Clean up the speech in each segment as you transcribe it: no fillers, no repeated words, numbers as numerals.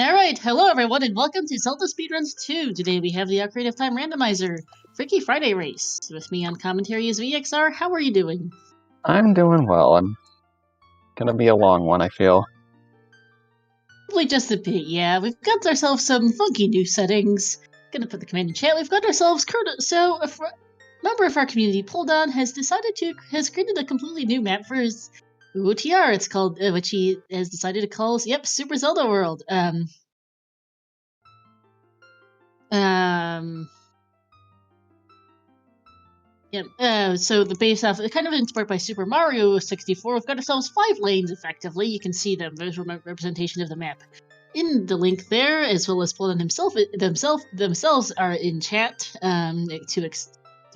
Alright, hello everyone and welcome to Zelda Speedruns 2. Today we have the Creative Time Randomizer Freaky Friday race. With me on commentary is VXR. How are you doing? I'm doing well. I'm gonna be a long one, I feel. Probably just a bit, yeah. We've got ourselves some funky new settings. Gonna put the command in chat. We've got ourselves a member of our community, Pulldown, has created a completely new map for his OOTR. It's called, which he has decided to call, Super Zelda World. So the base off, kind of inspired by Super Mario 64, we've got ourselves 5 lanes, effectively. You can see the visual representation of the map in the link there, as well as Pulldown themselves are in chat to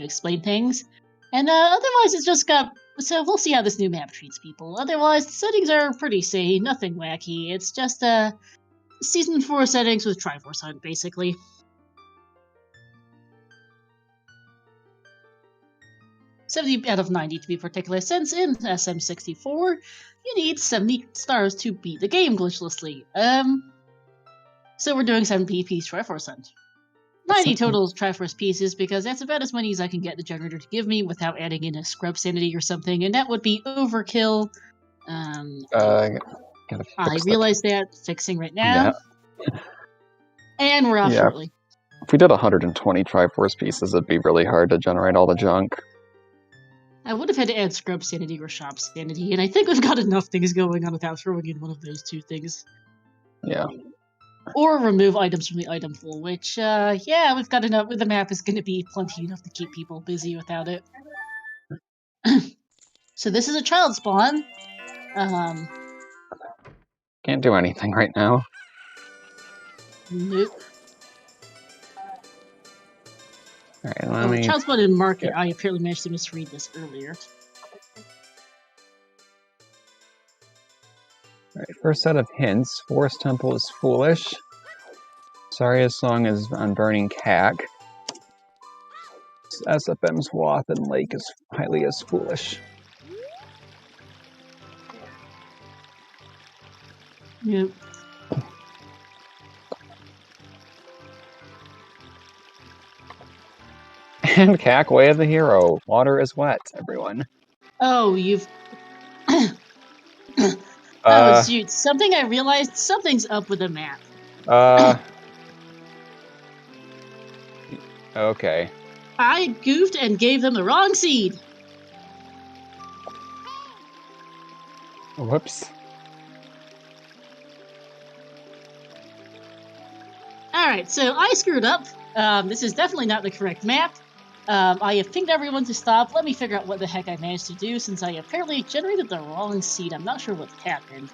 explain things. And otherwise, it's just got... So we'll see how this new map treats people. Otherwise, the settings are pretty sane, nothing wacky. It's just Season 4 settings with Triforce Hunt, basically. $70 out of 90 to be particular, since in SM64, you need 70 stars to beat the game glitchlessly. So we're doing 7 PP Triforce Hunt. 90 total Triforce pieces, because that's about as many as I can get the generator to give me without adding in a scrub sanity or something, and that would be overkill. I realize that, fixing right now. Yeah. And we're off shortly. If we did 120 Triforce pieces, it'd be really hard to generate all the junk. I would have had to add Scrub Sanity or Shop Sanity, and I think we've got enough things going on without throwing in one of those two things. Yeah. Or remove items from the item pool, which, yeah, we've got enough. The map is going to be plenty enough to keep people busy without it. So this is a child spawn. Can't do anything right now. Nope. Alright, child spawn in market. Yeah. I apparently managed to misread this earlier. Alright, first set of hints. Forest Temple is foolish. Saria's song is on Burning Cack. SFM's Wath and Lake is highly as foolish. Yep. And Cack, way of the hero. Water is wet, everyone. Oh, you've... oh, shoot. Something I realized, something's up with the map. Okay. I goofed and gave them the wrong seed. Whoops. Alright, so I screwed up. This is definitely not the correct map. I have pinged everyone to stop. Let me figure out what the heck I managed to do, since I apparently generated the wrong seed. I'm not sure what happened.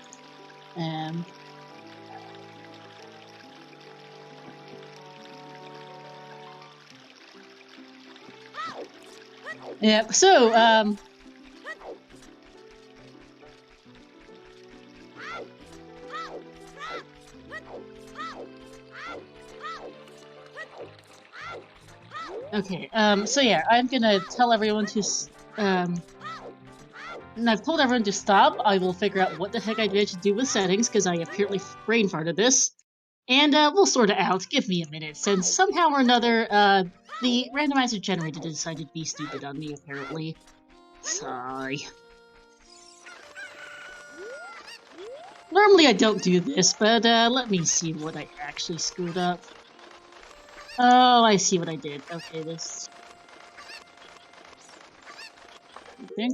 Yeah, so, okay, so yeah, I'm gonna tell everyone to, and I've told everyone to stop. I will figure out what the heck I managed to do with settings, because I apparently brain farted this. And, we'll sort it out. Give me a minute, since somehow or another, the randomizer generator decided to be stupid on me, apparently. Sorry. Normally I don't do this, but, let me see what I actually screwed up. Oh, I see what I did. Okay, this... Okay.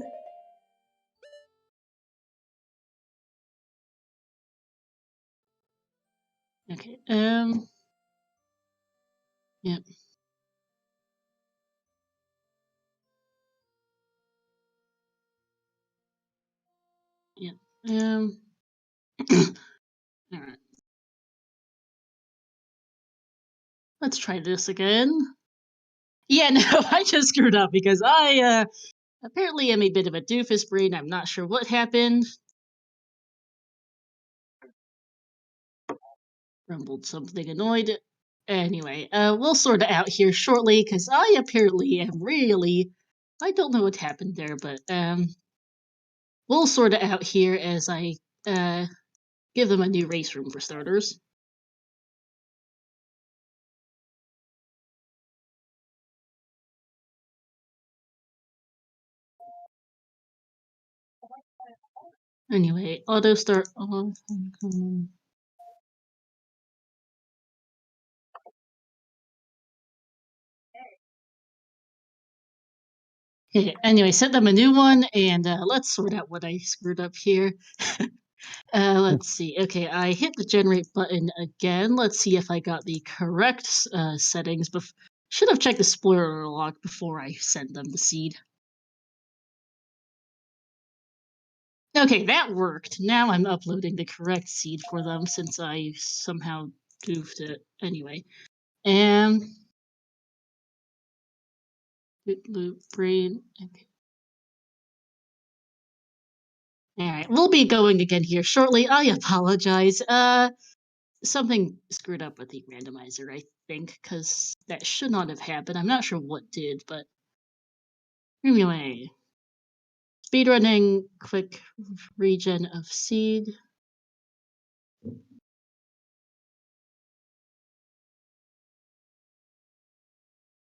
Okay, yep. Yep, alright. Let's try this again. Yeah, no, I just screwed up because I, apparently am a bit of a doofus brain. I'm not sure what happened. Rumbled something annoyed. Anyway, we'll sort it out here shortly, because I apparently am really... I don't know what happened there, but, we'll sort it out here as I, give them a new race room for starters. Anyway, auto start on. Okay, anyway, set them a new one, and let's sort out what I screwed up here. Let's see. Okay, I hit the generate button again. Let's see if I got the correct settings. Should have checked the spoiler log before I sent them the seed. Okay, that worked. Now I'm uploading the correct seed for them since I somehow goofed it. Anyway, and loop brain. Okay. All right, we'll be going again here shortly. I apologize. Something screwed up with the randomizer, I think, because that should not have happened. I'm not sure what did, but anyway. Speedrunning quick regen of seed.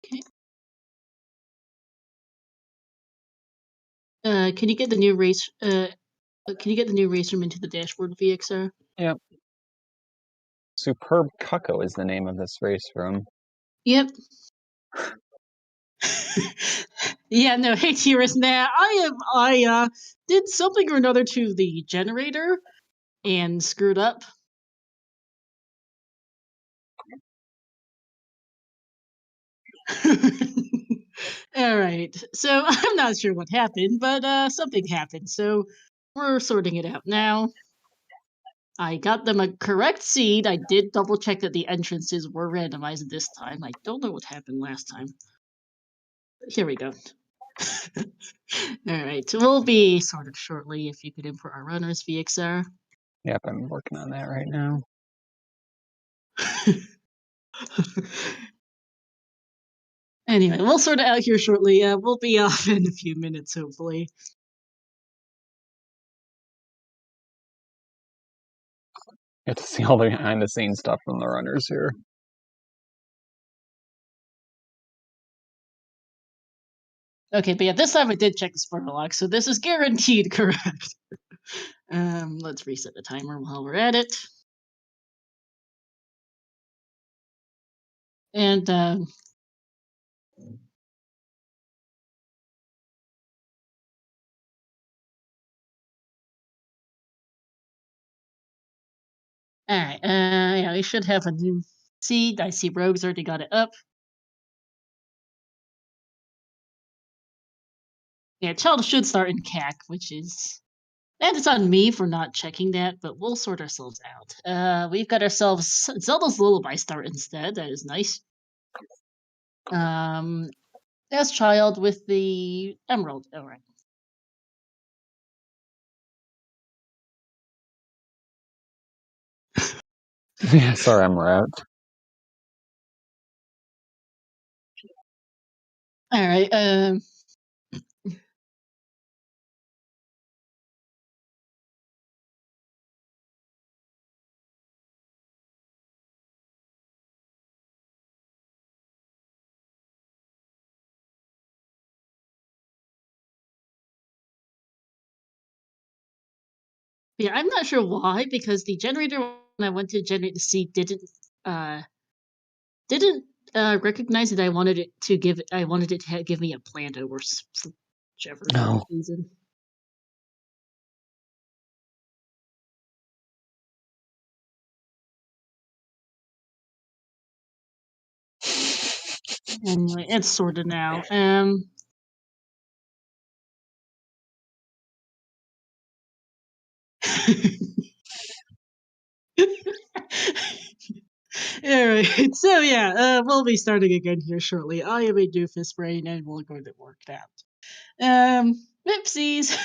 Okay. Can you get the new race? Can you get the new race room into the dashboard, VXR? Yep. Superb Cucko is the name of this race room. Yep. Yeah, no, hey Tiris, nah, I did something or another to the generator and screwed up. All right, so I'm not sure what happened, but something happened, so we're sorting it out now. I got them a correct seed. I did double check that the entrances were randomized this time. I don't know what happened last time. Here we go. All right, we'll be sorted shortly. If you could input our runners, VXR. Yep, I'm working on that right now. Anyway, we'll sort it out here shortly. We'll be off in a few minutes, hopefully. Get to see all the behind the scenes stuff from the runners here. Okay, but yeah, this time I did check the spoiler log, so this is guaranteed correct. Let's reset the timer while we're at it. And all right, yeah, we should have a new seed. I see Rogue's already got it up. Yeah, child should start in CAC, which is, and it's on me for not checking that, but we'll sort ourselves out. We've got ourselves Zelda's Lullaby start instead. That is nice. As child with the emerald. All right. Yeah, sorry, I'm out. All right. Yeah, I'm not sure why, because the generator when I went to generate the seed uh didn't recognize that I wanted it to give give me a plant over whichever No. reason. Anyway, it's sorted now. All right, so yeah, we'll be starting again here shortly. I am a doofus brain, and we'll go to work out. Whoopsies.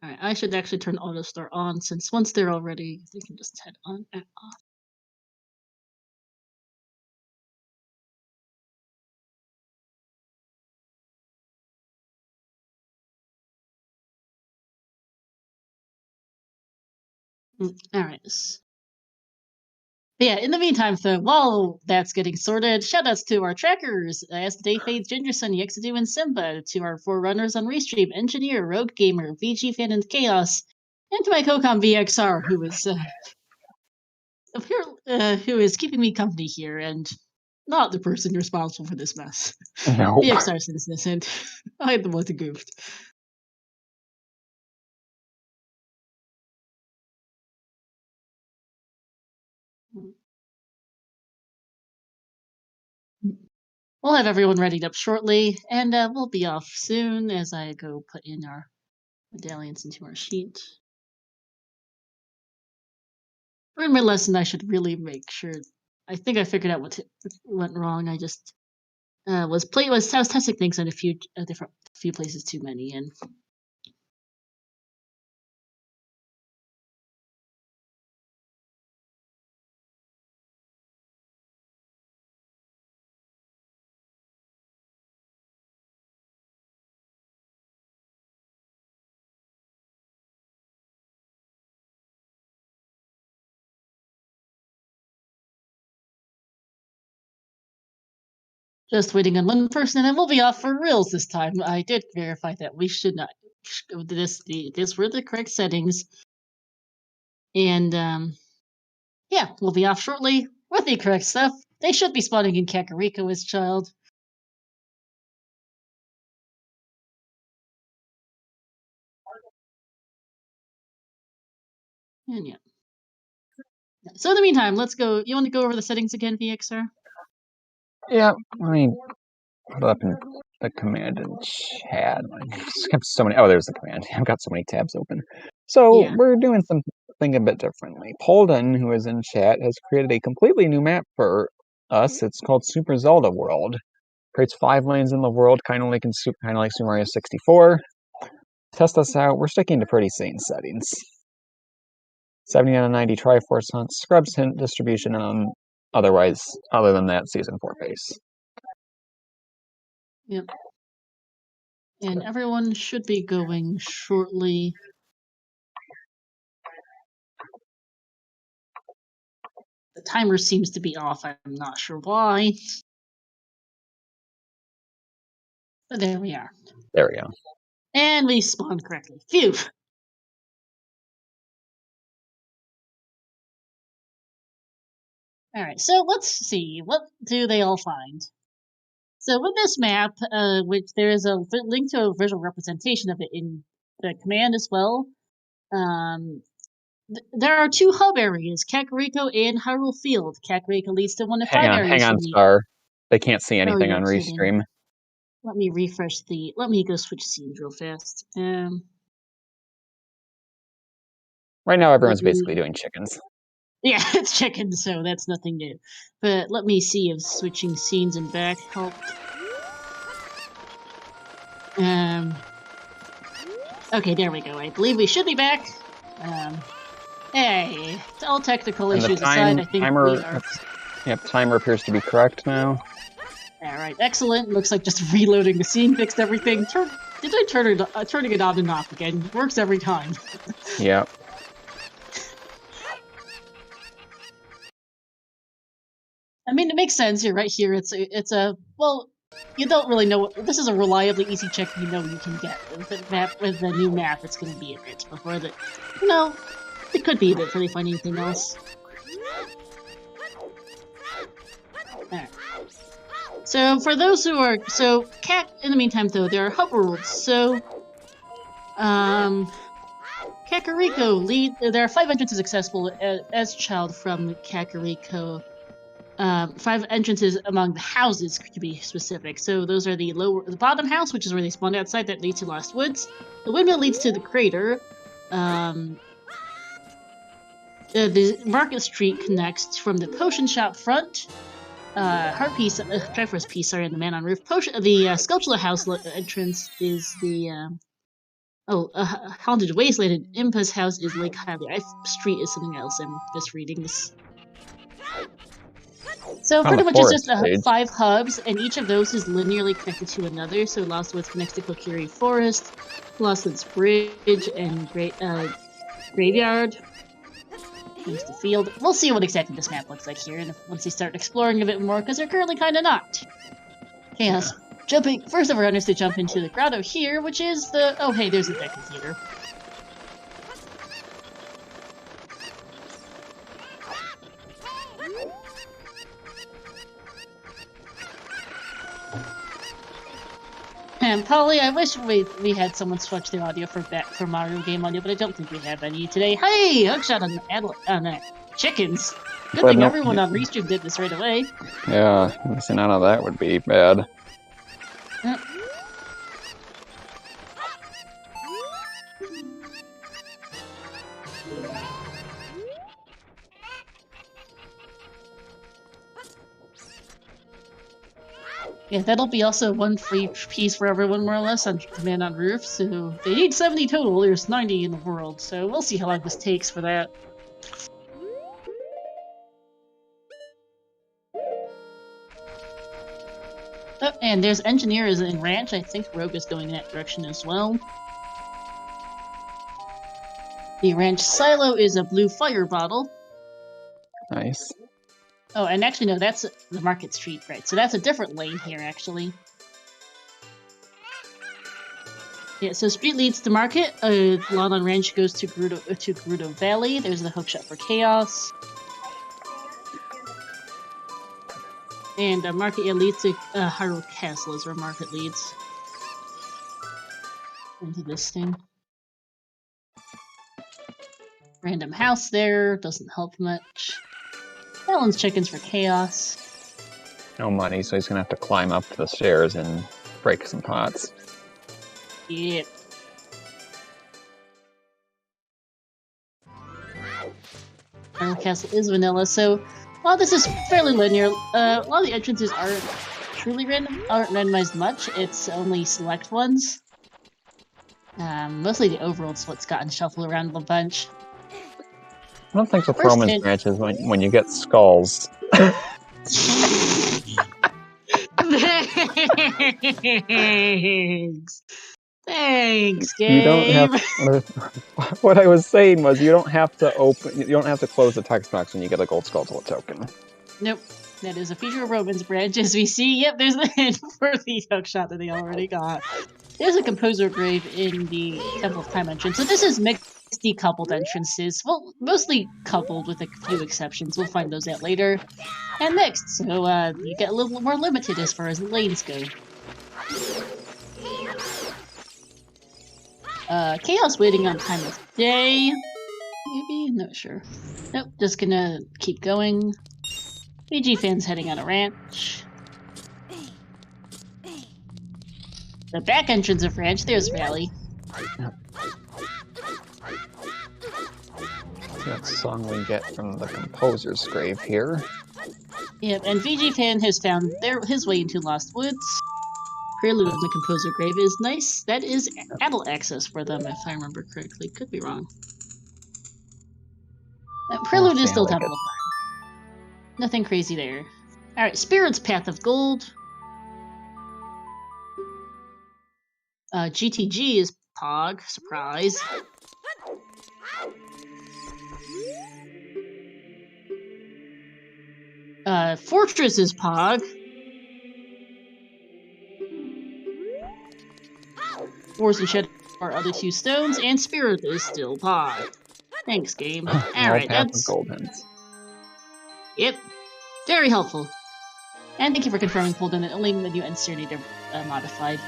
All right, I should actually turn auto start on since once they're all ready, they can just head on and off. All right. But yeah, in the meantime, though, while that's getting sorted, shoutouts to our trackers, as the Day Fades, Ginger Sun, Yexadu, and Simba, to our forerunners on Restream, Engineer, Rogue Gamer, VG Fan, and Chaos, and to my co-com VXR, who is keeping me company here, and not the person responsible for this mess. Nope. VXR since this, and I'm the one who goofed. We'll have everyone readied up shortly, and we'll be off soon as I go put in our medallions into our sheet. For my lesson, I should really make sure. I think I figured out what went wrong. I just was testing things on a few places too many, and just waiting on one person, and then we'll be off for reals this time. I did verify that we should not. This were the correct settings, and yeah, we'll be off shortly with the correct stuff. They should be spawning in Kakariko as child. And yeah. So in the meantime, let's go. You want to go over the settings again, VXR? Yeah, let me put it up in the command in chat. I just have so many. Oh, there's the command. I've got so many tabs open. So Yeah. we're doing something a bit differently. Polden, who is in chat, has created a completely new map for us. It's called Super Zelda World. Creates 5 lanes in the world, kind of like Super Mario 64. Test us out. We're sticking to pretty sane settings. 70 out of 90 Triforce Hunt, Scrubs Hint distribution, and other than that, Season 4 pace. Yep. And everyone should be going shortly. The timer seems to be off. I'm not sure why. But there we are. There we go. And we spawned correctly. Phew! Alright, so let's see. What do they all find? So with this map, which there is a link to a visual representation of it in the command as well, there are 2 hub areas, Kakariko and Hyrule Field. Kakariko leads to 1 of 5 areas. Hang on, Star. They can't see anything on Restream. Let me refresh let me go switch scenes real fast. Right now, everyone's basically doing chickens. Yeah, it's chickens, so that's nothing new. But let me see if switching scenes and back helped. Okay, there we go. I believe we should be back. Hey, all technical issues aside, I think we are. Yep, timer appears to be correct now. Alright, excellent. Looks like just reloading the scene fixed everything. Turning it on and off again. Works every time. Yep. I mean, it makes sense. You're right here. It's a well, you don't really know what this is a reliably easy check you know you can get with the new map. It's going to be a bit before that. It could be a bit before they find anything else. Alright. So for those who are in the meantime though, there are hub worlds. So Kakariko there are 5 entrances accessible as child from Kakariko. 5 entrances among the houses, to be specific. So those are the bottom house, which is where they spawned outside, that leads to Lost Woods. The windmill leads to the crater. The Market Street connects from the potion shop front. Heart piece, Triforce piece, sorry, and the man on roof. The sculptural house entrance is the Haunted Wasteland, and Impa's house is Lake Highway. Street is something else. I'm misreading this. So pretty much it's just 5 hubs, and each of those is linearly connected to another. So Lost Woods connects to Kokiri Forest, Lost Woods Bridge, and Graveyard. Here's the field. We'll see what exactly this map looks like here, and once they start exploring a bit more, because they're currently kind of not. Chaos. Jumping. First of our runners to jump into the grotto here, which is the... Oh, hey, there's the deck computer. And Polly, I wish we had someone switch the audio for Mario game audio, but I don't think we have any today. Hey, hookshot on chickens. Good thing everyone on Restream did this right away. Yeah, missing out on that would be bad. Yep. Yeah, that'll be also one free piece for everyone, more or less, on Command on Roof. So they need 70 total. There's 90 in the world, so we'll see how long this takes for that. Oh, and there's Engineers in Ranch. I think Rogue is going in that direction as well. The Ranch Silo is a blue fire bottle. Nice. Oh, and actually, no, that's the Market Street, right? So that's a different lane here, actually. Yeah, so Street leads to Market. Lawn on Ranch goes to Gerudo Valley. There's the hookshot for Chaos. And Market leads to Hyrule Castle is where Market leads. Into this thing. Random house there, doesn't help much. Alan's chickens for Chaos. No money, so he's gonna have to climb up the stairs and break some pots. Yep. Hyrule Castle is vanilla, so while this is fairly linear, a lot of the entrances aren't randomized much. It's only select ones. Mostly the overworld's what's gotten shuffled around a bunch. I don't think the performance branch is when you get skulls. Thanks, Gabe. You don't have. What I was saying was you don't have to close the text box when you get a gold skull token. Nope. That is a feature of Roman's branch, as we see. Yep, there's the hint for the hookshot that they already got. There's a composer grave in the Temple of Time entrance. So this is mixed decoupled entrances. Well, mostly coupled with a few exceptions. We'll find those out later. And mixed, so you get a little more limited as far as the lanes go. Chaos waiting on time of day. Maybe? Not sure. Nope, just gonna keep going. VG fans heading on a ranch. The back entrance of ranch, there's Valley. That's the song we get from the composer's grave here. Yep, and VG fan has found his way into Lost Woods. Prelude of the composer grave is nice. That is adult access for them, if I remember correctly. Could be wrong. Prelude is still Temple of Time. Nothing crazy there. Alright, Spirit's Path of Gold. GTG is Pog. Surprise. Fortress is Pog. Wars and Shed are other two stones, and Spirit is still Pog. Thanks, game. Alright, that's... Yep. Very helpful. And thank you for confirming, Polden, that only menu and Serenity are modified.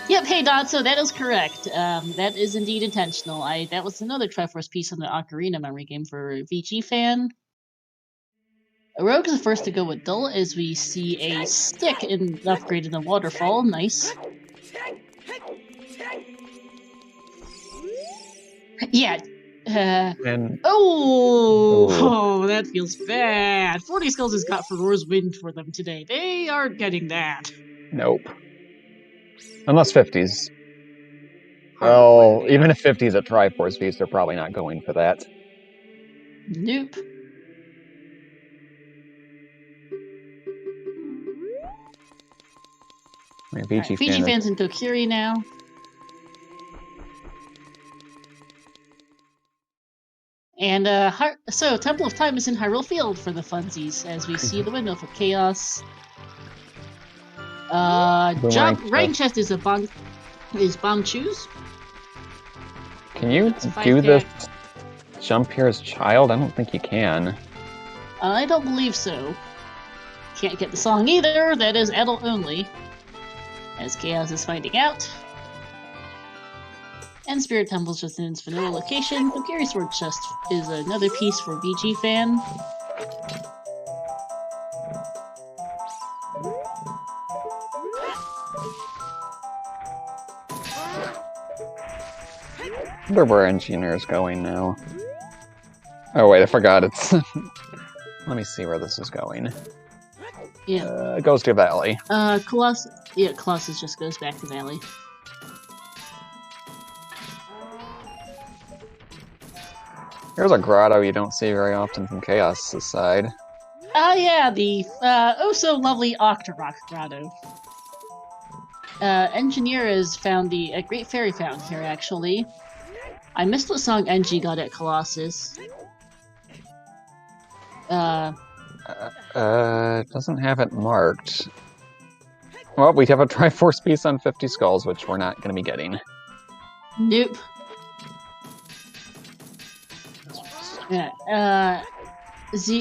Yep, hey Dotso, that is correct. That is indeed intentional. That was another Triforce piece on the Ocarina memory game for VG fan. Rogue is the first to go with Dull as we see a stick upgrade in the waterfall. Nice. Yeah. Oh, that feels bad. 40 skulls has got Ferore's Wind for them today. They aren't getting that. Nope. Unless 50s. Well, even if 50s a Triforce piece, they're probably not going for that. Nope. VG fans in Kokiri now. And so Temple of Time is in Hyrule Field for the funsies, as we see the windmill for Chaos. Rank chest is bomb shoes. Can you do this jump here as child? I don't think you can. I don't believe so. Can't get the song either. That is adult only. As Chaos is finding out. And Spirit Temple's just in its vanilla location. The Fury Sword chest is another piece for VG fan. I wonder where Engineer's going now. Oh wait, I forgot it's... Let me see where this is going. Yeah. It goes to Valley. Colossus just goes back to Valley. Here's a grotto you don't see very often from Chaos' side. Yeah, the oh-so-lovely Octorok grotto. Engineer has found a Great Fairy Fountain here, actually. I missed what song Engie got at Colossus. Doesn't have it marked. Well, we have a Triforce piece on 50 Skulls, which we're not going to be getting. Nope. Yeah,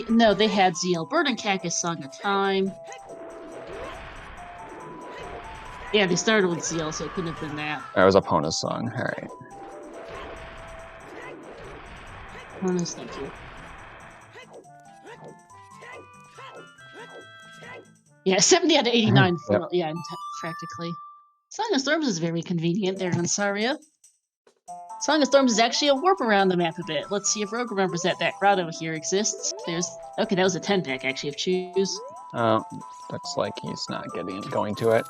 no, they had ZL Bird and Cactus Song of Time. Yeah, they started with ZL, so it couldn't have been that. That was a Pona's song, alright. Pona's, thank you. Yeah, 70 out of 89 for, yep. Yeah, practically. Song of Storms is very convenient there on Saria. Song of Storms is actually a warp around the map a bit. Let's see if Rogue remembers that grotto here exists. Okay, that was a 10-pack actually of Choose. Looks like he's not going to it.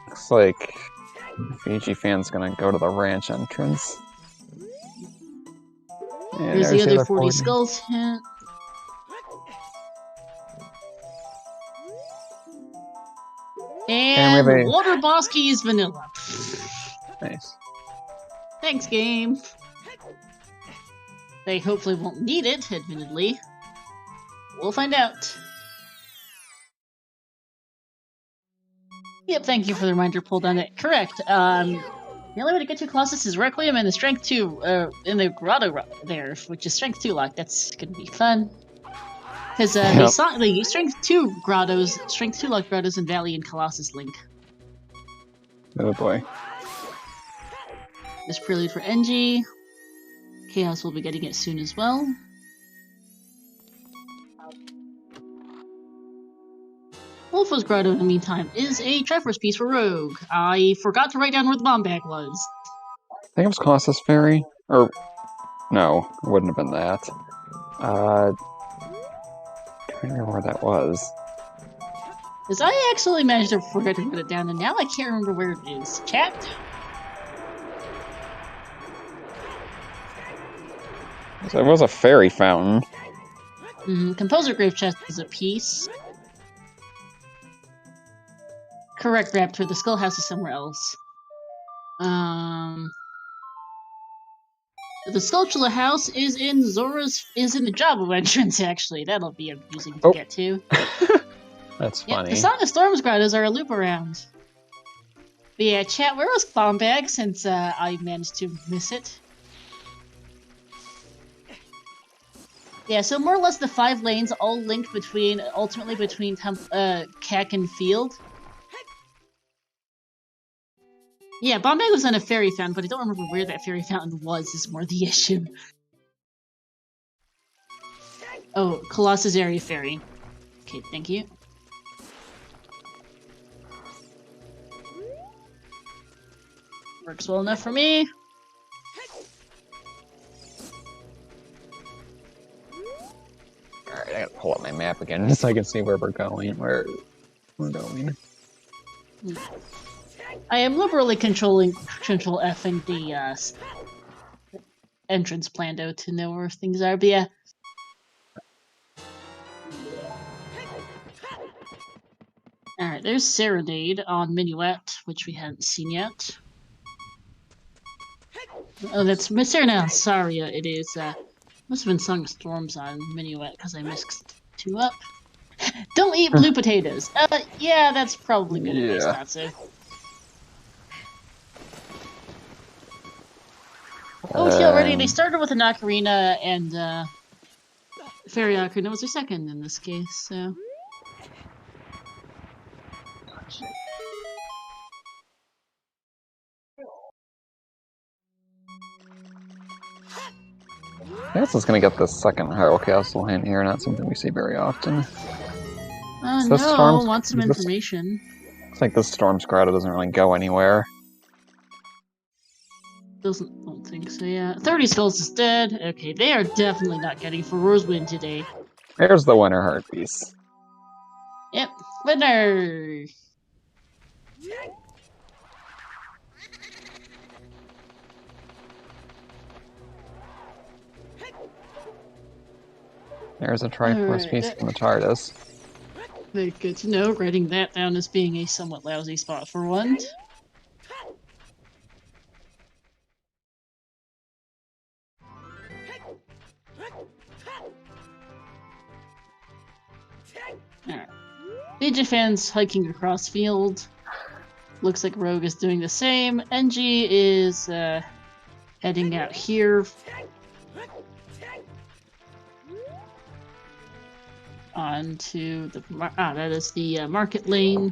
Looks like Fiji fan's gonna go to the ranch entrance. Yeah, there's the other 40 skulls hint. And Water Boss Key is vanilla. Nice. Thanks, game. They hopefully won't need it, admittedly. We'll find out. Yep, thank you for the reminder pulled on it. Correct. The only way to get to Colossus is Requiem and the Strength 2 in the grotto there, which is Strength 2 lock. That's gonna be fun. Because the Strength 2 grottos, Strength 2 lock grottos in Valley and Colossus link. Oh boy. This prelude for Engie. Chaos will be getting it soon as well. Wolfo's Grotto, in the meantime, is a Triforce piece for Rogue. I forgot to write down where the bomb bag was. I think it was Colossus Fairy? Or... no, it wouldn't have been that. I can't remember where that was. Because I actually managed to forget to put it down, and now I can't remember where it is. Chat? So it was a fairy fountain. Composer Grave Chest is a piece. Correct, Raptor. The Skull House is somewhere else. The Sculpture House is in the Jabba entrance, actually. That'll be amusing to get to. That's funny. The Song of Storms grottos are a loop around. But yeah, chat, where was Bomb Bag, since I managed to miss it? Yeah, so more or less the 5 lanes all linked ultimately between Cack and Field. Yeah, Bomb Bag was on a fairy fountain, but I don't remember where that fairy fountain was, is more the issue. Oh, Colossus Area Fairy. Okay, thank you. Works well enough for me. Alright, I gotta pull up my map again so I can see where we're going. Where we're going. I am liberally Control-F-ing the entrance plan, though, to know where things are, but yeah. Alright, there's Serenade on Minuet, which we hadn't seen yet. Oh, that's Serenade on Saria. It is, must have been Song of Storms on Minuet, because I mixed two up. Don't eat blue potatoes! Yeah, that's probably good advice, Tatsu. OoT already, they started with an Ocarina, and, Fairy Ocarina was their second in this case, so... This is gonna get the second Hyrule Castle hint here, not something we see very often. No, I want some information. Looks like this Storm's Grotto doesn't really go anywhere. Don't think so, yeah. 30 Skulls is dead. Okay, they are definitely not getting for Rosewind today. There's the winner heart piece. Yep, winner! There's a Triforce piece from the TARDIS. Very good to know, writing that down as being a somewhat lousy spot for one. Alright. Digifans hiking across field. Looks like Rogue is doing the same. NG is heading out here. Onto the that is the market lane.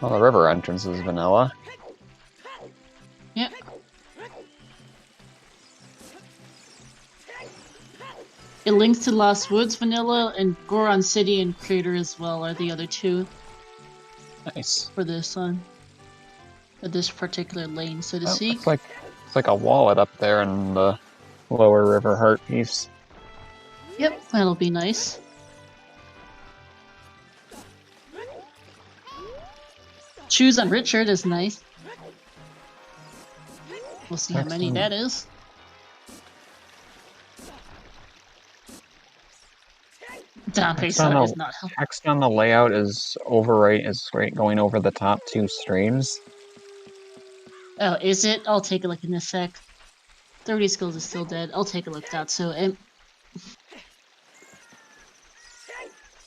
Well, the river entrance is vanilla. Yep. It links to Lost Woods vanilla, and Goron City and Crater as well are the other two. Nice. For this one. For this particular lane, so to speak. It's like a wallet up there in the lower river heart piece. Yep, that'll be nice. Shoes on Richard is nice. We'll see how many that is. Dante is not helpful. Text on the layout is going over the top two streams. Oh, is it? I'll take a look in a sec. 30 Skills is still dead. I'll take a look at that. So,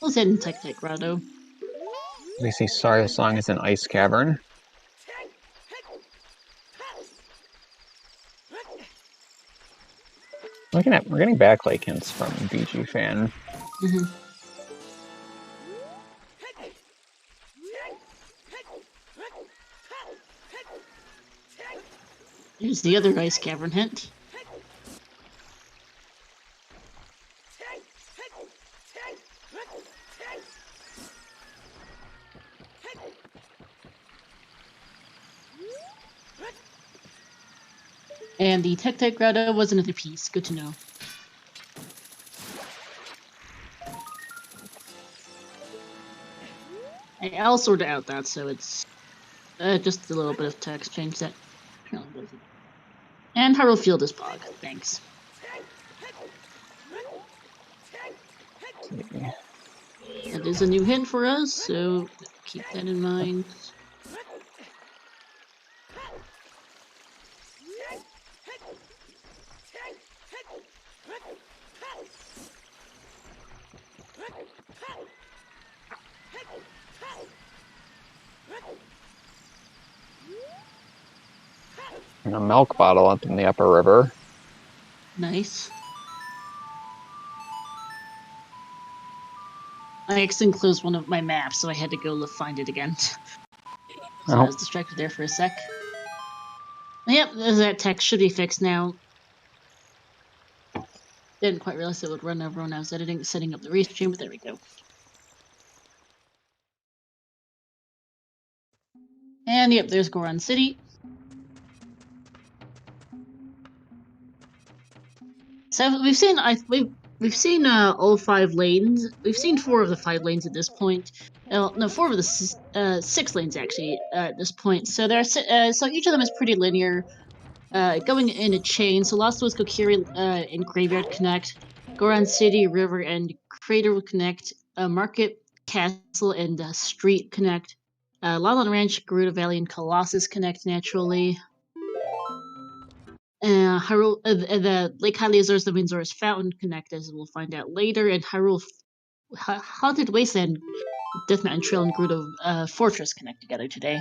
let's head in Tech Grotto. We see Saria Song is an ice cavern. We're getting backlink hints from BG Fan. Mm-hmm. Here's the other ice cavern hint. And the Tech Grotto was another piece. Good to know. I'll sort out that so it's just a little bit of text change that. And Hyrule Field is bog. Thanks. That is a new hint for us, so keep that in mind. And a milk bottle up in the upper river. Nice. I accidentally closed one of my maps, so I had to go find it again. So I was distracted there for a sec. Yep, that text should be fixed now. Didn't quite realize it would run over when I was setting up the restream, but there we go. And yep, there's Goron City. So we've seen we've seen all 5 lanes. We've seen 4 of the 5 lanes at this point. No, 4 of the 6 lanes actually at this point. So so each of them is pretty linear, going in a chain. So Lost Woods, Kokiri, and Graveyard connect. Goron City, River, and Crater will connect. Market, Castle, and Street connect. Lala Ranch, Gerudo Valley, and Colossus connect naturally. Hyrule, the Lake Hylia Azores, the Windsors Fountain connect, as we'll find out later, and Hyrule Haunted Wasteland, Death Mountain Trail, and Gerudo Fortress connect together today.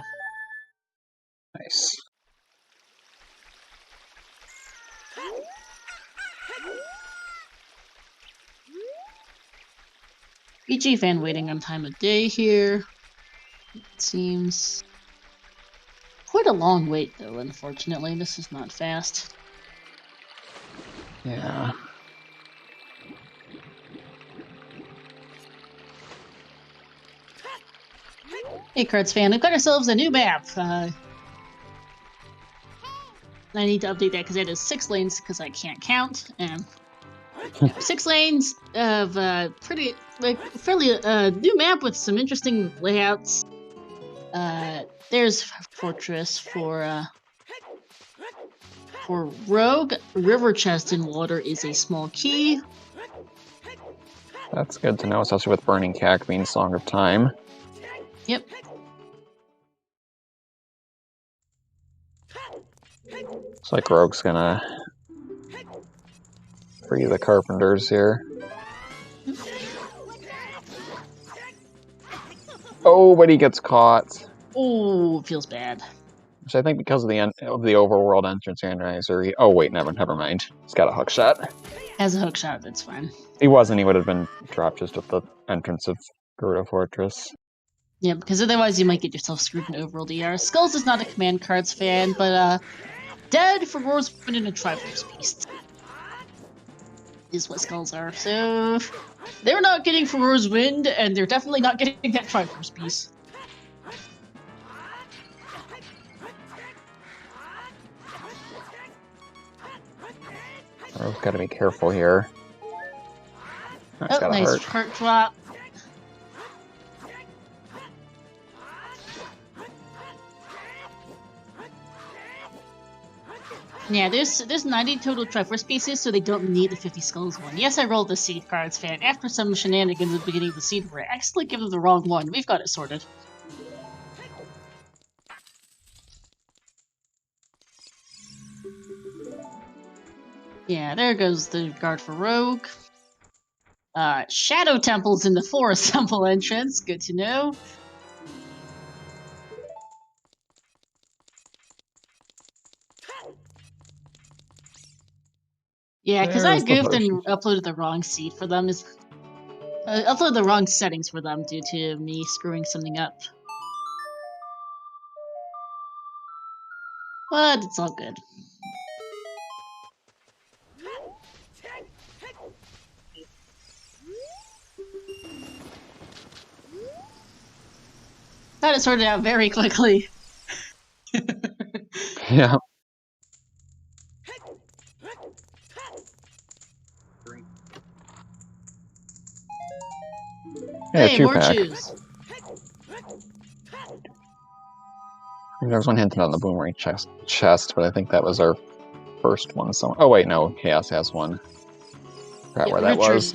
Nice. BG fan waiting on time of day here. It seems quite a long wait, though, unfortunately. This is not fast. Yeah. Hey, Cards fan, we've got ourselves a new map. I need to update that because it is 6 lanes because I can't count. 6 lanes of fairly new map with some interesting layouts. There's Fortress for Rogue. River Chest in Water is a small key. That's good to know, especially with Burning Cack being Song of Time. Yep. Looks like Rogue's gonna free the Carpenters here. Oh, but he gets caught. Oh, feels bad. Which I think because of the overworld entrance randomizer. Oh wait, never mind. He's got a hook shot. As a hook shot, that's fine. He wasn't. He would have been dropped just at the entrance of Gerudo Fortress. Yeah, because otherwise you might get yourself screwed in overworld ER. Skulls is not a Command Cards fan, but dead for Roar's Wind and a Triforce Beast is what Skulls are. So they're not getting Roar's Wind, and they're definitely not getting that Triforce Beast. Rogue's got to be careful here. That's oh, nice heart drop. Yeah, there's 90 total Triforce pieces, so they don't need the 50 skulls one. Yes, I rolled the Seed Cards fan. After some shenanigans at the beginning of the seed, I accidentally gave them the wrong one. We've got it sorted. Yeah, there goes the guard for Rogue. Shadow Temple's in the Forest Temple entrance. Good to know. Yeah, because I goofed and uploaded the wrong seed for them. Uploaded the wrong settings for them due to me screwing something up. But it's all good. Got it sorted out very quickly. Yeah. Hey, more choose. There was one hinted on the boomerang chest, but I think that was our first one. So, oh wait, no, Chaos has one. Forgot where that was.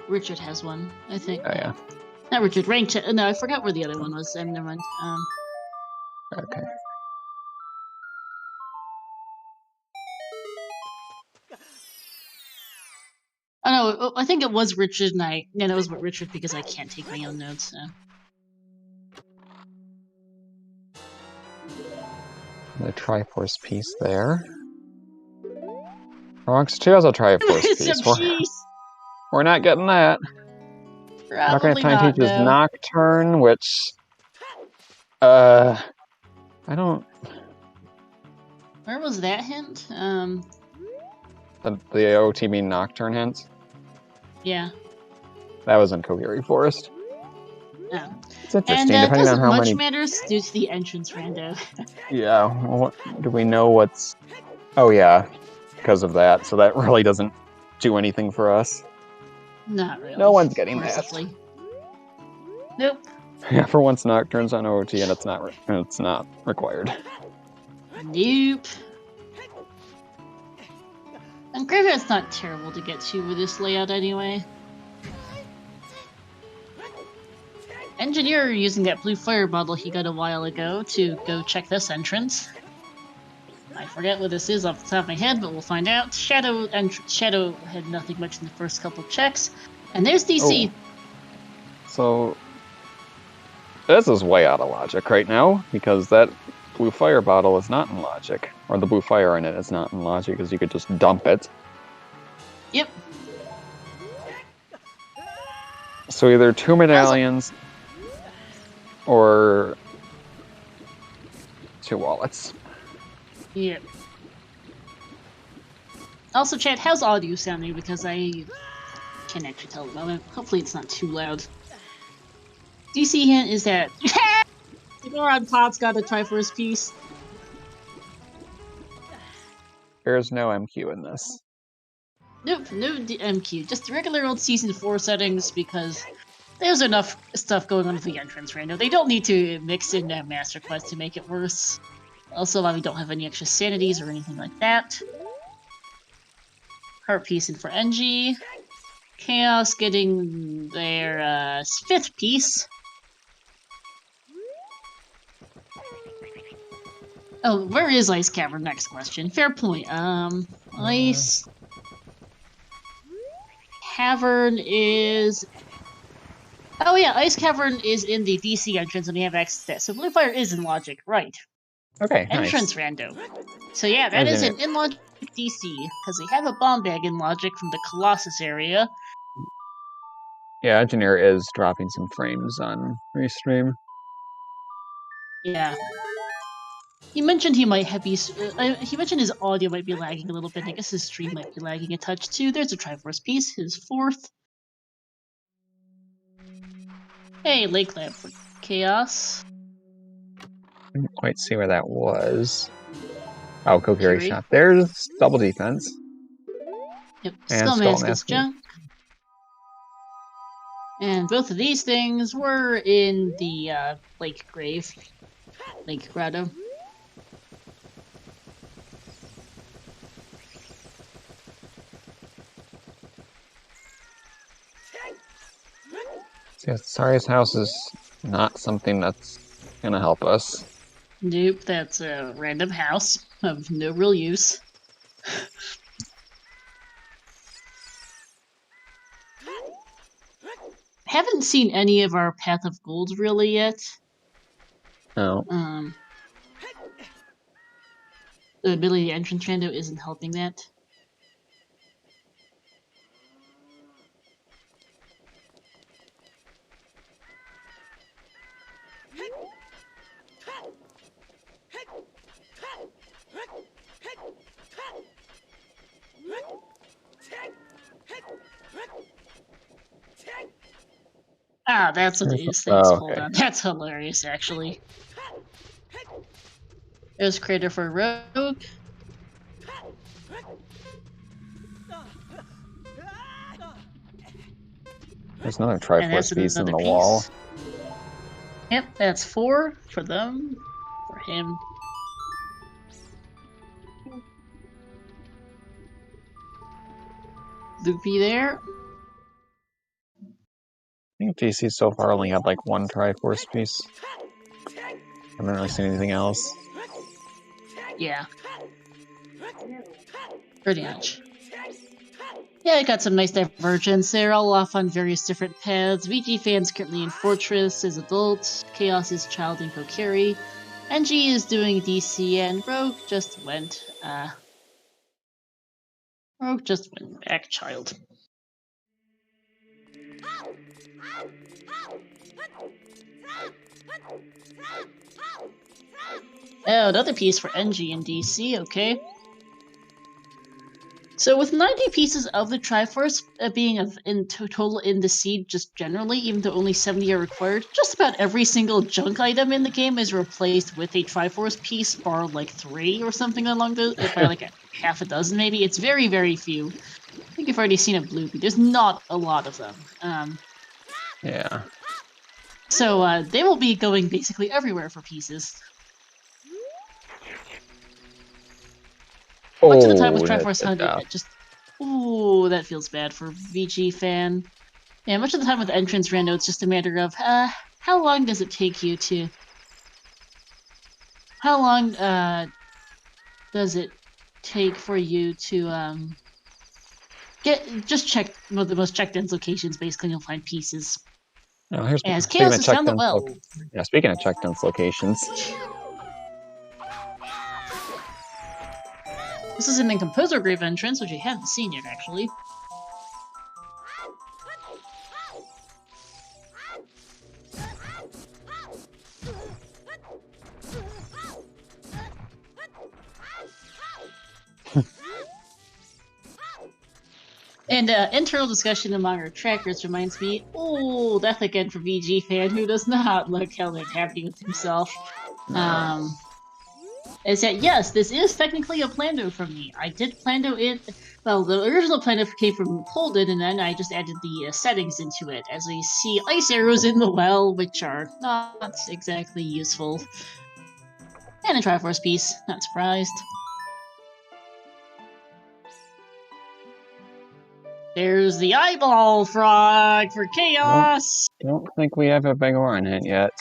Richard has one, I think. Oh yeah. Not Richard. Rank. No, I forgot where the other one was. Never mind. Okay. Oh no, I think it was Richard, and it was Richard because I can't take my own notes. So. The Triforce piece there. Rox 2 has a Triforce piece. We're not getting that. Probably not going to have time to use Nocturne, which... I don't... Where was that hint? The OoT mean Nocturne hint? Yeah. That was in Kokiri Forest. Oh. It's interesting, depending on how many... matters due to the entrance rando. Yeah, do we know what's... Oh yeah, because of that, so that really doesn't do anything for us. Not really. No one's getting mercifully. Nope. Yeah, for once Nocturne's on OoT and it's not required. Nope. And Graveyard's not terrible to get to with this layout anyway. Engineer using that blue fire bottle he got a while ago to go check this entrance. I forget what this is off the top of my head, but we'll find out. Shadow had nothing much in the first couple checks. And there's DC. Oh. So this is way out of logic right now, because that blue fire bottle is not in logic. Or the blue fire in it is not in logic, because you could just dump it. Yep. So either 2 medallions or 2 wallets. Yep. Also, chat, how's audio sounding? Because I can't actually tell at the moment. Hopefully it's not too loud. DC hint is that the Goron Pot's got a Triforce piece. There's no MQ in this. Nope, no MQ. Just the regular old Season 4 settings, because there's enough stuff going on with the entrance right now. They don't need to mix in that Master Quest to make it worse. Also, we don't have any extra sanities or anything like that. Heart piece in for NG. Chaos getting their 5th piece. Oh, where is Ice Cavern? Next question. Fair point. Ice Cavern is... Oh yeah, Ice Cavern is in the DC entrance and we have access to that. So Blue Fire is in Logic, right. Okay, Entrance nice. rando. So yeah, that is an in-Logic DC, because they have a bomb bag in Logic from the Colossus area. Yeah, Engineer is dropping some frames on Restream. Yeah. He mentioned he might have he mentioned his audio might be lagging a little bit. I guess his stream might be lagging a touch too. There's a Triforce piece, his 4th. Hey, Lake Lamp for Chaos. Didn't quite see where that was. Oh, Kokiri shot. There's double defense. Yep, and Skullmask is junk. And both of these things were in the Lake Grave. Lake Grotto. Yeah, Sari's house is not something that's gonna help us. Nope, that's a random house of no real use. Haven't seen any of our Path of Gold really yet. No. The ability entrance rando isn't helping that. Ah, that's what these things hold on. That's hilarious, actually. There's Crater for Rogue. There's another Triforce piece in the wall. Yep, that's 4 for them. For him. Loopy there. I think DC so far only had like 1 Triforce piece. I haven't really seen anything else. Yeah. Pretty much. Yeah, I got some nice divergence. They're all off on various different paths. VG Fan's currently in Fortress as adult. Chaos is Child in Kokiri. NG is doing DC, and Rogue just went back Child. Oh, another piece for NG and DC, okay. So with 90 pieces of the Triforce being in total in the seed just generally, even though only 70 are required, just about every single junk item in the game is replaced with a Triforce piece, bar like 3 or something along those, by like half a dozen maybe. It's very, very few. I think you've already seen a bluebee. There's not a lot of them. Yeah. So they will be going basically everywhere for pieces. Much of the time with Triforce 100, it just... Ooh, that feels bad for VG fan. Yeah, much of the time with entrance rando, it's just a matter of, how long does it take you to... How long, does it take for you to, just check one of the most checked-in locations, basically, you'll find pieces. Oh, here's As speaking Chaos of has found the checked-in. well. Yeah, speaking of checked-in locations. This is an Incomposer Grave entrance, which you haven't seen yet, actually. And internal discussion among our trackers reminds me, oh, that's again for VG fan who does not look hell happy with himself. Is that yes, this is technically a Plando from me. I did Plando it. Well, the original Plando came from Holden, and then I just added the settings into it. As we see, ice arrows in the well, which are not exactly useful. And a Triforce piece, not surprised. There's the eyeball frog for chaos! Don't think we have a big Orin hit yet.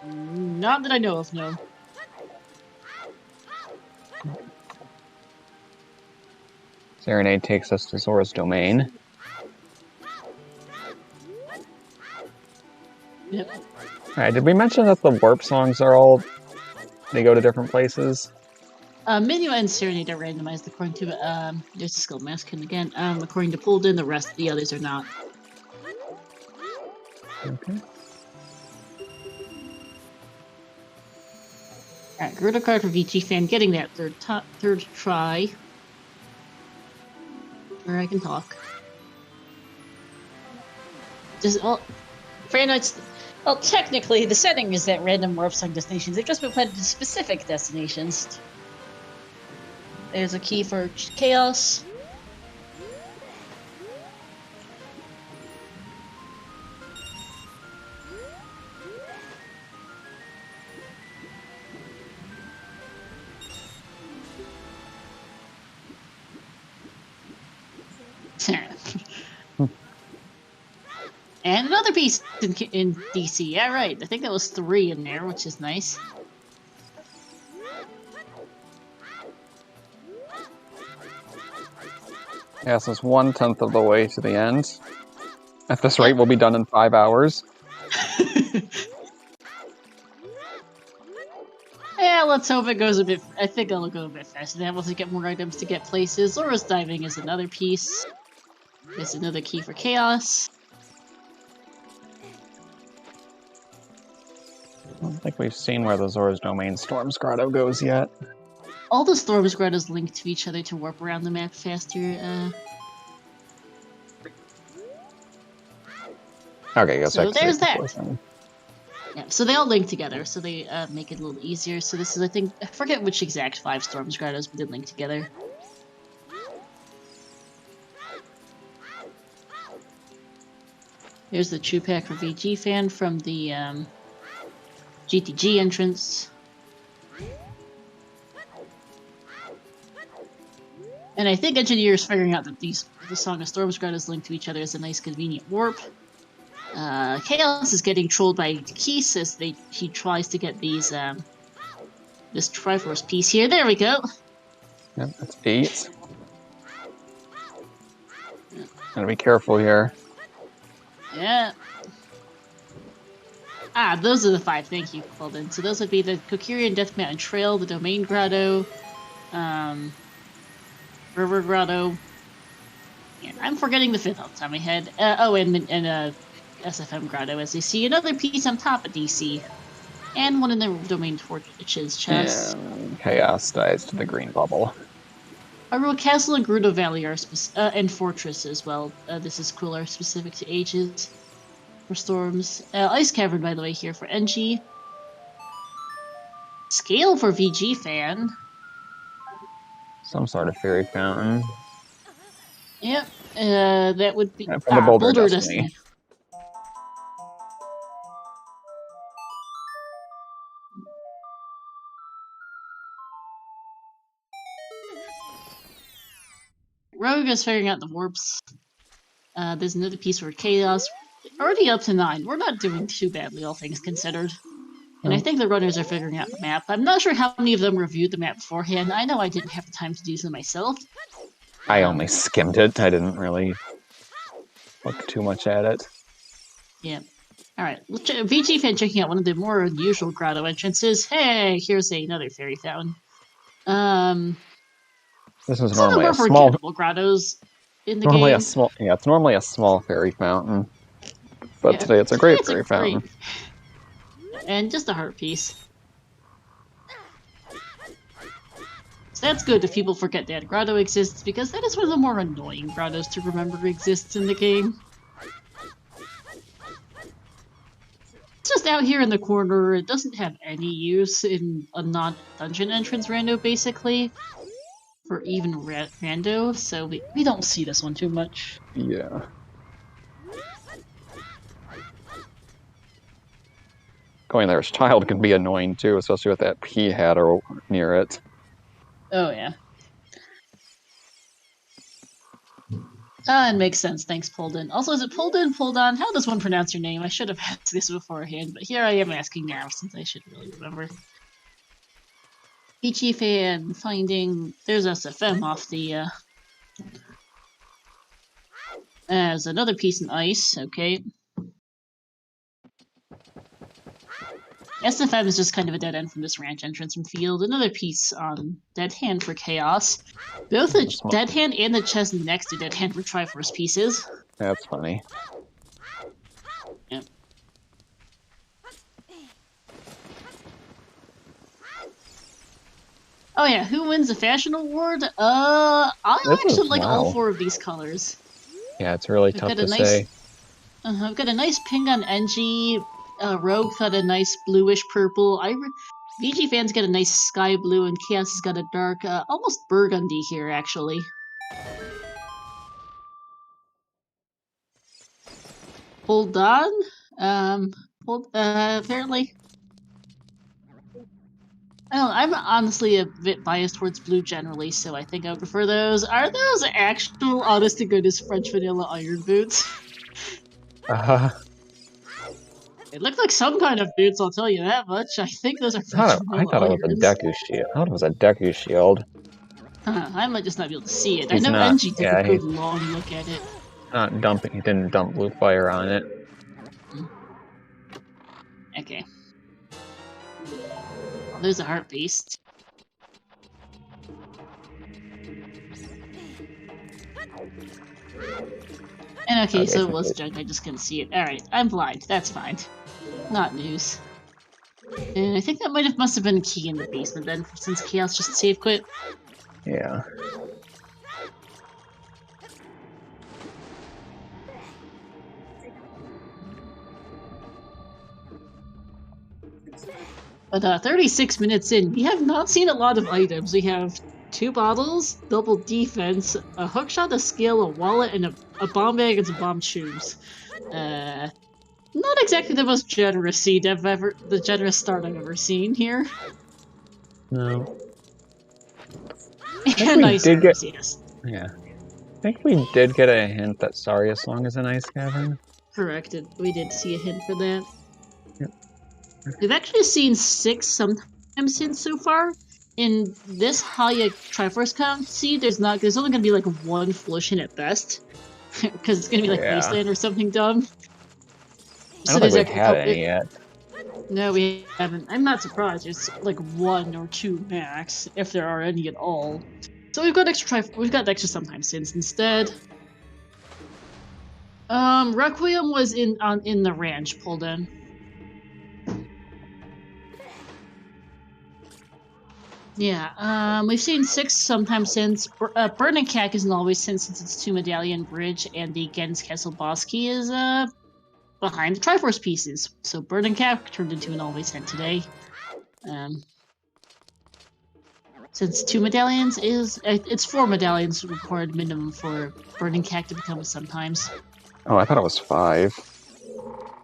Not that I know of, no. Serenade takes us to Zora's domain. Yep. Alright, did we mention that the warp songs are all... They go to different places? Minua and Serenade are randomized according to, there's the Skull Maskin again. According to Polden, the rest of the others are not. Okay. Alright, Gerudo card for VG fan, getting that third try. Or I can talk. Just, well, well, technically, the setting is that random warp song destinations. They've just been planted to specific destinations. There's a key for chaos. And another piece in DC. Yeah, right. I think that was 3 in there, which is nice. Yeah, so it's 1/10 of the way to the end. At this rate, we'll be done in 5 hours. Yeah, let's hope it goes a bit... I think it'll go a bit faster. Then we'll get more items to get places. Zora's diving is another piece. There's another key for chaos. I don't think we've seen where the Zora's Domain Storm's Grotto goes yet. All the Storm's Grottos link to each other to warp around the map faster. Okay, so there's that. Yeah, so they all link together, so they make it a little easier. So this is, I think, I forget which exact 5 Storm's Grottos, but they link together. Here's the True Pack for VG fan from the GTG entrance. And I think Engineer's figuring out that the Song of Storm's Grottos linked to each other is a nice convenient warp. Chaos is getting trolled by Keese as he tries to get these this Triforce piece here. There we go. Yep, that's 8. Gotta be careful here. Yeah. Ah, those are the 5. Thank you, Colden. So those would be the Kokirian Death Mountain Trail, the Domain Grotto, River Grotto. Yeah, I'm forgetting the 5th off the top of my head. And SFM Grotto, as they see another piece on top of DC. And one in the Domain Torch's chest. And Chaos dies to the green bubble. Hyrule Castle and Gerudo Valley are and Fortress as well. This is cool, are specific to ages for storms. Ice Cavern, by the way, here for NG. Scale for VG fan. Some sort of fairy fountain. Yep. That would be For the Boulder Boulder Destiny. Destiny. Rogue is figuring out the warps. There's another piece for Chaos. Already up to 9. We're not doing too badly, all things considered. And I think the runners are figuring out the map. I'm not sure how many of them reviewed the map beforehand. I know I didn't have the time to do so myself. I only skimmed it. I didn't really look too much at it. Yeah. Alright, VG fan checking out one of the more unusual grotto entrances. Hey, here's another fairy fountain. This is some of the normally more a small, forgettable grottos in the normally game. a small, yeah, it's normally a small fairy fountain, but Yeah. today it's a great fairy fountain. And just a heart piece. So that's good if people forget that grotto exists, because that is one of the more annoying grottos to remember exists in the game. It's just out here in the corner. It doesn't have any use in a non-dungeon entrance rando, basically. For even rando, so we don't see this one too much. Yeah. Going there as a child can be annoying too, especially with that pea hat near it. Oh yeah. It makes sense, thanks Polden. Also, is it Polden, Poldon? How does one pronounce your name? I should have asked this beforehand, but here I am asking now, since I should really remember. Peachy fan finding... There's SFM off the, There's another piece in ice, okay. SFM is just kind of a dead end from this ranch entrance and field. Another piece on Dead Hand for Chaos. Both the Dead Hand and the chest next to Dead Hand were Triforce pieces. That's funny. Yep. Oh yeah, who wins the fashion award? I actually like all 4 of these colors. Yeah, it's really tough to say. I've got a nice pink on NG. Rogue got a nice bluish purple. VG fans got a nice sky blue, and Chaos has got a dark, almost burgundy here, actually. Hold on. Apparently. I'm honestly a bit biased towards blue generally, so I think I would prefer those. Are those actual, honest to goodness, French vanilla iron boots? It looked like some kind of boots, I'll tell you that much. I think those are French vanilla I thought it was a Deku shield. I thought it was a Deku shield. I might just not be able to see it. I know NG took a good long look at it. Not dumping. He didn't dump blue fire on it. Okay. There's a heart beast. And okay, so it was junk, I just couldn't see it. Alright, I'm blind. That's fine. Not news. And I think that must have been a key in the basement then, since Chaos just save quit. Yeah. But 36 minutes in, we have not seen a lot of items. We have 2 bottles, double defense, a hookshot, a scale, a wallet, and a bomb bag and some bomb shoes. Not exactly the most generous seed the generous start I've ever seen here. No. And nice service, yes. Yeah. I think we did get a hint that Saria song is an ice cavern. Corrected. We did see a hint for that. Yep. We've actually seen 6 sometimes since so far. In this Haya Triforce count, see, there's only going to be like 1 flush hint at best. Because it's going to be like Wasteland or something dumb. I don't think we've had any yet. No, we haven't. I'm not surprised. It's like 1 or 2 max, if there are any at all. So we've got extra sometimes since instead. Requiem was in the ranch, pulled in. Yeah, we've seen 6 sometimes since. Burning Cack isn't always since it's 2 Medallion Bridge, and the Gens Castle boss key is, behind the Triforce pieces. So Burning Cack turned into an always hint today. Since 2 medallions is... It's 4 medallions required minimum for Burning Cat to become sometimes. Oh, I thought it was 5.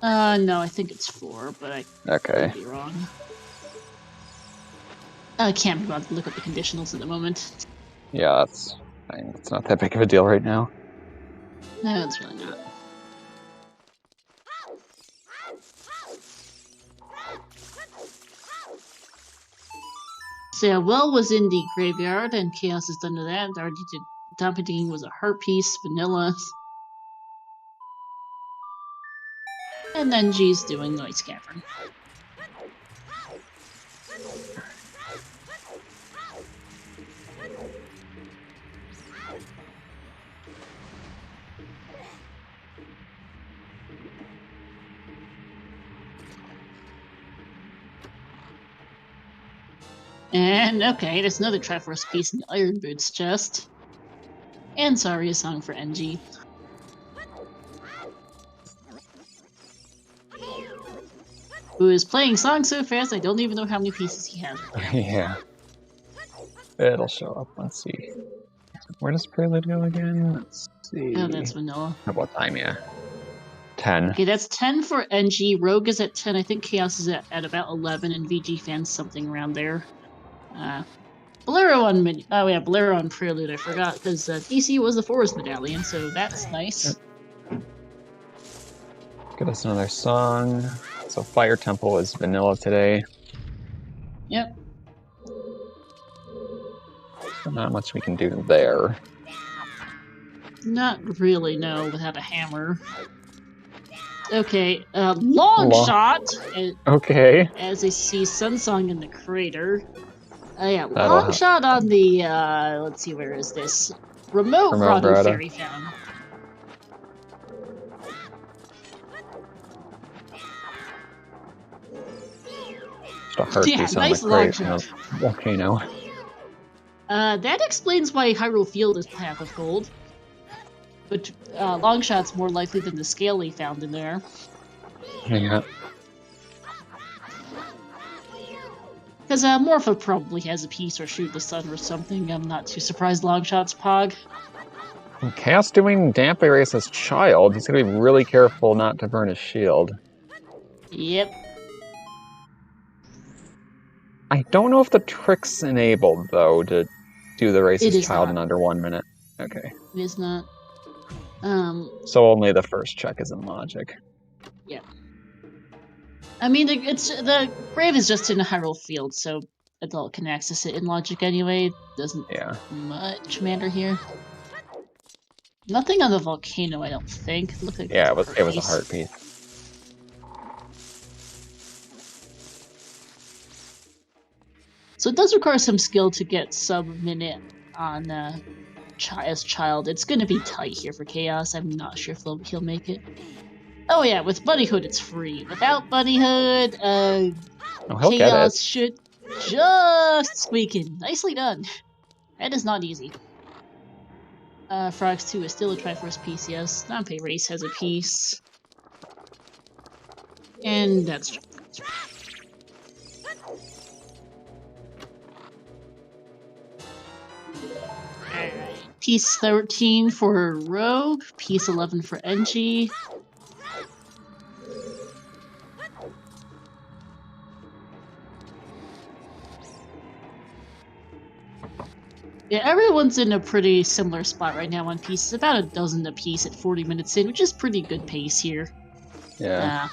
No, I think it's 4, but I could be wrong. I can't be bothered to look up the conditionals at the moment. Yeah, it's fine. It's not that big of a deal right now. No, it's really not. So, yeah, Will was in the graveyard, and Chaos is done to that. Already did Dominating was a heart piece, Vanilla. And then G's doing Noise Cavern. And okay, there's another Triforce piece in the Iron Boots chest. And sorry, a song for NG. Who is playing songs so fast I don't even know how many pieces he has right now. Yeah. It'll show up. Let's see. Where does Prelude go again? Let's see. Oh, that's Vanilla. At what time, yeah. 10. Okay, that's 10 for NG. Rogue is at 10. I think Chaos is at about 11, and VG Fan's something around there. Bolero on Bolero on Prelude, I forgot, because DC was the Forest Medallion, so that's nice. Yep. Get us another song. So Fire Temple is Vanilla today. Yep. So not much we can do there. Not really, no, without a hammer. Okay, long shot. Okay. As I see Sunsong in the crater. Yeah, long shot on the, let's see, where is this? Remote Grotto Fairy Fountain. Just a heart piece on the long shot. Volcano. That explains why Hyrule Field is Path of Gold. But long shot's more likely than the Scaly found in there. Yeah. Because Morpha probably has a piece or Shoot the Sun or something. I'm not too surprised long shot's Pog. Chaos doing Damp Erase's child. He's gonna be really careful not to burn his shield. Yep. I don't know if the trick's enabled, though, to do the Erase's child in under 1 minute. Okay. It is not. So only the first check is in logic. Yeah. I mean, the grave is just in a Hyrule Field, so adult can access it in logic anyway. Doesn't much matter here. Nothing on the volcano, I don't think. It looked like it was a heart piece. So it does require some skill to get sub-minute on as child. It's going to be tight here for Chaos. I'm not sure if he'll make it. Oh yeah, with Bunnyhood it's free. Without Bunnyhood, Chaos should just squeak in. Nicely done. That is not easy. Frogs 2 is still a Triforce piece, yes. Nampe Race has a piece. And that's... Alright. Piece 13 for Rogue, piece 11 for NG. Yeah, everyone's in a pretty similar spot right now on pieces. About a dozen a piece at 40 minutes in, which is pretty good pace here. Yeah.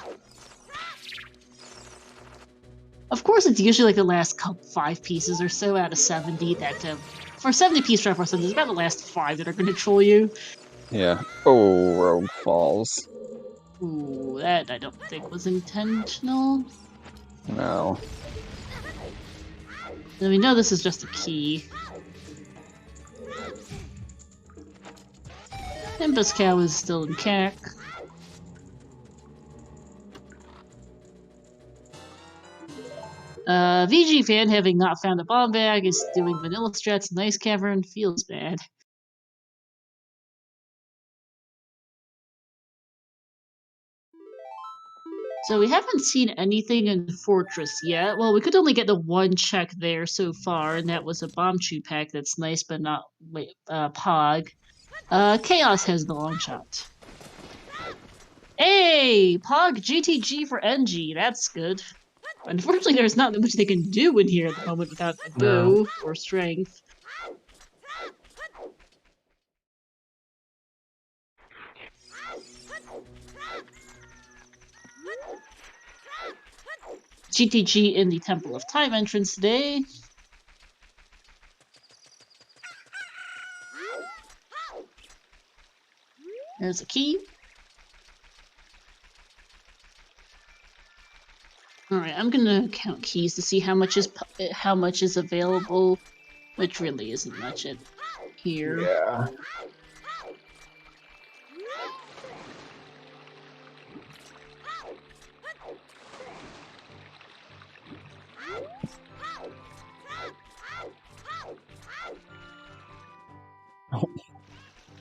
Of course, it's usually like the last 5 pieces or so out of 70 that, for 70-piece Triforce, there's about the last 5 that are going to troll you. Yeah. Oh, Rogue falls. Ooh, that I don't think was intentional. No. And we know this is just a key. Nimbus Cow is still in CAC. VG Fan, having not found a bomb bag, is doing vanilla strats. Nice Cavern, feels bad. So we haven't seen anything in Fortress yet. Well, we could only get the one check there so far, and that was a bomb chew pack that's nice, but not Pog. Chaos has the long shot. Hey! Pog GTG for NG, that's good. Unfortunately, there's not much they can do in here at the moment without a bow or strength. GTG in the Temple of Time entrance today. There's a key. Alright, I'm gonna count keys to see how much is available, which really isn't much here. Yeah.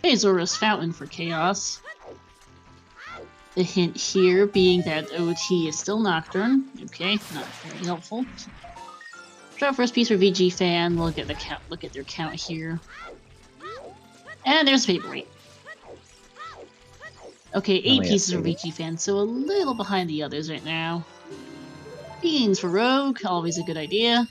Hey, Zora's Fountain for Chaos. The hint here being that OoT is still Nocturne. Okay, not very helpful. Try first piece for VG Fan. We'll get the count. Look at their count here. And there's Paper Weight. Okay, 8 pieces for VG Fan, so a little behind the others right now. Beans for Rogue, always a good idea.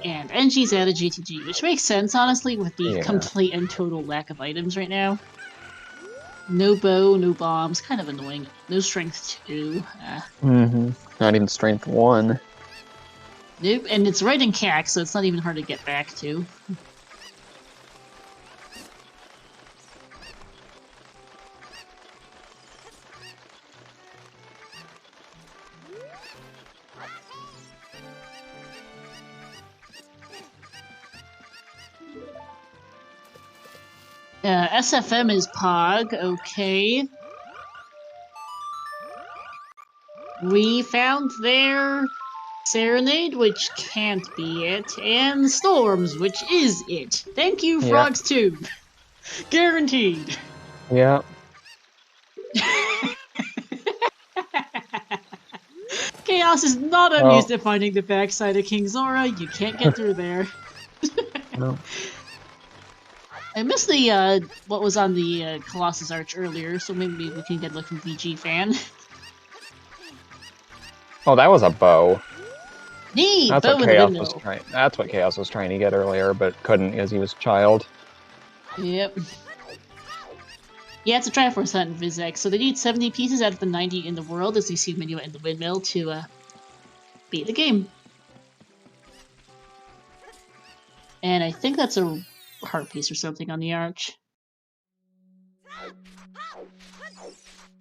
And NG's out of GTG, which makes sense, honestly, with the complete and total lack of items right now. No bow, no bombs, kind of annoying. No strength 2. Not even strength 1. Nope, and it's right in CAC, so it's not even hard to get back to. SFM is Pog, okay. We found their Serenade, which can't be it, and Storms, which is it. Thank you, Frogs Tube. Guaranteed. Yeah. Chaos is not amused at finding the backside of King Zora. You can't get through there. No. I missed the what was on the Colossus Arch earlier, so maybe we can get a look from VG Fan. Oh, that was a bow. Neat! That's bow what Chaos was trying. That's what Chaos was trying to get earlier, but couldn't because he was a child. Yep. Yeah, it's a Triforce Hunt in Vizek, so they need 70 pieces out of the 90 in the world, as you see Minuet in the windmill, to beat the game. And I think that's a heart piece or something on the arch.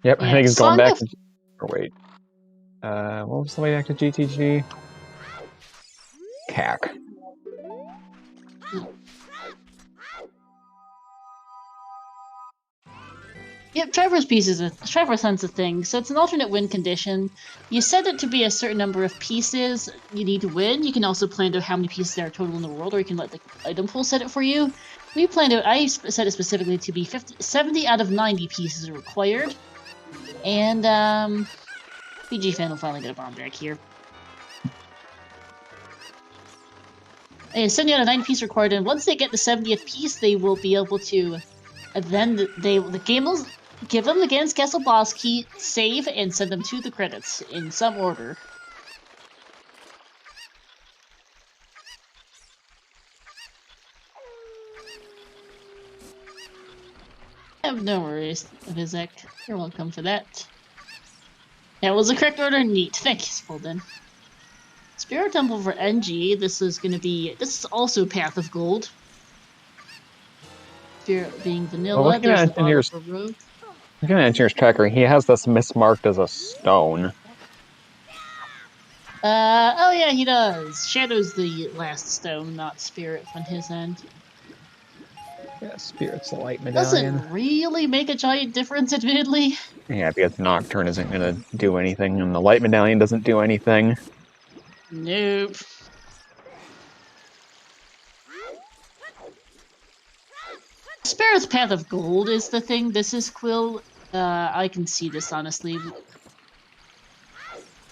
Yep, I think he's going back to... Or wait. What was the way back to GTG? CAC. Yep, Triforce Hunt's a thing, so it's an alternate win condition. You set it to be a certain number of pieces you need to win. You can also plan to how many pieces there are total in the world, or you can let the item pool set it for you. I set it specifically to be 70 out of 90 pieces are required. And, PG Fan will finally get a bomb back here. And 70 out of 90 pieces required, and once they get the 70th piece, they will be able to... then the game will give them the Gans Castle boss key, save, and send them to the credits, in some order. No worries, Vizek. You're welcome for that. That was the correct order. Neat. Thank you, Spolden. Spirit Temple for NG. This is also Path of Gold. Spirit being vanilla. Well, looking at Engineer's tracker, he has this mismarked as a stone. Oh yeah, he does. Shadow's the last stone, not Spirit on his end. Yeah, Spirit's the light medallion. Doesn't really make a giant difference, admittedly. Yeah, because Nocturne isn't going to do anything, and the light medallion doesn't do anything. Nope. Spirit's Path of Gold is the thing. This is Quill. I can see this, honestly.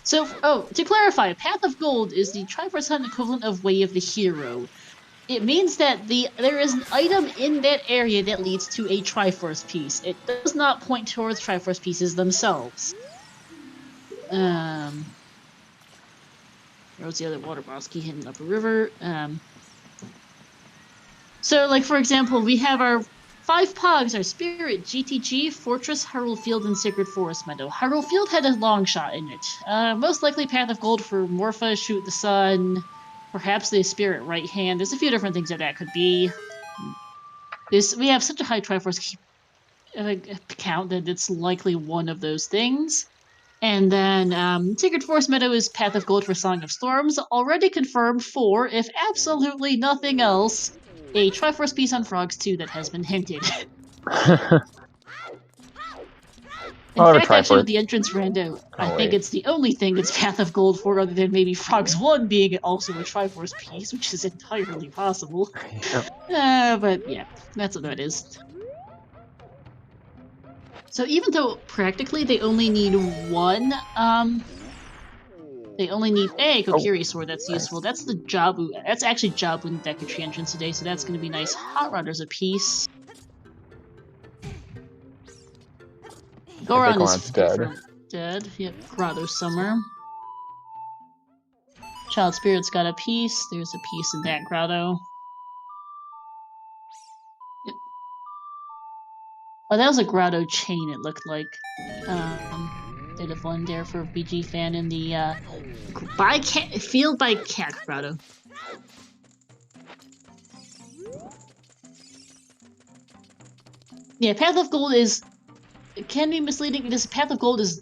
So, to clarify, Path of Gold is the Triforce Hunt equivalent of Way of the Hero. It means that there is an item in that area that leads to a Triforce piece. It does not point towards Triforce pieces themselves. Where's the other water bosky hidden up a river? So, like, for example, we have our 5 Pogs, our Spirit, GTG, Fortress, Hyrule Field, and Sacred Forest Meadow. Hyrule Field had a long shot in it. Most likely Path of Gold for Morpha, Shoot the Sun, perhaps the Spirit right hand. There's a few different things that could be. We have such a high Triforce count that it's likely one of those things. And then Sacred Forest Meadow is Path of Gold for Song of Storms, already confirmed for, if absolutely nothing else, a Triforce piece on Frogs 2 that has been hinted. In fact, actually, with the entrance rando, I think it's the only thing that's Path of Gold for, other than maybe Frogs 1 being also a Triforce piece, which is entirely possible. Yep. But yeah, that's what that is. So even though practically they only need one, they only need a Kokiri sword that's useful. That's the Jabu. That's actually Jabu in Deku Tree entrance today, so that's going to be nice. Hot Rodder's a piece. Goron is dead. Yep, Grotto's somewhere. Child Spirit's got a piece. There's a piece in that Grotto. Yep. Oh, that was a Grotto chain, it looked like. Did have one there for BG fan in the field by Cat Grotto. Yeah, Path of Gold can be misleading because Path of Gold is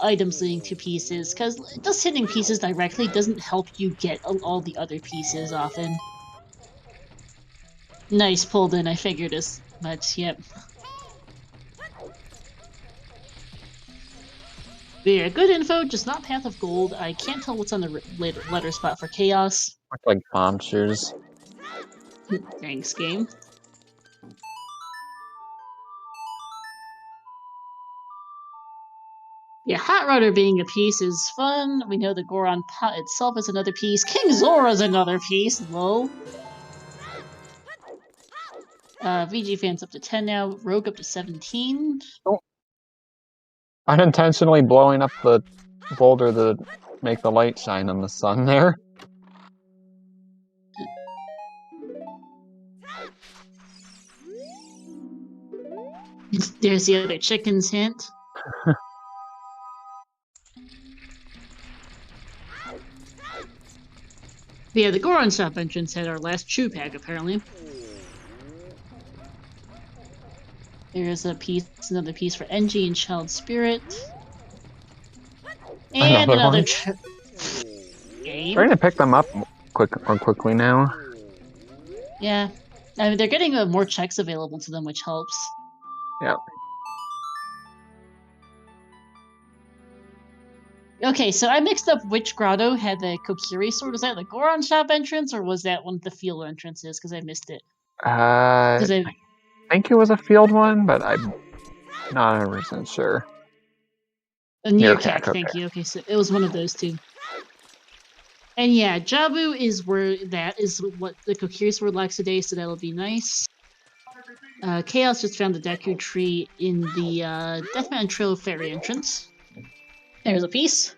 items leading to pieces, because just hitting pieces directly doesn't help you get all the other pieces often. Nice pulled in, I figured as much, yep. Yeah, good info, just not Path of Gold. I can't tell what's on the letter spot for Chaos. Looks like bomb shoes. Thanks, game. Yeah, Hot Rodder being a piece is fun. We know the Goron Pot itself is another piece. King Zora's another piece, lol. VG fans up to 10 now. Rogue up to 17. Oh. Unintentionally blowing up the boulder to make the light shine on the sun there. There's the other chicken's hint. Yeah, the Goron shop entrance had our last Chew pack, apparently. There's a piece, another piece for NG and Child Spirit. And another game. Trying to pick them up quickly now. Yeah. I mean, they're getting more checks available to them, which helps. Yeah. Okay, so I mixed up which grotto had the Kokiri sword. Was that the Goron shop entrance, or was that one of the field entrances? Because I missed it. I think it was a field one, but I'm not 100% sure. Near Cack, thank you. Okay, so it was one of those two. And yeah, Jabu is where that is what the Kokiri sword lacks today, so that'll be nice. Chaos just found the Deku Tree in the Deathman Trail Fairy entrance. There's a piece.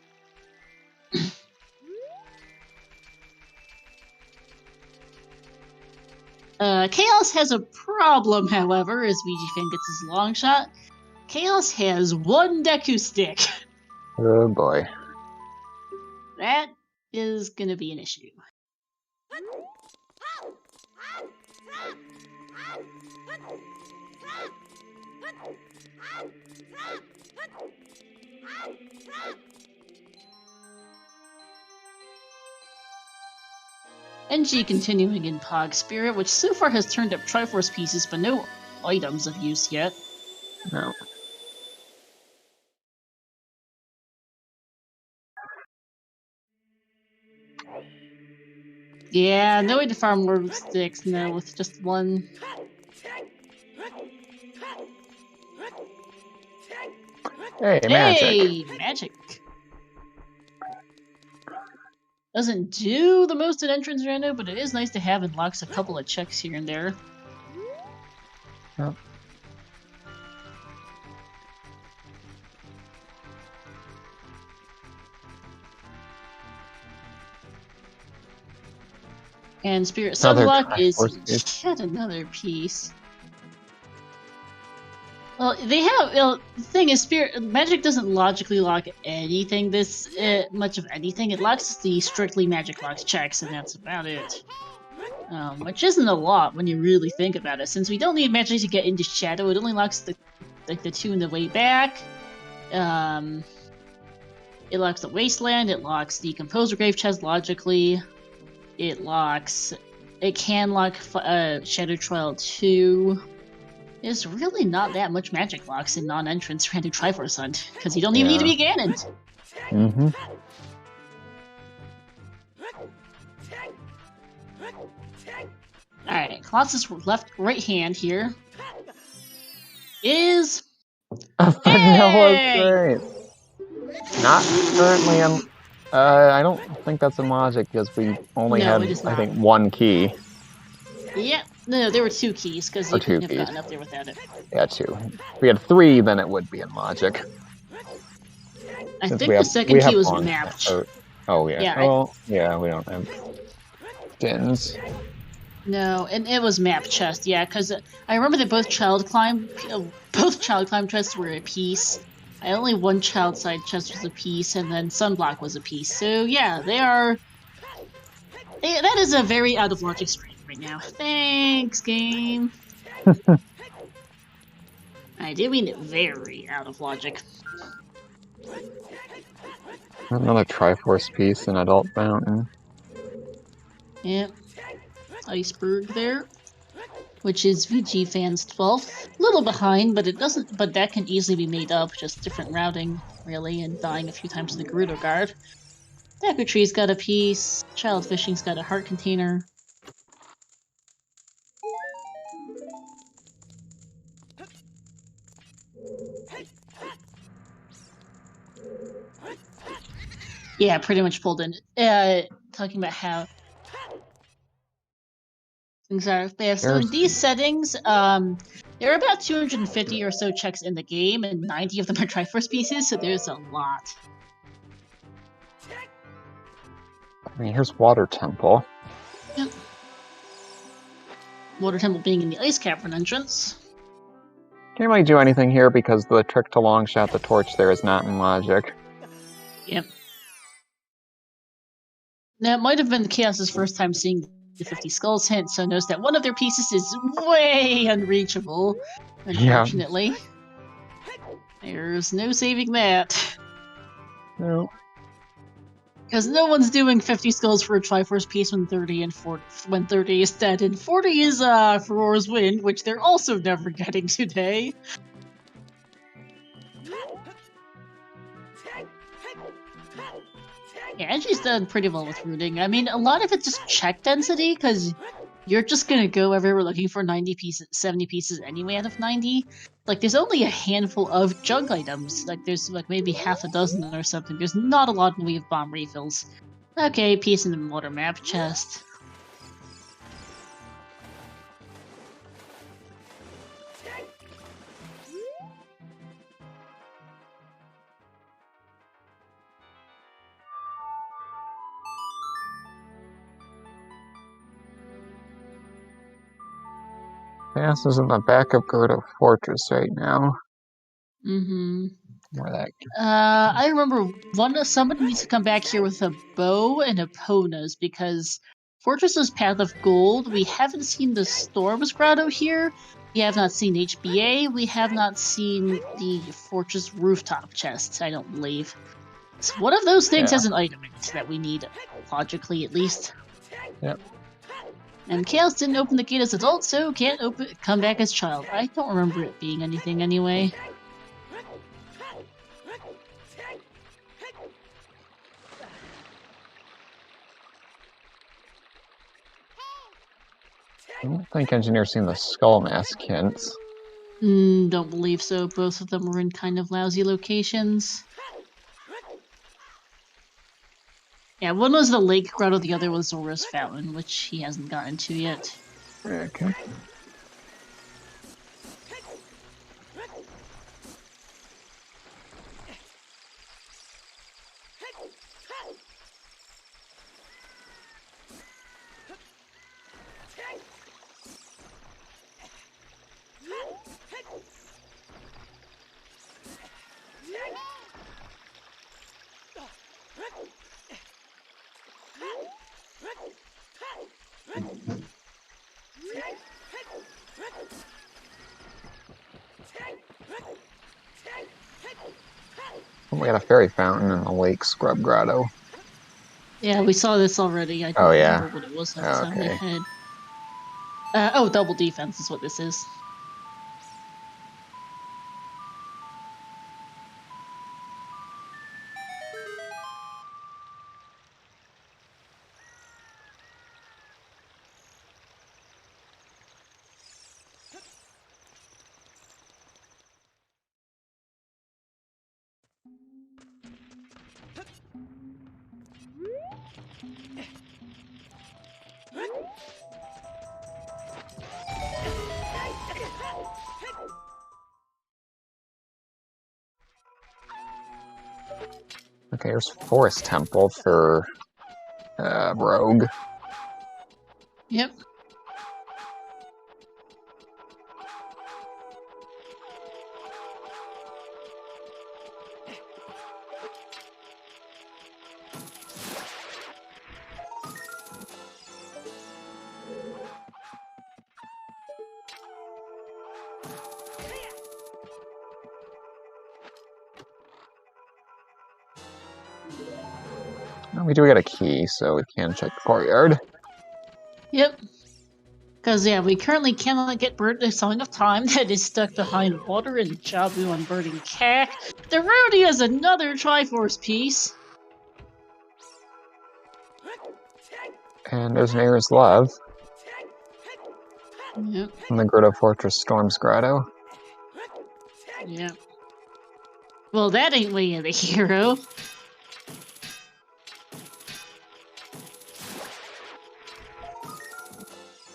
Chaos has a problem, however, as VG Fan gets his long shot. Chaos has one Deku stick. Oh boy. That is gonna be an issue. NG continuing in Pog Spirit, which so far has turned up Triforce pieces, but no items of use yet. No. Yeah, no way to farm more sticks, no, with just one. Hey, magic! Hey, magic! Doesn't do the most at entrance rando, but it is nice to have. Unlocks a couple of checks here and there. Yep. And Spirit Another Sunblock is Triforce yet another piece. Well, they have. Well, the thing is, Spirit Magic doesn't logically lock anything. Much of anything. It locks the strictly Magic locks checks, and that's about it. Which isn't a lot when you really think about it. Since we don't need Magic to get into Shadow, it only locks the two in the way back. It locks the Wasteland. It locks the Composer Grave chest logically. It can lock Shadow Trial 2. There's really not that much magic locks in non-entrance Random Triforce Hunt, because you don't even need to be Ganoned. Mm-hmm. Alright, Colossus right hand here is... A vanilla grape! Not currently on... I don't think that's a Magic, because we only had, I think, one key. Yeah, no, there were 2 keys, because you couldn't have gotten up there without it. Yeah, 2. If we had 3, then it would be in Magic. I think the second key was mapped. Oh, yeah. Yeah, we don't have Dins. No, and it was map chest, yeah, because I remember that both child climb chests were a piece. Only one child side chest was a piece, and then Sunblock was a piece. So yeah, that is a very out of logic stream right now. Thanks, game. I do mean it very out of logic. Another Triforce piece in Adult Fountain. Yep. Iceberg there, which is VG Fans 12th. A little behind, but that can easily be made up. Just different routing, really, and dying a few times to the Gerudo Guard. Deku Tree's got a piece. Child Fishing's got a heart container. Yeah, pretty much pulled in. Talking about how things are. Yeah, so in these settings, there are about 250 or so checks in the game, and 90 of them are Triforce pieces, so there's a lot. I mean, here's Water Temple. Yep. Water Temple being in the Ice Cavern entrance. Can't really do anything here because the trick to long shot the torch there is not in Logic. Yep. Now, it might have been Chaos's first time seeing the 50 Skulls hint, so notice that one of their pieces is way unreachable, unfortunately. Yeah. There's no saving that. No. Because no one's doing 50 Skulls for a Triforce piece when 30 is dead, and 40 is Ferora's Wind, which they're also never getting today. Yeah, Edgy's done pretty well with rooting. I mean, a lot of it's just check density, because you're just gonna go everywhere looking for 90 pieces, 70 pieces anyway out of 90. Like, there's only a handful of junk items. Like, there's like maybe half a dozen or something. There's not a lot in the way of bomb refills. Okay, piece in the water map chest. Chaos is in the back of Gerudo Fortress right now. Mm-hmm. Where that... I remember somebody needs to come back here with a bow and Eponas, because Fortress's Path of Gold, we haven't seen the Storm's Grotto here, we have not seen HBA, we have not seen the Fortress Rooftop chest, I don't believe. So one of those things has an item in it that we need, logically at least. Yep. And Chaos didn't open the gate as adult, so can't come back as child. I don't remember it being anything anyway. I don't think Engineer's seen the Skull Mask hints. Don't believe so. Both of them were in kind of lousy locations. Yeah, one was the lake grotto, the other was Zora's fountain, which he hasn't gotten to yet. Okay. We got a fairy fountain in the lake scrub grotto. Yeah, we saw this already. I Oh, don't yeah. remember what it was off the top of my Okay. head. Double defense is what this is. Okay, here's Forest Temple for Rogue. Yep. Oh, we do get a key, so we can check the courtyard. Yep. Because, yeah, we currently cannot get Bert the Song of Time that is stuck behind water and Jabu on Burning Cack. There already is another Triforce piece. And there's Mayor's Love Yep. in the Grotto Fortress Storms Grotto. Yep. Well, that ain't way of the hero.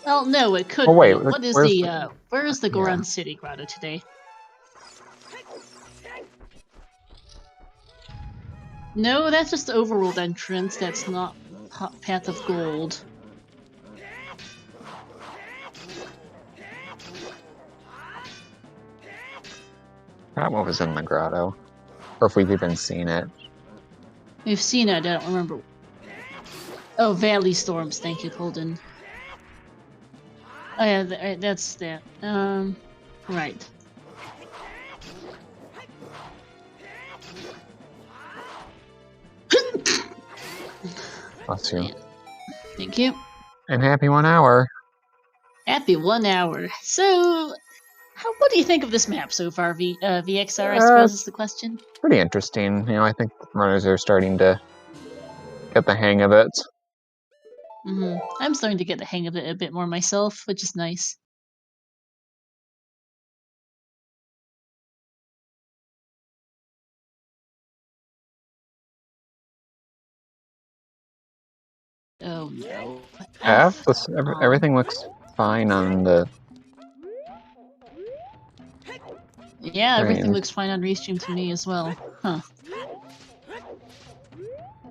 Well, no, it could Oh, wait, be. What is where is the Goron City Grotto today? No, that's just the overworld entrance. That's not Path of Gold. That one was in the grotto. Or if we've even seen it. We've seen it, I don't remember. Oh, Valley Storms, thank you, Colden. Oh yeah, that's that. Right. Bless you. Yeah. Thank you. And happy 1 hour. Happy 1 hour. So, what do you think of this map so far, VXR, I suppose is the question? Pretty interesting. You know, I think runners are starting to get the hang of it. I'm starting to get the hang of it a bit more myself, which is nice. Oh no. Everything looks fine on the... Yeah, everything looks fine on Restream to me as well. Huh.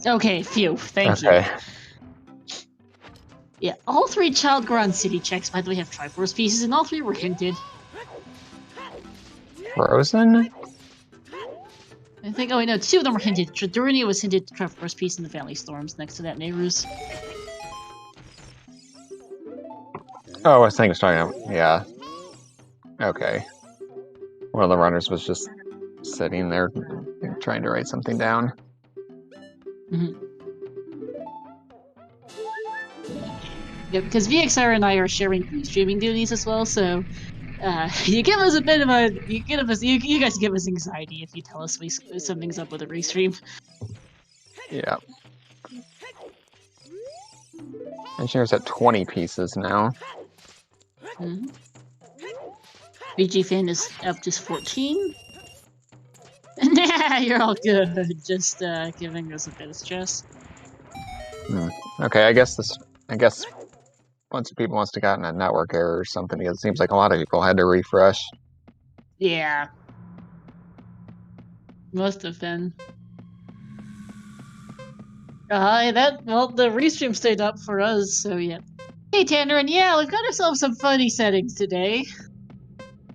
Okay, phew. Thank you. Yeah, all 3 Child Goron City checks, by the way, have Triforce pieces, and all 3 were hinted. Frozen? I think, oh wait, no, 2 of them were hinted. Tradurini was hinted Triforce piece in the Valley Storms next to that Nehrus. Oh, I was thinking starting out. Yeah. Okay. One of the runners was just sitting there trying to write something down. Yeah, because VXR and I are sharing streaming duties as well, so you give us a bit of a you guys give us anxiety if you tell us something's up with a restream. Yeah. Engineer's at 20 pieces now. VG fan is up to 14. Nah, you're all good. Just giving us a bit of stress. Okay, I guess once people must have gotten a network error or something, because it seems like a lot of people had to refresh. Yeah. Must have been. Well, the restream stayed up for us, so yeah. Hey, Tanner, and yeah, we've got ourselves some funny settings today.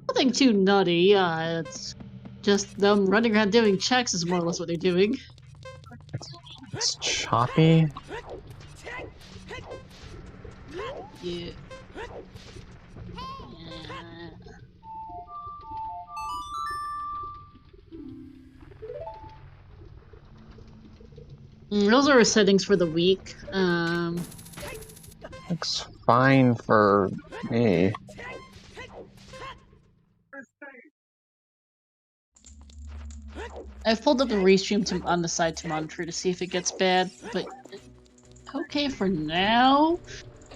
Nothing too nutty, it's just them running around doing checks is more or less what they're doing. It's choppy. Yeah. Those are our settings for the week. Looks fine for me. I've pulled up the restream on the side to monitor to see if it gets bad, but okay for now.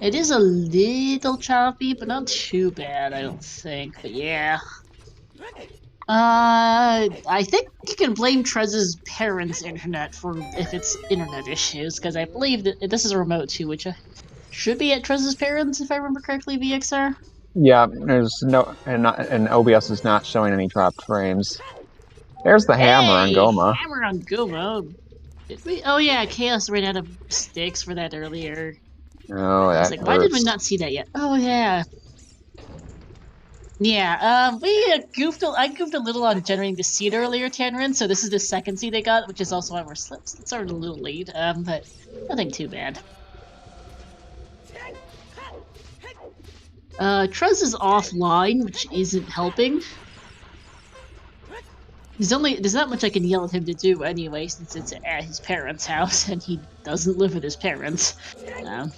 It is a little choppy, but not too bad, I don't think. But yeah. I think you can blame Trez's parents' internet for if it's internet issues, because I believe that this is a remote too, which should be at Trez's parents, if I remember correctly, VXR. Yeah, there's no, and OBS is not showing any dropped frames. There's the hammer on Hey, Goma. hammer on Goma. Did we? Oh yeah, Chaos ran out of sticks for that earlier. Oh, I was that like, why did we hurts. not see that yet? Oh yeah. Yeah, goofed. I goofed a little on generating the seed earlier, Tanrin. So this is the second seed they got, which is also why we're started a little late. But nothing too bad. Trez is offline, which isn't helping. There's not much I can yell at him to do anyway, since it's at his parents' house and he doesn't live with his parents.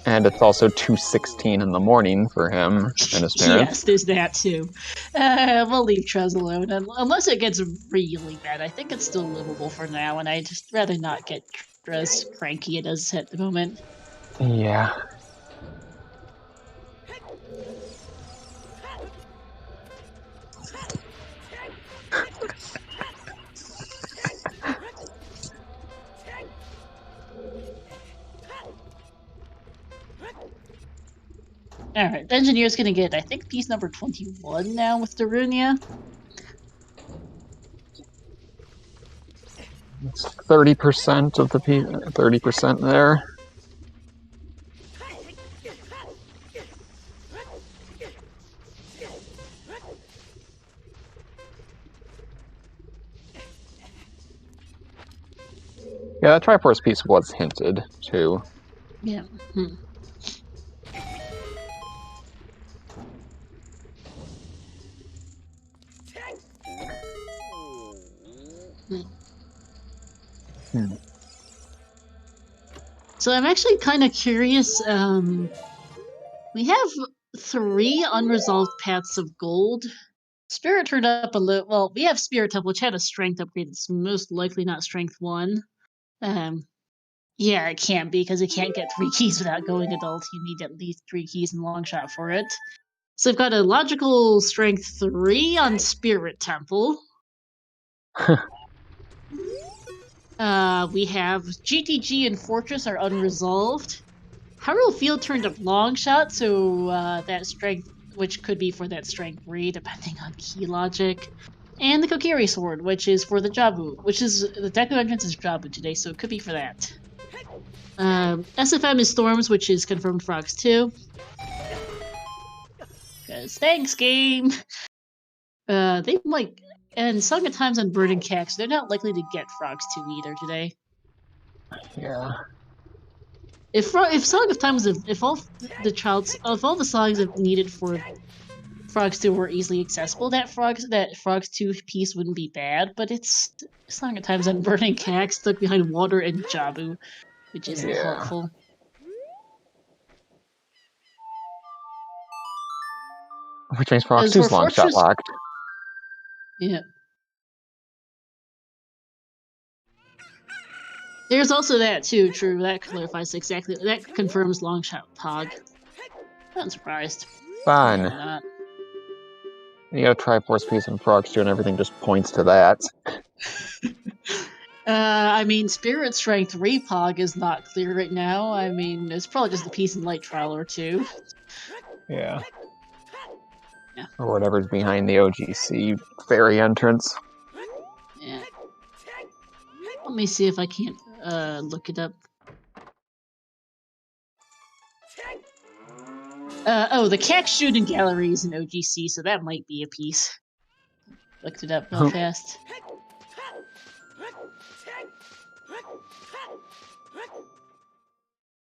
And it's also 2:16 in the morning for him and his parents. Yes, there's that too. We'll leave Trez alone, unless it gets really bad. I think it's still livable for now, and I'd just rather not get Trez cranky it is at the moment. Yeah. Alright, the engineer's gonna get, I think, piece number 21 now with Darunia. It's 30% of the 30% there. Yeah, that Triforce piece was hinted too. Yeah. So I'm actually kind of curious. We have 3 unresolved paths of gold. Spirit turned up a little. Well, we have Spirit Temple, which had a strength upgrade. It's most likely not strength 1. Yeah, it can't be, because it can't get 3 keys without going adult. You need at least 3 keys in long shot for it. So I've got a logical strength 3 on Spirit Temple. We have GTG and Fortress are unresolved. Hyrule Field turned up long shot, so that strength, which could be for that strength 3, depending on key logic. And the Kokiri Sword, which is for the Jabu, which is the Deku entrance is Jabu today, so it could be for that. SFM is Storms, which is confirmed Frogs 2. Because thanks, game! They might. And Song of Times and Burning Cax, they're not likely to get Frogs 2 either today. Yeah. If Song of Time was if all the songs needed for Frogs 2 were easily accessible, that Frogs 2 piece wouldn't be bad, but it's Song of Times and Burning Cax stuck behind Water and Jabu, which isn't helpful. Which means Frogs 2's long shot locked. Yeah. There's also that too, true. That clarifies exactly. That confirms long shot Pog. Not surprised. Fun. Not. You got a Triforce piece and Frogs 2 and everything just points to that. I mean, Spirit Strength Repog is not clear right now. I mean, it's probably just a Peace and Light trial or two. Yeah. Yeah. Or whatever's behind the OGC fairy entrance. Yeah. Let me see if I can't look it up. The cat shooting gallery is an OGC, so that might be a piece. Looked it up real fast.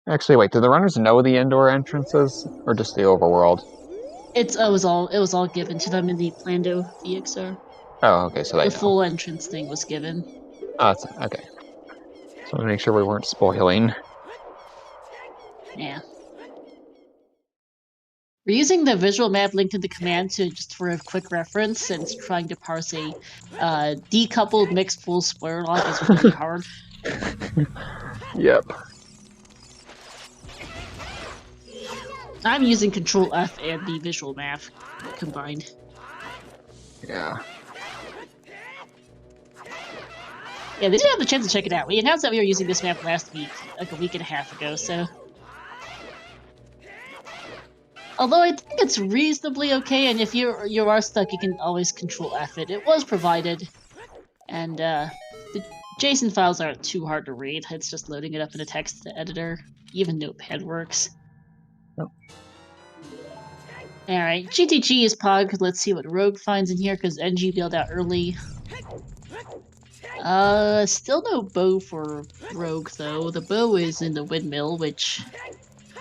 Actually, wait, do the runners know the indoor entrances, or just the overworld? It was all given to them in the Plando VXR. Oh, okay, so they The know. full entrance thing was given. Oh, that's okay. So to make sure we weren't spoiling. Yeah. We're using the visual map linked in the command to just for a quick reference, since trying to parse a decoupled mixed full square log is really hard. Yep. I'm using Control F and the visual map combined. Yeah. Yeah, they didn't have the chance to check it out. We announced that we were using this map last week, like a week and a half ago, so... Although I think it's reasonably okay, and if you are stuck, you can always Control F it. It was provided, and the JSON files aren't too hard to read. It's just loading it up in a text editor. Even Notepad works. Oh. Alright, GTG is Pog. Let's see what Rogue finds in here, because NG bailed out early. Still no bow for Rogue, though. The bow is in the windmill, which...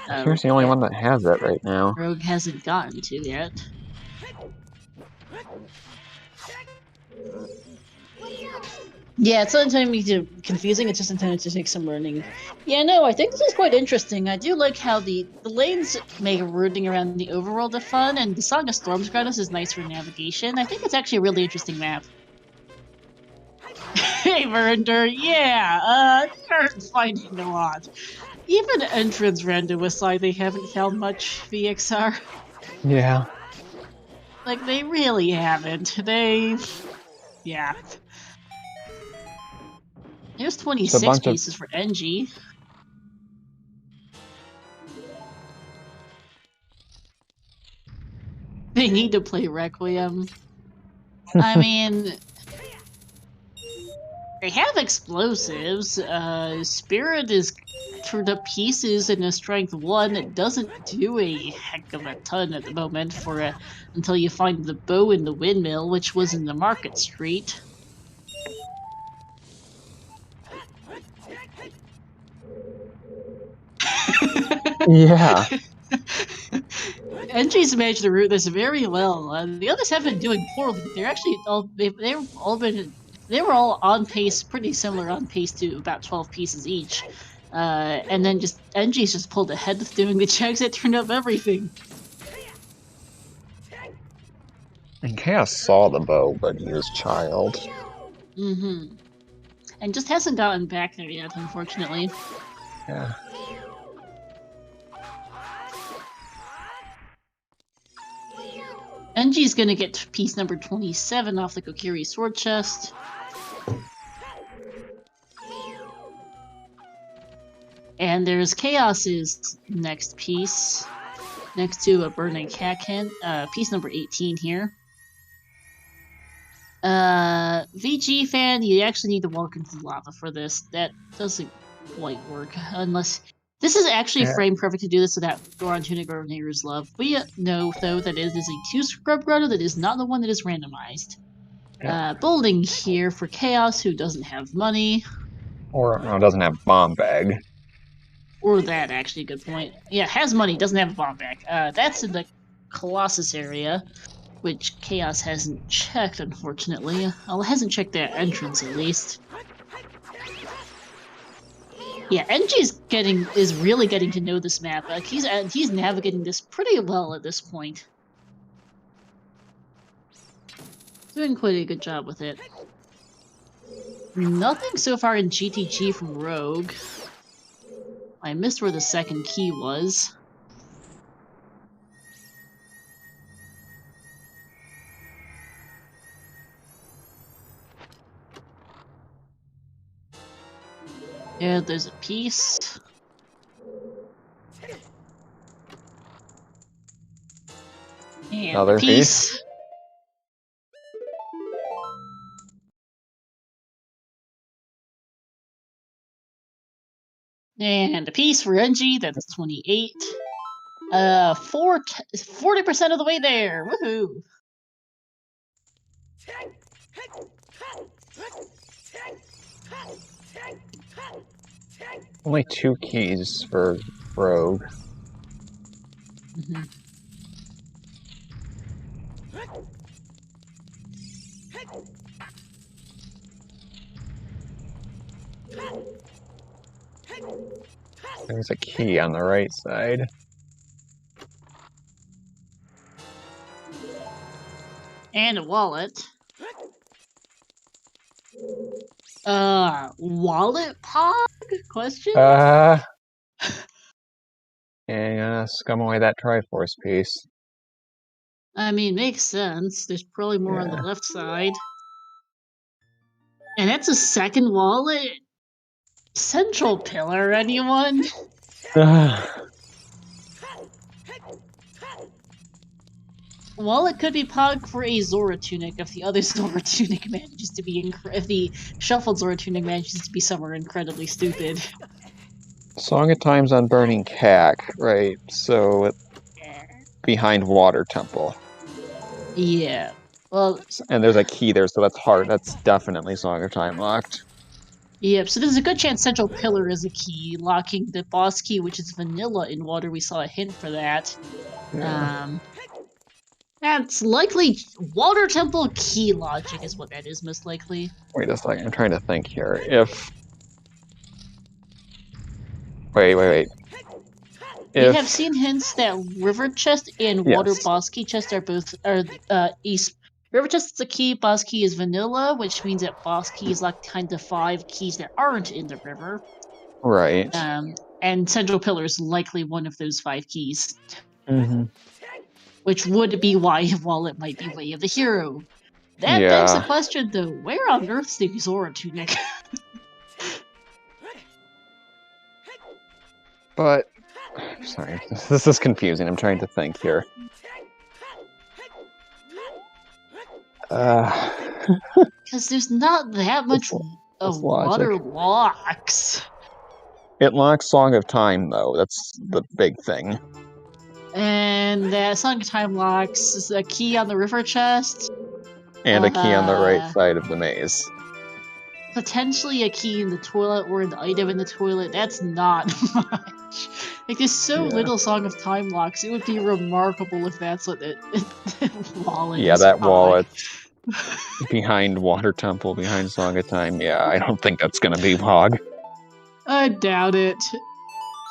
Here's the only one that has it right now. Rogue hasn't gotten to yet. Yeah, it's not intended to be confusing, it's just intended to take some learning. Yeah, no, I think this is quite interesting. I do like how the lanes make rooting around the overworld of fun, and the Song of Storms Grottos is nice for navigation. I think it's actually a really interesting map. Hey, Verinder, yeah, they're finding a lot. Even entrance random aside, they haven't found much VXR. Yeah. Like, they really haven't. Yeah. There's 26 pieces for NG. They need to play Requiem. I mean... They have explosives. Spirit is turned up pieces in a strength 1. It doesn't do a heck of a ton at the moment until you find the bow in the windmill, which was in the Market Street. Yeah. NG's managed to route this very well. The others have been doing poorly. They're actually they were all on pace, pretty similar on pace to about 12 pieces each. And then NG's just pulled ahead with doing the checks that turned up everything. And Chaos saw the bow, but he was child. Mm-hmm. And just hasn't gotten back there yet, unfortunately. Yeah. NG's gonna get piece number 27 off the Kokiri sword chest. And there's Chaos's next piece, next to a burning Kaken, piece number 18 here. VG fan, you actually need to walk into the lava for this. That doesn't quite work, unless... This is actually frame perfect to do this without Goron Tunic or Nehru's Love. We know, though, that it is a 2-scrub grotto that is not the one that is randomized. Bolding here for Chaos, who doesn't have money. Or doesn't have bomb bag. Or that, actually, good point. Yeah, has money, doesn't have a bomb bag. That's in the Colossus area, which Chaos hasn't checked, unfortunately. Well, hasn't checked that entrance, at least. Yeah, NG's is really getting to know this map. He's navigating this pretty well at this point. Doing quite a good job with it. Nothing so far in GTG from Rogue. I missed where the second key was. Yeah, there's a piece. And Another a piece. And a piece for NG, that's 28. 40% of the way there. Woohoo! Only 2 keys for Rogue. Mm-hmm. There's a key on the right side. And a wallet. Wallet pog? Question? And scum away that Triforce piece. I mean, makes sense. There's probably more on the left side. And that's a second wallet? Central pillar, anyone? Wallet could be pog for a Zora tunic if the other Zora tunic manages to be if the shuffled Zora tunic manages to be somewhere incredibly stupid. Song of Time's on Burning Cack, right? So behind Water Temple. Yeah. Well, and there's a key there, so that's hard. That's definitely Song of Time locked. Yep, so there's a good chance Central Pillar is a key, locking the boss key, which is vanilla in Water. We saw a hint for that. Yeah. That's likely Water Temple key logic is what that is, most likely. Wait a second, I'm trying to think here. If... Wait. We have seen hints that River Chest and Water Boss Key Chest are both East. River Chest is a key, Boss Key is vanilla, which means that Boss Key is like kind of 5 keys that aren't in the river. Right. And Central Pillar is likely one of those 5 keys. Mm-hmm. Which would be why Wallet might be Way of the Hero. That begs the question, though, where on earth is the Zora tunic? But... Sorry, this is confusing. I'm trying to think here. Because there's not that much of Water locks. It locks Song of Time, though. That's the big thing. And that Song of Time locks is a key on the river chest. And a key on the right side of the maze. Potentially a key in the toilet or an item in the toilet. That's not much. Like, there's so little Song of Time locks. It would be remarkable if that's what the wallet is. Yeah, that wallet. Behind Water Temple, behind Song of Time. Yeah, I don't think that's gonna be Pog. I doubt it.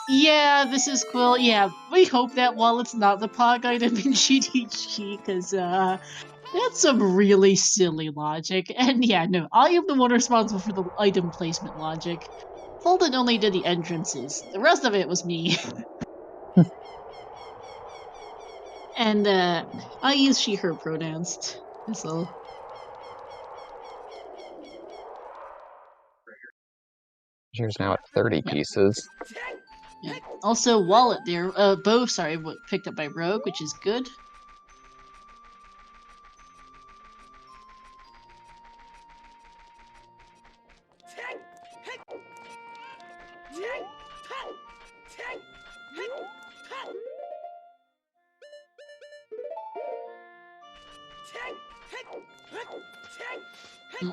Yeah, this is Quill. Yeah, we hope that wallet's not the Pog item in GTG, because, that's some really silly logic. And yeah, no, I am the one responsible for the item placement logic. Fulton only did the entrances. The rest of it was me. And, I use she, her pronouns. So... Here's now at 30 pieces. Yeah. Also, wallet there. Bow, sorry, picked up by Rogue, which is good.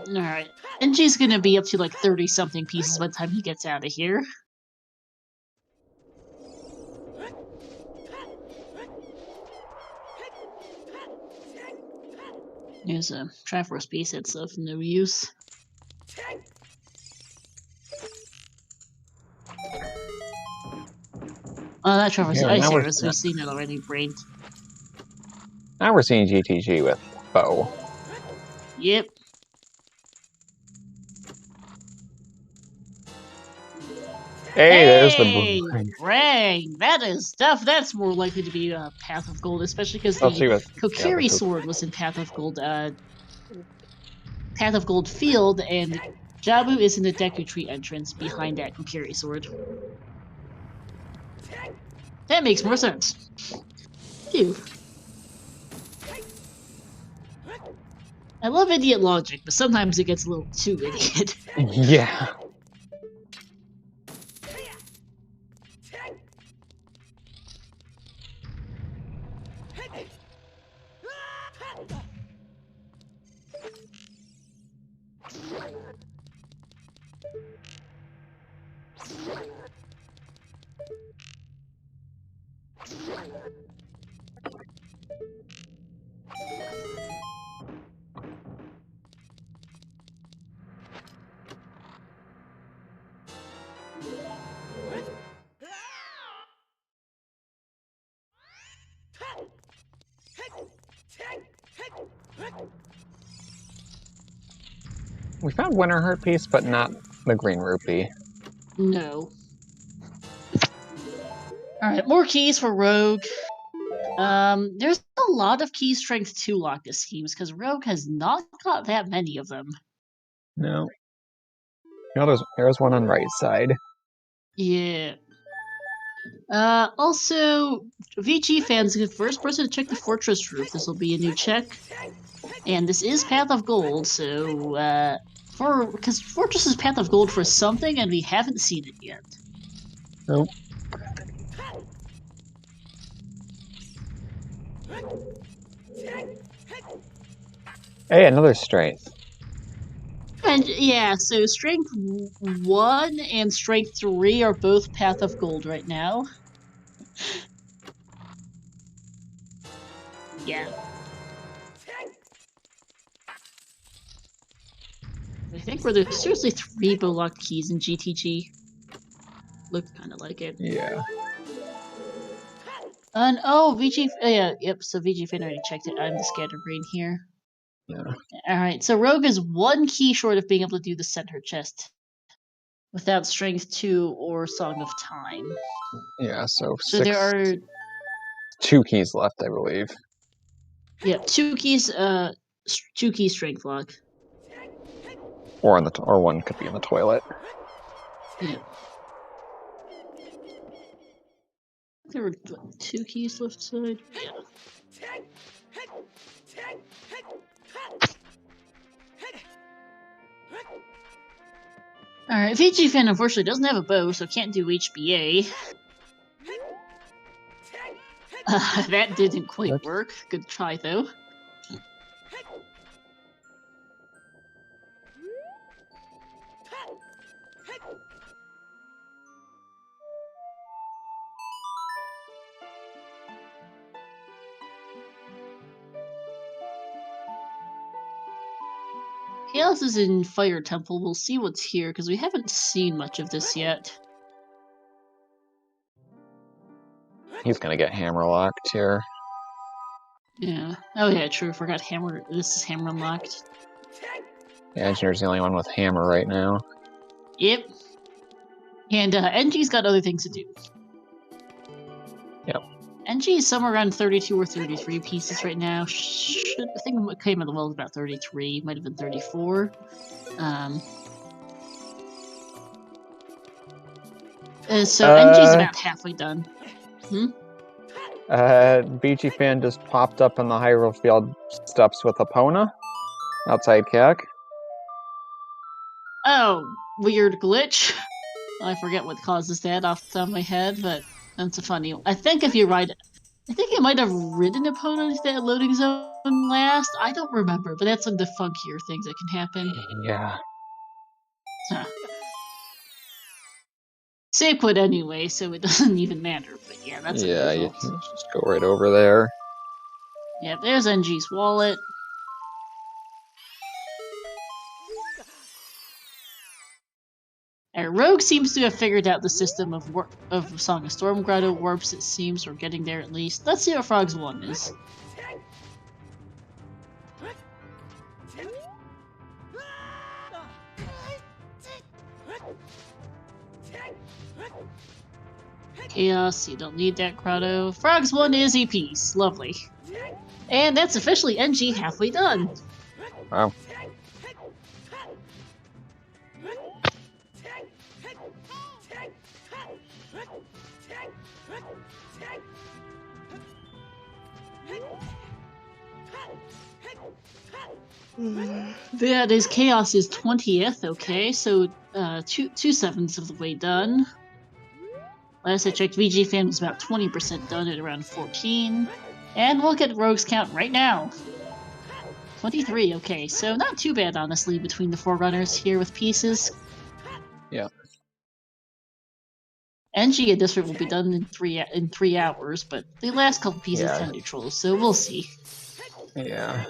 Alright. NG's gonna be up to like 30-something pieces by the time he gets out of here. There's a Triforce piece that's of no use. Oh, that Triforce Ice Arrows, we've seen it already, brain. Now we're seeing GTG with Bow. Yep. Hey, there's the Brang! That is stuff. That's more likely to be Path of Gold, especially because the Kokiri sword was in Path of Gold. Path of Gold field, and Jabu is in the Deku Tree entrance behind that Kokiri sword. That makes more sense. Phew. I love idiot logic, but sometimes it gets a little too idiot. Yeah. We found Winter Heart Piece, but not the Green Rupee. No. Alright, more keys for Rogue. There's a lot of key strength 2 lock this seems, because Rogue has not got that many of them. No. There's one on right side. Yeah. Also, VG fans, the first person to check the fortress roof. This will be a new check. And this is Path of Gold, so, because Fortress is Path of Gold for something, and we haven't seen it yet. Nope. Hey, another strength. And yeah, so Strength 1 and Strength 3 are both Path of Gold right now. Yeah. I think where there's seriously 3 Bolok keys in GTG. Looks kind of like it. Yeah. And oh, VG, yeah, yep. So VG fan already checked it. I'm the scatterbrain here. Yeah. All right. So Rogue is 1 key short of being able to do the center chest without Strength 2 or Song of Time. Yeah. So there are 2 keys left, I believe. Yeah, 2 keys. 2 key Strength lock. Or one could be in the toilet. Yeah. There were 2 keys left side. Yeah. Alright, VG fan unfortunately doesn't have a bow, so can't do HBA. That didn't quite work. Good try, though. Chaos is in Fire Temple. We'll see what's here, because we haven't seen much of this yet. He's gonna get hammer locked here. Yeah. Oh yeah, true. Forgot hammer. This is hammer unlocked. The engineer's the only one with hammer right now. Yep. And NG's got other things to do. Yep. NG is somewhere around 32 or 33 pieces right now. I think what came in the world about 33. Might have been 34. So NG's about halfway done. BG fan just popped up in the Hyrule Field steps with Epona outside CAC. Oh, weird glitch. I forget what causes that off the top of my head, but that's a funny one. I think if you ride, I think it might have ridden Epona into that loading zone last. I don't remember, but that's one of the funkier things that can happen. Yeah. Huh. Save quit anyway, so it doesn't even matter. But yeah, that's yeah. You can just go right over there. Yeah, there's NG's wallet. Rogue seems to have figured out the system of Song of Storm Grotto warps, it seems. We're getting there at least. Let's see what Frog's 1 is. Chaos, you don't need that Grotto. Frog's 1 is a piece. Lovely. And that's officially NG halfway done. Wow. That is Chaos's 20th. Okay, so two sevenths of the way done. Last I checked, VG Fan was about 20% done at around 14. And we'll get Rogue's count right now. 23, okay, so not too bad, honestly, between the forerunners here with pieces. Yeah. NG at this rate will be done in 3 hours, but the last couple pieces tend to troll, so we'll see. Yeah.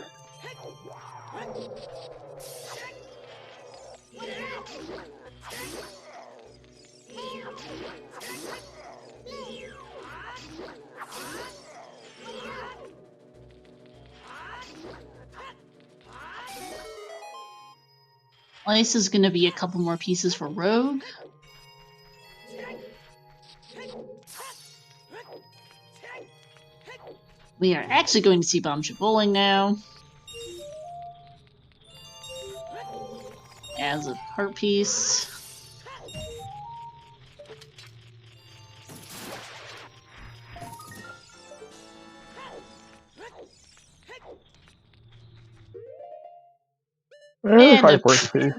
Ice is going to be a couple more pieces for Rogue. We are actually going to see Bombshell Bowling now. As a heart piece. And a piece.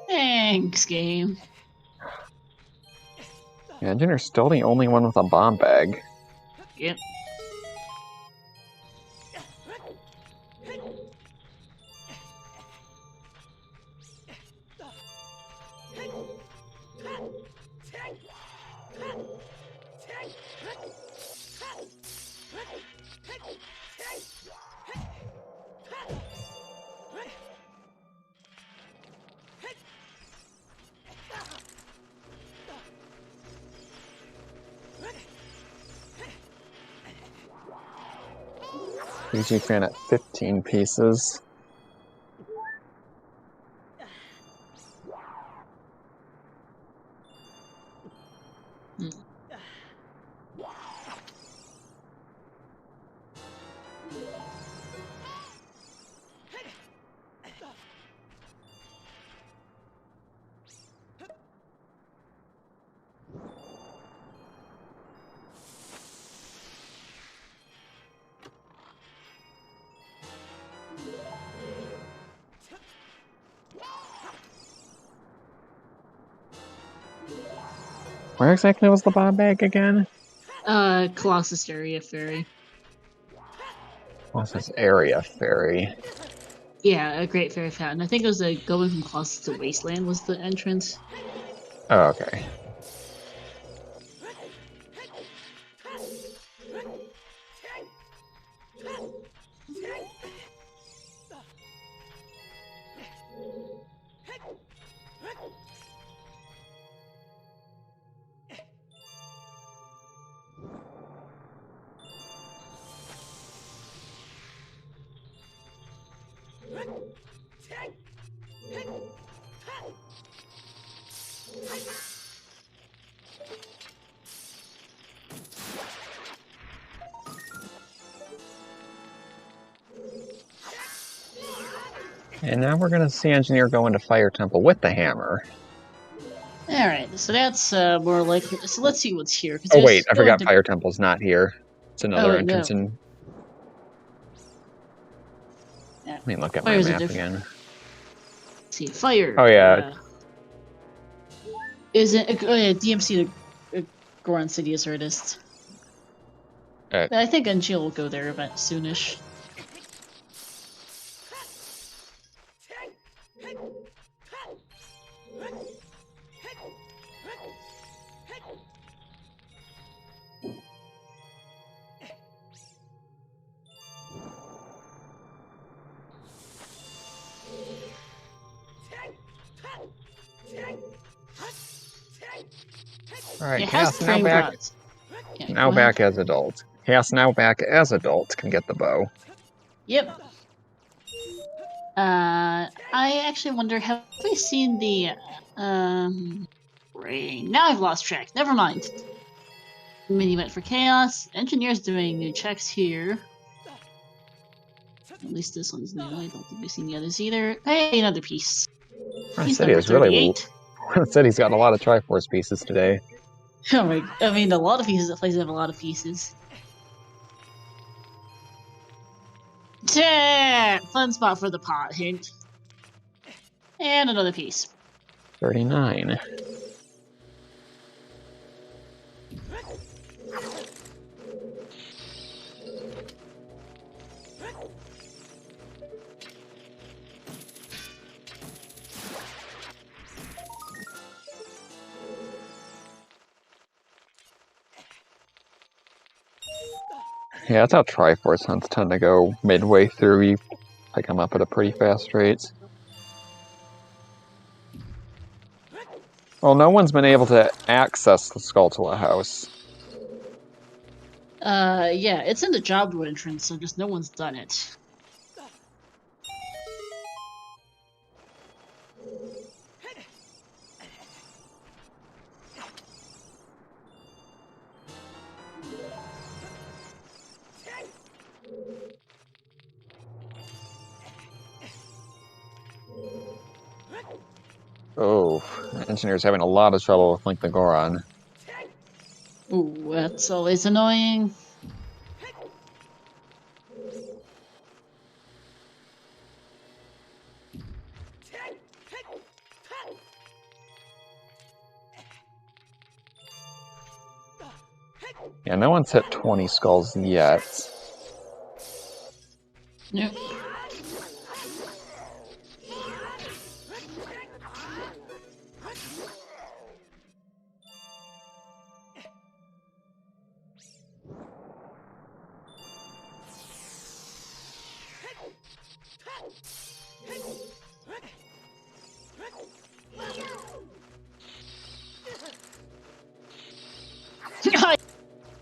Thanks, game. Yeah, Engineer's still the only one with a bomb bag. Yep. VG Fan at 15 pieces. Where exactly was the bomb bag again? Colossus Area Ferry. Colossus Area Ferry. Yeah, a Great Fairy Fountain. I think it was going from Colossus to Wasteland was the entrance. Oh, okay. And now we're going to see Engineer go into Fire Temple with the hammer. Alright, so that's more likely. So let's see what's here. Oh wait, I forgot Fire Temple's not here. It's another entrance in... Yeah. Let me look at my map again. Let's see, Fire. Oh yeah. Is it DMC to Goron City is artist? I think NG will go there about soonish. Alright, Chaos now back. Now back as adult. Chaos now back as adult can get the bow. Yep. I actually wonder, have we seen the rain? Now I've lost track. Never mind. Mini event for Chaos. Engineer's doing new checks here. At least this one's new. I don't think we've seen the others either. Hey, another piece. I said he was really. I said he's got a lot of Triforce pieces today. Oh my, I mean, a lot of pieces. The places have a lot of pieces. Fun spot for the pot hint. And another piece. 39. Yeah, that's how Triforce hunts tend to go midway through. You pick them up at a pretty fast rate. Well, no one's been able to access the Skulltula house. Yeah, it's in the job entrance, so just no one's done it. Oh, the engineer's having a lot of trouble with Link the Goron. Ooh, that's always annoying. Yeah, no one's hit 20 skulls yet. Nope.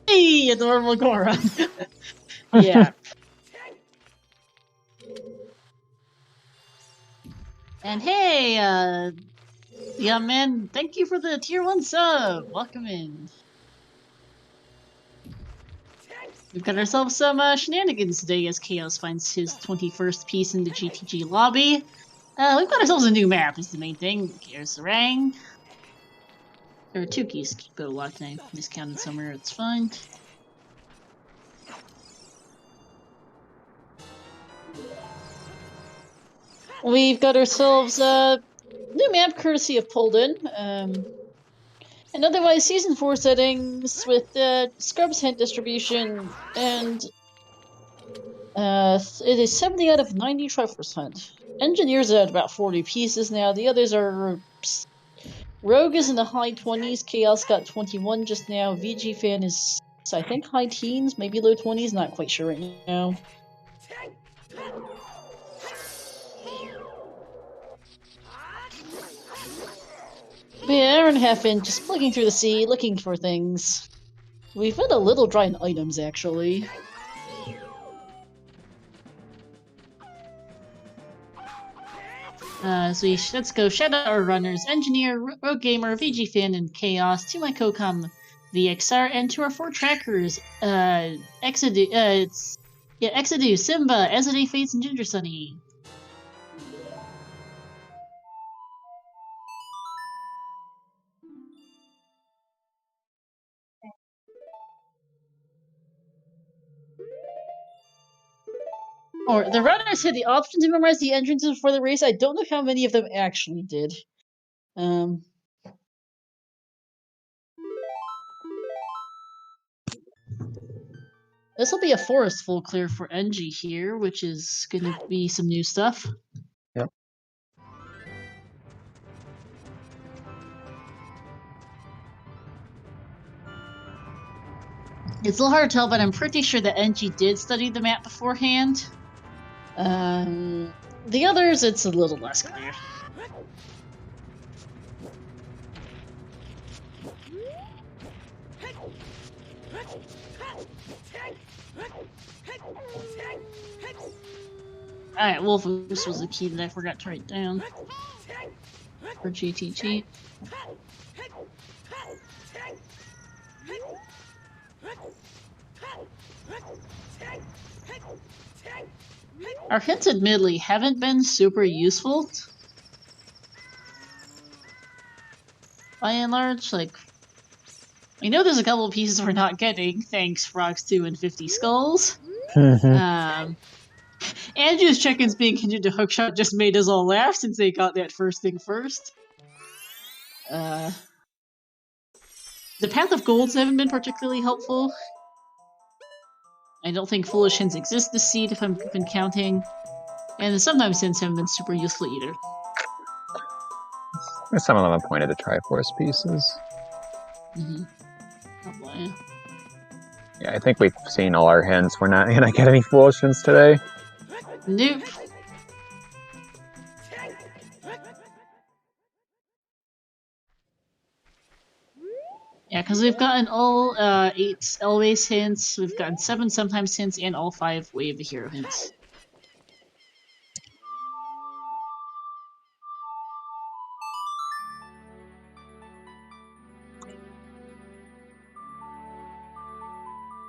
Hey, adorable Goron. Yeah. And hey, yeah, man, thank you for the tier 1 sub. Welcome in. We've got ourselves some shenanigans today as Chaos finds his 21st piece in the GTG lobby. We've got ourselves a new map, is the main thing. Here's the Rang. There are 2 keys to keep it locked, and I miscounted somewhere, it's fine. We've got ourselves a new map courtesy of Polden. And otherwise, Season 4 settings with Scrubs hint distribution, and it is 70 out of 90 Triforce hunt. Engineers are at about 40 pieces now. The others are... Rogue is in the high 20s, Chaos got 21 just now, VG Fan is, I think, high teens, maybe low 20s, not quite sure right now. But yeah, hour and a half in, just flicking through the sea, looking for things. We've been a little dry in items, actually. So let's go shout out our runners, Engineer, Rogue Gamer, VG Fan, and Chaos, to my co-com VXR, and to our 4 trackers, Exodus, Simba, Ezade Fates, and Ginger Sunny. Or the runners had the option to memorize the entrances before the race. I don't know how many of them actually did. This will be a forest full clear for NG here, which is going to be some new stuff. Yep. It's a little hard to tell, but I'm pretty sure that NG did study the map beforehand. The others, it's a little less clear. Alright, Wolfus was the key that I forgot to write down for GTG. Our hints admittedly haven't been super useful. By and large, like, I know there's a couple of pieces we're not getting, thanks Frogs 2 and 50 Skulls. Andrew's check-ins being continued to hookshot just made us all laugh since they got that first thing first. The Path of Golds haven't been particularly helpful. I don't think Foolish Hints exist this seed if I've been counting. And the Sometimes Hints haven't been super useful either. Some of them have pointed to Triforce pieces. Probably. Yeah, I think we've seen all our hints. We're not gonna get any Foolish Hints today. Nope. Yeah, because we've gotten all 8 Always hints, we've gotten 7 Sometimes hints, and all 5 Way of the Hero hints.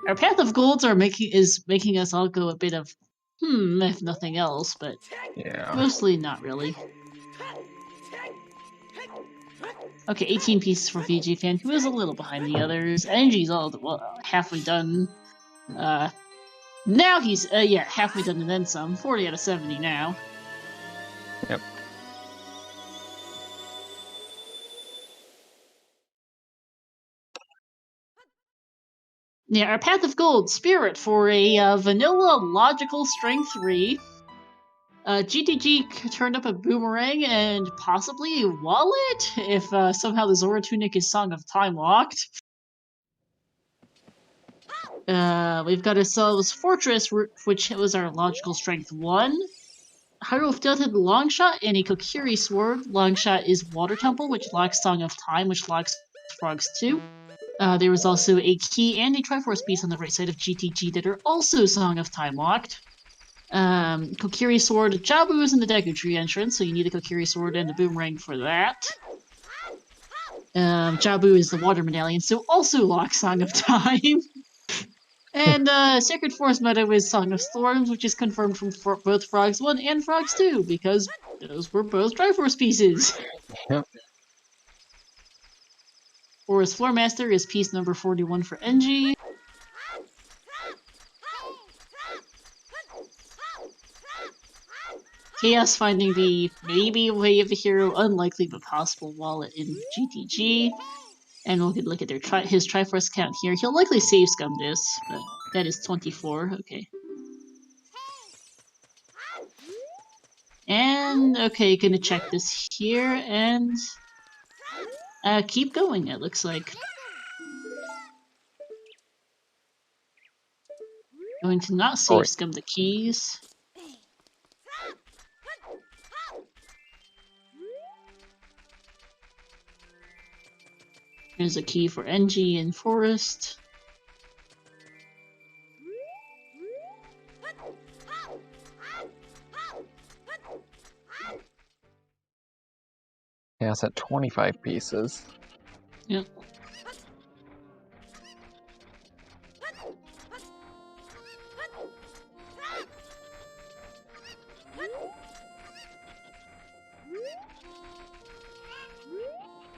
Our Path of Golds is making us all go a bit of if nothing else, but yeah, mostly not really. Okay, 18 pieces for VG Fan, who is a little behind the others. Energy's all halfway done. Now he's halfway done and then some. 40 out of 70 now. Yep. Yeah, our Path of Gold Spirit for a vanilla logical strength 3. GTG turned up a boomerang and possibly a wallet if somehow the Zora Tunic is Song of Time locked. We've got ourselves Fortress, which was our logical strength 1. Hyrule of Tilted Longshot and a Kokiri Sword. Longshot is Water Temple, which locks Song of Time, which locks Frogs 2. There was also a key and a Triforce piece on the right side of GTG that are also Song of Time locked. Kokiri Sword, Jabu is in the Deku Tree entrance, so you need the Kokiri Sword and the Boomerang for that. Jabu is the Water Medallion, so also locks Song of Time. And Sacred Forest Meadow is Song of Storms, which is confirmed from both Frogs 1 and Frogs 2, because those were both Triforce pieces. Yep. Forest Floormaster is piece number 41 for NG. Chaos finding the maybe Way of the Hero, unlikely but possible wallet in GTG. And we'll get a look at his Triforce count here. He'll likely save scum this, but that is 24. Okay. And, okay, gonna check this here, and keep going, it looks like. Going to not save scum the keys. There's a key for NG and Forest. Yeah, it's at 25 pieces. Yep.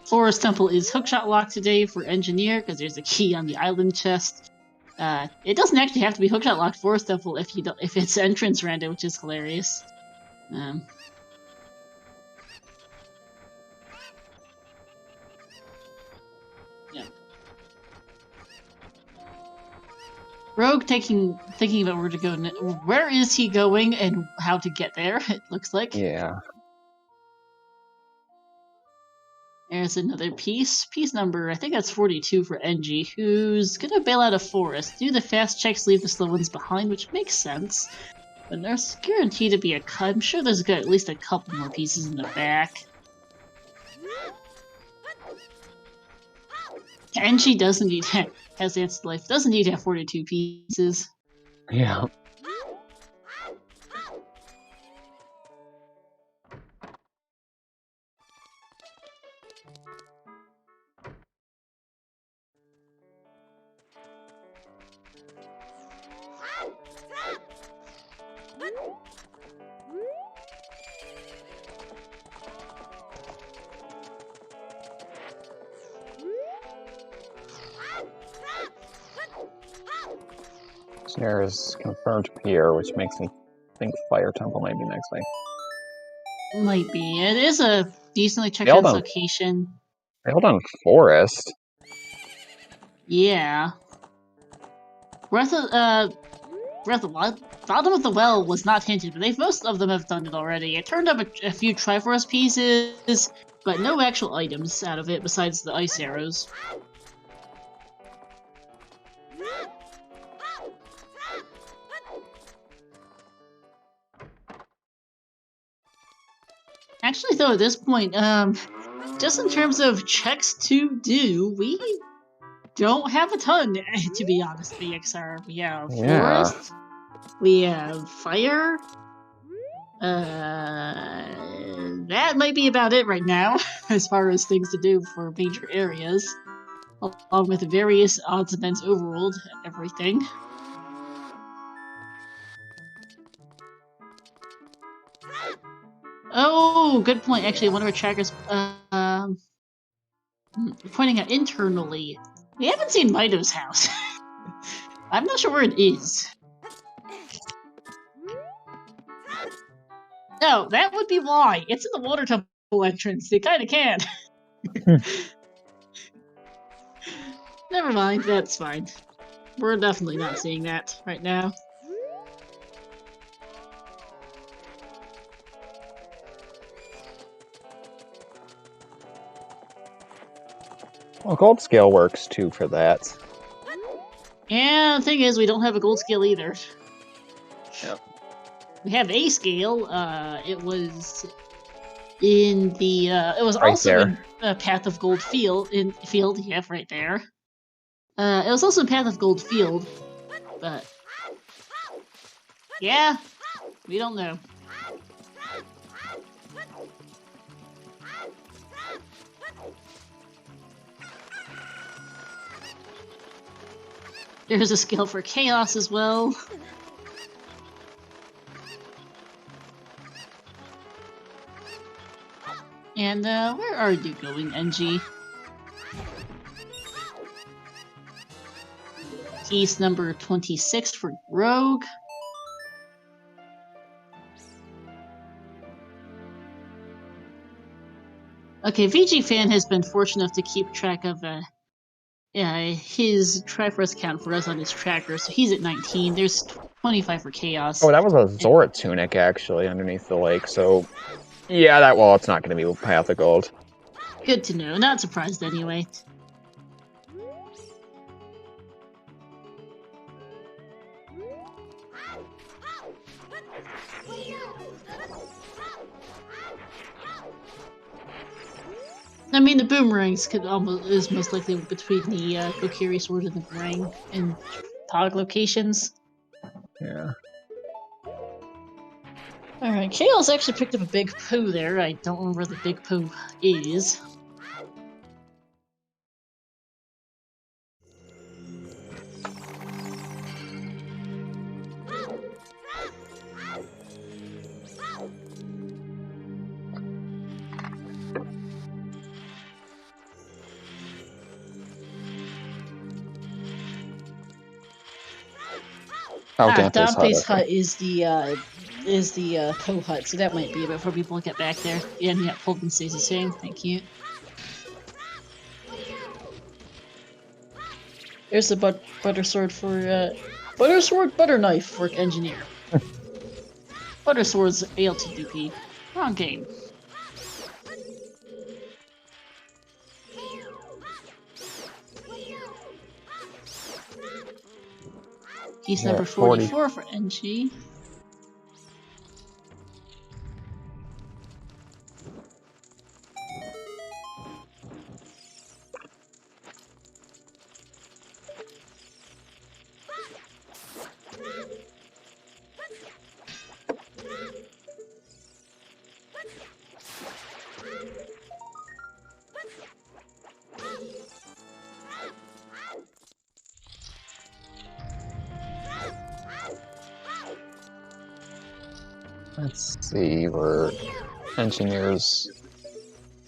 Forest Temple is hookshot locked today for Engineer, because there's a key on the island chest. It doesn't actually have to be hookshot locked Forest Temple if it's entrance random, which is hilarious. Yeah. Rogue thinking about where to go. Where is he going and how to get there? It looks like. Yeah. There's another piece. Piece number, I think that's 42 for NG, who's gonna bail out a Forest. Do the fast checks, leave the slow ones behind, which makes sense. But there's guaranteed to be a cut. I'm sure there's got at least a couple more pieces in the back. NG doesn't need to, has Answered Life, doesn't need to have 42 pieces. Yeah. Engineer is confirmed here, which makes me think Fire Temple might be next thing. Might be. It is a decently checked out location. Hold on, Forest. Yeah. Bottom of the Well was not hinted, but most of them have done it already. It turned up a few Triforce pieces, but no actual items out of it besides the ice arrows. Actually, though, at this point, just in terms of checks to do, we don't have a ton, to be honest, VXR. We have Forest, we have Fire, that might be about it right now, as far as things to do for major areas, along with various odds and ends overworld and everything. Oh, good point. Actually, one of our trackers, pointing out internally, we haven't seen Mido's house. I'm not sure where it is. No, that would be why. It's in the water temple entrance. They kinda can't. Never mind, that's fine. We're definitely not seeing that right now. Well, gold scale works too for that. Yeah, the thing is, we don't have a gold scale either. Yep. We have a scale. It was in the. It was right also there. in Path of Gold Field. Yeah, right there. It was also in Path of Gold Field, but yeah, we don't know. There's a skill for Chaos as well. And, where are you going, NG? Piece number 26 for Rogue. Okay, VG Fan has been fortunate enough to keep track of, his Triforce count for us on his tracker, so he's at 19. There's 25 for Chaos. Oh, that was a Zora tunic, actually, underneath the lake, so... Yeah, it's not going to be Path of Gold. Good to know. Not surprised, anyway. I mean, the boomerangs is most likely between the Kokiri sword and the boomerang in Pog locations. Yeah. Alright, Chaos actually picked up a big poo there. I don't remember where the big poo is. Dante's hut is the Poe hut, so that might be a bit for people to get back there. Yeah, Fulton stays the same. Thank you. There's the butter sword for butter sword, butter knife for engineer. Butter sword's ALTDP. Wrong game. Piece number 44 for NG. Let's see, we're engineers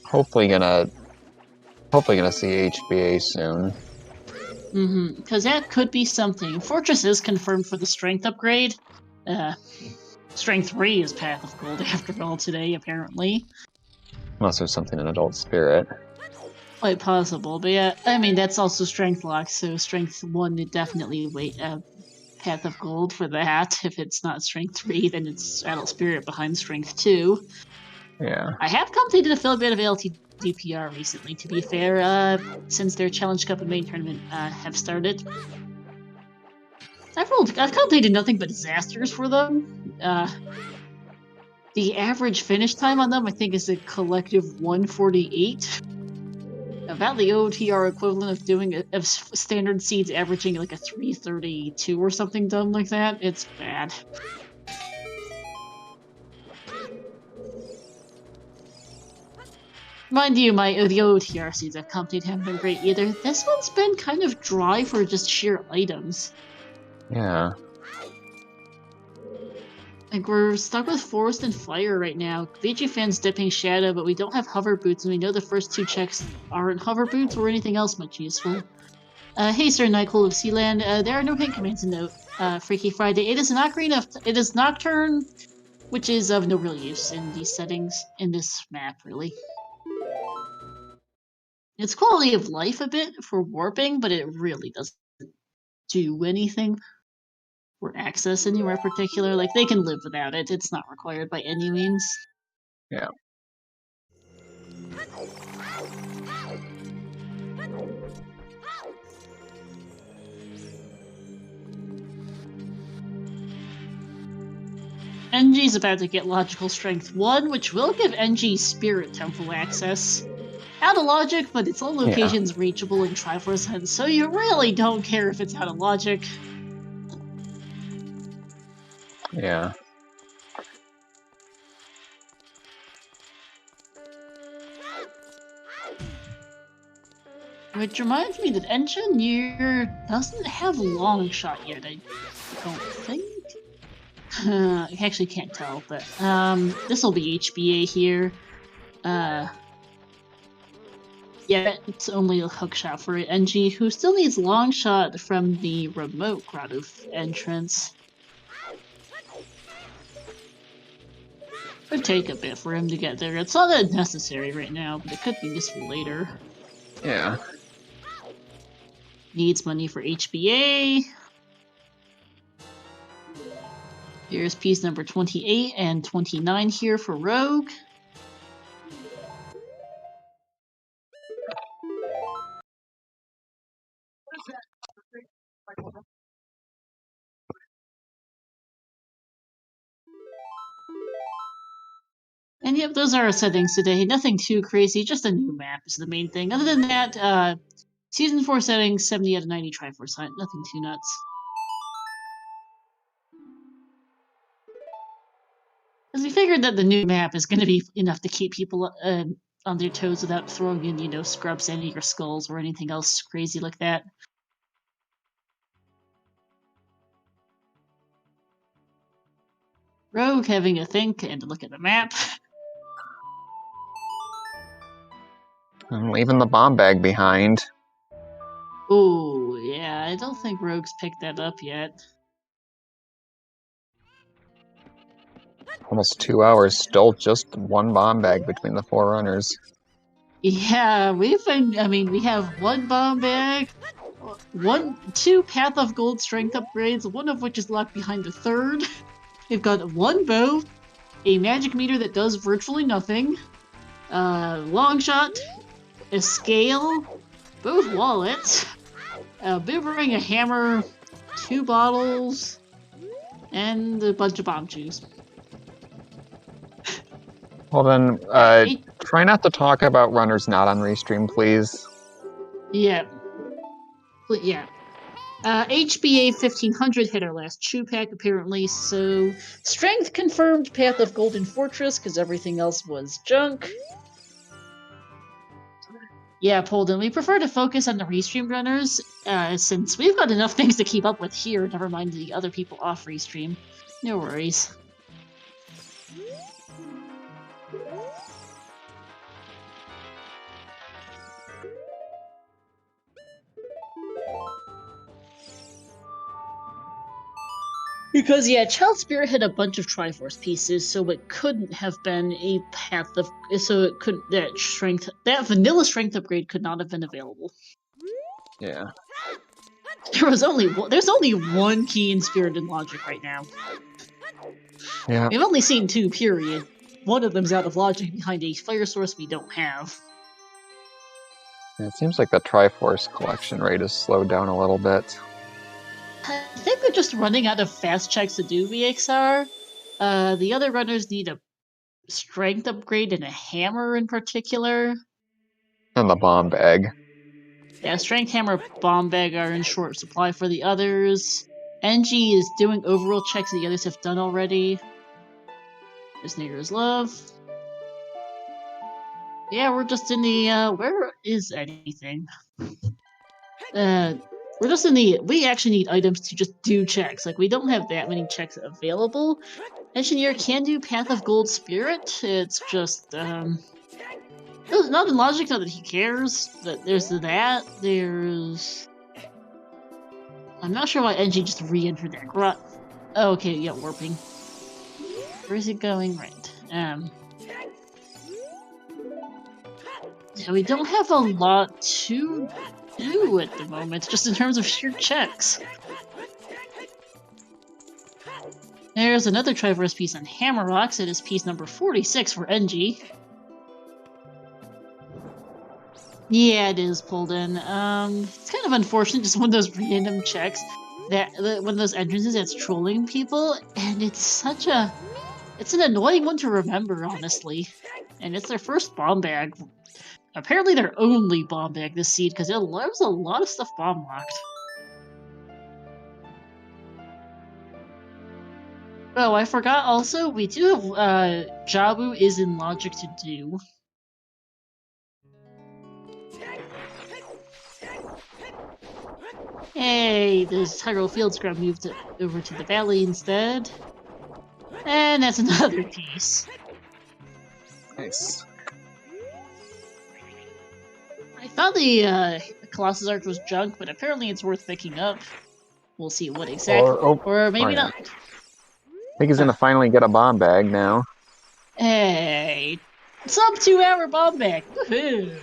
hopefully gonna see HBA soon. Because that could be something. Fortress is confirmed for the strength upgrade. Strength 3 is Path of Gold after all today, apparently. Unless there's something in Adult Spirit. Quite possible, but yeah, I mean, that's also Strength Lock, so Strength 1 would definitely wait Path of Gold for that. If it's not Strength 3, then it's Adult Spirit behind Strength 2. Yeah. I have completed a fair bit of ALT DPR recently, to be fair, since their Challenge Cup and main tournament have started. I've completed nothing but disasters for them. The average finish time on them, I think, is a collective 148. About the OTR equivalent of standard seeds averaging like a 332 or something dumb like that. It's bad. Mind you, the OTR seeds I've completed haven't been great either. This one's been kind of dry for just sheer items. Yeah. Like, we're stuck with Forest and Fire right now. VG fans dipping Shadow, but we don't have hover boots, and we know the first 2 checks aren't hover boots or anything else much useful. Hey, Sir Nightcall of Sealand, there are no hint commands to note. Freaky Friday. It is Nocturne, which is of no real use in these settings, in this map, really. It's quality of life a bit for warping, but it really doesn't do anything for access anywhere particular. Like, they can live without it. It's not required by any means. Yeah. NG's about to get Logical Strength 1, which will give NG Spirit Temple access. Out of logic, but it's all locations reachable in Triforce Hunt, so you really don't care if it's out of logic. Yeah. Which reminds me that Engineer doesn't have Long Shot yet, I don't think. I actually can't tell, but this will be HBA here. Yeah, it's only a hook shot for NG, who still needs Long Shot from the remote Grotto entrance. It would take a bit for him to get there. It's not that necessary right now, but it could be useful later. Yeah. Needs money for HBA. Here's piece number 28 and 29 here for Rogue. And yep, those are our settings today. Nothing too crazy, just a new map is the main thing. Other than that, Season 4 settings, 70 out of 90 Triforce Hunt. Nothing too nuts. Because we figured that the new map is going to be enough to keep people on their toes without throwing in, scrubs into your skulls or anything else crazy like that. Rogue having a think and a look at the map. I'm leaving the bomb bag behind. Oh, yeah, I don't think Rogue's picked that up yet. Almost 2 hours, still just 1 bomb bag between the 4 runners. Yeah, we have 1 bomb bag, 2 Path of Gold strength upgrades, one of which is locked behind the 3rd. We've got 1 bow, a magic meter that does virtually nothing, long shot, a scale, both wallets, a boomerang, a hammer, 2 bottles, and a bunch of bomb juice. Well then, try not to talk about runners not on Restream, please. Yeah. Yeah. HBA 1500 hit our last chew pack, apparently, so strength confirmed Path of Golden Fortress, because everything else was junk. Yeah, Polden, we prefer to focus on the Restream runners, since we've got enough things to keep up with here, never mind the other people off Restream. No worries. Because yeah, Child Spirit had a bunch of Triforce pieces, so it couldn't have been a path of. So it couldn't that vanilla strength upgrade could not have been available. Yeah. There's only one key in Spirit and Logic right now. Yeah. We've only seen 2, period. One of them's out of logic behind a fire source we don't have. It seems like the Triforce collection rate has slowed down a little bit. I think they're just running out of fast checks to do VXR. The other runners need a strength upgrade and a hammer in particular. And the bomb bag. Yeah, strength hammer, bomb bag are in short supply for the others. NG is doing overall checks the others have done already. There's Neighbor's Love. Yeah, we're just in the, where is anything? We're just in the, we actually need items to just do checks. Like, we don't have that many checks available. Engineer can do Path of Gold Spirit. It's just, not in logic, not that he cares. But there's that. There's... I'm not sure why NG just re-entered that grot. Oh, okay, yeah, warping. Where is it going? Right. Yeah, we don't have a lot to do at the moment, just in terms of sheer checks. There's another Triforce piece on Hammer Rocks. It is piece number 46 for NG. Yeah, it is pulled in. It's kind of unfortunate, just one of those random checks that one of those entrances that's trolling people, and it's an annoying one to remember, honestly. And it's their first bomb bag. Apparently their only bomb bag this seed, because there was a lot of stuff bomb locked. Oh, I forgot also, we do have, Jabu is in logic to do. Hey, this Hyrule Field Scrub moved over to the valley instead. And that's another piece. Nice. I thought the Colossus Arch was junk, but apparently it's worth picking up. We'll see what exactly. Or maybe not. I think he's gonna finally get a bomb bag now. Hey, sub 2-hour bomb bag. Woohoo!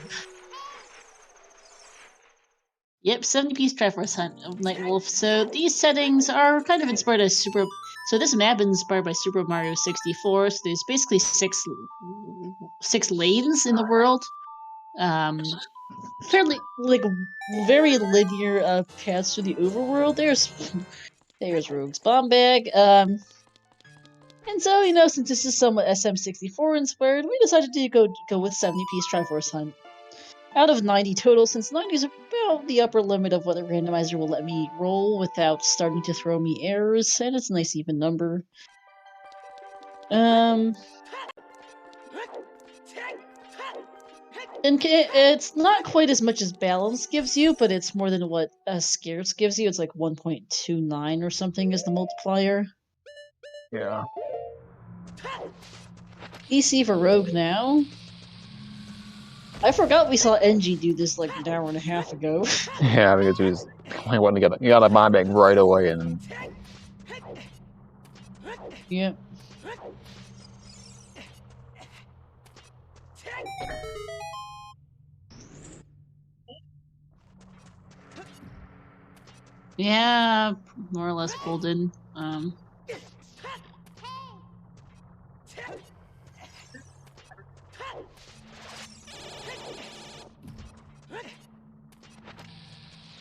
Yep, 70-piece Triforce Hunt of Nightwolf. So these settings are kind of inspired by So this map is inspired by Super Mario 64. So there's basically six lanes in the world. Fairly like very linear paths to the overworld. There's Rogue's Bomb Bag. And so, since this is somewhat SM64 inspired, we decided to go with 70-piece Triforce Hunt. Out of 90 total, since 90 is about the upper limit of what the randomizer will let me roll without starting to throw me errors, and it's a nice even number. And it's not quite as much as Balance gives you, but it's more than what Scarce gives you. It's like 1.29 or something is the multiplier. Yeah. EC for Rogue now. I forgot we saw NG do this like an hour and a half ago. Yeah, because he wanted to get a bomb bag right away, and yeah. Yeah, more or less pulled in.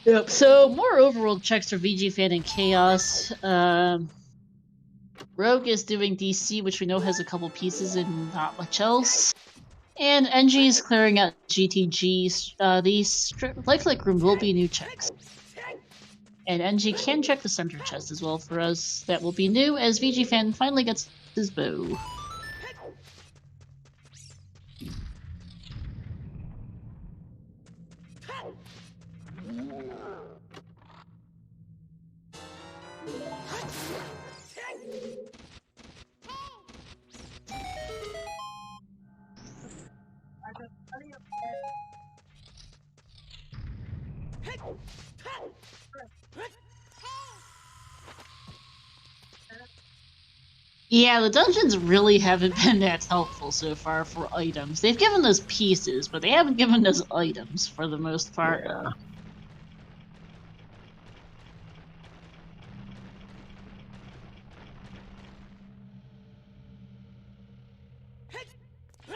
Yep, so more overworld checks for VG Fan and Chaos. Rogue is doing DC, which we know has a couple pieces and not much else. And NG is clearing out GTGs. These lifelike room will be new checks. And NG can check the center chest as well for us. That will be new as VG Fan finally gets his bow. Yeah, the dungeons really haven't been that helpful so far for items. They've given us pieces, but they haven't given us items for the most part. Yeah.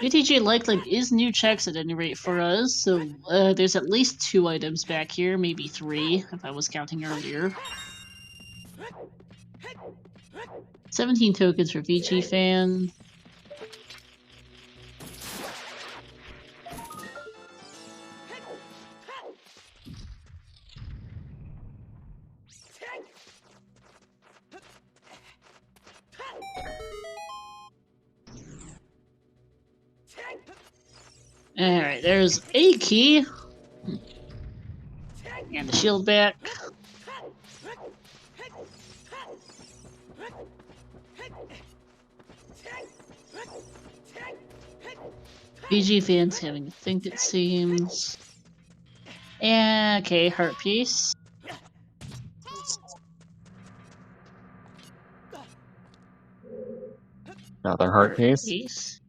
UTG like is new checks at any rate for us, so there's at least 2 items back here, maybe 3 if I was counting earlier. 17 tokens for VG fan. Alright, there's a key. And the shield back. VG fans having a think, it seems. And okay, heart piece. Another heart piece.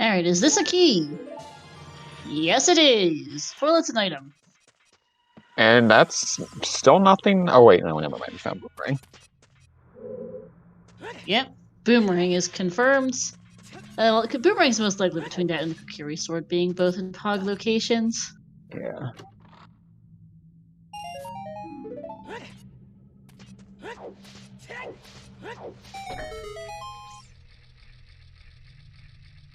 Alright, is this a key? Yes, it is! Toilet's an item. And that's still nothing. Oh, wait, no, never mind. We found Boomerang. Yep, Boomerang is confirmed. Boomerang's most likely between that and the Kokiri sword being both in Pog locations. Yeah.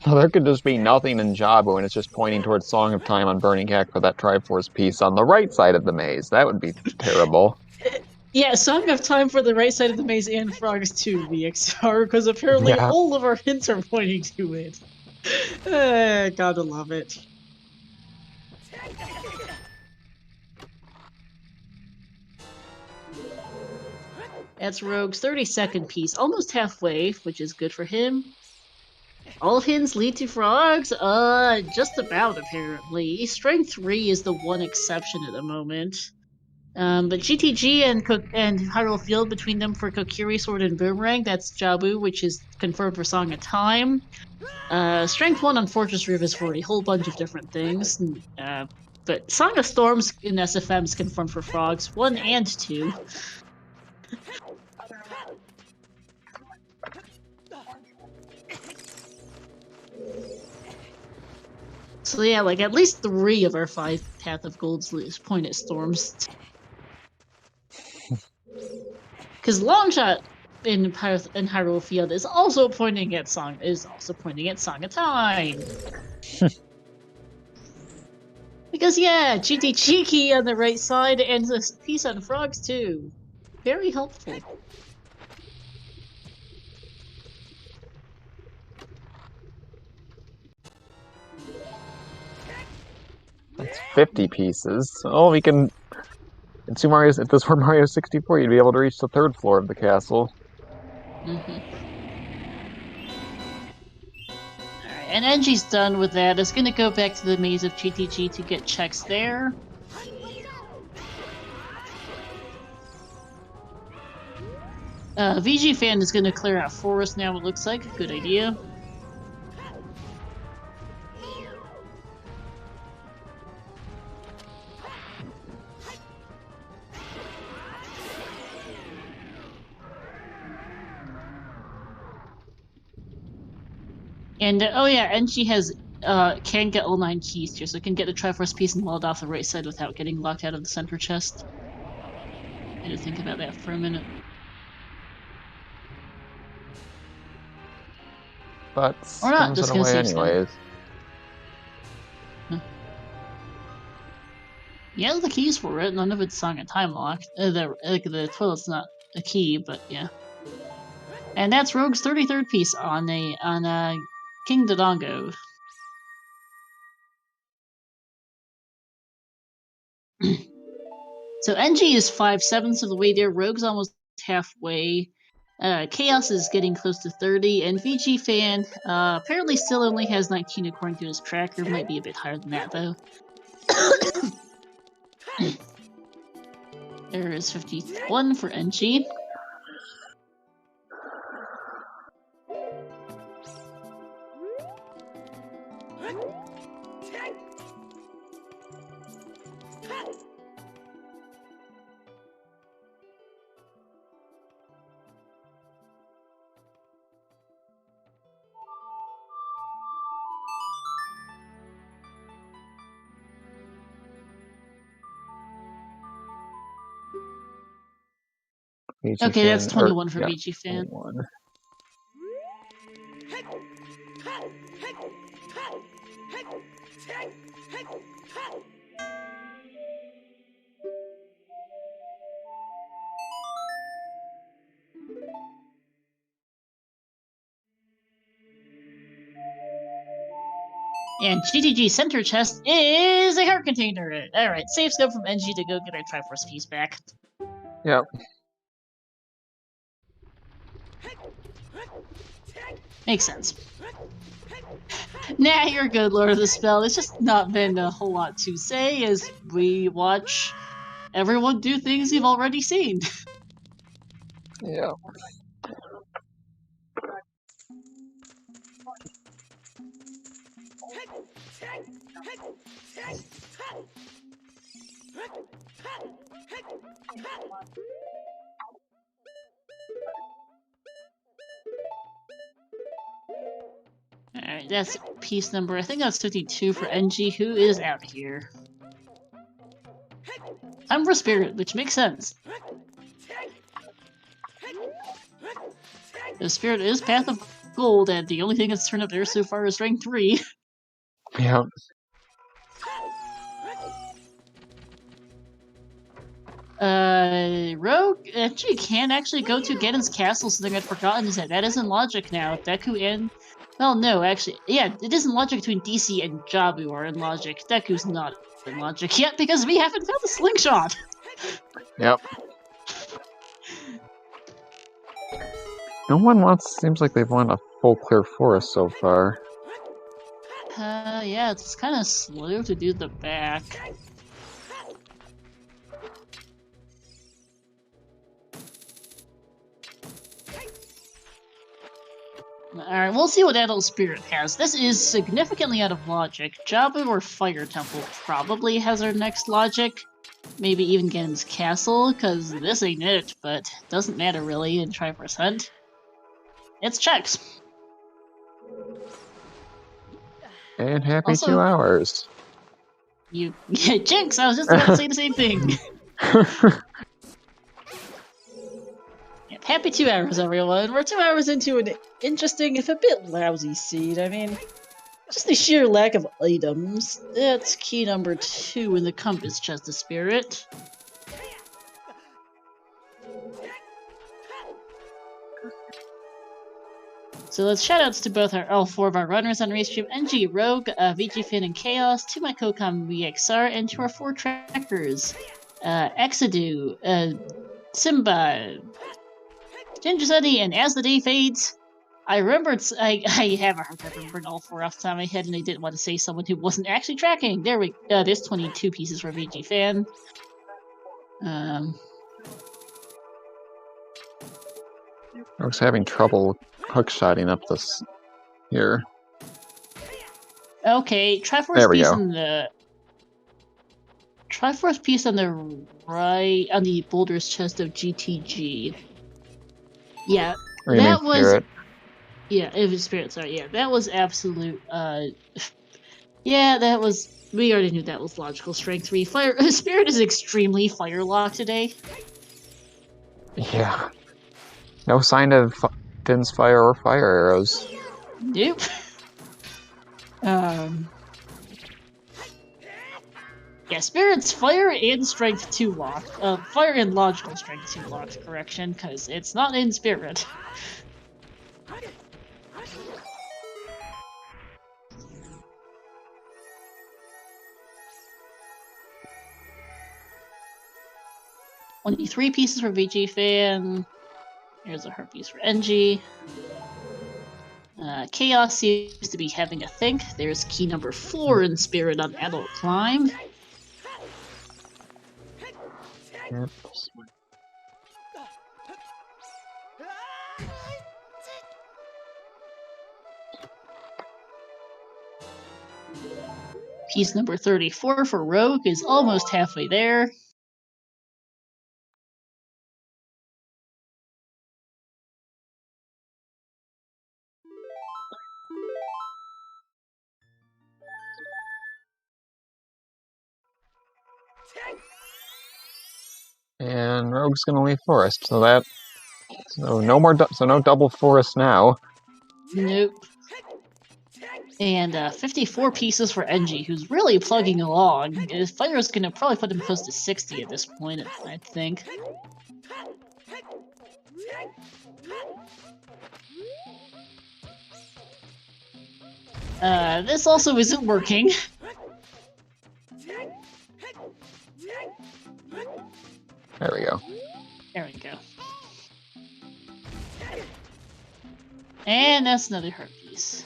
Well, there could just be nothing in Jabu, and it's just pointing towards Song of Time on Burning Hack for that Triforce piece on the right side of the maze. That would be terrible. Yeah, Song of Time for the right side of the maze and Frogs 2 VXR, because apparently all of our hints are pointing to it. Gotta love it. That's Rogue's 32nd piece, almost halfway, which is good for him. All hints lead to frogs? Just about, apparently. Strength 3 is the one exception at the moment. But GTG and Hyrule Field between them for Kokiri Sword and Boomerang, that's Jabu, which is confirmed for Song of Time. Strength 1 on Fortress Roof is for a whole bunch of different things. But Song of Storms in SFM is confirmed for frogs 1 and 2. So yeah, like at least 3 of our 5 Path of Golds point at storms. Because Longshot in Hyrule Field is also pointing at Song of Time. Because yeah, GT key on the right side and a piece on frogs too. Very helpful. That's 50 pieces. Oh, we can... if this were Mario 64, you'd be able to reach the 3rd floor of the castle. Alright, and Enji's done with that. It's gonna go back to the maze of GTG to get checks there. VG fan is gonna clear out Forest now, it looks like. Good idea. And oh yeah, and she has can get all 9 keys here, so can get the Triforce piece and walled off the right side without getting locked out of the center chest. I had to think about that for a minute. But or not, just gonna save anyways. Huh. Yeah, the keys for it. None of it's Song of Time locked. The toilet's not a key, but yeah. And that's Rogue's 33rd piece on King Dodongo. So NG is 5/7 of the way there. Rogue's almost halfway. Chaos is getting close to 30, and VG Fan apparently still only has 19 according to his tracker. Might be a bit higher than that though. There is 51 for NG. Okay, that's 21 for VG Fan. 21. And GTG Center Chest is a heart container. Alright, safe scope from NG to go get our Triforce piece back. Yep. Makes sense. Nah, you're good, Lord of the Spell. It's just not been a whole lot to say as we watch everyone do things you've already seen. Yeah. Alright, that's piece number, I think that's 52 for NG, who is out of here. I'm for Spirit, which makes sense. The Spirit is Path of Gold, and the only thing that's turned up there so far is rank 3. Yep. Rogue actually can actually go to Ganon's castle. Something I'd forgotten is that is in logic now. Deku and... Well, no, actually, yeah, it is in logic between DC and Jabu are in logic. Deku's not in logic yet because we haven't found the slingshot! Yep. No one wants... Seems like they've won a full clear forest so far. Yeah, it's kind of slow to do the back. Alright, we'll see what Adult Spirit has. This is significantly out of logic. Jabu or Fire Temple probably has our next logic. Maybe even Ganon's Castle, because this ain't it, but doesn't matter really in Triforce Hunt. It's checks. And happy Also, 2 hours. Yeah, Jinx! I was just about to say the same thing. Yep, happy 2 hours, everyone. We're 2 hours into an interesting, if a bit lousy seed. I mean, just the sheer lack of items. That's key number 2 in the Compass Chest of Spirit. So let's shoutouts to both all 4 of our runners on Restream, NG, Rogue, VG Fin, and Chaos, to my co-com VXR, and to our 4 trackers, Exadu, Simba, Ginger Sunny, and As the Day Fades. I remembered, I have a hard time remembering all 4 off the top of my head, and I didn't want to say someone who wasn't actually tracking. There we go. There's 22 pieces for VG Fan. I was having trouble hookshotting up this here. Okay, Triforce piece on the... Triforce piece on the right, on the Boulder's Chest of GTG. Yeah, that was... Spirit. Yeah, it was Spirit, sorry, yeah, that was absolute, yeah, that was... We already knew that was logical strength 3. Spirit is extremely Firelock today. Yeah. No sign of Finn's fire or fire arrows. Nope. Yeah, Spirit's fire and strength 2 locked. Fire and logical strength 2 locked, correction, because it's not in Spirit. Only 3 pieces for VG Fan. Here's a heart piece for NG. Chaos seems to be having a think. There's key number 4 in Spirit on Adult Climb. Yep. Piece number 34 for Rogue is almost halfway there. And Rogue's gonna leave forest, so no more, so no double forest now. Nope. And 54 pieces for NG, who's really plugging along. His fire is gonna probably put him close to 60 at this point, I think. This also isn't working. There we go. There we go. And that's another heart piece.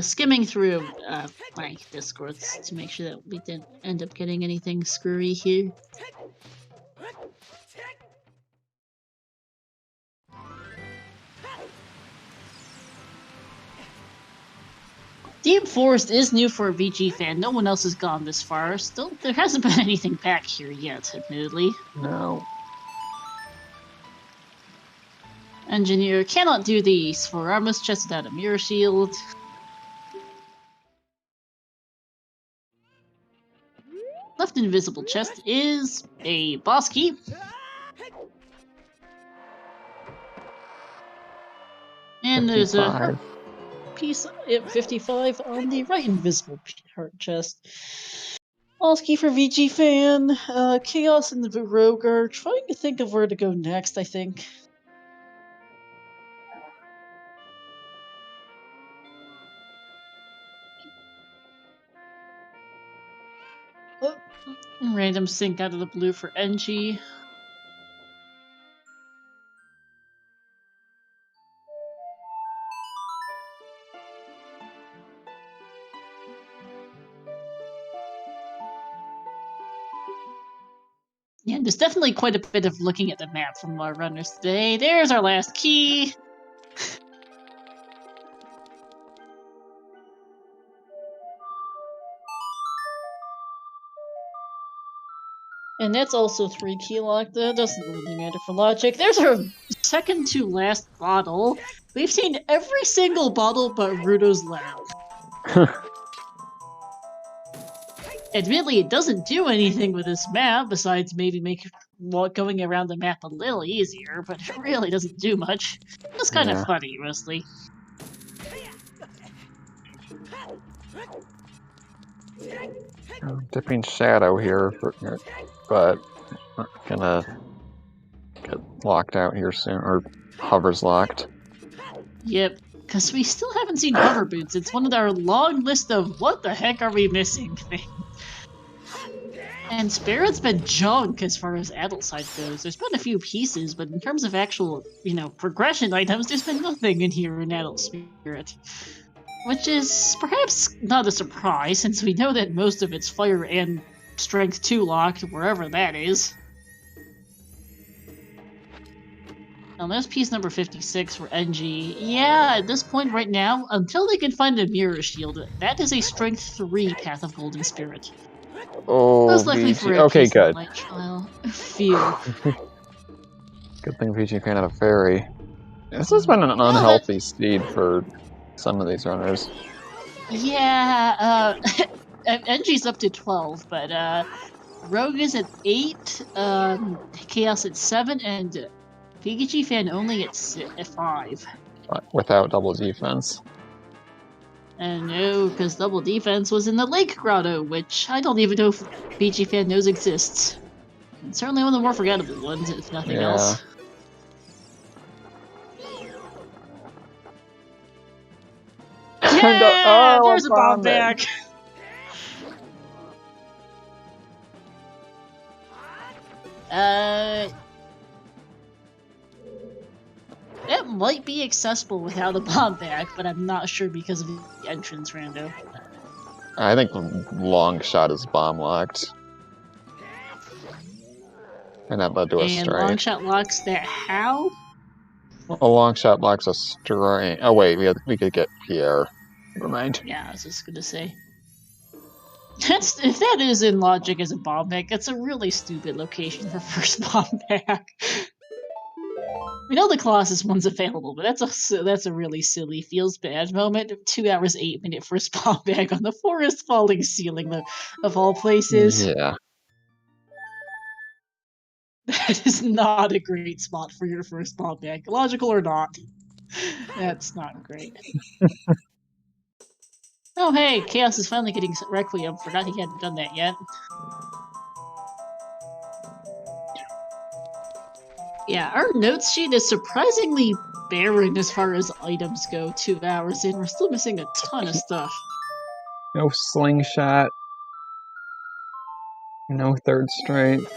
Skimming through my Discords to make sure that we didn't end up getting anything screwy here. Deep Forest is new for a VG fan. No one else has gone this far. Still, there hasn't been anything back here yet, admittedly. No. Engineer cannot do the Sphoramus chest without a mirror shield. Left invisible chest is a boss key. And there's a piece at 55 on the right invisible heart chest. Boss key for VG fan. Chaos and the Rogue are trying to think of where to go next, I think. Oh, random sync out of the blue for NG. Yeah, there's definitely quite a bit of looking at the map from our runners today. There's our last key. And that's also 3 key locked. That doesn't really matter for logic. There's our second to last bottle. We've seen every single bottle but Rudo's Lab. Admittedly, it doesn't do anything with this map besides maybe make going around the map a little easier, but it really doesn't do much. It's kind of funny, mostly. Dipping shadow here, but gonna get locked out here soon, or hover's locked. Yep, because we still haven't seen hover boots. It's one of our long list of what the heck are we missing things. And Spirit's been junk as far as adult side goes. There's been a few pieces, but in terms of actual, progression items, there's been nothing in here in Adult Spirit. Which is perhaps not a surprise, since we know that most of it's Fire and Strength 2 locked, wherever that is. Now there's piece number 56 for NG. Yeah, at this point right now, until they can find a Mirror Shield, that is a Strength 3 Path of Golden Spirit. Oh, most likely for a okay, piece good. of Light Trial. Phew. Good thing VG fan had a fairy. This has been an unhealthy speed for some of these runners. Yeah, NG's up to 12, but Rogue is at 8, Chaos at 7, and VG fan only at 5. Without double defense. And no, because double defense was in the Lake Grotto, which I don't even know if VG fan knows exists. And certainly one of the more forgettable ones, if nothing else. Yeah, Oh, there's a bomb back. That might be accessible without a bomb back, but I'm not sure because of the entrance rando. I think long shot is bomb locked. And that led to a And strike. long shot locks that how? A long shot blocks a strike. Oh wait, we could get Pierre. Never mind. Yeah, I was just gonna say. If that is in logic as a bomb back, that's a really stupid location for first bomb back. We know the Colossus one's available, but that's a really silly feels bad moment. 2 hours 8-minute first bomb back on the forest falling ceiling of all places. Yeah. That is not a great spot for your first bomb back, logical or not. That's not great. Oh hey, Chaos is finally getting Requiem. Forgot he hadn't done that yet. Yeah, our notes sheet is surprisingly barren as far as items go. 2 hours in, we're still missing a ton of stuff. No slingshot. No third strength.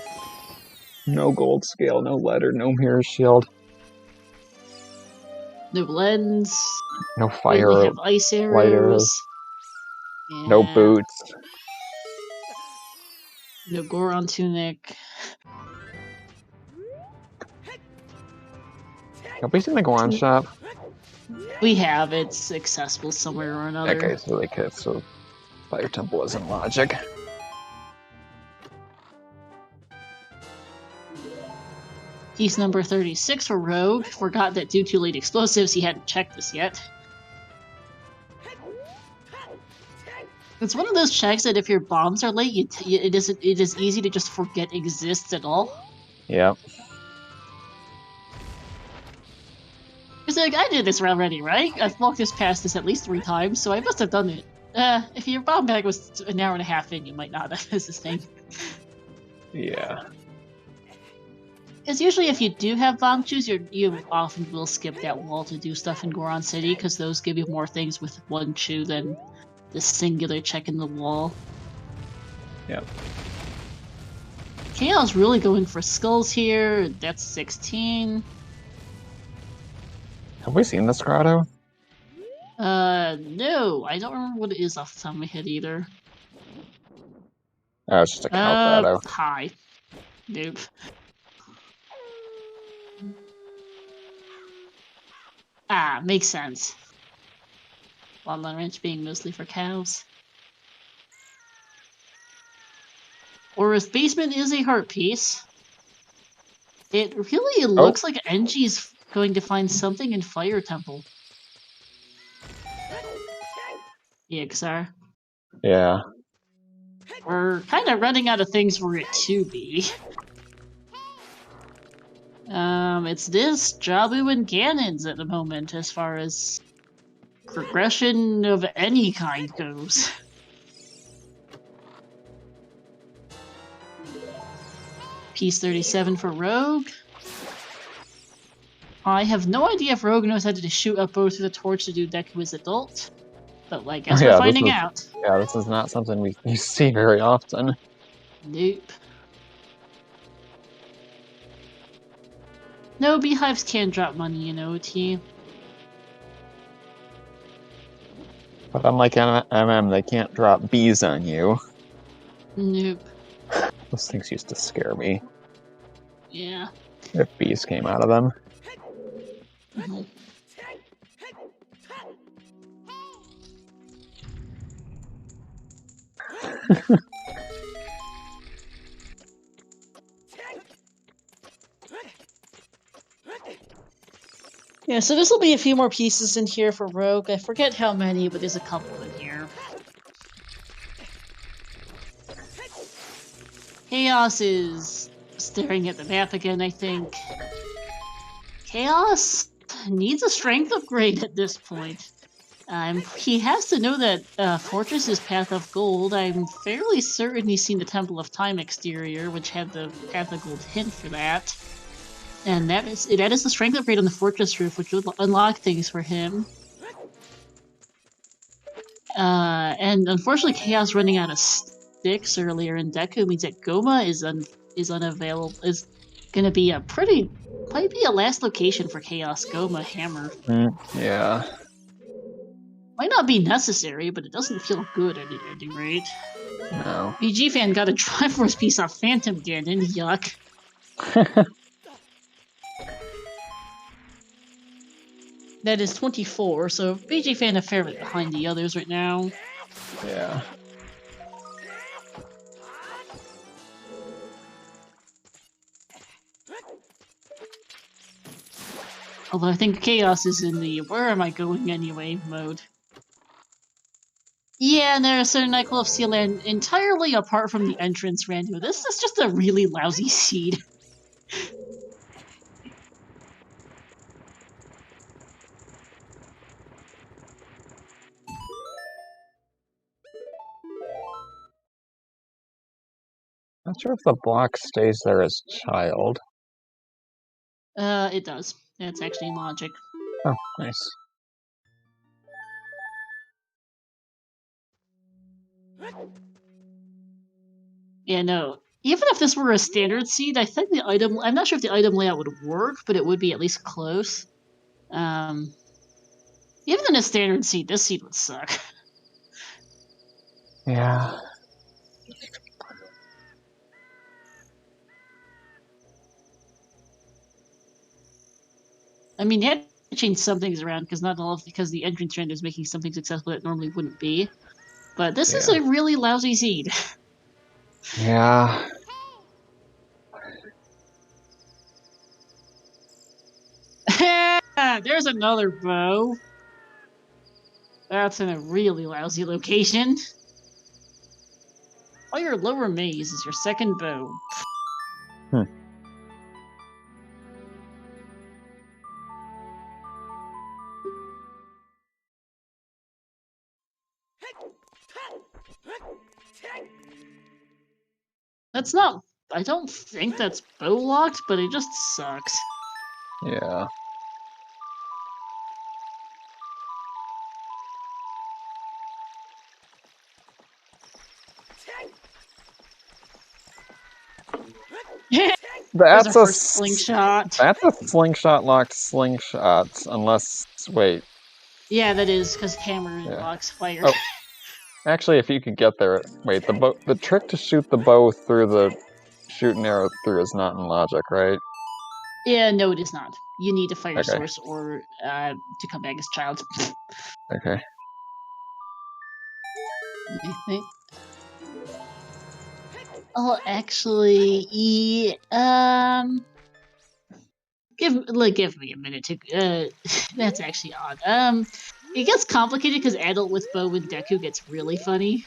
No gold scale. No letter. No mirror shield. No lens. No We fire. only have ice arrows. Light arrows. Yeah. No boots. No Goron tunic. Have we seen the Goron shop? We have. It's accessible somewhere or another. Okay, so Fire Temple isn't logic. Piece number 36 for Rogue. Forgot that due to late explosives, he hadn't checked this yet. It's one of those checks that if your bombs are late, it is easy to just forget exists at all. Yep. It's like, I did this already, right? I've walked past this at least 3 times, so I must have done it. If your bomb bag was an hour and a half in, you might not have this thing. Yeah. Because usually if you do have bomb chews, you often will skip that wall to do stuff in Goron City, because those give you more things with one chew than the singular check in the wall. Yep. Chaos really going for skulls here. That's 16. Have we seen this grotto? No. I don't remember what it is off the top of my head either. Oh, it's just a cow grotto. Hi. Nope. Ah, makes sense. Wildland Ranch being mostly for cows. Aura's basement is a heart piece. It really looks like Enji's going to find something in Fire Temple. EXR. Yeah. We're kind of running out of things for it to be. It's this, Jabu, and Ganon's at the moment, as far as progression of any kind goes. Piece 37 for Rogue. I have no idea if Rogue knows how to shoot a bow through the torch to do Deku as adult, but I guess we're finding out. Yeah, this is not something you see very often. Nope. No, beehives can drop money in OT. But unlike MM, they can't drop bees on you. Nope. Those things used to scare me. Yeah. If bees came out of them. Mm-hmm. Yeah, so this will be a few more pieces in here for Rogue. I forget how many, but there's a couple in here. Chaos is staring at the map again, I think. Chaos needs a strength upgrade at this point. He has to know that Fortress is Path of Gold. I'm fairly certain he's seen the Temple of Time exterior, which had the Path of Gold hint for that. And that is the strength upgrade on the Fortress roof, which would unlock things for him. And unfortunately, Chaos running out of sticks earlier in Deku means that Goma is unavailable. Is going to be might be a last location for Chaos Goma Hammer. Yeah. Might not be necessary, but it doesn't feel good at any rate. No. BG fan got a Triforce piece off Phantom Ganon. Yuck. That is 24, so BG fan a fair bit behind the others right now. Yeah. Although I think Chaos is in the where am I going anyway mode. Yeah, and there's a nightclub of Sealand entirely apart from the entrance random. This is just a really lousy seed. Not sure if the block stays there as child. It does. That's actually logic. Oh, nice. Yeah, no. Even if this were a standard seed, I think the item. I'm not sure if the item layout would work, but it would be at least close. Even in a standard seed, this seed would suck. Yeah. I mean, you had to change some things around because the entrance trend is making something successful that normally wouldn't be. But this is a really lousy seed. Yeah. There's another bow. That's in a really lousy location. All your lower maze is your second bow. That's not. I don't think that's bow locked, but it just sucks. Yeah. That's a slingshot. That's a slingshot locked slingshot, unless wait. Yeah, that is because hammer locks fire. Oh. Actually, if you could get there, wait. The trick to shoot the bow through the shoot an arrow through is not in logic, right? Yeah, no, it is not. You need a fire source or to come back as child. Okay. I think. Oh, actually, give me a minute to. That's actually odd. It gets complicated because adult with bow and Deku gets really funny.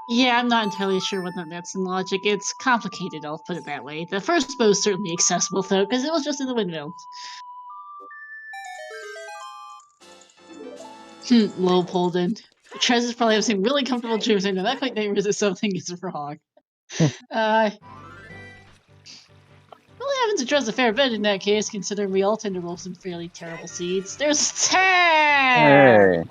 Yeah, I'm not entirely sure whether that's in logic. It's complicated, I'll put it that way. The first bow is certainly accessible, though, because it was just in the windmill. Low Polden. Trez is probably having really comfortable dreams, and that quite neighbors that something is wrong. Really happens to Trez a fair bit in that case, considering we all tend to roll some fairly terrible seeds. There's Tag! Hey.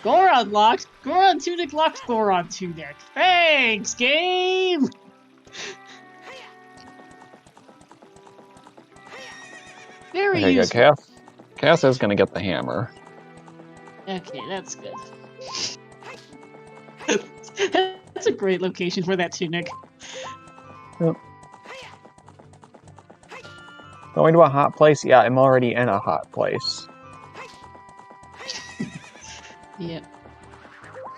Goron locked. Goron Tunic locked. Goron Tunic. Thanks, game! Very useful. Good. Cass is gonna get the hammer. Okay, that's good. That's a great location for that tunic. Yep. Going to a hot place? Yeah, I'm already in a hot place. Yep.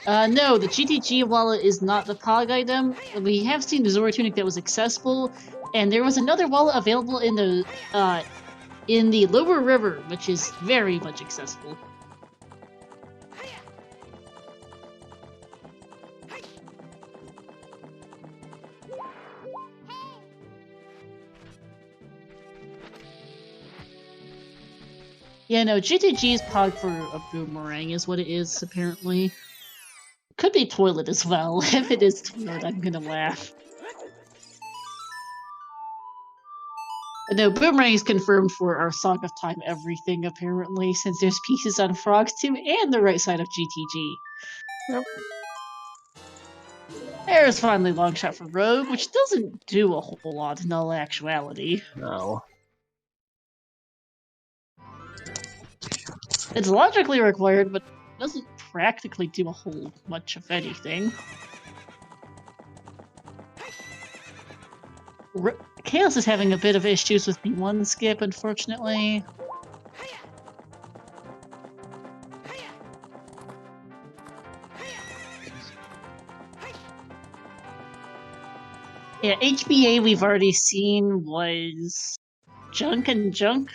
No, the GTG wallet is not the Pog item. We have seen the Zora tunic that was accessible, and there was another wallet available in the lower river, which is very much accessible. Yeah, no, GTG's Pog for a boomerang is what it is, apparently. Could be toilet as well. If it is toilet, I'm gonna laugh. No, boomerang is confirmed for our Song of Time everything, apparently, since there's pieces on Frogs too, and the right side of GTG. Yep. There's finally Longshot for Rogue, which doesn't do a whole lot in all actuality. No. It's logically required, but doesn't practically do a whole much of anything. Chaos is having a bit of issues with the one skip, unfortunately. Yeah, HBA we've already seen was junk and junk.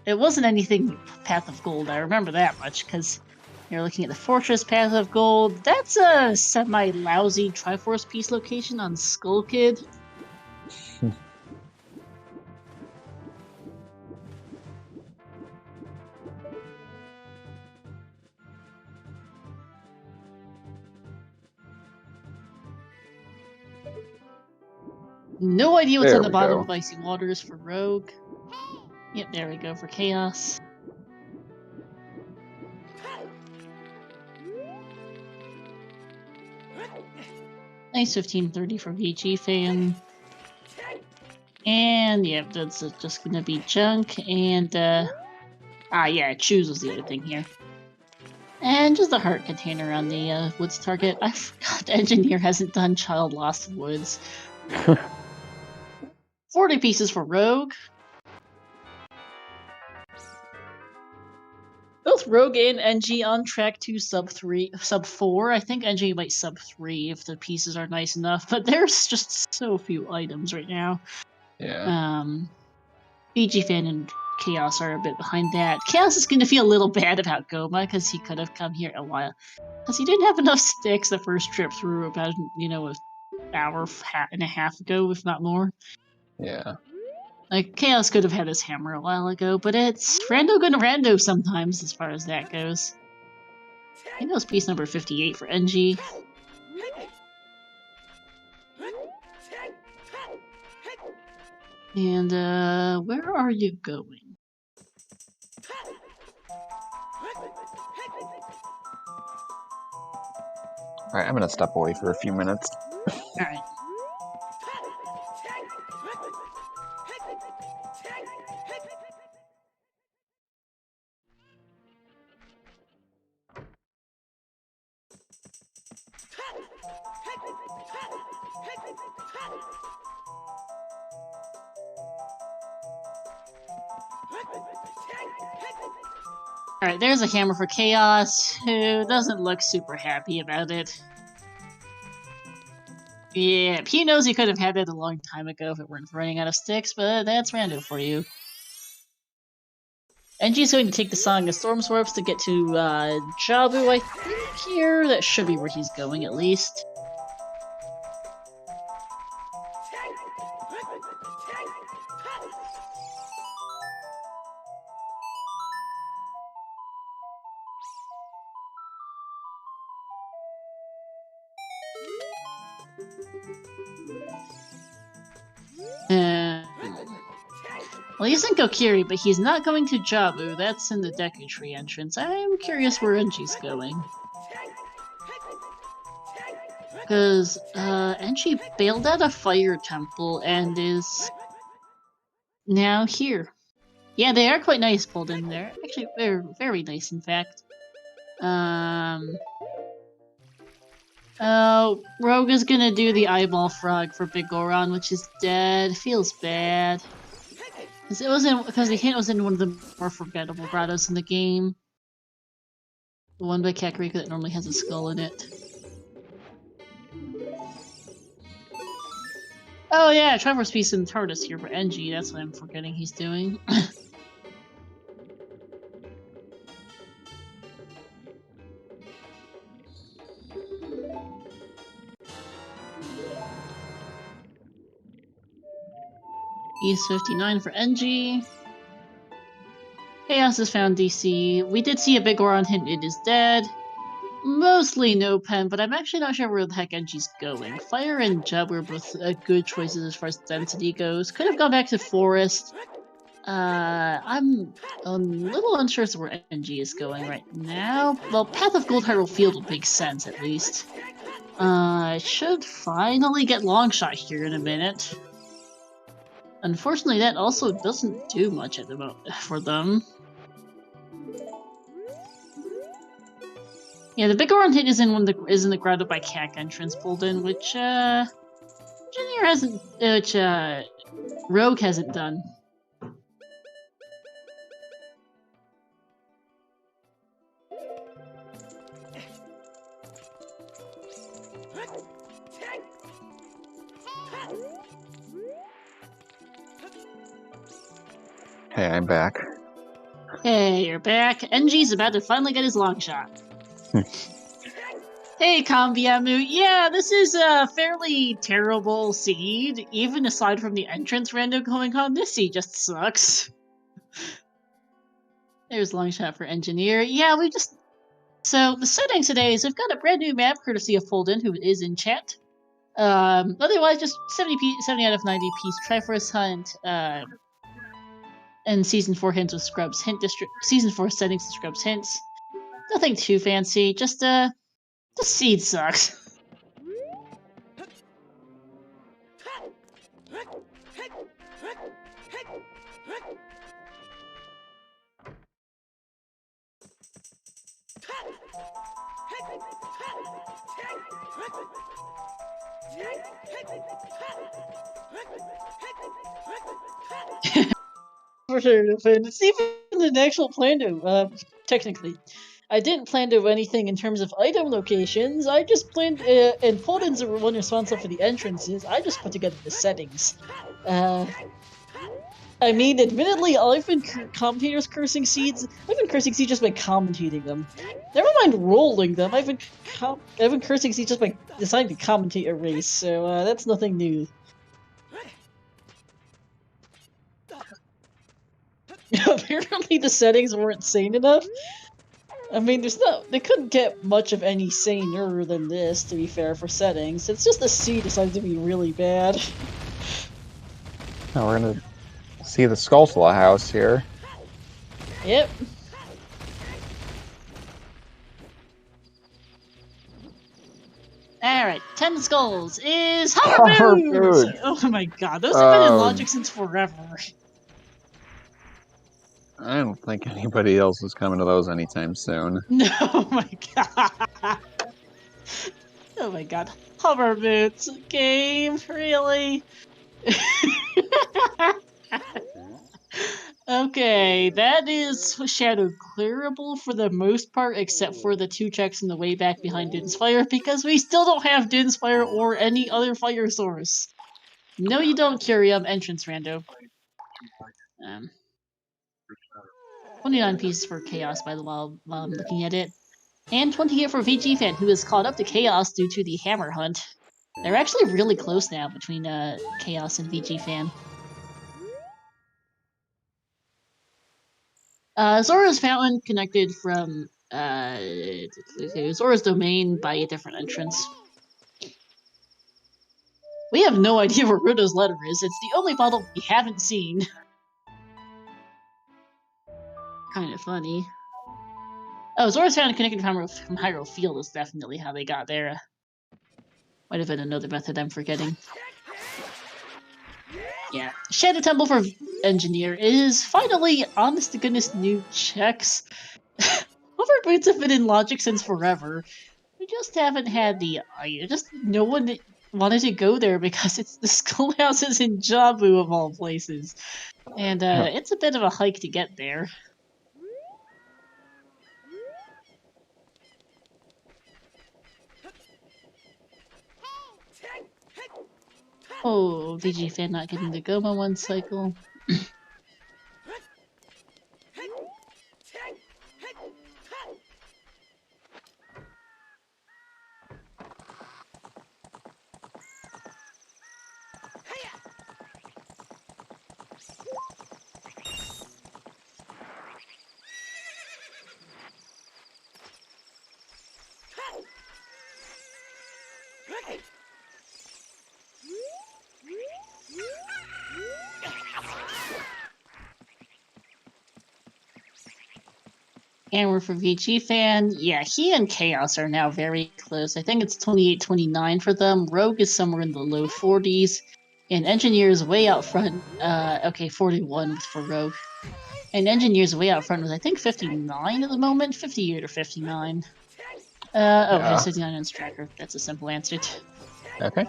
It wasn't anything Path of Gold, I remember that much, because you're looking at the Fortress Path of Gold. That's a semi-lousy Triforce piece location on Skull Kid. No idea what's on the bottom of Icy Waters for Rogue. Yep, there we go for Chaos. Nice 1530 for VG fan. And yeah, that's just gonna be junk. And yeah, choose was the other thing here. And just a heart container on the Woods target. I forgot the engineer hasn't done Child Lost Woods. 40 pieces for Rogue. Both Rogue and NG on track to sub 4. I think NG might sub 3 if the pieces are nice enough, but there's just so few items right now. Yeah. BG Fan and Chaos are a bit behind that. Chaos is going to feel a little bad about Goma because he could have come here a while. Because he didn't have enough sticks the first trip through about, an hour and a half ago, if not more. Yeah. Like, Chaos could have had his hammer a while ago, but it's rando gonna rando sometimes as far as that goes. I think that was piece number 58 for NG. And, where are you going? Alright, I'm gonna step away for a few minutes. Alright. Alright, there's a hammer for Chaos, who doesn't look super happy about it. Yeah, he knows he could have had that a long time ago if it weren't for running out of sticks, but that's rando for you. NG's going to take the Song of Storm Swarps to get to Jabu, I think, here. That should be where he's going, at least. Well, he's in Kokiri, but he's not going to Jabu. That's in the Deku Tree entrance. I'm curious where NG's going. Because, NG bailed out a fire temple and is now here. Yeah, they are quite nice pulled in there. Actually, they're very nice, in fact. Rogue is gonna do the Eyeball Frog for Big Goron, which is dead. Feels bad. It wasn't because the hint was in one of the more forgettable grottos in the game. The one by Kakariko that normally has a skull in it. Oh yeah, Triforce Piece in TARDIS here for NG. That's what I'm forgetting he's doing. East 59 for NG. Chaos has found DC. We did see a big Goron hint, it is dead. Mostly no pen, but I'm actually not sure where the heck NG's going. Fire and Jub were both good choices as far as density goes. Could have gone back to Forest. I'm a little unsure as to where NG is going right now. Well, Path of Gold Hyrule Field would make sense, at least. I should finally get Longshot here in a minute. Unfortunately, that also doesn't do much at the moment for them. Yeah, the big Goron hit is in the grotto by Cack entrance pulled in, which Engineer hasn't, which Rogue hasn't done. Hey, I'm back. Hey, you're back. NG's about to finally get his long shot. Hey, Kambiamu. Yeah, this is a fairly terrible seed. Even aside from the entrance random going on, this seed just sucks. There's long shot for Engineer. Yeah, we just... So, the setting today is we've got a brand new map courtesy of Folden, who is in chat. Otherwise, just 70 out of 90 piece Triforce Hunt, and Season 4 hints with Scrubs Hint District. Season 4 settings with Scrubs Hints. Nothing too fancy, just, the seed sucks. For sure, it's even an actual plan to, technically. I didn't plan to do anything in terms of item locations, I just planned, and Folden's the one responsible for the entrances, I just put together the settings. I mean, admittedly, I've been commentators cursing seeds. I've been cursing seeds just by commentating them. Never mind rolling them. I've been cursing seeds just by deciding to commentate a race. So that's nothing new. Apparently, the settings weren't sane enough. I mean, they couldn't get much of any saner than this. To be fair, for settings, it's just the seed decided to be really bad. Now we're gonna see the Skulltula house here. Yep. Alright, 10 skulls is Hover Boots! Oh my god, those have been in Logic since forever. I don't think anybody else is coming to those anytime soon. No, oh my god. Oh my god. Hover Boots game, really? Okay, that is shadow clearable for the most part, except for the 2 checks in the way back behind Din's Fire, because we still don't have Din's Fire or any other fire source. No, you don't, Curium. Entrance rando. 29 pieces for Chaos, by the while I'm looking at it. And 28 for VG Fan, who is caught up to Chaos due to the Hammer Hunt. They're actually really close now between Chaos and VG Fan. Zora's Fountain connected from Zora's Domain by a different entrance. We have no idea where Ruto's letter is. It's the only bottle we haven't seen. Kind of funny. Oh, Zora's Fountain connected from Hyrule Field is definitely how they got there. Might have been another method I'm forgetting. Yeah. Shadow Temple for Engineer is finally, honest to goodness, new checks. Hover Boots have been in Logic since forever. We just haven't had the... just no one wanted to go there because it's the schoolhouse is in Jabu of all places, and it's a bit of a hike to get there. Oh, VG fan not getting the Goma one cycle. And we're for VG fan. Yeah, he and Chaos are now very close. I think it's 28-29 for them. Rogue is somewhere in the low 40s. And Engineer's way out front. Okay, 41 for Rogue. And Engineer's way out front with, I think, 59 at the moment. 58 or 59. Oh, has 59 on his tracker. That's a simple answer. Okay.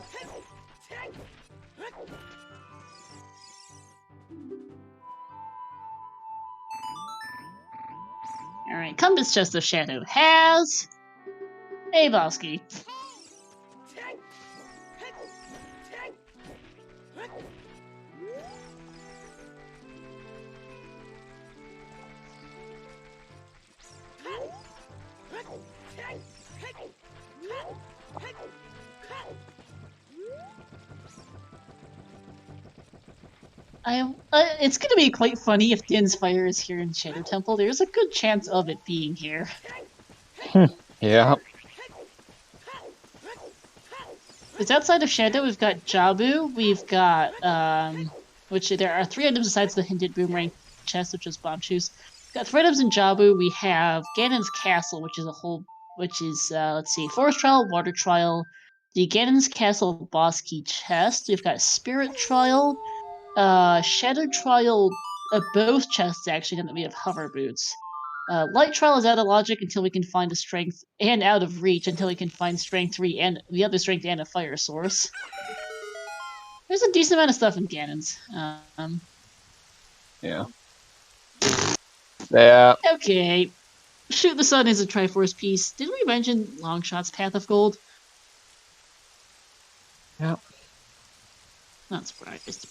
Alright, Compass Chest of Shadow has a Bosky. It's gonna be quite funny if Din's Fire is here in Shadow Temple. There's a good chance of it being here. Yeah. It's outside of Shadow. We've got Jabu. We've got which there are 3 items besides the hinted boomerang chest, which is bomb shoes. We've got 3 items in Jabu. We have Ganon's Castle, which is let's see, Forest Trial, Water Trial, the Ganon's Castle boss key chest. We've got Spirit Trial, Shadow Trial, both chests actually, and then we have Hover Boots. Light Trial is out of logic until we can find a strength, and out of reach until we can find strength 3 and the other strength and a fire source. There's a decent amount of stuff in Ganon's. Yeah. Yeah. Okay. Shoot the Sun is a Triforce piece. Did we mention Longshot's Path of Gold? Yeah. Not surprised.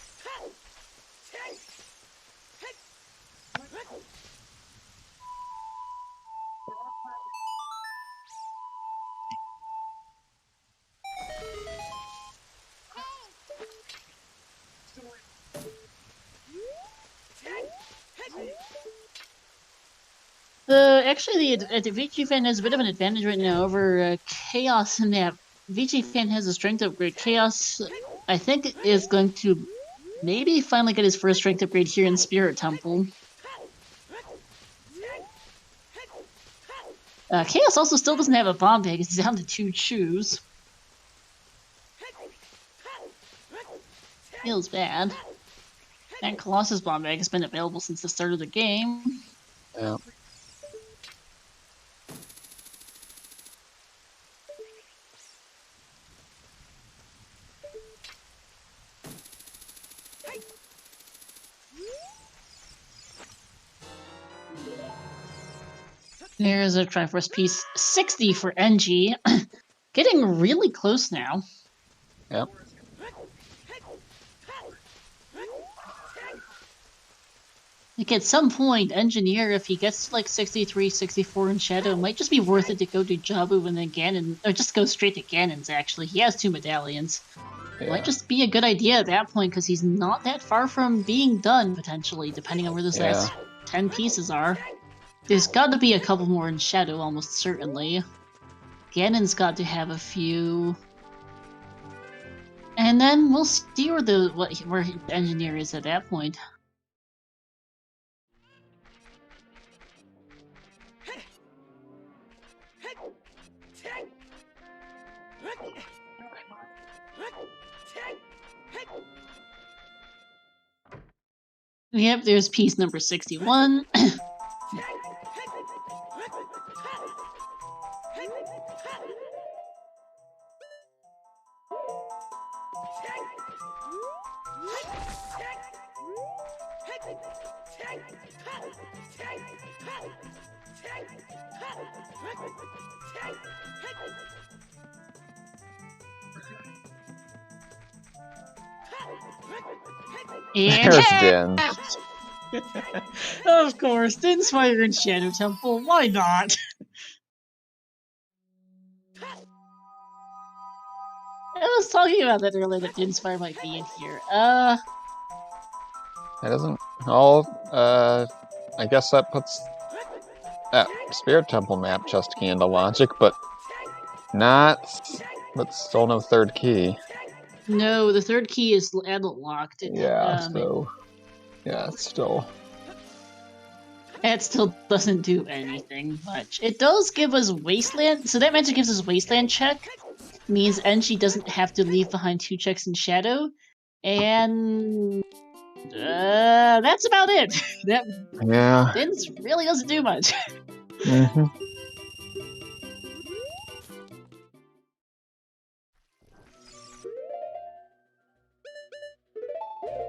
Actually, the VG fan has a bit of an advantage right now over Chaos in that VG fan has a strength upgrade. Chaos, I think, is going to maybe finally get his first strength upgrade here in Spirit Temple. Chaos also still doesn't have a bomb bag. It's down to 2 shoes. Feels bad. And Colossus bomb bag has been available since the start of the game. Yeah. There's a Triforce piece. 60 for NG. Getting really close now. Yep. Like at some point, Engineer, if he gets to like 63, 64 in Shadow, it might just be worth it to go to Jabu and then Ganon, or just go straight to Ganon's actually. He has 2 medallions. Yeah. It might just be a good idea at that point because he's not that far from being done, potentially, depending on where those last 10 pieces are. There's got to be a couple more in Shadow, almost certainly. Ganon's got to have a few. And then we'll see where the Engineer is at that point. Yep, there's piece number 61. And There's Din. of course, Din's Fire and Shadow Temple. Why not? I was talking about that earlier, that Din's Fire might be in here. It doesn't. Oh, I guess that puts that Spirit Temple map just key into logic, but still no third key. No, the third key is adult locked. Yeah, so yeah, it's still. It still doesn't do anything much. It does give us Wasteland, so that magic gives us Wasteland check. Means Enchi doesn't have to leave behind 2 checks in Shadow, and that's about it. Din's really doesn't do much. Mm-hmm.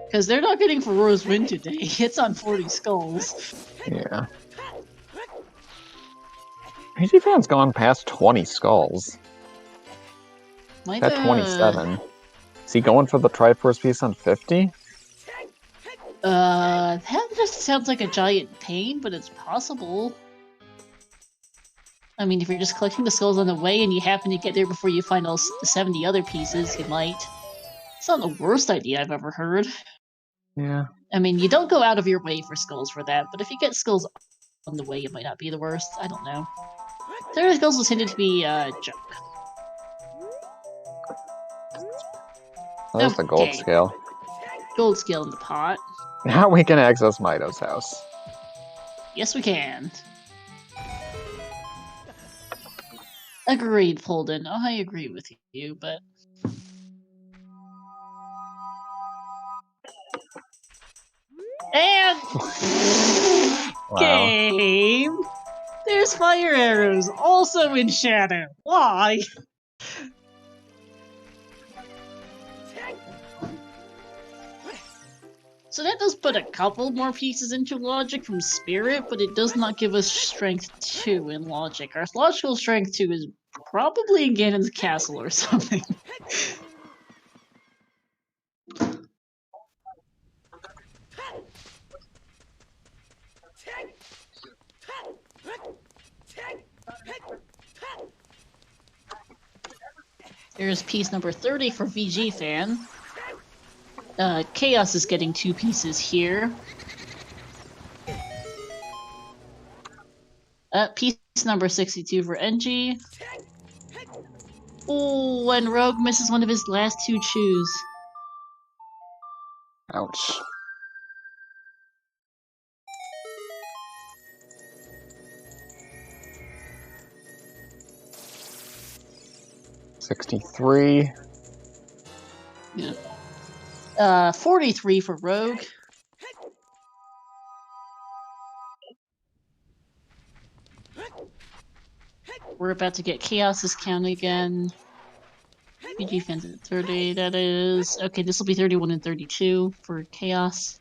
Because they're not getting Ferora's Win today. It's on 40 skulls. Yeah. PG Fan's gone past 20 skulls. At 27. Is he going for the Triforce piece on 50? That just sounds like a giant pain, but it's possible. I mean, if you're just collecting the skulls on the way and you happen to get there before you find all 70 other pieces, you might. It's not the worst idea I've ever heard. Yeah. I mean, you don't go out of your way for skulls for that, but if you get skulls on the way, it might not be the worst. I don't know. 30 skulls was hinted to be junk. There's the gold scale. Gold scale in the pot. Now we can access Mito's house. Yes, we can. Agreed, Polden. Oh, I agree with you, but... And... Wow. Game! There's fire arrows, also in Shadow. Why? So that does put a couple more pieces into logic from Spirit, but it does not give us strength 2 in logic. Our logical strength 2 is probably in Ganon's castle or something. There's piece number 30 for VG fan. Chaos is getting 2 pieces here. Piece number 62 for NG. Oh, and Rogue misses one of his last 2 chews. Ouch. $63. Yeah. 43 for Rogue. We're about to get Chaos's count again. PG fans at 30, that is... Okay, this will be 31 and 32 for Chaos.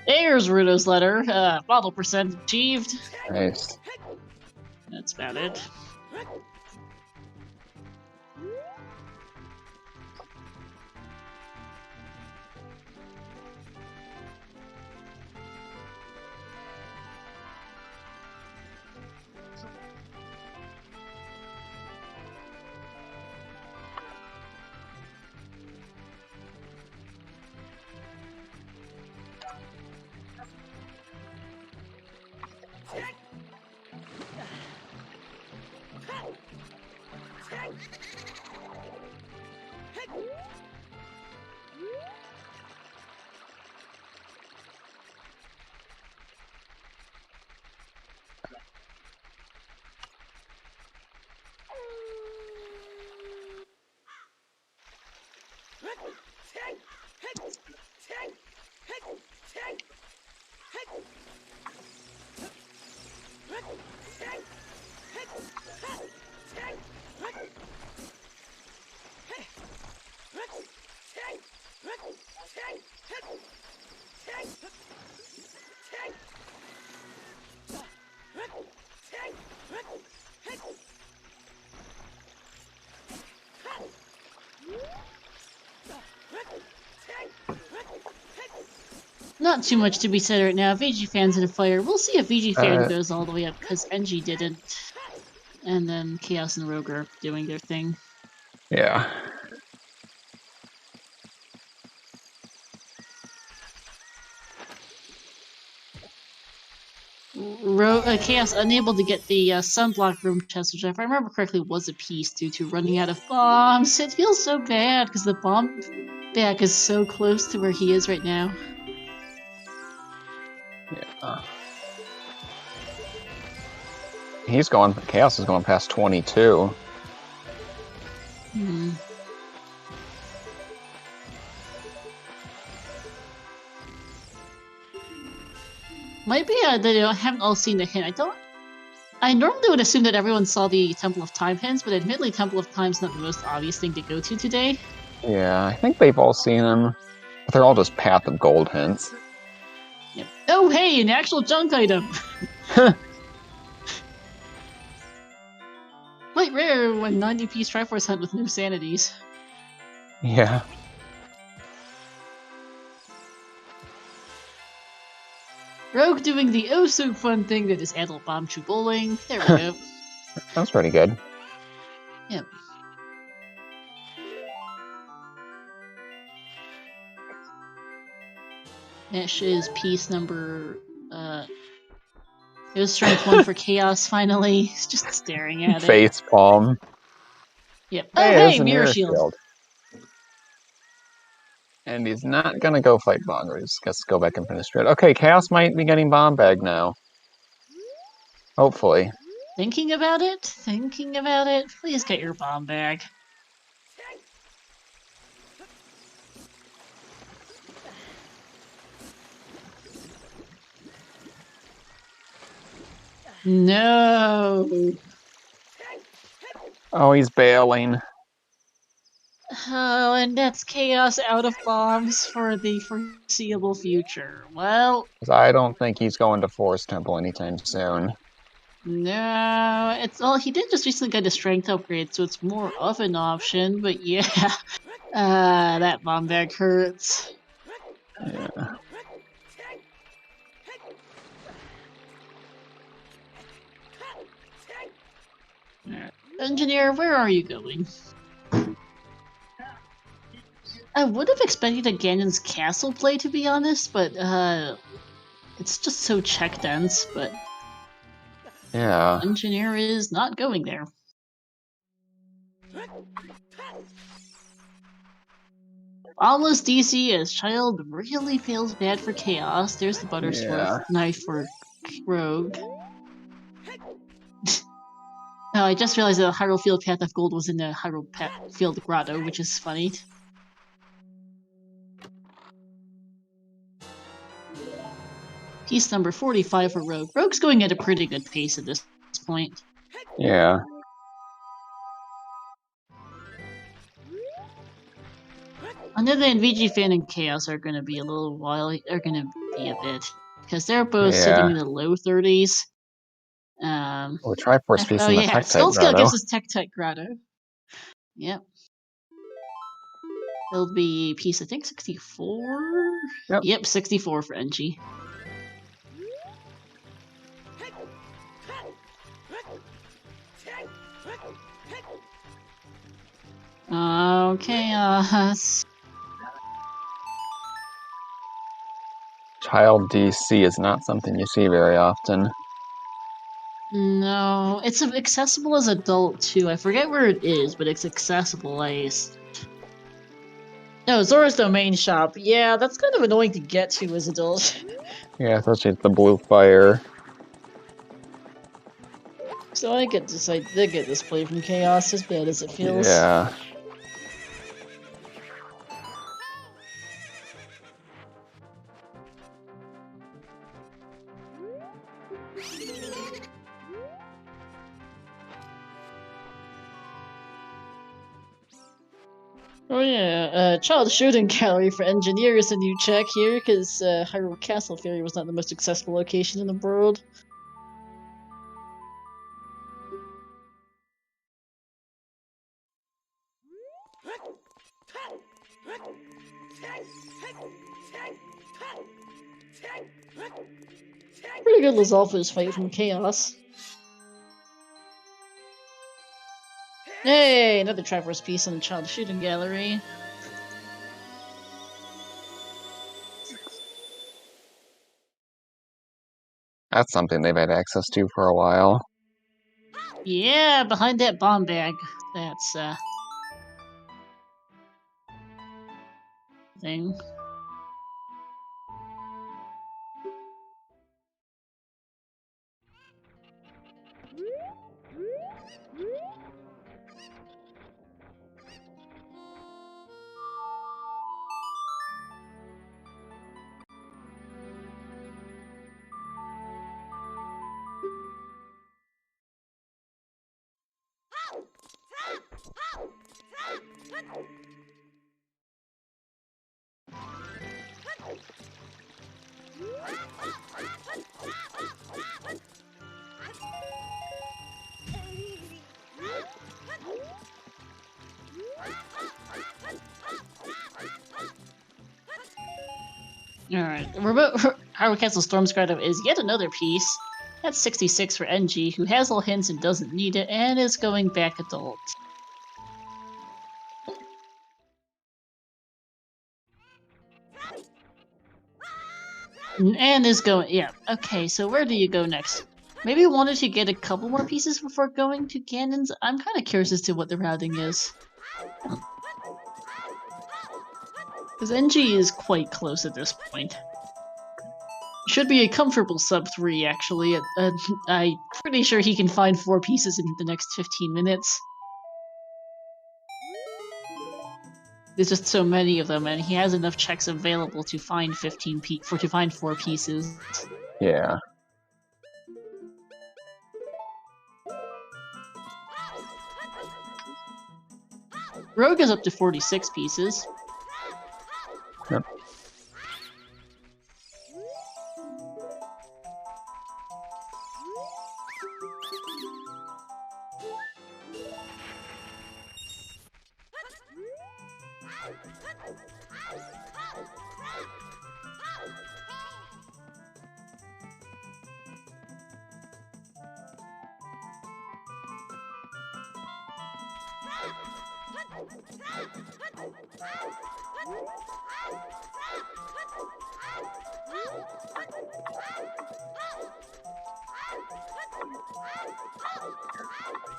There's Rudo's letter. Bottle percent achieved. Nice. That's about it. Not too much to be said right now. VG Fan's in a fire. We'll see if VG Fan goes all the way up, because NG didn't. And then Chaos and Rogue are doing their thing. Yeah. Chaos unable to get the sunblock room chest, which if I remember correctly was a piece due to running out of bombs. It feels so bad because the bomb back is so close to where he is right now. Yeah. Chaos is going past 22. Hmm. Might be they haven't all seen the hint. I normally would assume that everyone saw the Temple of Time hints, but admittedly, Temple of Time's not the most obvious thing to go to today. Yeah, I think they've all seen them. But they're all just Path of Gold hints. Yep. Oh, hey, an actual junk item! Quite rare when 90-piece Triforce hunt with no sanities. Yeah. Rogue doing the oh-so fun thing that is Adult Bomb Chew Bowling. There we go. That's pretty good. Yep. Ash is piece number... It was strength 1 for Chaos, finally. He's just staring at it. Face palm. Yep. Oh, hey, Mirror Shield. And he's not gonna go fight Bongo. He's gonna go back and finish it. Okay, Chaos might be getting Bomb Bag now. Hopefully. Thinking about it? Thinking about it? Please get your bomb bag. No! Oh, he's bailing. Oh, and that's Chaos out of bombs for the foreseeable future. Well... I don't think he's going to Forest Temple anytime soon. No, it's all he did just recently get a strength upgrade, so it's more of an option, but yeah. That bomb bag hurts. Yeah. Engineer, where are you going? I would have expected a Ganon's Castle play, to be honest, but it's just so check dense, but Yeah. Engineer is not going there. Almost DC as Child really feels bad for Chaos. There's the Buttersworth knife for Rogue. Oh, I just realized that the Hyrule Field Path of Gold was in the Hyrule Field Grotto, which is funny. Piece number 45 for Rogue. Rogue's going at a pretty good pace at this point. Yeah. On the other hand, VG Fan and Chaos are going to be a little while, are going to be a bit, because they're both sitting in the low 30s. Triforce piece oh in the yeah, Tech Skull Grotto. gives us Tech Grotto. Yep. It'll be piece, I think, 64? Yep, 64 for NG. Okay, Child DC is not something you see very often. No, it's accessible as adult too. I forget where it is, but it's accessible. No, Zora's Domain Shop. Yeah, that's kind of annoying to get to as adult. Yeah, especially the blue fire. So I get this play from Chaos, as bad as it feels. Yeah. Oh yeah, Child Shooting Gallery for Engineer is a new check here, because Hyrule Castle Fairy was not the most accessible location in the world. Pretty good Lizalfo's fight from Chaos. Hey, another Traverse piece on the child shooting gallery. That's something they've had access to for a while. Yeah, behind that bomb bag. That's, thing. Alright, Remote Hyrule Castle Stormscryer is yet another piece. That's 66 for NG, who has all hints and doesn't need it, and is going back adult. And is going, yeah, okay, so where do you go next? Maybe wanted to get a couple more pieces before going to Ganon's? I'm kind of curious as to what the routing is. Because NG is quite close at this point. Should be a comfortable sub 3, actually. I'm pretty sure he can find 4 pieces in the next 15 minutes. There's just so many of them, and he has enough checks available to find 4 pieces. Yeah. Rogue is up to 46 pieces. Yep.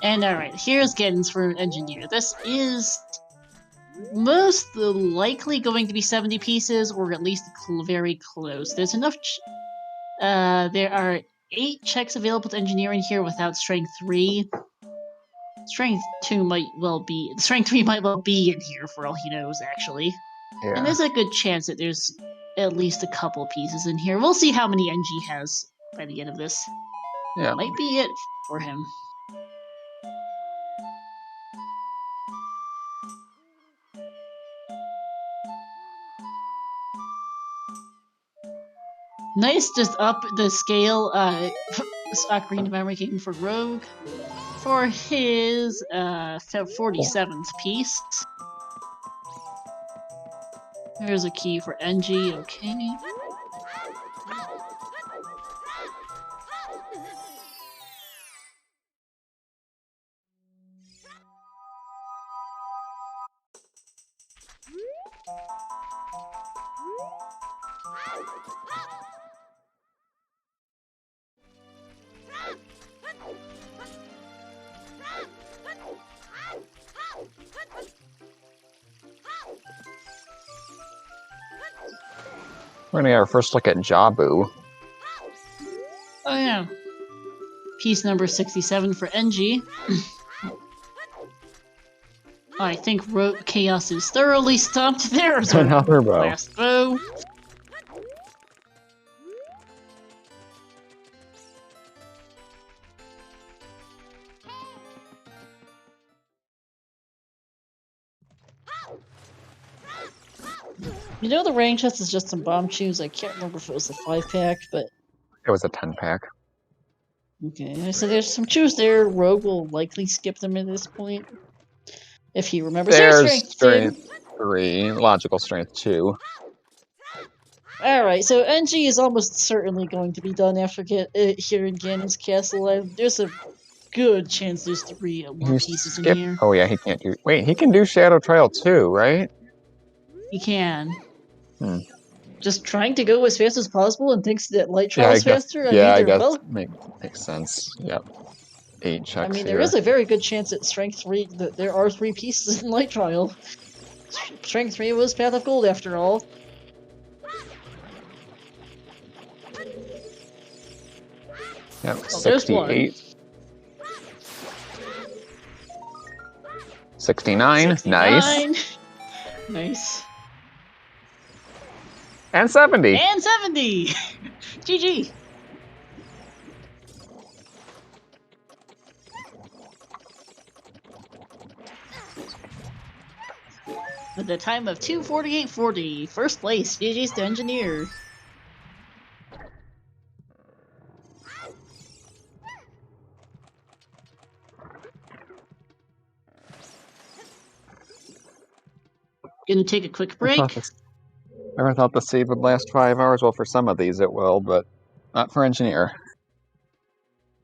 And alright, here's Ganon's for an engineer. This is most likely going to be 70 pieces, or at least very close. There's enough. There are 8 checks available to engineering here without Strength 3. Strength 2 might well be. Strength 3 might well be in here for all he knows, actually. Yeah. And there's a good chance that there's at least a couple pieces in here. We'll see how many NG has by the end of this. Yeah. Might be it for him. Nice, just up the scale, Ocarina of Memory King for Rogue for his 47th piece. There's a key for NG, okay. We're gonna get our first look at Jabu. Oh yeah. Piece number 67 for NG. I think Chaos is thoroughly stumped. There's our Another bow. last bow. You know the rain chest is just some bomb shoes. I can't remember if it was a 5-pack, but It was a 10-pack. okay. So there's some shoes there. Rogue will likely skip them at this point, if he remembers. There's Strength 2. Strength 3, Logical Strength 2. Alright, so NG is almost certainly going to be done after here in Ganon's castle. There's a good chance there's 3 more You pieces in skip. here. Oh yeah, he can't do. Wait, he can do Shadow Trail too, right? You can. Hmm. Just trying to go as fast as possible and thinks that light Yeah, trail I is guess. faster. I Yeah, mean, I they're guess both. makes sense. Yep. 8 I checks mean, there here. is a very good chance at Strength 3 that there are 3 pieces in light trial. Strength 3 was Path of Gold after all. Yep. Oh, there's one. 68. 69. 69. Nice. Nice. And 70. And 70! GG! With a time of 2:48.40, first place, GG's to Engineer. Gonna take a quick break. Never thought the save would last 5 hours. Well, for some of these it will, but not for Engineer.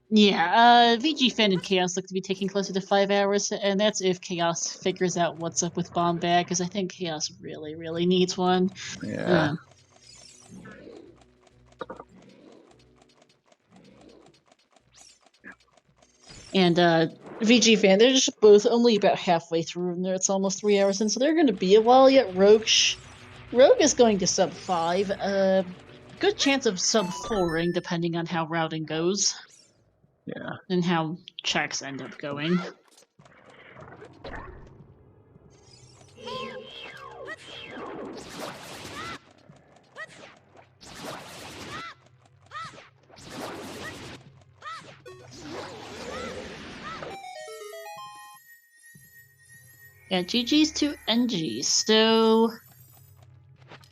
Yeah, VG Fan and Chaos look to be taking closer to 5 hours, and that's if Chaos figures out what's up with Bomb Bag, because I think Chaos really, really needs one. Yeah. And VG Fan, they're just both only about halfway through, and it's almost 3 hours in, so they're going to be a while yet. Rogue is going to sub 5. Good chance of sub 4ing, depending on how routing goes. Yeah. And how checks end up going. Yeah, GG's to NG. So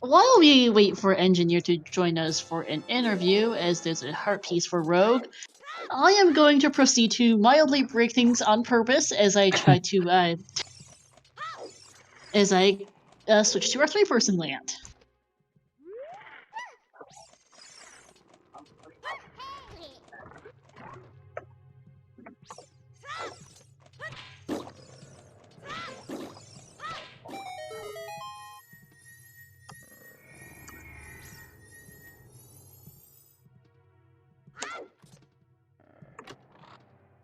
while we wait for Engineer to join us for an interview, as there's a heart piece for Rogue, I am going to proceed to mildly break things on purpose as I try to switch to our 3-person land.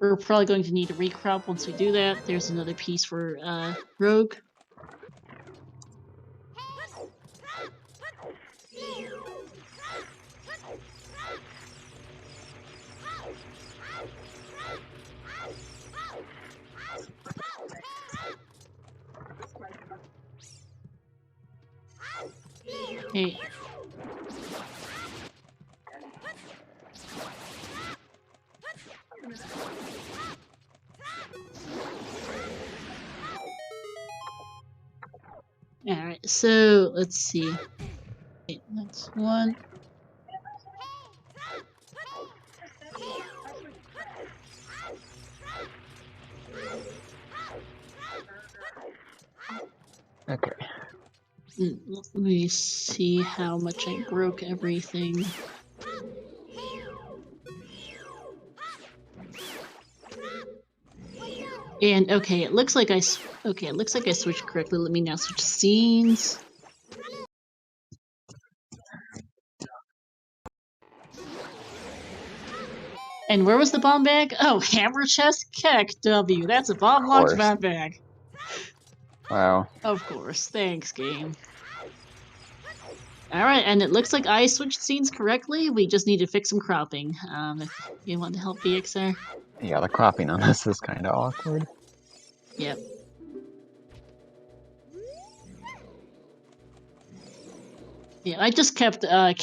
We're probably going to need a recrop once we do that. There's another piece for Rogue. Hey. Alright, so let's see. Okay, that's one. Okay. Let me see how much I broke everything. And okay, it looks like I switched correctly. Let me now switch scenes. And where was the bomb bag? Oh, hammer chest Keck W. That's a bomb locked bomb bag. Wow. Of course. Thanks, game. Alright, and it looks like I switched scenes correctly. We just need to fix some cropping. If you want to help VXR. Yeah, the cropping on this is kind of awkward. Yep. Yeah, I just kept I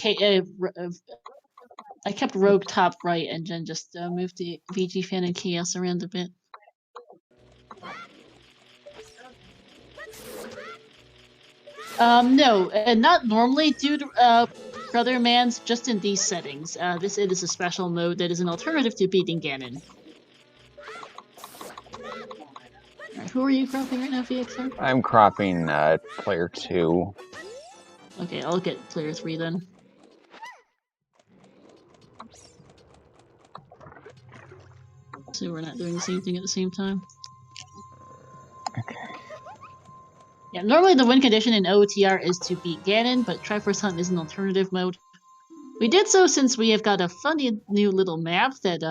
kept Rogue top right and then just moved the VG Fan and Chaos around a bit. No, not normally due to Brother Man's, just in these settings. It is a special mode that is an alternative to beating Ganon. Alright, who are you cropping right now, VXR? I'm cropping player 2. Okay, I'll get player 3 then. So we're not doing the same thing at the same time. Okay. Yeah, normally the win condition in OOTR is to beat Ganon, but Triforce Hunt is an alternative mode. We did so since we have got a funny new little map that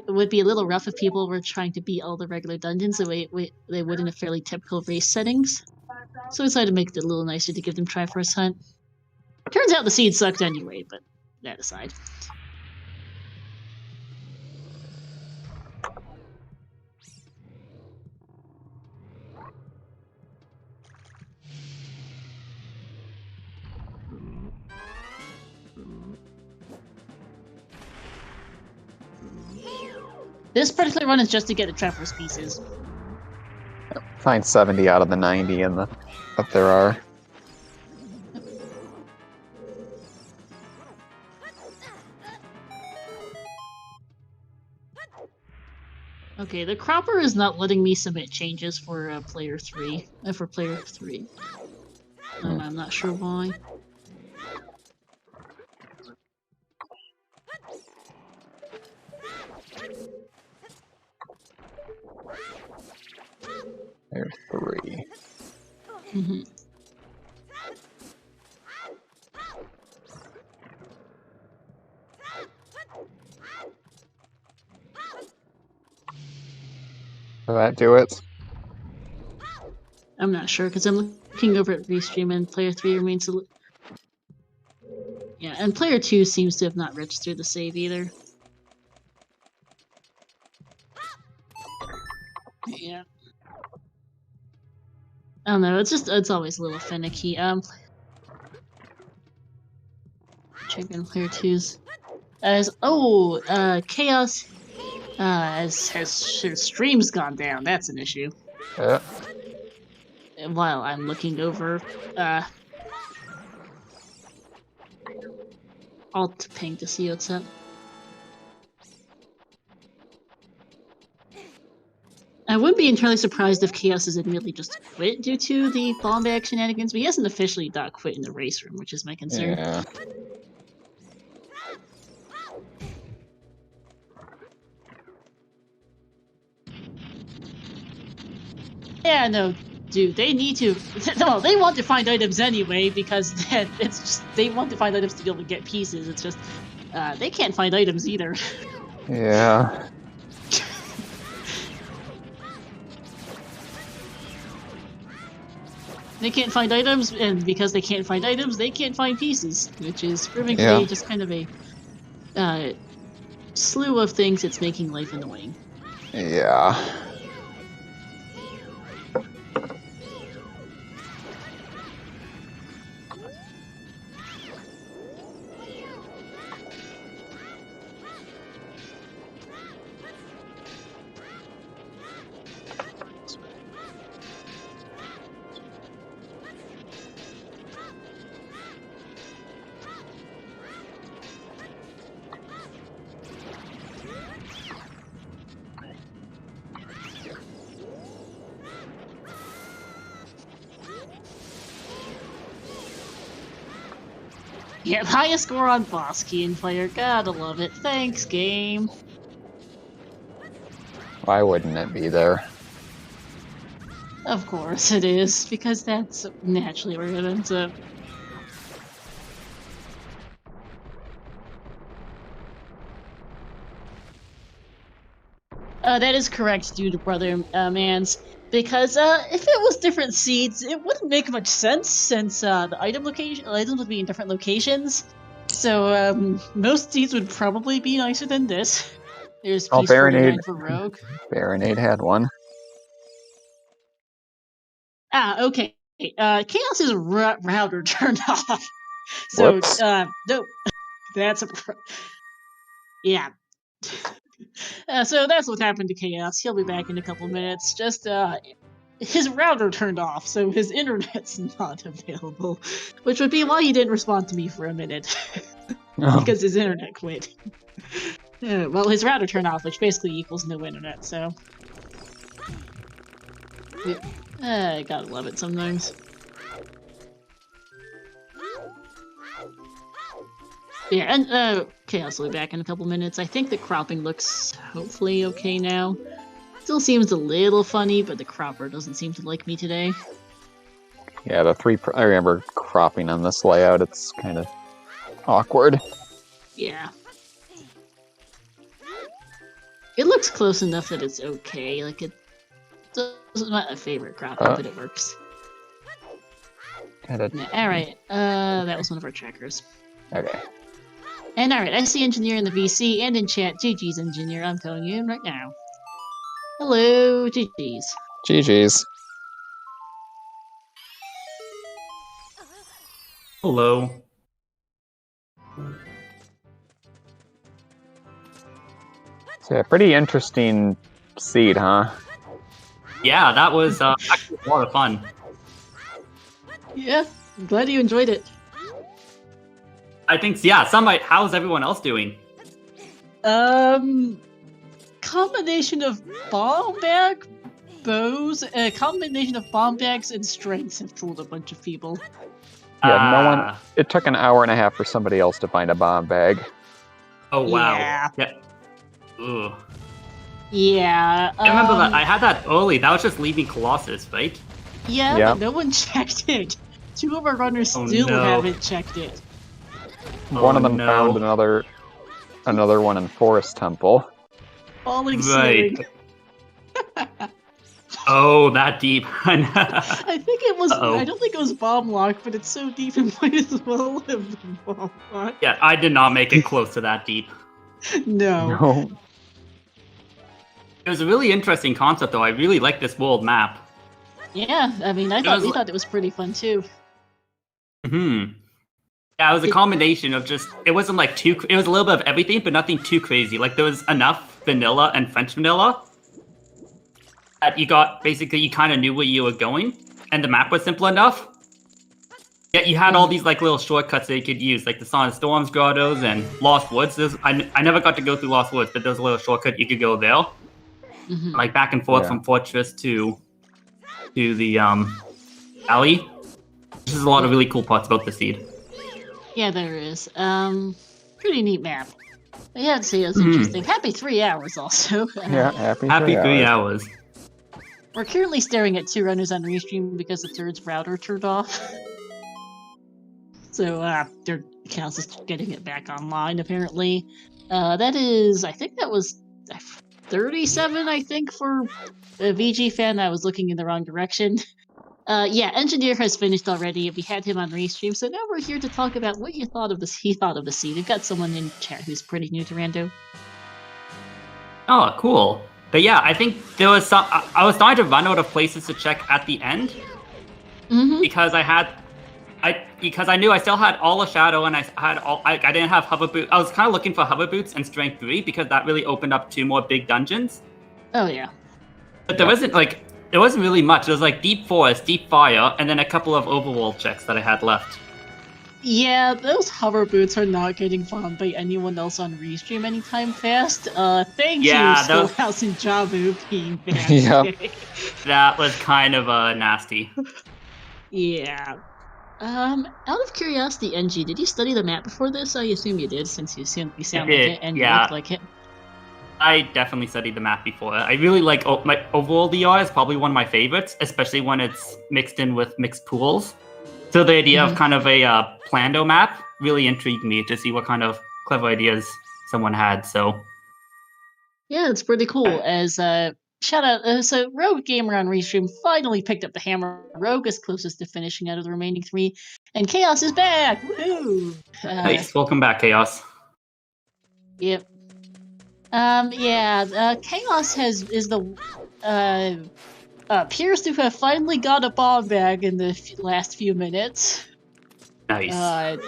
would be a little rough if people were trying to beat all the regular dungeons the way they would in a fairly typical race settings. So we decided to make it a little nicer to give them Triforce Hunt. Turns out the seed sucked anyway, but that aside. This particular run is just to get the Triforce pieces. Find 70 out of the 90 in the up there are. Okay, the Cropper is not letting me submit changes for player 3. I'm not sure why. There's 3. Mm-hmm. Will that do it? I'm not sure, because I'm looking over at Restream and player 3 remains yeah, and player 2 seems to have not registered the save either. Yeah. I don't know, it's always a little finicky. Checking player 2's Chaos has his stream's gone down. That's an issue. Yeah. While I'm looking over Alt ping to see what's up. I wouldn't be entirely surprised if Chaos has admittedly just quit due to the bomb bag shenanigans, but he hasn't officially quit in the race room, which is my concern. Yeah. Yeah, no, dude, they need to. No, they want to find items anyway because it's just they want to find items to be able to get pieces. It's just they can't find items either. Yeah. They can't find items, and because they can't find items, they can't find pieces, which is proving to be just kind of a slew of things that's making life annoying. Yeah. Yeah, highest score on boss key and player. Gotta love it. Thanks, game. Why wouldn't it be there? Of course it is, because that's naturally where it ends up. That is correct, due to Brother Mans. Because if it was different seeds, it wouldn't make much sense since the items would be in different locations. So most seeds would probably be nicer than this. There's piece 49 for Rogue. Baronade had one. Okay. Chaos's router turned off. So Whoops. no, that's a yeah. So that's what happened to Chaos. He'll be back in a couple minutes. Just his router turned off, so his internet's not available, which would be why he didn't respond to me for a minute, because his internet quit. Well, his router turned off, which basically equals no internet. So, I gotta love it sometimes. Yeah, and Chaos will be back in a couple minutes. I think the cropping looks hopefully okay now. Still seems a little funny, but the cropper doesn't seem to like me today. Yeah, I remember cropping on this layout. It's kind of awkward. Yeah. It looks close enough that it's okay. Like, it's not my favorite cropping, but it works. Alright, that was one of our checkers. Okay. And alright, I see Engineer in the VC and in chat. GG's Engineer, I'm telling you right now. Hello, GG's. GG's. Hello. It's a pretty interesting seed, huh? Yeah, that was actually a lot of fun. Yeah, I'm glad you enjoyed it. I think, yeah, how's everyone else doing? Combination of bomb bag, bows, a combination of bomb bags and strengths have fooled a bunch of people. Yeah, no one. It took an hour and a half for somebody else to find a bomb bag. Oh wow. Yeah. Ugh. Yeah. I remember that I had that early. That was just leaving Colossus, right? Yeah, Yeah. but no one checked it. Two of our runners Oh, still no. haven't checked it. One of them no. found another one in Forest Temple. Falling Right. ceiling. Oh, that deep. I think it was. Uh-oh. I don't think it was bomb lock, but it's so deep it might as well have been bomb lock. Yeah, I did not make it close to that deep. No. No. It was a really interesting concept, though. I really like this world map. Yeah, I mean, we thought it was pretty fun too. Yeah, it was a combination of just. It wasn't like too. It was a little bit of everything, but nothing too crazy. Like there was enough vanilla and French vanilla that you got. Basically, you kind of knew where you were going, and the map was simple enough. Yet you had all these like little shortcuts that you could use, like the Sonic Storms grottos and Lost Woods. I never got to go through Lost Woods, but there's a little shortcut you could go there, like back and forth from Fortress to the alley. There's a lot of really cool parts about the seed. Yeah, there is. Pretty neat map. But yeah, I'd say it was interesting. Happy 3 hours also. Yeah, happy 3 hours. We're currently staring at 2 runners on restream because the third's router turned off. So their accounts is getting it back online apparently. That is, I think that was 37, I think, for a VG fan. I was looking in the wrong direction. Yeah, Engineer has finished already. We had him on restream, so now we're here to talk about what he thought of the seed. We've got someone in chat who's pretty new to Rando. Oh, cool. But yeah, I think there was some. I was starting to run out of places to check at the end because because I knew I still had all the shadow and I didn't have hover boot. I was kind of looking for hover boots and strength 3 because that really opened up 2 more big dungeons. Oh yeah. But there wasn't really much. There was like deep forest, deep fire, and then a couple of overworld checks that I had left. Yeah, those hover boots are not getting found by anyone else on restream anytime fast. Thank you, Schoolhouse and Jabu being banned. Yeah. That was kind of nasty. Yeah. Out of curiosity, NG, did you study the map before this? I assume you did, since you sound like it and you look like it. I definitely studied the map before. I really like my overall DR is probably one of my favorites, especially when it's mixed in with mixed pools. So the idea of kind of a Plando map really intrigued me to see what kind of clever ideas someone had. So yeah, it's pretty cool. As shout out, so Rogue Gamer on restream finally picked up the hammer. Rogue is closest to finishing out of the remaining 3, and Chaos is back. Woohoo! Nice, welcome back, Chaos. Yep. Chaos appears to have finally got a bomb bag in the last few minutes. Nice.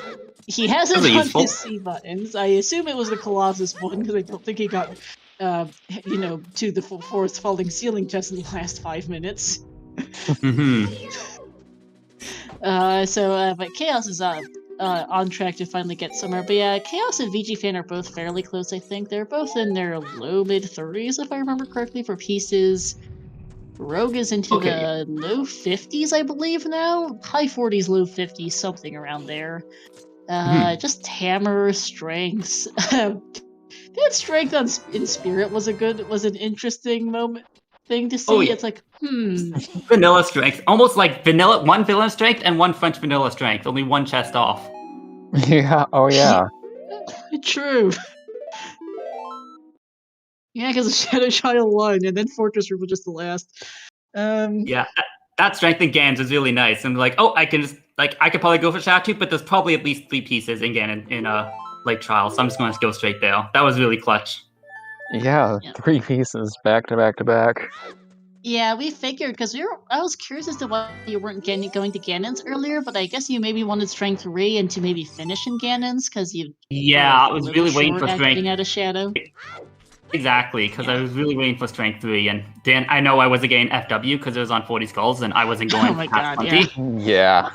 He hasn't on his C buttons. I assume it was the Colossus one because I don't think he got, to the fourth falling ceiling just in the last 5 minutes. But Chaos is on track to finally get somewhere. But yeah, Chaos and VG Fan are both fairly close, I think. They're both in their low-mid 30s, if I remember correctly, for pieces. Rogue is into the low 50s, I believe, now. High 40s, low 50s, something around there. Just hammer strengths. That strength in spirit was an interesting thing to see. Oh, yeah. It's like, Vanilla strength. Almost like one vanilla strength and one French vanilla strength. Only one chest off. Yeah. Oh yeah. True. Yeah, because Shadow Child won, and then Fortress Roof was just the last. Yeah, that strength in Gans is really nice. And like, I can just I could probably go for Shadow Tooth, but there's probably at least 3 pieces in Ganon in Lake Trial, so I'm just going to go straight there. That was really clutch. Yeah, 3 pieces back to back to back. Yeah, we figured because I was curious as to why you weren't going to Ganon's earlier, but I guess you maybe wanted Strength 3 and to maybe finish in Ganon's because you. Yeah, I was really waiting for Strength. Getting out of Shadow. Exactly, because I was really waiting for Strength 3, and Dan, I know I wasn't getting FW because it was on 40 skulls, and I wasn't going past 20. Yeah.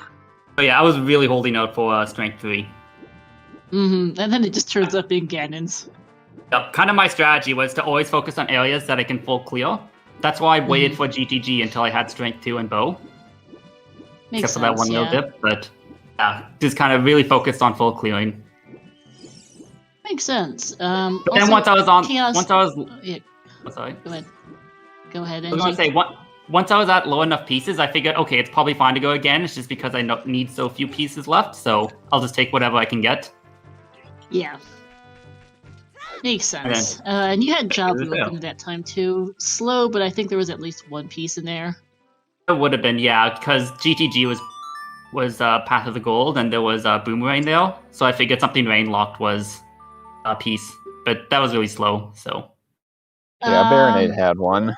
So yeah, I was really holding out for Strength 3. And then it just turns up being Ganon's. Yep, kind of my strategy was to always focus on areas that I can full clear. That's why I waited for GTG until I had Strength 2 and Bow. Except for that one little dip, but yeah, just kind of really focused on full clearing. Makes sense. But then once I was on, Chaos... sorry. Go ahead. I was going to say, once I was at low enough pieces, I figured, okay, it's probably fine to go again. It's just because I need so few pieces left, so I'll just take whatever I can get. Yeah. Makes sense. And you had Jabu open at that time too. Slow, but I think there was at least 1 piece in there. It would have been, yeah, because GTG was Path of the Gold, and there was Boomerang there, so I figured something rain locked was a piece, but that was really slow, so. Yeah, Baronade had one.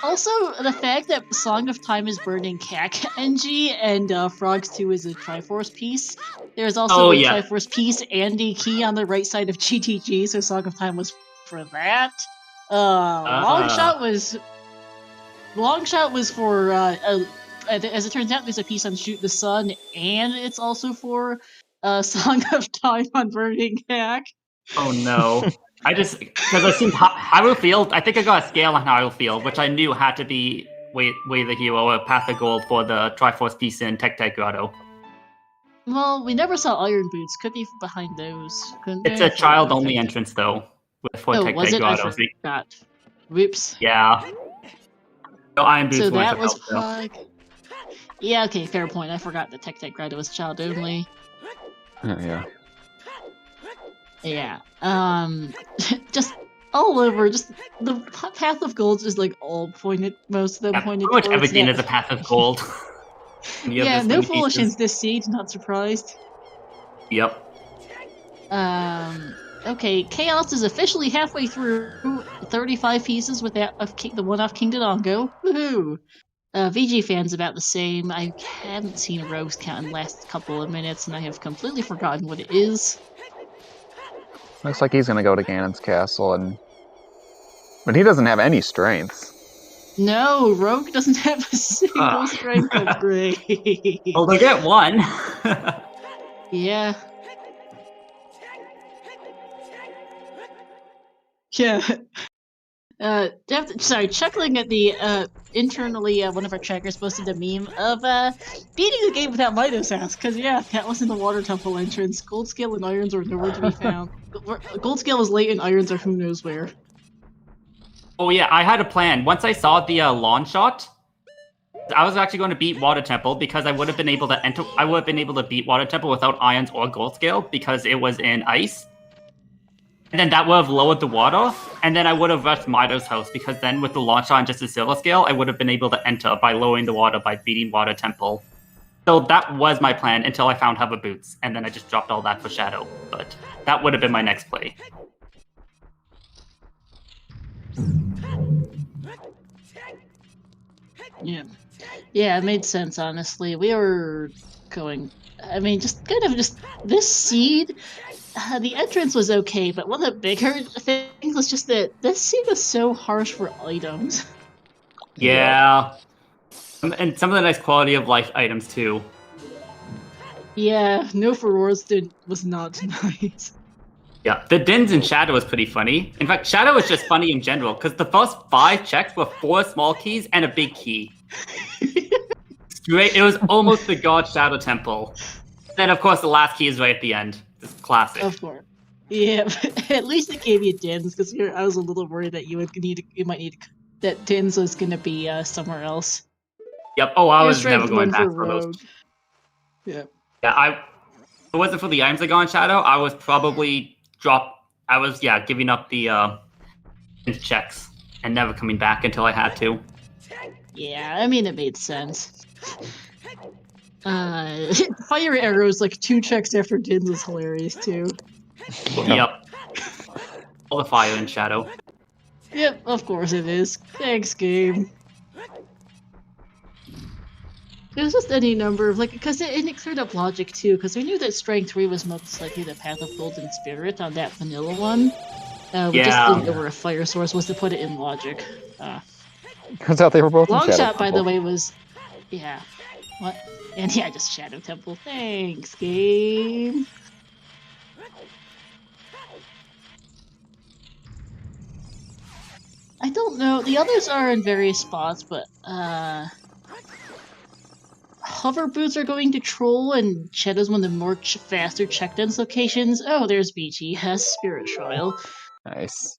Also, the fact that Song of Time is burning CAC NG and Frogs 2 is a Triforce piece. There's also a Triforce piece and a key on the right side of GTG, so Song of Time was for that. Longshot was for, as it turns out, there's a piece on Shoot the Sun, and it's also for Song of Time on burning CAC. Oh no. Because I seen Hyrule Field, I think I got a scale on Hyrule Field, which I knew had to be Way the Hero or Path of Gold for the Triforce piece in Tech Grotto. Well, we never saw Iron Boots. Could be behind those. It's a child-only entrance, though, for Tech Grotto. I forgot. Whoops. Yeah. No, Iron Boots so that was Yeah, okay, fair point. I forgot that Tech Grotto was child-only. Oh, yeah. Yeah. Just all over. Just the Path of Gold is like all pointed. Most of them pointed. Pretty much everything is a Path of Gold. Yeah, no foolishness this siege. Not surprised. Yep. Okay, Chaos is officially halfway through 35 pieces with the one off King Dodongo. Woohoo! VG fans about the same. I haven't seen a rogues count in the last couple of minutes, and I have completely forgotten what it is. Looks like he's gonna go to Ganon's castle, but he doesn't have any strengths. No, Rogue doesn't have a single strength upgrade. Well, they get one. Yeah. Yeah. Chuckling at the internally, one of our trackers posted a meme of beating the game without Mido's house, because yeah, that was in the Water Temple entrance. Gold Scale and Irons were nowhere to be found. Gold Scale was late and Irons are who knows where. Oh yeah, I had a plan. Once I saw the lawn shot, I was actually going to beat Water Temple because I would have been able to enter. I would have been able to beat Water Temple without Irons or Gold Scale because it was in ice. And then that would have lowered the water, and then I would have rushed Mido's house, because then with the launch on just a Silver Scale, I would have been able to enter by lowering the water by beating Water Temple. So that was my plan until I found Hover Boots, and then I just dropped all that for Shadow. But that would have been my next play. Yeah, it made sense, honestly. We were going... I mean, just this seed... the entrance was okay, but one of the bigger things was just that this seed was so harsh for items. Yeah. And some of the nice quality of life items, too. Yeah, no Furores was not nice. Yeah, the Dins in Shadow was pretty funny. In fact, Shadow was just funny in general, because the first 5 checks were 4 small keys and a big key. It was almost the God Shadow Temple. Then, of course, the last key is right at the end. Just classic. Of course. Yeah, but at least it gave you Dins, because I was a little worried that you might need that Dins was gonna be somewhere else. Yep. Oh, I Here's was never strength going 1 back for for those. Rogue. Yeah. Yeah, if it wasn't for the items I got on Shadow, I was probably giving up the checks and never coming back until I had to. Yeah, I mean, it made sense. Fire arrows, like 2 checks after Dins is hilarious, too. Yep. All the fire in Shadow. Yep, of course it is. Thanks, game. It was just any number of, because it cleared up logic, too, because we knew that Strength 3 was most likely the Path of Golden Spirit on that vanilla one. We just didn't know where a fire source was to put it in logic. Turns out they were both in Long Shadow shot, by the Temple. way, was... Yeah. What? And yeah, just Shadow Temple. Thanks, game. I don't know. The others are in various spots, but hover boots are going to Troll, and Shadow's one of the more faster check-ins locations. Oh, there's BG. Yes, Spirit Trial. Nice.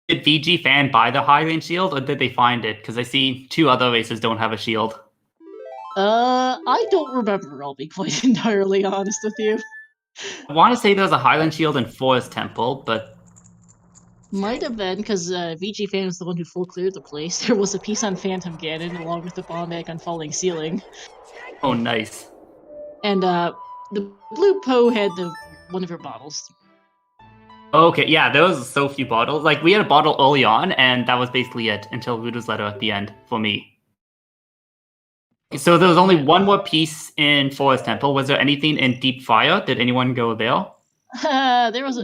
Did VG Fan buy the high range shield, or did they find it? Because I see 2 other races don't have a shield. I don't remember, I'll be quite entirely honest with you. I want to say there's a Highland shield in Forest Temple, but Might have been, because VG Fan was the one who full cleared the place. There was a piece on Phantom Ganon, along with the bomb egg on Falling Ceiling. oh, nice. And the Blue Poe had one of her bottles. Okay, yeah, there was so few bottles. Like, we had a bottle early on, and that was basically it until Ruda's letter at the end for me. So there was only one more piece in Forest Temple. Was there anything in Deep Fire? Did anyone go there? There was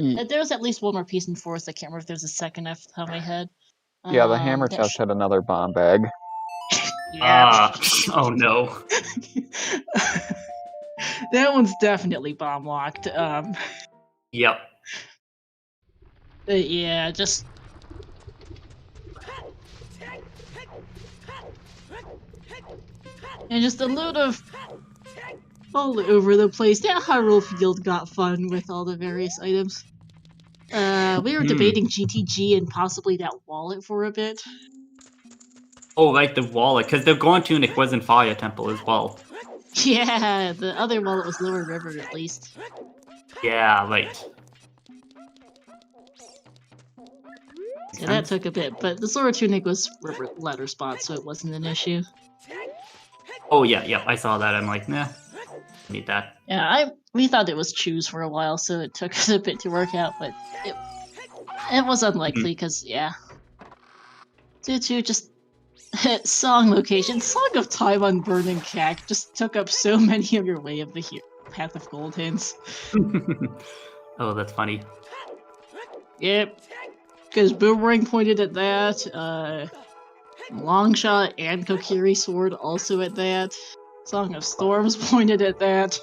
at least one more piece in Forest. I can't remember if there's a second off the top of my head. Yeah, the hammer chest had another bomb bag. Yeah. Oh no. That one's definitely bomb locked. Yep. Yeah, just. And just a load of all over the place. That Hyrule Field got fun with all the various items. We were debating GTG and possibly that wallet for a bit. Oh, right, the wallet, because the Goron Tunic was in Fire Temple as well. Yeah, the other wallet was Lower River at least. Yeah, right. Yeah, that took a bit, but the Sora Tunic was River letter spot, so it wasn't an issue. Oh yeah, I saw that. I'm like, nah, need that. Yeah, we thought it was choose for a while, so it took us a bit to work out, but it was unlikely because due to just song location, Song of Time on Burning Cack just took up so many of your way of the Path of Gold hints. Oh, that's funny. Yep, because Boomerang pointed at that. Longshot and Kokiri Sword also at that. Song of Storms pointed at that.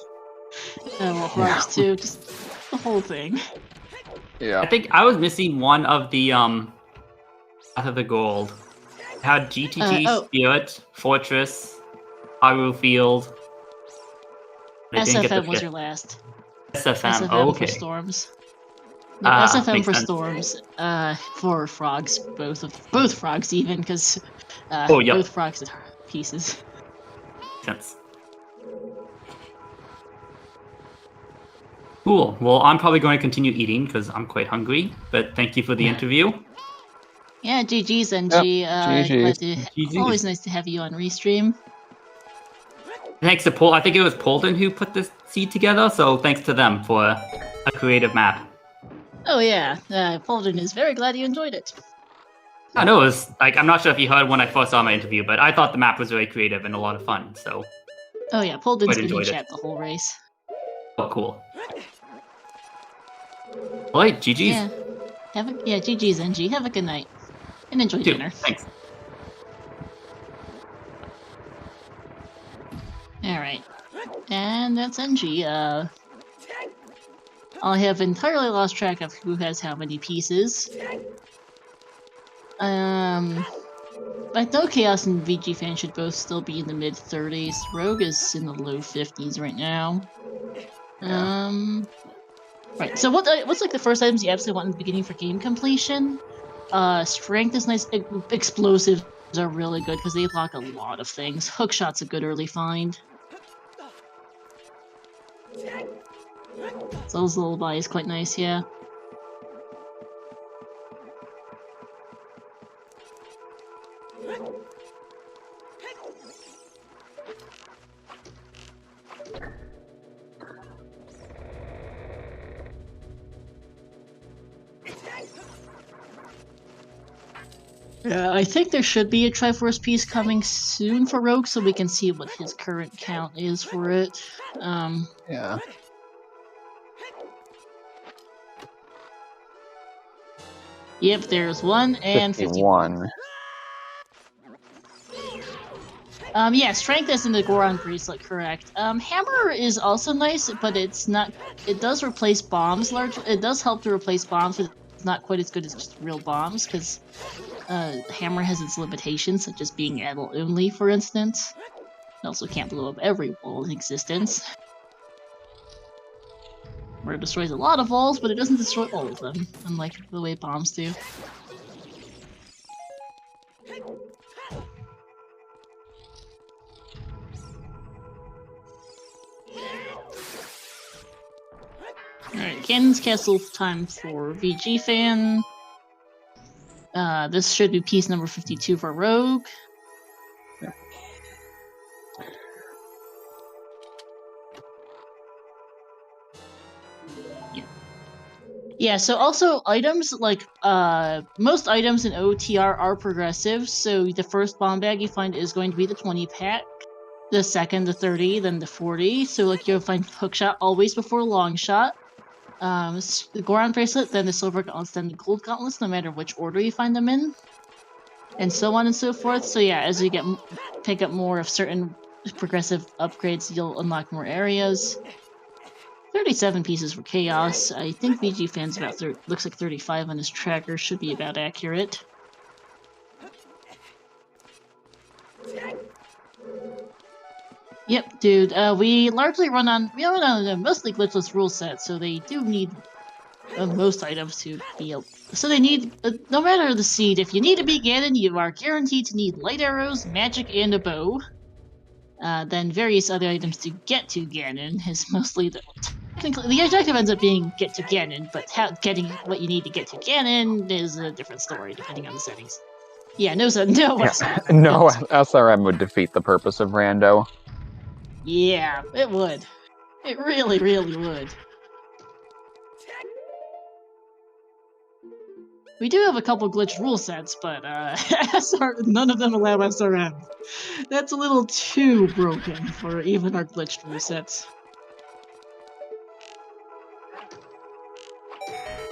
Rocks too, just the whole thing. Yeah. I think I was missing one of the Path of the Gold. It had GTG, Spirit, Fortress, Hyrule Field. SFM was your last. SFM, SFM okay. for Storms. No, SFM for sense. Storms. For Frogs, both Frogs even, because both Frogs are pieces. Sense. Cool. Well, I'm probably going to continue eating because I'm quite hungry. But thank you for the interview. Yeah, GG's NG. GG's. Always nice to have you on Restream. Thanks to Paul. I think it was Polden who put this seed together. So thanks to them for a creative map. Oh yeah, Polden is very glad you enjoyed it. I know, it was like, I'm not sure if you heard when I first saw my interview, but I thought the map was very creative and a lot of fun, so. Oh yeah, Polden's been in enjoyed it. chat the whole race. Oh, cool. Alright, GG's. Yeah, GG's NG. Have a good night. And enjoy dinner. Thanks. Alright. And that's NG. I have entirely lost track of who has how many pieces. But I know Chaos and VG Fan should both still be in the mid-30s. Rogue is in the low 50s right now. Yeah. Right. So what's like the first items you absolutely want in the beginning for game completion? Strength is nice. Explosives are really good because they block a lot of things. Hookshot's a good early find. Zell's Lullaby is quite nice, yeah. Yeah, I think there should be a Triforce piece coming soon for Rogue, so we can see what his current count is for it. Yeah. Yep, there's 1 and 51. Yeah, strength is in the Goron bracelet, correct. Hammer is also nice, but it's not. It does replace bombs largely. It does help to replace bombs, but it's not quite as good as just real bombs because Hammer has its limitations, such as being ammo only, for instance. It also can't blow up every wall in existence. Where it destroys a lot of walls, but it doesn't destroy all of them, unlike the way bombs do. Alright, Cannon's Castle time for VG Fan. This should be piece number 52 for Rogue. Yeah, so also items like most items in OTR are progressive. So the first bomb bag you find is going to be the 20 pack, the second the 30, then the 40. So like you'll find hookshot always before long shot. The Goron bracelet, then the silver gauntlets, then the gold gauntlets, no matter which order you find them in, and so on and so forth. So yeah, as you pick up more of certain progressive upgrades, you'll unlock more areas. 37 pieces for Chaos. I think VG Fan's about looks like 35 on his tracker, should be about accurate. Yep, dude. We largely run on a mostly glitchless rule set, so they do need most items to be. So they need no matter the seed. If you need to be Ganon, you are guaranteed to need light arrows, magic, and a bow. Then various other items to get to Ganon is mostly technically the objective ends up being get to Ganon, but getting what you need to get to Ganon is a different story depending on the settings. Yeah, no, SRM would defeat the purpose of Rando. Yeah, it would. It really, really would. We do have a couple glitched rule sets, but none of them allow SRM. That's a little too broken for even our glitched rule sets.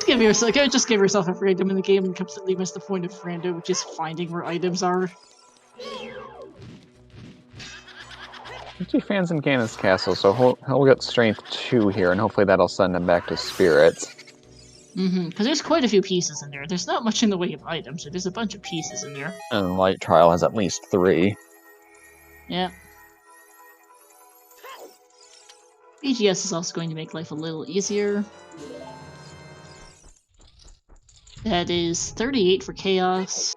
Just give yourself a freedom in the game and completely miss the point of Rando, which is finding where items are. VG Fan's in Ganon's Castle, so he'll get Strength 2 here, and hopefully that'll send him back to Spirits. Because there's quite a few pieces in there. There's not much in the way of items, but there's a bunch of pieces in there. And Light Trial has at least 3. Yeah. BGS is also going to make life a little easier. That is 38 for Chaos.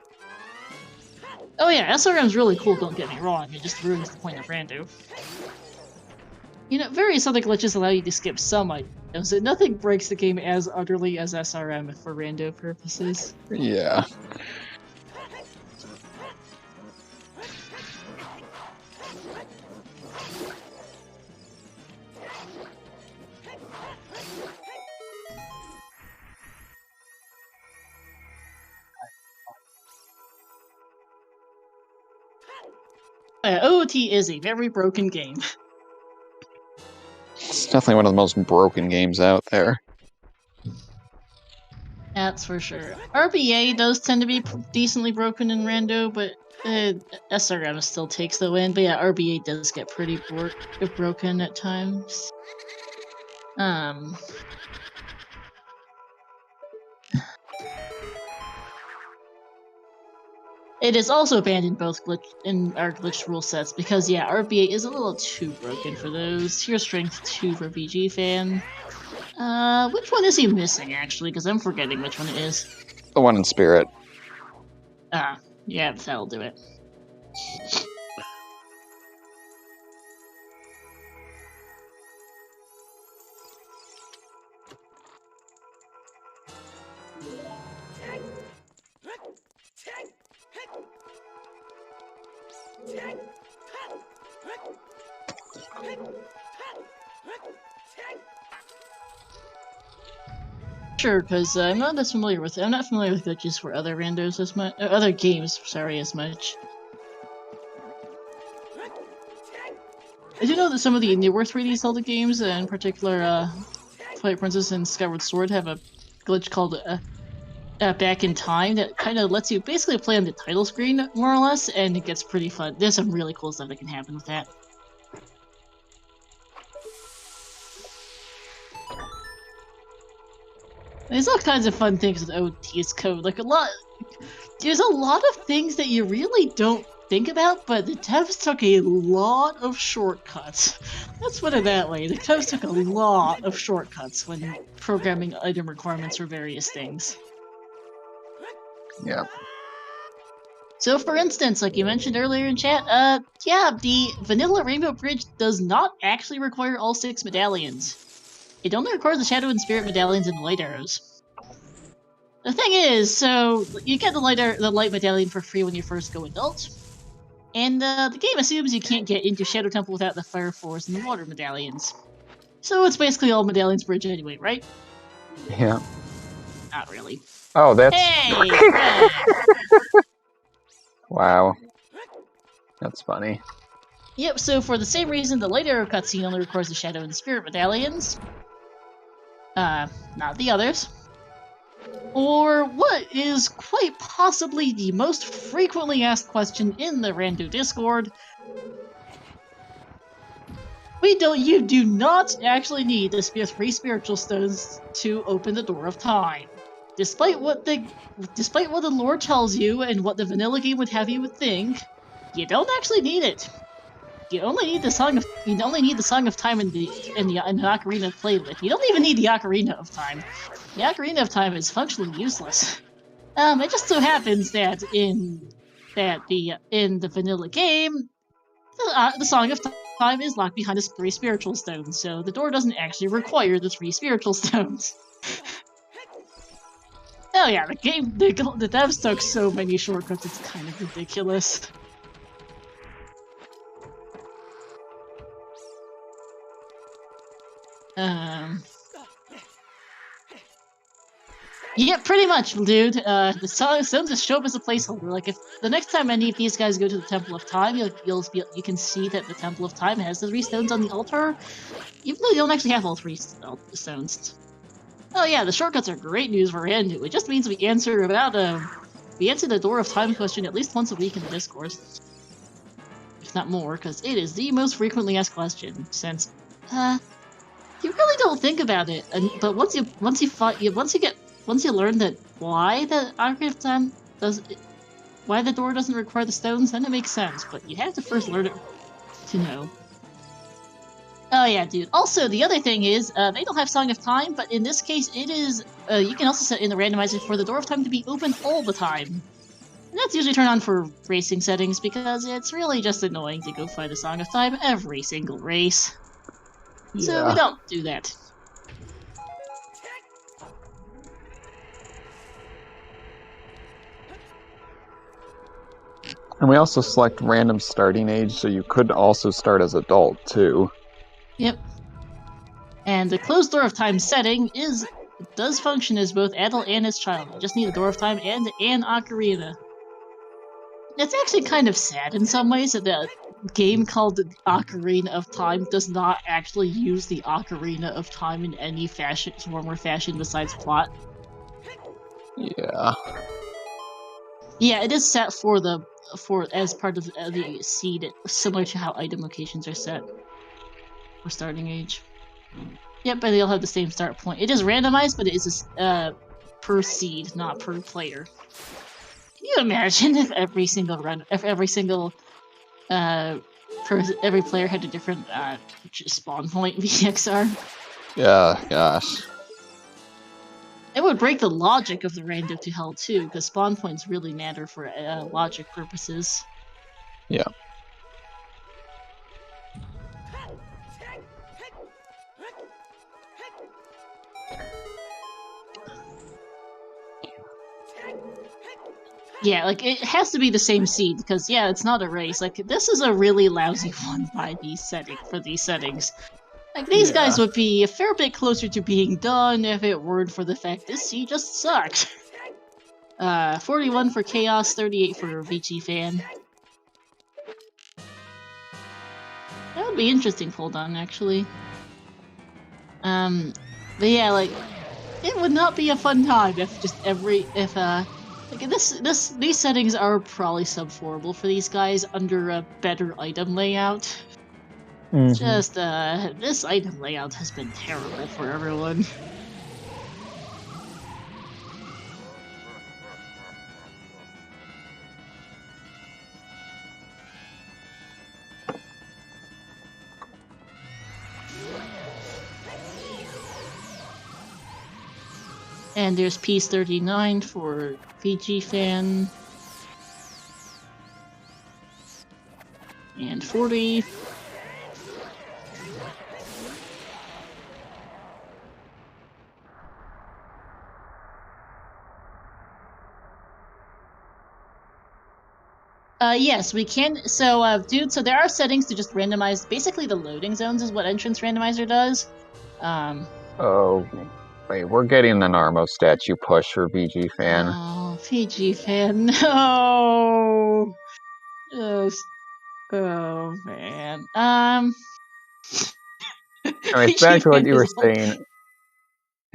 Oh yeah, SRM's really cool, don't get me wrong, it just ruins the point of Rando. You know, various other glitches allow you to skip some items, so nothing breaks the game as utterly as SRM for Rando purposes. Yeah. OoT is a very broken game. It's definitely one of the most broken games out there. That's for sure. RBA does tend to be decently broken in Rando, but SRM still takes the win. But yeah, RBA does get pretty broken at times. It is also banned in both our glitched rule sets because yeah, RBA is a little too broken for those. Tier strength 2 for BG fan. Which one is he missing actually? Because I'm forgetting which one it is. The one in Spirit. Yeah, that'll do it. Sure, because I'm not familiar with glitches for other randos as much, other games. Sorry, as much. I do know that some of the newer 3D Zelda games, in particular, Twilight Princess and Skyward Sword, have a glitch called Back in Time that kind of lets you basically play on the title screen, more or less, and it gets pretty fun. There's some really cool stuff that can happen with that. There's all kinds of fun things with OOT's code. Like there's a lot of things that you really don't think about, but the devs took a lot of shortcuts. Let's put it that way. The devs took a lot of shortcuts when programming item requirements for various things. Yeah. So, for instance, like you mentioned earlier in chat, yeah, the vanilla Rainbow Bridge does not actually require all 6 medallions. It only requires the Shadow and Spirit medallions and the light arrows. The thing is, so you get the light medallion for free when you first go adult, and the game assumes you can't get into Shadow Temple without the Fire Force and the Water medallions. So it's basically all medallions bridge anyway, right? Yeah. Not really. Oh, that's... Hey! Wow. That's funny. Yep, so for the same reason, the light arrow cutscene only requires the Shadow and Spirit medallions. Not the others. Or what is quite possibly the most frequently asked question in the Rando Discord. You do not actually need the 3 spiritual stones to open the Door of Time. Despite what the lore tells you and what the vanilla game would have you think, you don't actually need it. You only need the Song of Time in the Ocarina to play with. You don't even need the Ocarina of Time. The Ocarina of Time is functionally useless. It just so happens that in the vanilla game, the Song of Time is locked behind the 3 spiritual stones, so the door doesn't actually require the 3 spiritual stones. Oh yeah, the devs took so many shortcuts, it's kind of ridiculous. Yeah, pretty much, dude. The stones just show up as a placeholder. Like, if the next time any of these guys go to the Temple of Time, you can see that the Temple of Time has the 3 stones on the altar, even though you don't actually have all 3 stones. Oh yeah, the shortcuts are great news for Randu. It just means we answer the Door of Time question at least once a week in the Discord, if not more, because it is the most frequently asked question. Since, you really don't think about it, but once you learn that why the Ocarina of Time why the door doesn't require the stones, then it makes sense. But you have to first learn it to know. Oh yeah, dude. Also, the other thing is, they don't have Song of Time, but in this case, it is. You can also set in the randomizer for the Door of Time to be open all the time. And that's usually turned on for racing settings because it's really just annoying to go find a Song of Time every single race. Yeah. So we don't do that. And we also select random starting age, so you could also start as adult, too. Yep. And the closed Door of Time setting does function as both adult and as child. You just need a Door of Time and an Ocarina. It's actually kind of sad in some ways that the game called Ocarina of Time does not actually use the Ocarina of Time in any form or fashion besides plot. Yeah. Yeah, it is set as part of the seed, similar to how item locations are set for starting age. Yep, but they all have the same start point. It is randomized, but it is per seed, not per player. you imagine if every single every player had a different spawn point VXR? Yeah, gosh. It would break the logic of the rando to hell too, because spawn points really matter for logic purposes. Yeah. Yeah, like it has to be the same seed because yeah, it's not a race. Like this is a really lousy one by these settings. Like these guys would be a fair bit closer to being done if it weren't for the fact this seed just sucked. 41 for Chaos, 38 for VG Fan. That would be interesting. Hold on, actually. But yeah, like it would not be a fun time if just like these settings are probably sub-4able for these guys under a better item layout. Mm-hmm. Just this item layout has been terrible for everyone. And there's piece 39 for VG Fan. And 40. Yes, we can. So, dude, so there are settings to just randomize. Basically, the loading zones is what Entrance Randomizer does. Oh, wait, we're getting an Armo statue push for VG Fan. Oh, VG Fan, no! Oh, man. Anyways, back to what you were saying.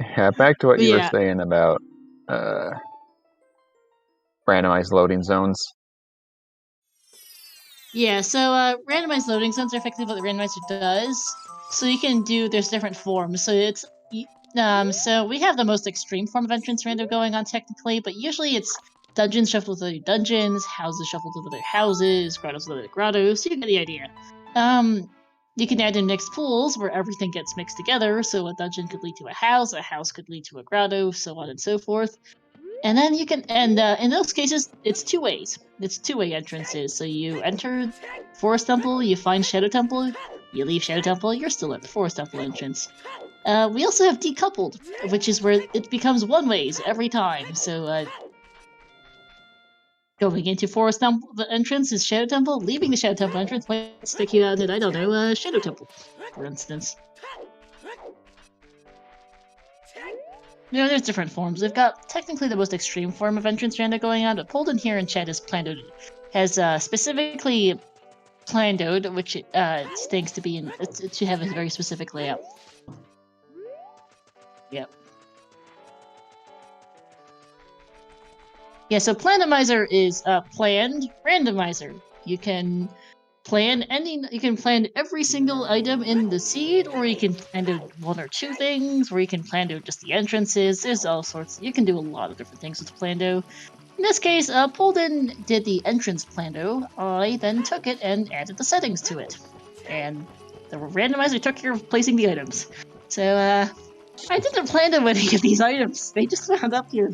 Yeah, back to what you were saying about randomized loading zones. Yeah, so randomized loading zones are effectively what the randomizer does. So you can do, there's different forms. So it's so we have the most extreme form of entrance random going on technically, but usually it's dungeons shuffled with other dungeons, houses shuffled with other houses, grottos with other grottos. So you get the idea. You can add in mixed pools where everything gets mixed together. So a dungeon could lead to a house could lead to a grotto, so on and so forth. And then you can, and in those cases, it's two ways. It's two-way entrances. So you enter Forest Temple, you find Shadow Temple, you leave Shadow Temple, you're still at the Forest Temple entrance. We also have Decoupled, which is where it becomes one-ways every time. So going into Forest Temple, the entrance is Shadow Temple, leaving the Shadow Temple entrance might stick you out at, I don't know, Shadow Temple, for instance. You know, there's different forms. They've got technically the most extreme form of entrance random going on, but Polden here in chat has specifically planned, which stinks to be in to have a very specific layout. Yep. Yeah, so Randomizer is planned randomizer. You can plan every single item in the seed, or you can plan to one or two things, or you can plan to just the entrances. There's all sorts. You can do a lot of different things with Plando. In this case, Polden did the entrance Plando. I then took it and added the settings to it. And the randomizer took care of placing the items. So, I didn't plan to win any of these items. They just wound up here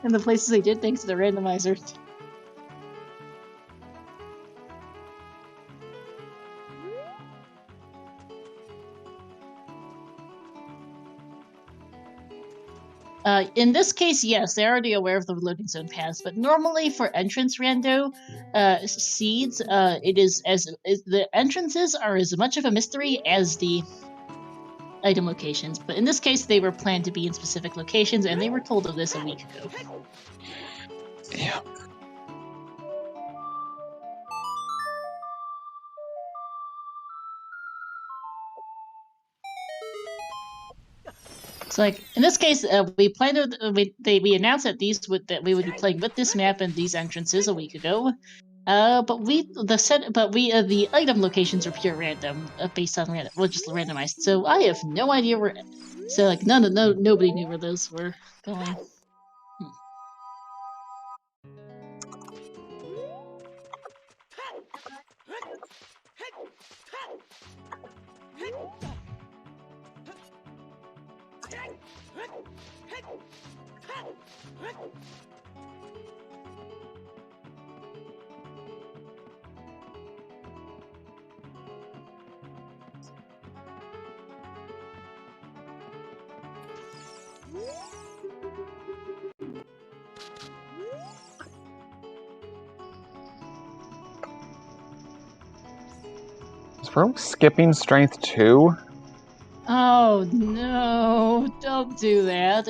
in the places they did thanks to the randomizer. In this case, yes, they're already aware of the loading zone paths, but normally for entrance rando seeds, the entrances are as much of a mystery as the item locations. But in this case, they were planned to be in specific locations, and they were told of this a week ago. Yeah. So, like in this case, we announced that that we would be playing with this map and these entrances a week ago. But the item locations are pure random, based on random, well, just randomized. So I have no idea where. So like nobody knew where those were going. Is Rogue skipping strength 2? Oh no, don't do that.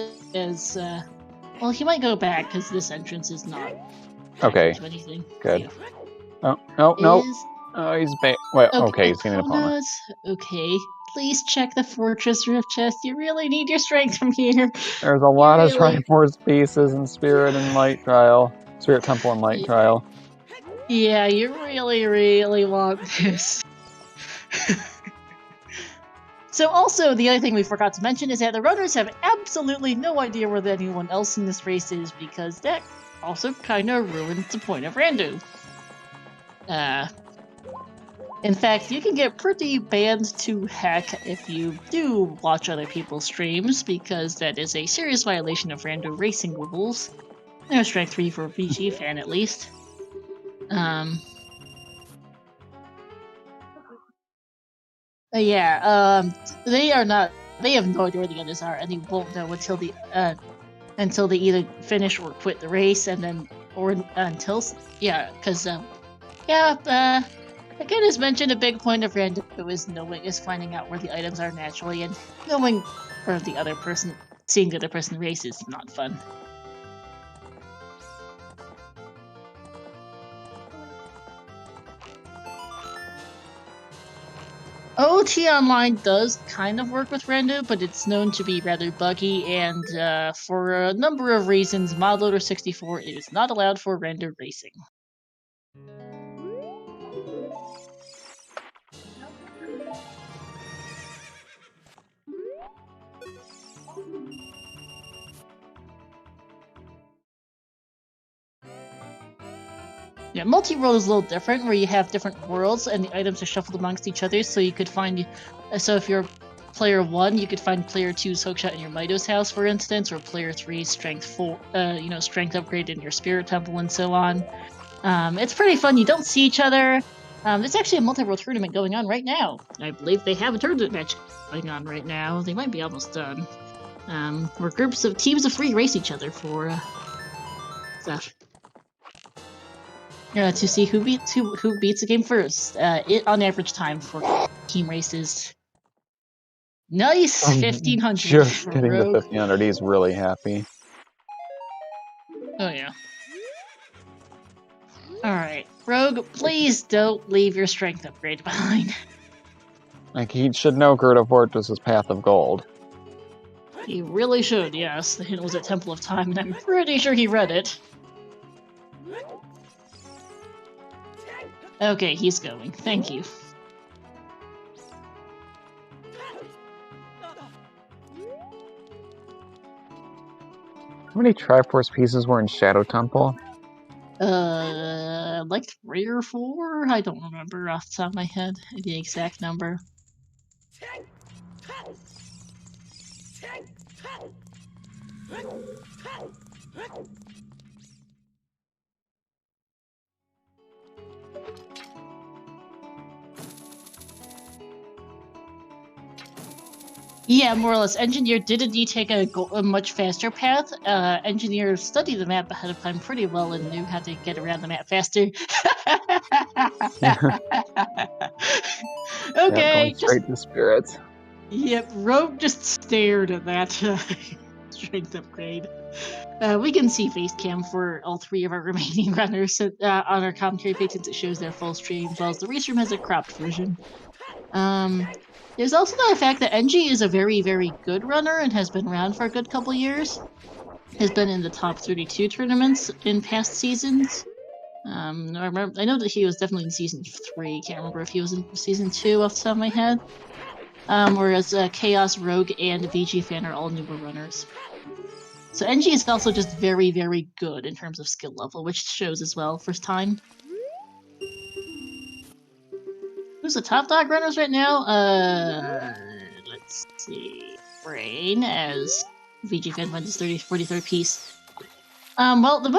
Well, he might go back because this entrance is not Okay, to anything. good. Yeah. Oh, no. Is He's back. Well, okay, he's getting an opponent. Okay, please check the Fortress Rift chest. You really need your strength from here. There's a lot of really- Triforce pieces in Spirit and Light Trial. Spirit Temple and Light Trial. Yeah, you really, really want this. So also, the other thing we forgot to mention is that the runners have absolutely no idea where anyone else in this race is, because that also kind of ruins the point of rando. In fact, you can get pretty banned to heck if you do watch other people's streams, because that is a serious violation of rando racing rules. No strength 3 for a BG fan, at least. They are not. They have no idea where the others are, and they won't know until they either finish or quit the race, and then again, as mentioned, a big point of random is finding out where the items are naturally, and knowing where seeing the other person race is not fun. OoT Online does kind of work with rando, but it's known to be rather buggy, and for a number of reasons, ModLoader 64 is not allowed for rando racing. Yeah, multi-world is a little different, where you have different worlds and the items are shuffled amongst each other, so you could find... So if you're player 1, you could find player 2's hookshot in your Mitos house, for instance, or player 3's strength 4, strength upgrade in your Spirit Temple, and so on. It's pretty fun. You don't see each other. There's actually a multi-world tournament going on right now. I believe they have a tournament match going on right now. They might be almost done. Where teams of 3 race each other for stuff. To see who beats the game first. On average time for team races. Nice, 1500. Just for getting Rogue. the 1500. He's really happy. Oh yeah. All right, Rogue. Please don't leave your strength upgrade behind. Like, he should know Gird of Fortress's Path of Gold. He really should. Yes, the hint was at Temple of Time, and I'm pretty sure he read it. Okay, he's going. Thank you. How many Triforce pieces were in Shadow Temple? Like 3 or 4? I don't remember off the top of my head the exact number. Yeah, more or less. Engineer did indeed take a much faster path. Engineer studied the map ahead of time pretty well and knew how to get around the map faster. Okay, going straight to Spirits. Yep, Rogue just stared at that strength upgrade. We can see Facecam for all 3 of our remaining runners on our commentary page, since it shows their full stream, as well as the Restream has a cropped version. There's also the fact that NG is a very, very good runner and has been around for a good couple years. Has been in the top 32 tournaments in past seasons. I know that he was definitely in season 3. Can't remember if he was in season 2 off the top of my head. Whereas Chaos, Rogue, and VG Fan are all newer runners. So NG is also just very, very good in terms of skill level, which shows as well first time. Who's the top dog runners right now? Let's see. Brain, as VG Fan wins his 43rd piece. Well, the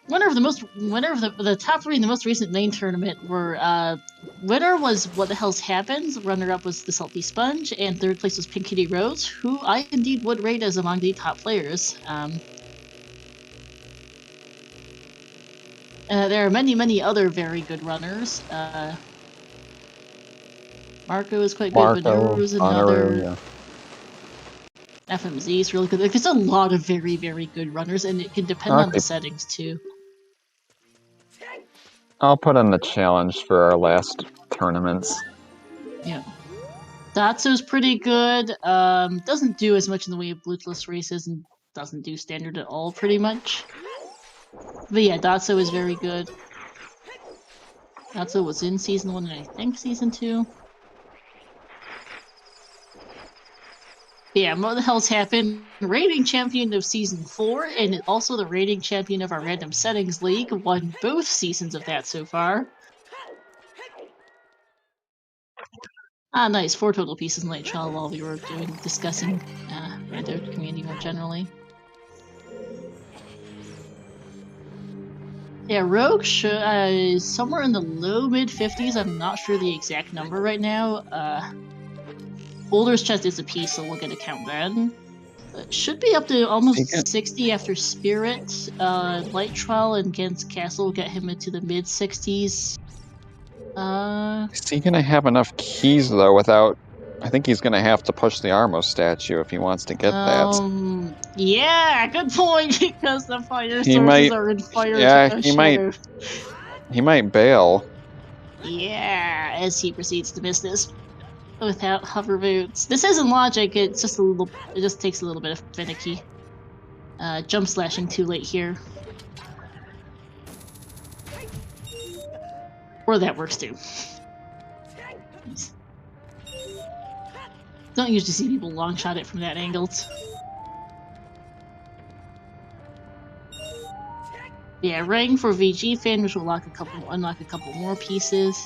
the top three in the most recent lane tournament were winner was What the Hell's Happened, runner up was the Salty Sponge, and third place was Pink Kitty Rose, who I indeed would rate as among the top players. There are many other very good runners. Marco is quite good, but Naru is another. Yeah. FMZ is really good. Like, there's a lot of very good runners, and it can depend on the settings too. I'll put in the challenge for our last tournaments. Yeah. Datsu's pretty good. Doesn't do as much in the way of bluetooth races, and doesn't do standard at all, pretty much. But yeah, Datsu is very good. Datsu was in Season 1 and I think Season 2. Yeah, What the Hell's Happened? Rating champion of Season 4, and also the rating champion of our Random Settings League. Won both seasons of that so far. Ah, nice. 4 total pieces in Light Trial while we were discussing Rando community more generally. Yeah, Rogue is somewhere in the low mid-50s. I'm not sure the exact number right now. Boulder's Chest is a piece, so we'll get a count then. Should be up to almost 60 after Spirit. Light Trial and Gant's Castle will get him into the mid-60s. Is he gonna have enough keys though without... I think he's gonna have to push the Armo statue if he wants to get that. Yeah, good point, because the fire sources are in fire. Yeah, he might bail. Yeah, as he proceeds to miss this without hover boots. This isn't logic, it's just it just takes a little bit of finicky. Jump slashing too late here. Or that works too. Don't usually see people long shot it from that angle. Yeah, Rang for VG fan, which will unlock a couple more pieces.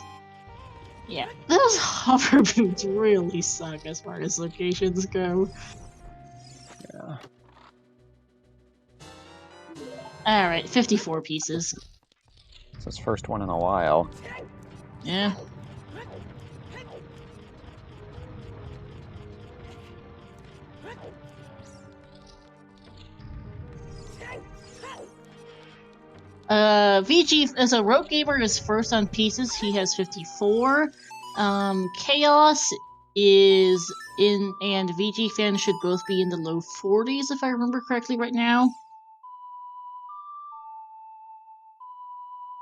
Yeah, those hover boots really suck as far as locations go. Yeah. Alright, 54 pieces. It's his first one in a while. Yeah. VG, as a rogue gamer, is first on pieces. He has 54. Chaos is in, and VG fan should both be in the low 40s, if I remember correctly right now.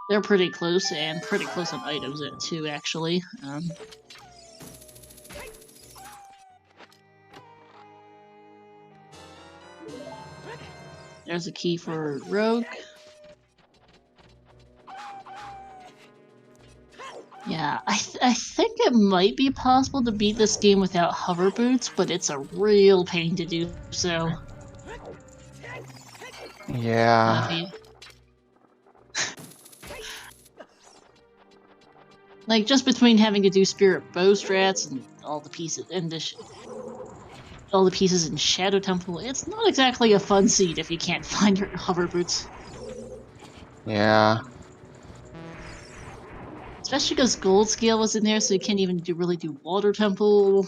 They're pretty close, and pretty close on items too, actually. There's a key for Rogue. Yeah, I think it might be possible to beat this game without hover boots, but it's a real pain to do so. Yeah. Like, just between having to do Spirit Bow strats and all the pieces in Shadow Temple, it's not exactly a fun seed if you can't find your hover boots. Yeah. Especially because Gold Scale was in there, so you can't even really do Water Temple.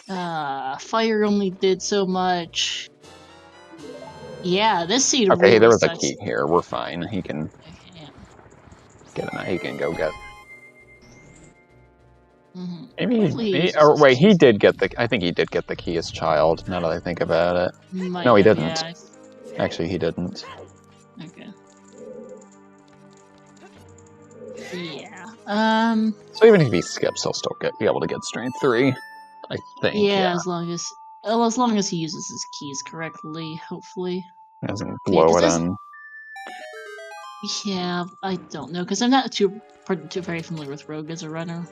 Fire only did so much. Yeah, this seed really there was sucks. a key here. We're fine. He can he can go get. Mm-hmm. Maybe wait, he did get the. I think he did get the key as child. Now that I think about it, no, he didn't. Yeah. Actually, he didn't. Okay. Yeah. So even if he skips, he'll still be able to get strength 3. I think. Yeah, as long as he uses his keys correctly, hopefully. Doesn't blow it on. Yeah, I don't know, because I'm not too very familiar with Rogue as a runner.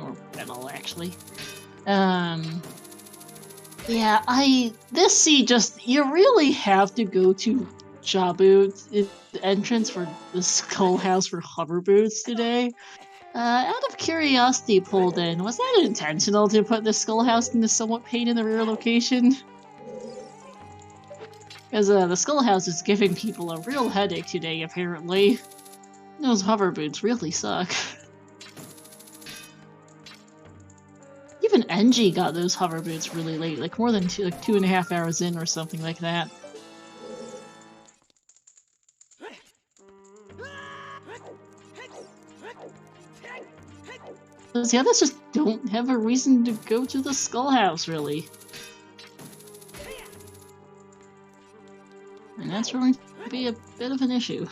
Or at all, actually. Yeah, this seed you really have to go to Jabu, the entrance for the Skull House for hover boots today. Out of curiosity, pulled in, was that intentional to put the skull house in the somewhat pain in the rear location? Because the skull house is giving people a real headache today, apparently. Those hover boots really suck. Even NG got those hover boots really late, like more than 2.5 hours in or something like that. The others just don't have a reason to go to the skull house, really. And that's going to be a bit of an issue.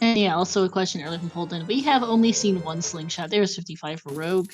And yeah, also a question earlier from Holden. We have only seen one slingshot. There's 55 for Rogue.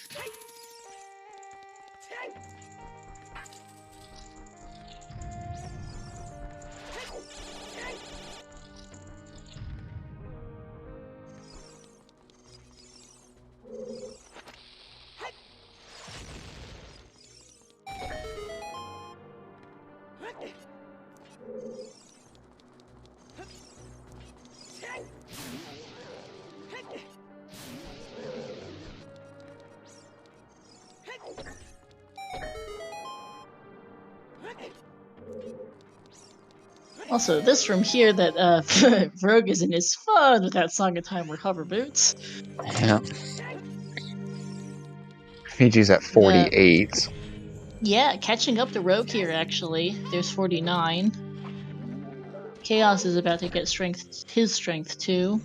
Also, this room here that Rogue is in is fun with that Song of Time or hover boots. Yeah. Fiji's at 48. Yeah, catching up to Rogue here, actually. There's 49. Chaos is about to get his strength, too.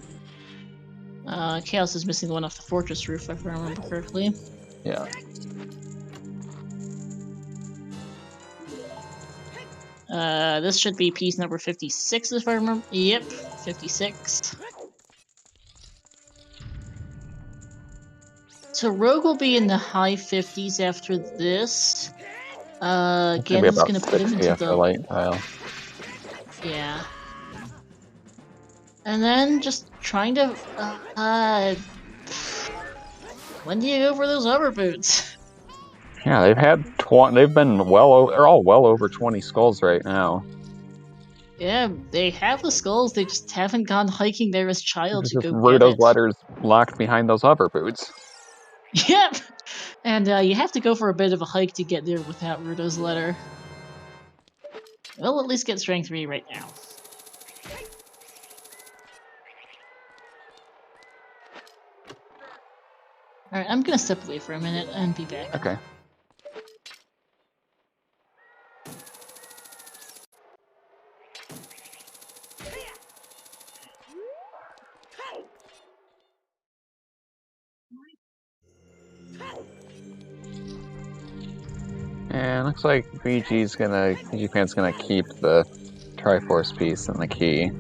Chaos is missing the one off the fortress roof, if I remember correctly. Yeah. This should be piece number 56, if I remember. Yep, 56. So Rogue will be in the high 50s after this. Ganon's gonna put him into the light tile. Yeah. And then just trying to when do you go for those hover boots? Yeah, they've been they're all well over 20 skulls right now. Yeah, they have the skulls, they just haven't gone hiking there as child to go get Rudo's it. letters locked behind those hover boots. Yep! And you have to go for a bit of a hike to get there without Rudo's letter. We'll at least get strength 3 right now. Alright, I'm gonna step away for a minute and be back. Okay. And looks like VG Fan's gonna keep the Triforce piece and the key.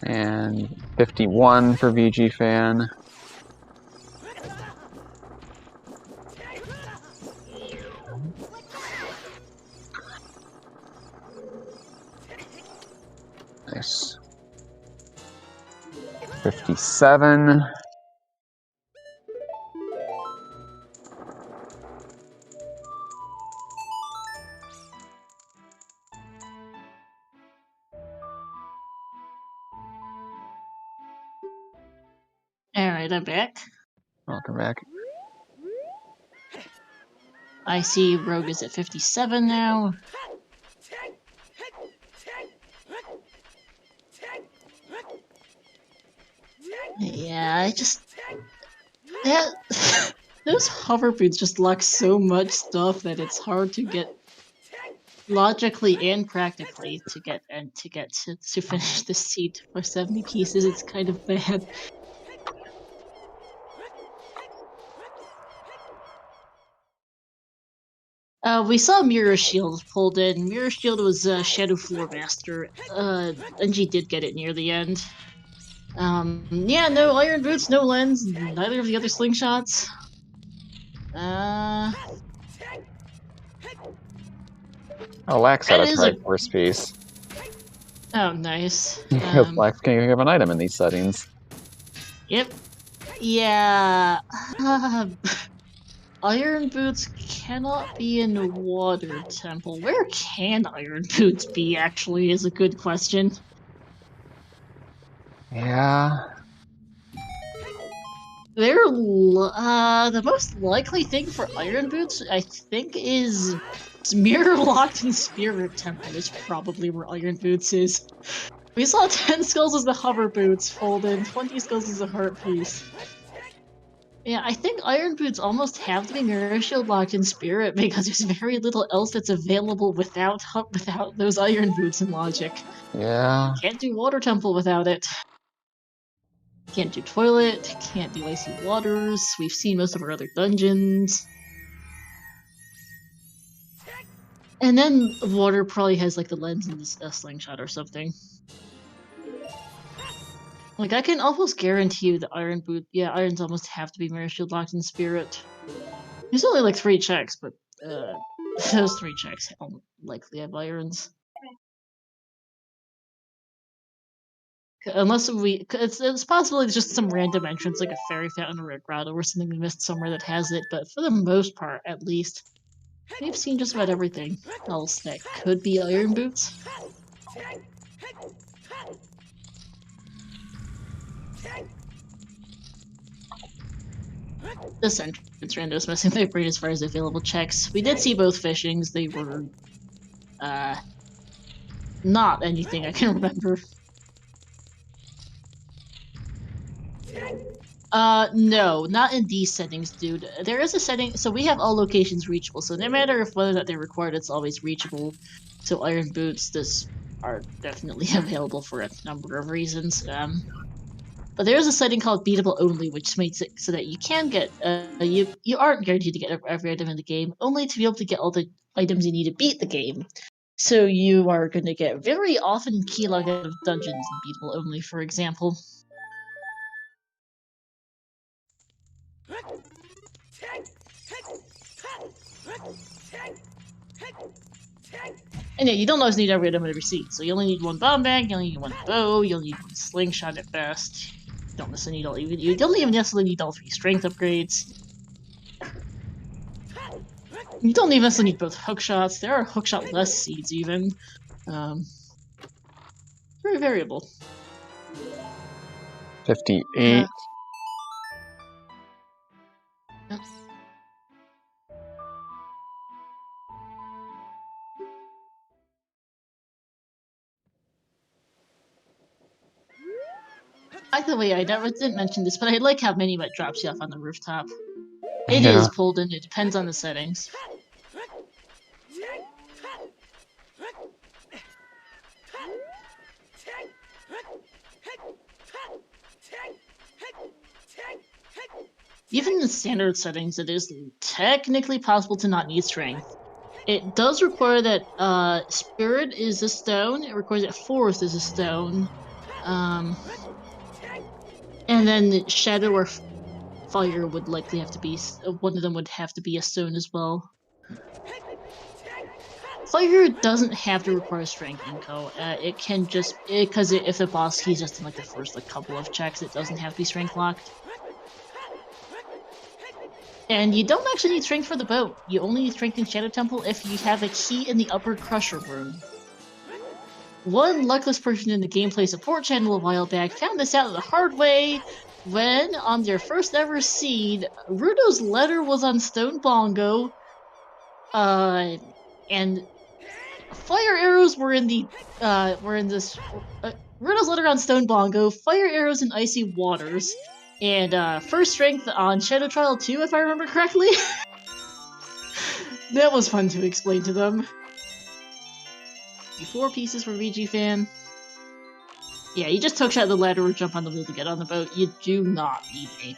And 51 for VG Fan. Nice. 57. Alright, I'm back. Welcome back. I see Rogue is at 57 now. Yeah, those hover boots just lock so much stuff that it's hard to get logically and practically to finish the seat for 70 pieces. It's kind of bad. We saw Mirror Shield pulled in. Mirror Shield was Shadow Floor Master. NG did get it near the end. Yeah, no Iron Boots, no Lens, neither of the other slingshots. Oh, Lax had That a is a- Triforce piece. Oh, nice. Because Lax can't give an item in these settings. Yep. Yeah. Iron Boots cannot be in the Water Temple. Where can Iron Boots be, actually, is a good question. Yeah. The most likely thing for Iron Boots, I think, is Mirror Locked in Spirit Temple is probably where Iron Boots is. We saw 10 skulls as the hover boots folded, 20 skulls as a heart piece. Yeah, I think Iron Boots almost have to be Mirror Shield locked in Spirit because there's very little else that's available without those Iron Boots in Logic. Yeah. Can't do Water Temple without it. Can't do Toilet, can't do Icy Waters, we've seen most of our other dungeons. And then Water probably has like the lens and a slingshot or something. Like, I can almost guarantee you the Irons almost have to be Mirror Shield locked in Spirit. There's only like 3 checks, but those 3 checks don't likely have Irons. Unless it's possible it's just some random entrance like a fairy fountain or a grotto or something we missed somewhere that has it, but for the most part, at least, we've seen just about everything else that could be Iron Boots. This entrance rando is messing my brain as far as available checks. We did see both fishings. They were, not anything I can remember. No, not in these settings, dude. There is a setting, so we have all locations reachable, so no matter if whether or not they're required, it's always reachable. So Iron Boots are definitely available for a number of reasons. But there is a setting called Beatable Only, which makes it so that you can get, you aren't guaranteed to get every item in the game, only to be able to get all the items you need to beat the game. So you are going to get very often keylogged out of dungeons in Beatable Only, for example. And yeah, you don't always need every item in every seat, so you only need 1 bomb bag, you only need 1 bow, you only need 1 slingshot at best. You don't necessarily you don't even necessarily need all 3 strength upgrades. You don't even necessarily need both hookshots. There are hookshot-less seeds even. Very variable. 58. By the way, I didn't mention this, but I like how Mini-Met drops you off on the rooftop. It is pulled in, it depends on the settings. Even in standard settings, it is technically possible to not need strength. It does require that Spirit is a stone, it requires that Force is a stone, and then Shadow or Fire would likely have to be, one of them would have to be a stone as well. Fire doesn't have to require strength, Inko. It can just, because if the boss keys just in like the first couple of checks, it doesn't have to be strength locked. And you don't actually need strength for the boat. You only need strength in Shadow Temple if you have a key in the upper Crusher room. One luckless person in the gameplay support channel a while back found this out the hard way when, on their first ever seed, Rudo's letter was on Stone Bongo, and fire arrows were in the, Rudo's letter on Stone Bongo, fire arrows in Icy Waters, and first strength on Shadow Trial 2, if I remember correctly. That was fun to explain to them. 64 pieces for VG Fan. Yeah, you just hook shot the ladder or jump on the wheel to get on the boat. You do not need a...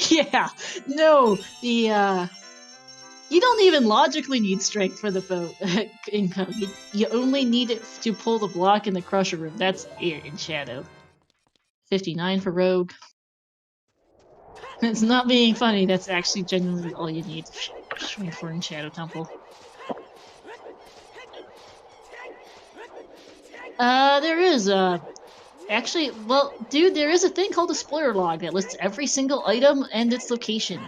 Yeah, no, the, you don't even logically need strength for the boat. You only need it to pull the block in the crusher room. That's it in Shadow. 59 for Rogue. It's not being funny, that's actually genuinely all you need strength for in Shadow Temple. There is, actually, well, dude, there is a thing called a spoiler log that lists every single item and its location.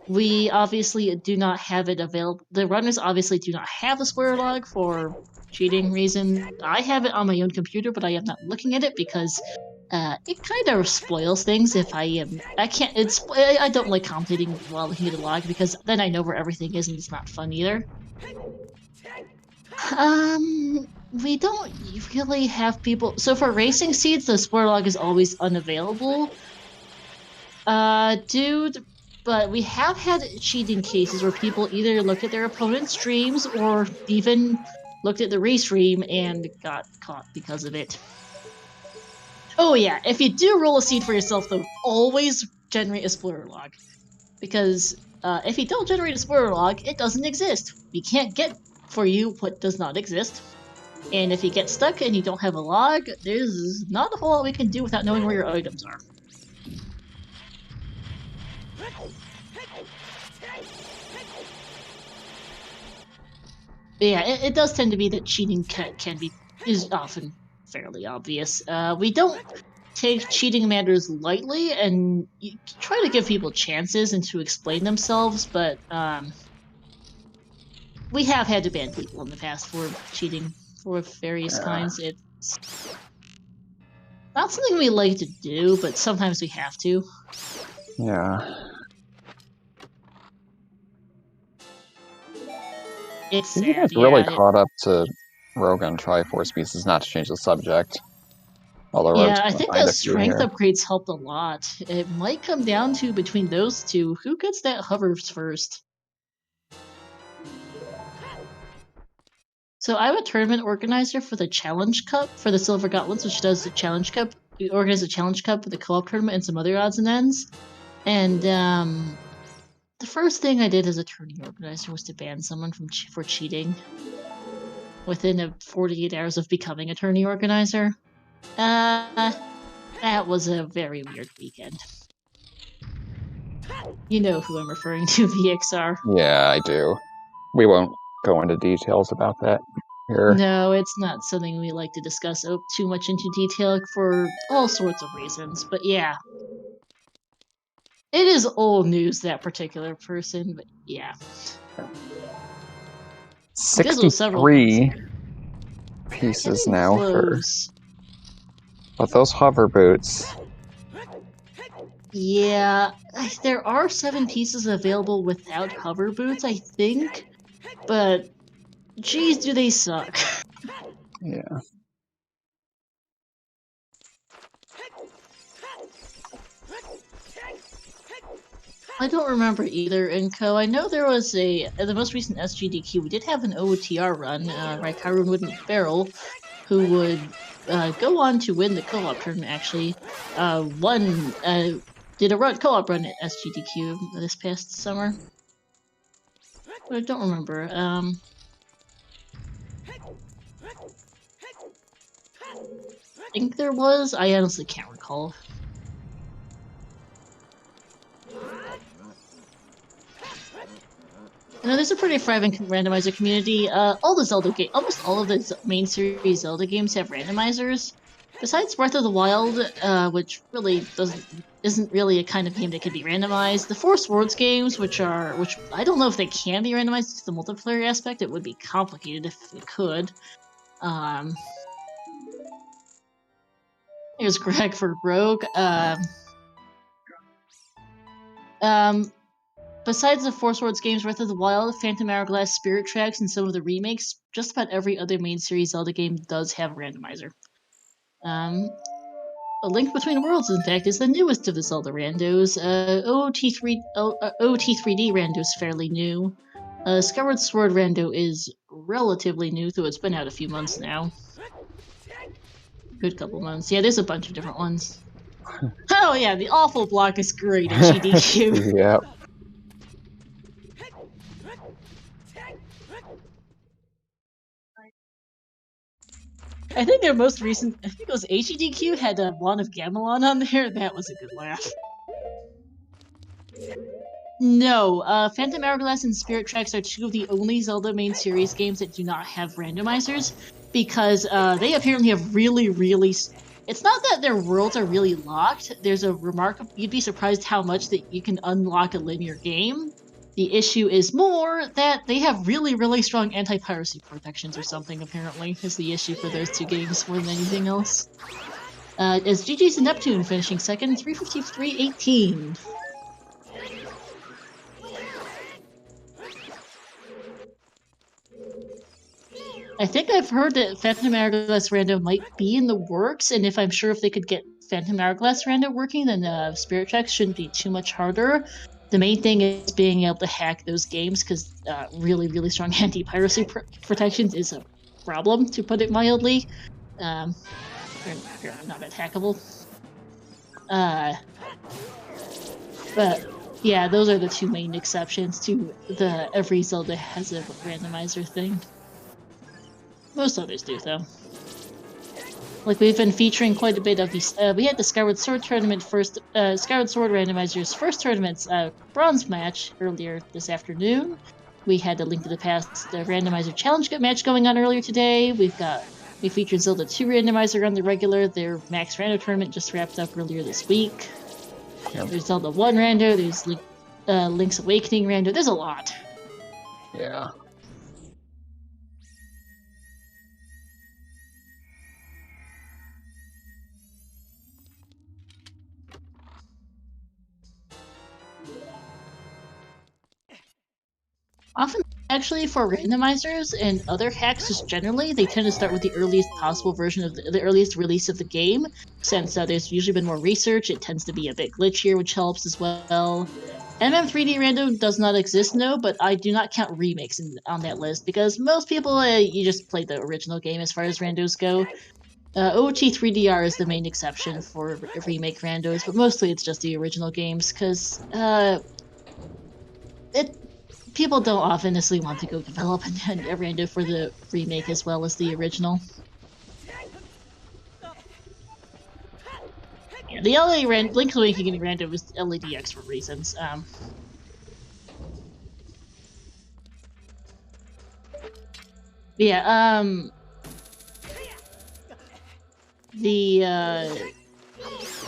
We obviously do not have it available. The runners obviously do not have the spoiler log for cheating reasons. I have it on my own computer, but I am not looking at it because it kind of spoils things if I can't. I don't like commentating while looking at the log because then I know where everything is and it's not fun either. We don't really have people. So for racing seeds, the spoiler log is always unavailable. Dude, but we have had cheating cases where people either looked at their opponent's streams or even looked at the race stream and got caught because of it. Oh yeah, if you do roll a seed for yourself, though, always generate a spoiler log. Because if you don't generate a spoiler log, it doesn't exist. We can't get for you what does not exist. And if you get stuck and you don't have a log, there's not a whole lot we can do without knowing where your items are. But yeah, it does tend to be that cheating is often fairly obvious. We don't take cheating matters lightly, and you try to give people chances and to explain themselves, but we have had to ban people in the past for cheating for various kinds. It's not something we like to do, but sometimes we have to. Yeah. It's sad, you guys really caught up to Rogue on Triforce pieces, not to change the subject. Although yeah, I think the strength upgrades helped a lot. It might come down to between those two, who gets that hovers first. So I'm a tournament organizer for the Challenge Cup, for the Silver Gauntlets, which does the Challenge Cup. We organize a Challenge Cup with a co-op tournament and some other odds and ends. And the first thing I did as a tourney organizer was to ban someone for cheating within 48 hours of becoming a tourney organizer. That was a very weird weekend. You know who I'm referring to, VXR. Yeah, I do. We won't go into details about that here. No, it's not something we like to discuss too much into detail for all sorts of reasons, but yeah. It is old news, that particular person, but yeah. 63 pieces now for those hover boots. Yeah, there are 7 pieces available without hover boots, I think, but geez, do they suck. Yeah. I don't remember either, Inco. I know there was the most recent SGDQ, we did have an OOTR run, Raikaru Wooden Barrel, who would go on to win the co-op tournament, actually. Did a co-op run at SGDQ this past summer. But I don't remember. I think there was. I honestly can't recall. You know, there's a pretty thriving randomizer community. Almost all of the main series Zelda games have randomizers. Besides Breath of the Wild, which really isn't really a kind of game that can be randomized. The Four Swords games, which I don't know if they can be randomized to the multiplayer aspect. It would be complicated if it could. Here's Greg for Rogue. Besides the Four Swords games, Breath of the Wild, Phantom Hourglass, Spirit Tracks, and some of the remakes, just about every other main series Zelda game does have a randomizer. A Link Between Worlds, in fact, is the newest of the Zelda randos. OoT3D rando is fairly new. Skyward Sword rando is relatively new, though it's been out a few months now. Good couple months. Yeah, there's a bunch of different ones. Oh yeah, the awful block is great in GDQ. Yep. I think their most recent, I think it was HEDQ, had a Wand of Gamelon on there. That was a good laugh. No, Phantom Hourglass and Spirit Tracks are two of the only Zelda main series games that do not have randomizers, because they apparently have really, it's not that their worlds are really locked. There's a remarkable, you'd be surprised how much that you can unlock a linear game. The issue is more that they have really strong anti-piracy protections or something, apparently, is the issue for those two games more than anything else. As GG's Neptune finishing second, 353.18. I think I've heard that Phantom Hourglass Random might be in the works, and if they could get Phantom Hourglass Random working, then Spirit Tracks shouldn't be too much harder. The main thing is being able to hack those games, because really strong anti-piracy protections is a problem, to put it mildly. They're not that hackable. But yeah, those are the two main exceptions to the every Zelda has a randomizer thing. Most others do, though. Like, we've been featuring quite a bit of these. We had the Skyward Sword tournament Skyward Sword Randomizer's first tournament's bronze match earlier this afternoon. We had the Link to the Past Randomizer Challenge match going on earlier today. We featured Zelda 2 Randomizer on the regular. Their Max Rando tournament just wrapped up earlier this week. Yep. There's Zelda 1 Rando. There's Link's Awakening Rando. There's a lot. Yeah. Often, actually, for randomizers and other hacks, just generally, they tend to start with the earliest possible version of the earliest release of the game. Since there's usually been more research, it tends to be a bit glitchier, which helps as well. MM3D Random does not exist, no, but I do not count remakes on that list, because most people, you just play the original game as far as randos go. OoT 3DR is the main exception for remake randos, but mostly it's just the original games, because people don't often necessarily want to go develop a rando for the remake as well as the original. Yeah, the Link's Awakening rando was LADX for reasons. Yeah,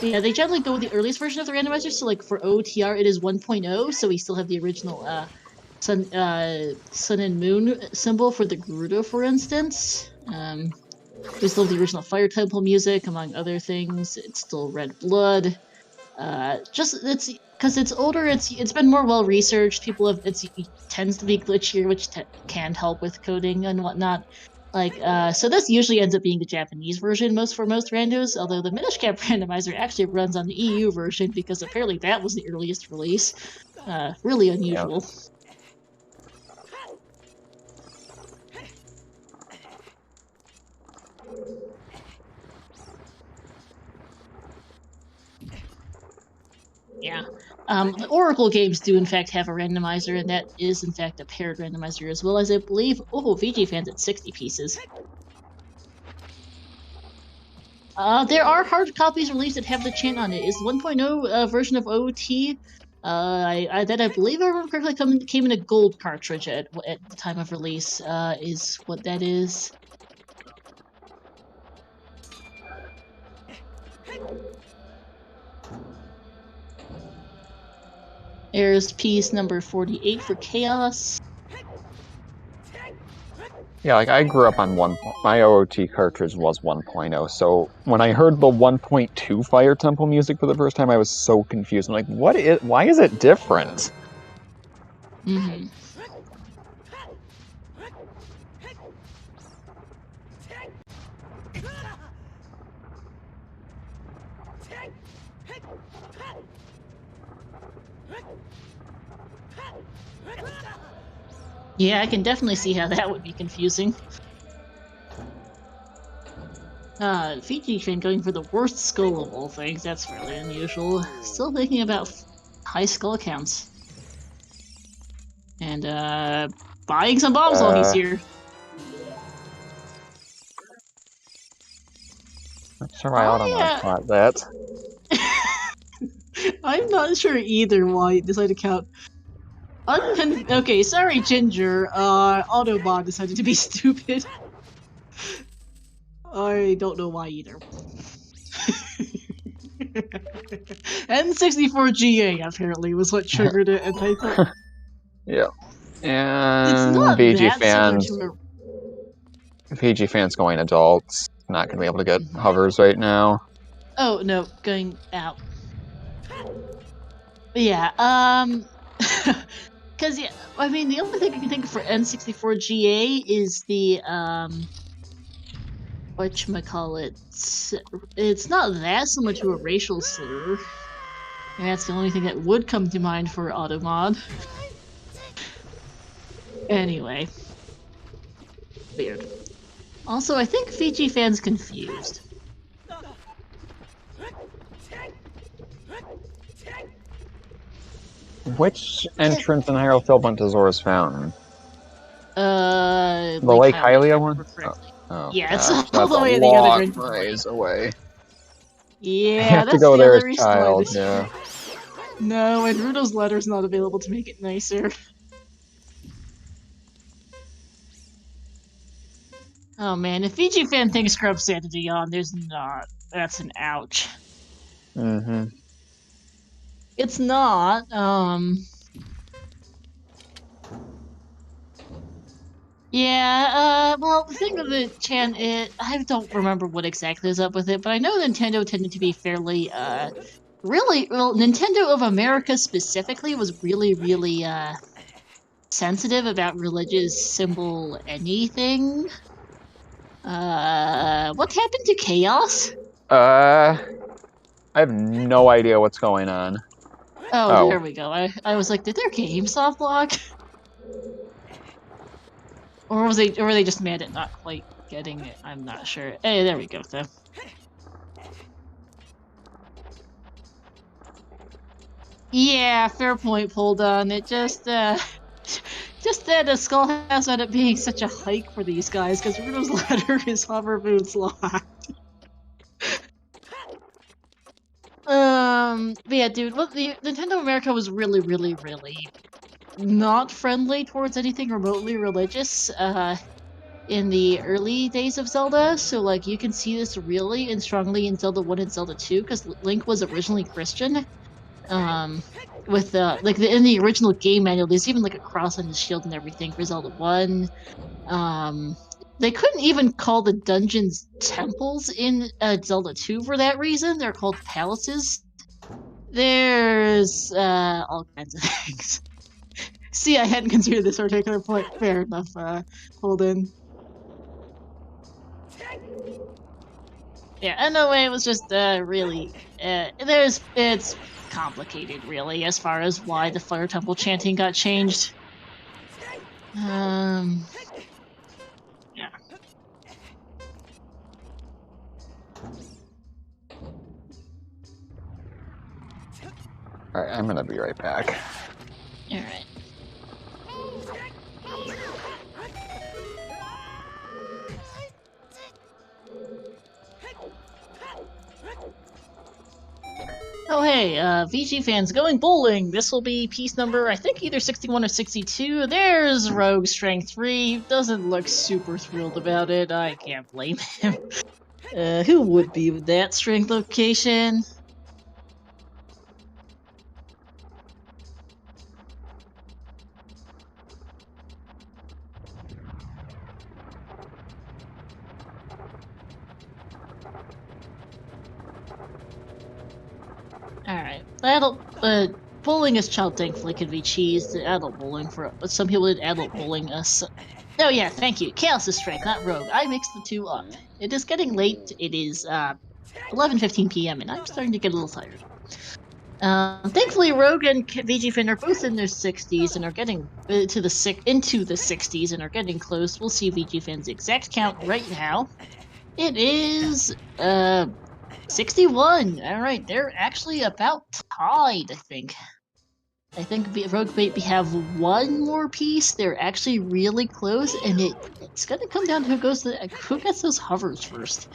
yeah, they generally go with the earliest version of the randomizer, so like for OTR it is 1.0, so we still have the original Sun and Moon symbol for the Gerudo, for instance. We still have the original Fire Temple music, among other things. It's still Red Blood. It's because it's older. It's been more well researched. It tends to be glitchier, which can help with coding and whatnot. Like, so this usually ends up being the Japanese version for most randos, although the Minish Cap randomizer actually runs on the EU version because apparently that was the earliest release. Really unusual. Yep. Yeah. The Oracle games do in fact have a randomizer, and that is in fact a paired randomizer as well as I believe. Oh, VG fans at 60 pieces. There are hard copies released that have the chant on it. Is the 1.0 version of OoT that I believe I remember correctly came in a gold cartridge at the time of release, is what that is. There's piece number 48 for Chaos. Yeah, like I grew up on my OOT cartridge was 1.0, so when I heard the 1.2 Fire Temple music for the first time, I was so confused. I'm like, why is it different? Mm-hmm. Yeah, I can definitely see how that would be confusing. Fiji train going for the worst skull of all things. That's fairly unusual. Still thinking about high skull counts. And, buying some bombs while he's here. Not sure why Automod caught that. I'm not sure either why it decided to count. Okay, sorry, Ginger. Autobot decided to be stupid. I don't know why either. N64GA apparently was what triggered it, and I thought Yeah. it's And not VG that fans, similar to VG fans going adults. Not gonna be able to get hovers right now. Oh no, going out. But yeah, because yeah, I mean the only thing I can think of for N64GA is the whatchamacallit, it's not that similar to a racial slur. And that's the only thing that would come to mind for Automod. Anyway. Weird. Also, I think Fiji fans confused. Which entrance in Hyrule Philbant is Zora's Fountain? The Lake Hylia one? Oh, yeah, it's gosh, all the way that's in a the other long end. ways away. Yeah, I have that's to go the there other as reason why child, this. yeah. No, and Rudo's letter's not available to make it nicer. Oh man, if Fiji fan thinks Scrub Sanity on, there's not. That's an ouch. Mm-hmm. It's not, yeah, well, the thing with the I don't remember what exactly is up with it, but I know Nintendo tended to be fairly, Nintendo of America specifically was really, sensitive about religious symbol anything. What happened to Chaos? I have no idea what's going on. Oh, there we go. I was like, did their game soft block? Or were they just mad at not quite getting it? I'm not sure. Hey, there we go, though. Yeah, fair point, Poldan. It just that the Skullhouse ended up being such a hike for these guys, because Rudo's ladder is hover boots locked. But yeah, dude, look, the Nintendo America was really not friendly towards anything remotely religious, in the early days of Zelda, so like you can see this really and strongly in Zelda 1 and Zelda 2, because Link was originally Christian. With in the original game manual, there's even like a cross on his shield and everything for Zelda 1. They couldn't even call the dungeons temples in Zelda 2 for that reason. They're called palaces. There's all kinds of things. See, I hadn't considered this particular point. Fair enough, Holden. Yeah, and no way, it was just really it's complicated really as far as why the Fire Temple chanting got changed. Yeah. Alright, I'm gonna be right back. Alright. Oh hey, VG fans going bowling! This will be piece number, I think either 61 or 62. There's Rogue Strength 3. Doesn't look super thrilled about it. I can't blame him. Who would be with that strength location? Alright, bowling as child thankfully can be cheesed. Adult bowling some people did adult bowling us. Oh yeah, thank you. Chaos is strength, not rogue. I mixed the two up. It is getting late. It is 11:15 p.m. and I'm starting to get a little tired. Thankfully, Rogue and VG are both in their 60s and are getting into the 60s and are getting close. We'll see VG exact count right now. It is 61. All right, they're actually about tied. I think Rogue maybe have one more piece. They're actually really close, and it's gonna come down to who gets those hovers first.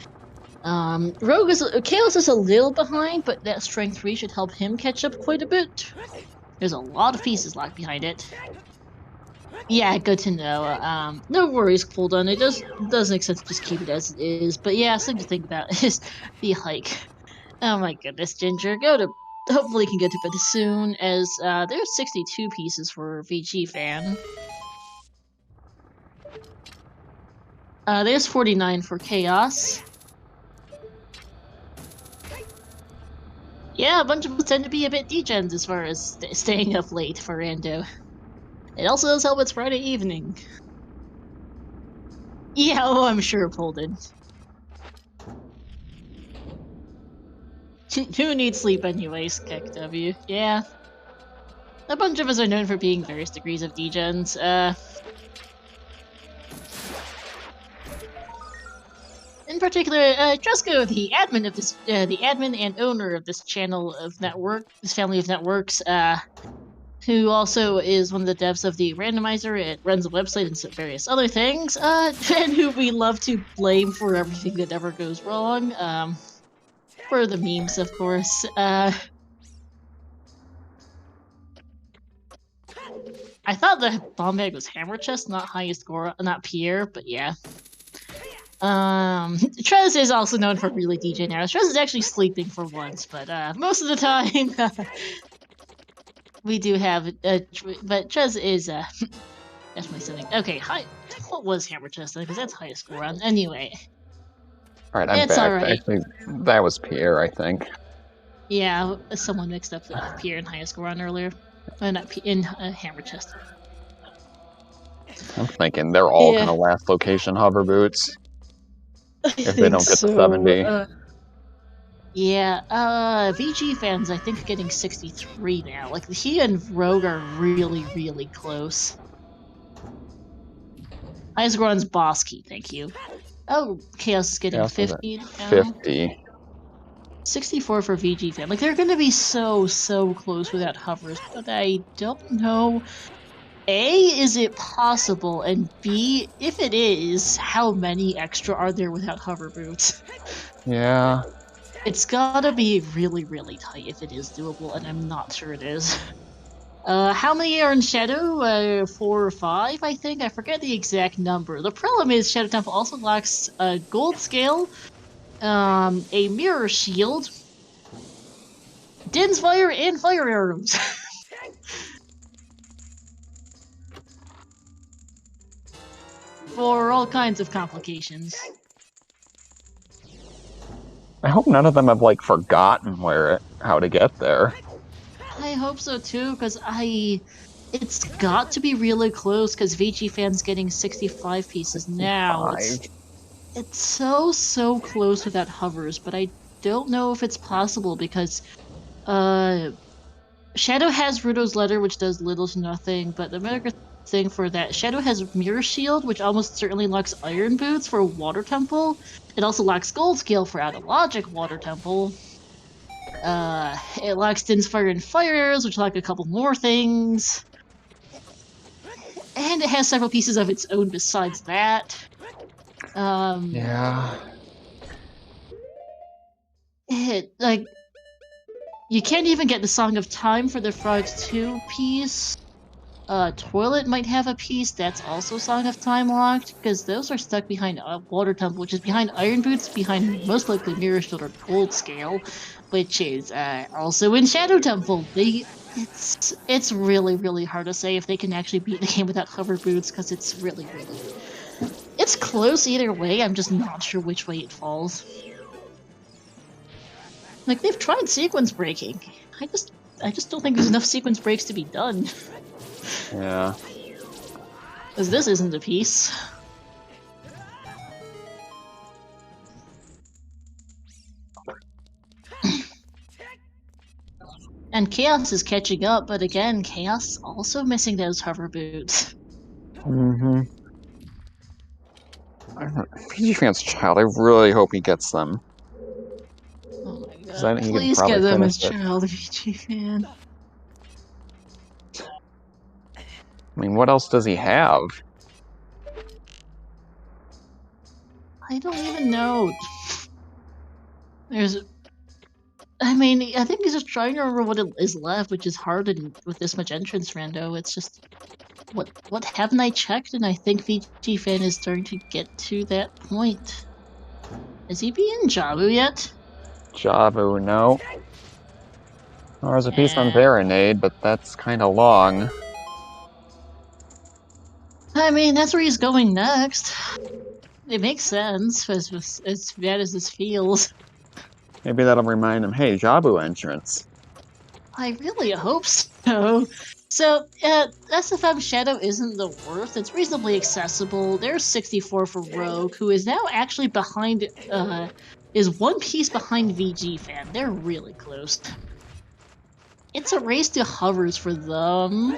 Chaos is a little behind, but that strength 3 should help him catch up quite a bit. There's a lot of pieces locked behind it. Yeah, good to know. No worries, Cooldown. It does make sense to just keep it as it is. But yeah, something to think about is the hike. Oh my goodness, Ginger, hopefully you can get to bed soon, as there's 62 pieces for VG fan. There's 49 for Chaos. Yeah, a bunch of us tend to be a bit degens as far as staying up late for Rando. It also does help it's Friday evening. Yeah, oh, I'm sure Polden. Who needs sleep anyways, KW? Yeah. A bunch of us are known for being various degrees of degens. In particular, Tresco, the admin and owner of this channel of this family of networks, who also is one of the devs of the Randomizer. It runs a website and some various other things, and who we love to blame for everything that ever goes wrong, for the memes, of course. I thought the bomb bag was Hammer Chest, not highest score, not Pierre, but yeah. Trez is also known for really DJ now. Trez is actually sleeping for once, but most of the time, we do have, but Trez is, that's my something. Okay, what was Hammer Chest? Because that's highest score on. Anyway. Alright, I'm it's back. Alright. Actually, that was Pierre, I think. Yeah, someone mixed up Pierre and highest score on earlier. Not in Hammer Chest. I'm thinking they're all gonna last location hover boots. If they don't get so. to 70. Yeah, VG fans, I think, getting 63 now. Like, he and Rogue are really, really close. Highest score on's Boss Key, thank you. Oh, Chaos is getting 50 now. 50. 64 for VG fan. Like, they're gonna be so close without hovers, but I don't know. A, is it possible? And B, if it is, how many extra are there without hover boots? Yeah. It's gotta be really, really tight if it is doable, and I'm not sure it is. How many are in Shadow? 4 or 5, I think? I forget the exact number. The problem is Shadow Temple also lacks a gold scale, a mirror shield, Din's Fire, and fire arrows. For all kinds of complications. I hope none of them have, like, forgotten how to get there. I hope so too, because it's got to be really close, because VG fan's getting 65 pieces now. It's so close without hovers, but I don't know if it's possible, because Shadow has Rudo's Letter, which does little to nothing, but the better thing for that, Shadow has Mirror Shield, which almost certainly locks Iron Boots for Water Temple. It also locks Gold Scale for Out of Logic Water Temple. It locks Din's Fire and Fire Arrows, which lock a couple more things. And it has several pieces of its own besides that. Yeah. You can't even get the Song of Time for the Frogs 2 piece. Toilet might have a piece that's also Song of Time locked, because those are stuck behind Water Temple, which is behind Iron Boots, behind most likely Mirror Shield or Gold Scale, which is also in Shadow Temple. It's really, really hard to say if they can actually beat the game without hover boots, because it's really, it's close either way. I'm just not sure which way it falls. Like, they've tried sequence breaking. I just don't think there's enough sequence breaks to be done. Yeah. Because this isn't a piece. And Chaos is catching up, but again, Chaos also missing those hover boots. Mm-hmm. PG Fan's child, I really hope he gets them. Oh my 'Cause I god. think he can Please probably get them as finish it. child VG fan. I mean, what else does he have? I don't even know. I mean, I think he's just trying to remember what is left, which is hard with this much entrance rando. It's just, what haven't I checked? And I think VG fan is starting to get to that point. Is he being Jabu yet? Jabu, no. Or there's a piece on Eh. Veronade, but that's kind of long. I mean, that's where he's going next. It makes sense, as bad as this feels. Maybe that'll remind him, hey, Jabu entrance. I really hope so. So, SFM Shadow isn't the worst. It's reasonably accessible. There's 64 for Rogue, who is now actually behind, is one piece behind VG Fan. They're really close. It's a race to hovers for them.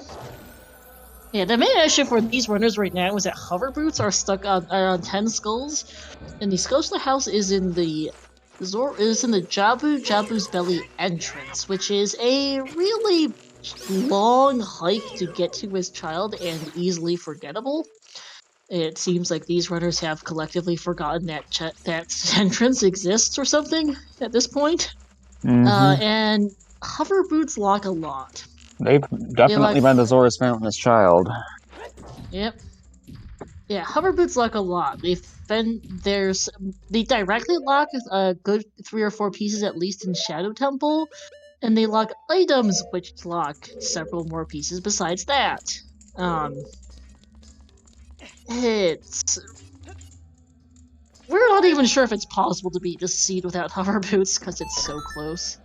Yeah, the main issue for these runners right now is that hover boots are stuck on 10 skulls, and the Scotia House is in the Jabu's Belly entrance, which is a really long hike to get to as child and easily forgettable. It seems like these runners have collectively forgotten that entrance exists or something at this point. Mm-hmm. And hover boots lock a lot. They've definitely been to Zora's Fountain as child. Yep. Yeah, hover boots lock a lot. They directly lock a good 3 or 4 pieces at least in Shadow Temple, and they lock items which lock several more pieces besides that. We're not even sure if it's possible to beat this seed without hover boots because it's so close.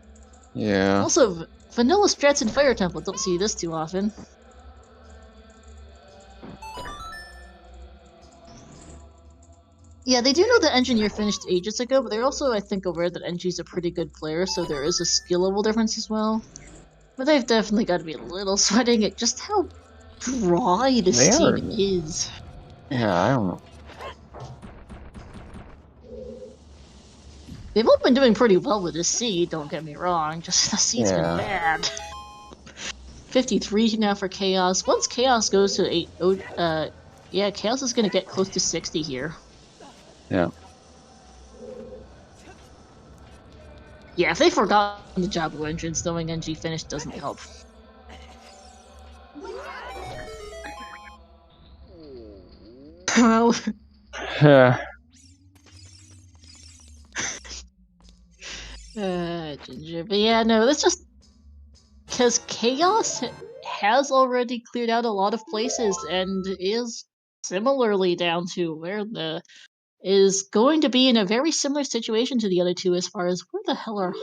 Yeah. Also, vanilla strats in Fire Temple, don't see this too often. Yeah, they do know that Engineer finished ages ago, but they're also, I think, aware that Engi's a pretty good player, so there is a skill level difference as well. But they've definitely got to be a little sweating at just how dry this scene is. Yeah, I don't know. They've all been doing pretty well with this seed, don't get me wrong, just the seed's been bad. 53 now for Chaos. Once Chaos goes to 8, yeah, Chaos is gonna get close to 60 here. Yeah. Yeah, if they forgot the Jabu entrance, knowing NG finished doesn't help. Well... Ginger. But yeah, no, that's just... because Chaos has already cleared out a lot of places and is similarly down to where is going to be in a very similar situation to the other two as far as where the hell are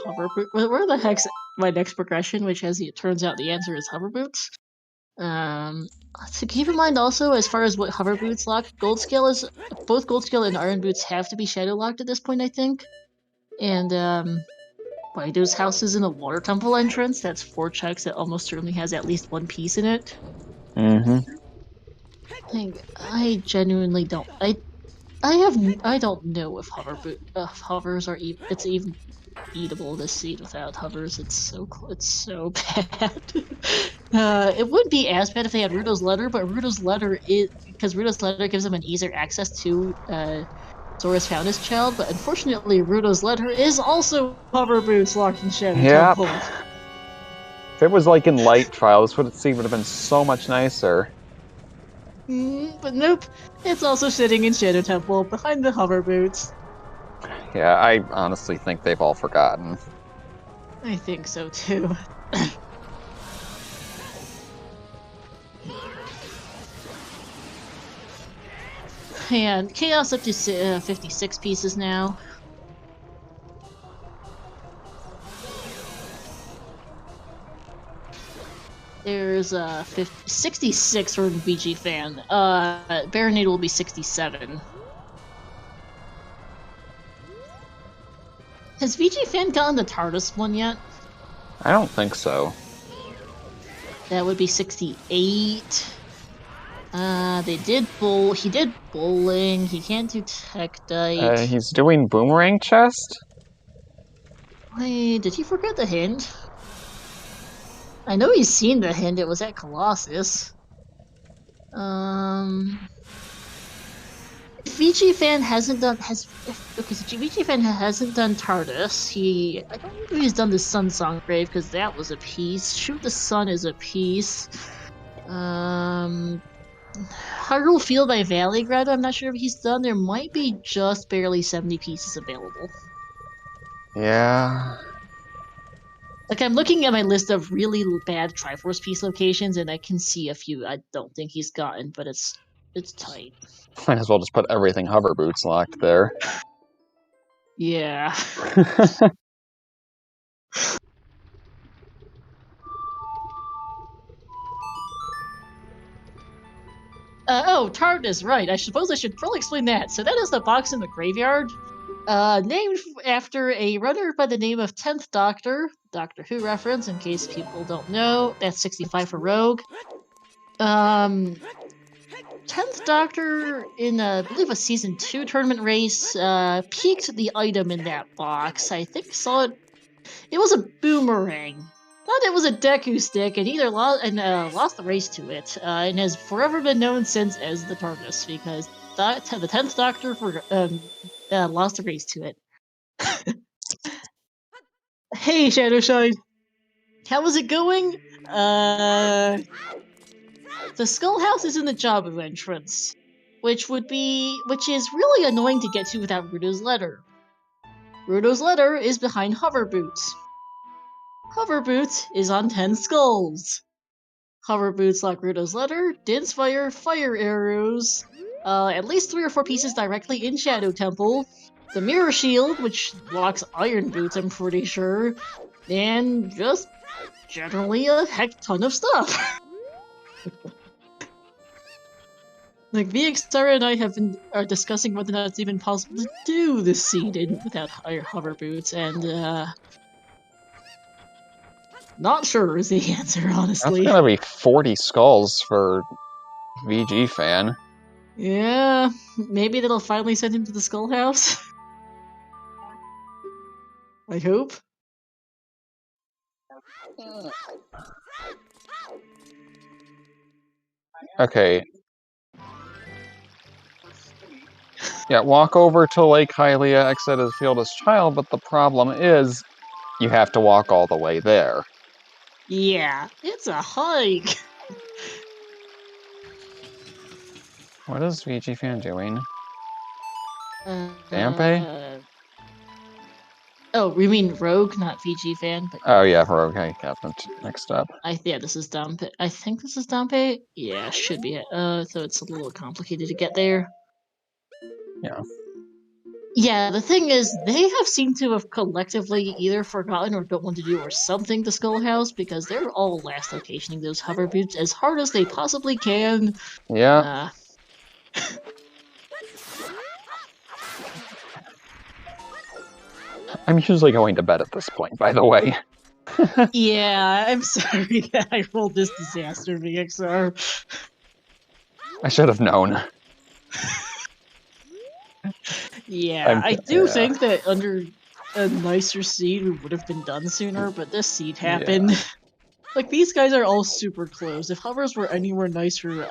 where the heck's my next progression, which as it turns out the answer is hover boots. So keep in mind also as far as what hover boots lock, gold scale is both gold scale and iron boots have to be shadow locked at this point, I think. And Baidu's house is in a water temple entrance. That's 4 checks that almost certainly has at least 1 piece in it. Mm-hmm. I genuinely don't. I don't know if hovers are it's even eatable this seed without hovers. It's so bad. It wouldn't be as bad if they had Rudo's letter, but Rudo's letter gives them an easier access to Zora's Fountain Child. But unfortunately, Rudo's letter is also hover boots locked in Shadow Temple. If it was like in Light Trial, this would have been so much nicer. But nope, it's also sitting in Shadow Temple behind the hover boots. Yeah, I honestly think they've all forgotten. I think so too. And Chaos up to 56 pieces now. There's 66 from VG Fan. Baronade will be 67. Has VG Fan gotten the TARDIS one yet? I don't think so. That would be 68. They did bowl. He did bowling. He can't do Tekdite. He's doing Boomerang Chest? Wait, did he forget the hint? I know he's seen the hint. It was at Colossus. If VG Fan hasn't done VG Fan hasn't done TARDIS. I don't know if he's done the Sun Song Grave because that was a piece. Shoot the Sun is a piece. Hyrule Field by Valley Grotto, I'm not sure if he's done. There might be just barely 70 pieces available. Yeah. Like, I'm looking at my list of really bad Triforce piece locations, and I can see a few I don't think he's gotten, but it's tight. Might as well just put everything Hover Boots locked there. Yeah. Oh, TARDIS, right. I suppose I should probably explain that. So that is the box in the graveyard, named after a runner by the name of 10th Doctor, Doctor Who reference, in case people don't know. That's 65 for Rogue. 10th Doctor, in, I believe, a Season 2 tournament race, peaked the item in that box. I think saw it. It was a boomerang. Thought it was a Deku stick, and either lost the race to it, and has forever been known since as the TARDIS, because the 10th Doctor lost the race to it. Hey, Shadowshine! How was it going? The Skull House is in the Jabu entrance, which is really annoying to get to without Rudo's letter. Rudo's letter is behind Hover Boots. Hover Boots is on 10 skulls. Hover Boots lock Rudo's letter, Din's fire arrows, at least 3 or 4 pieces directly in Shadow Temple, the Mirror Shield, which locks Iron Boots, I'm pretty sure, and just generally a heck ton of stuff. Like, VXR and I are discussing whether or not it's even possible to do this seed without Hover Boots, and not sure is the answer, honestly. That's gonna be 40 skulls for VG Fan. Yeah, maybe that'll finally send him to the Skull House. I hope. Okay. Yeah, walk over to Lake Hylia, exit as field as child, but the problem is you have to walk all the way there. Yeah, it's a hike. What is VG Fan doing? Dampe? Oh, we mean Rogue, not VG Fan. But Oh yeah, Rogue. Okay, Captain. Next up. Yeah, this is Dampe. I think this is Dampe. Yeah, should be it. So it's a little complicated to get there. Yeah. Yeah, the thing is, they have seemed to have collectively either forgotten or don't want to do or something to Skull House, because they're all last locationing those Hover Boots as hard as they possibly can. Yeah. I'm usually going to bed at this point, by the way. Yeah, I'm sorry that I rolled this disaster, VXR. I should have known. Yeah, I do think that under a nicer seed we would have been done sooner, but this seed happened. Yeah. Like, these guys are all super close. If Hovers were anywhere nicer,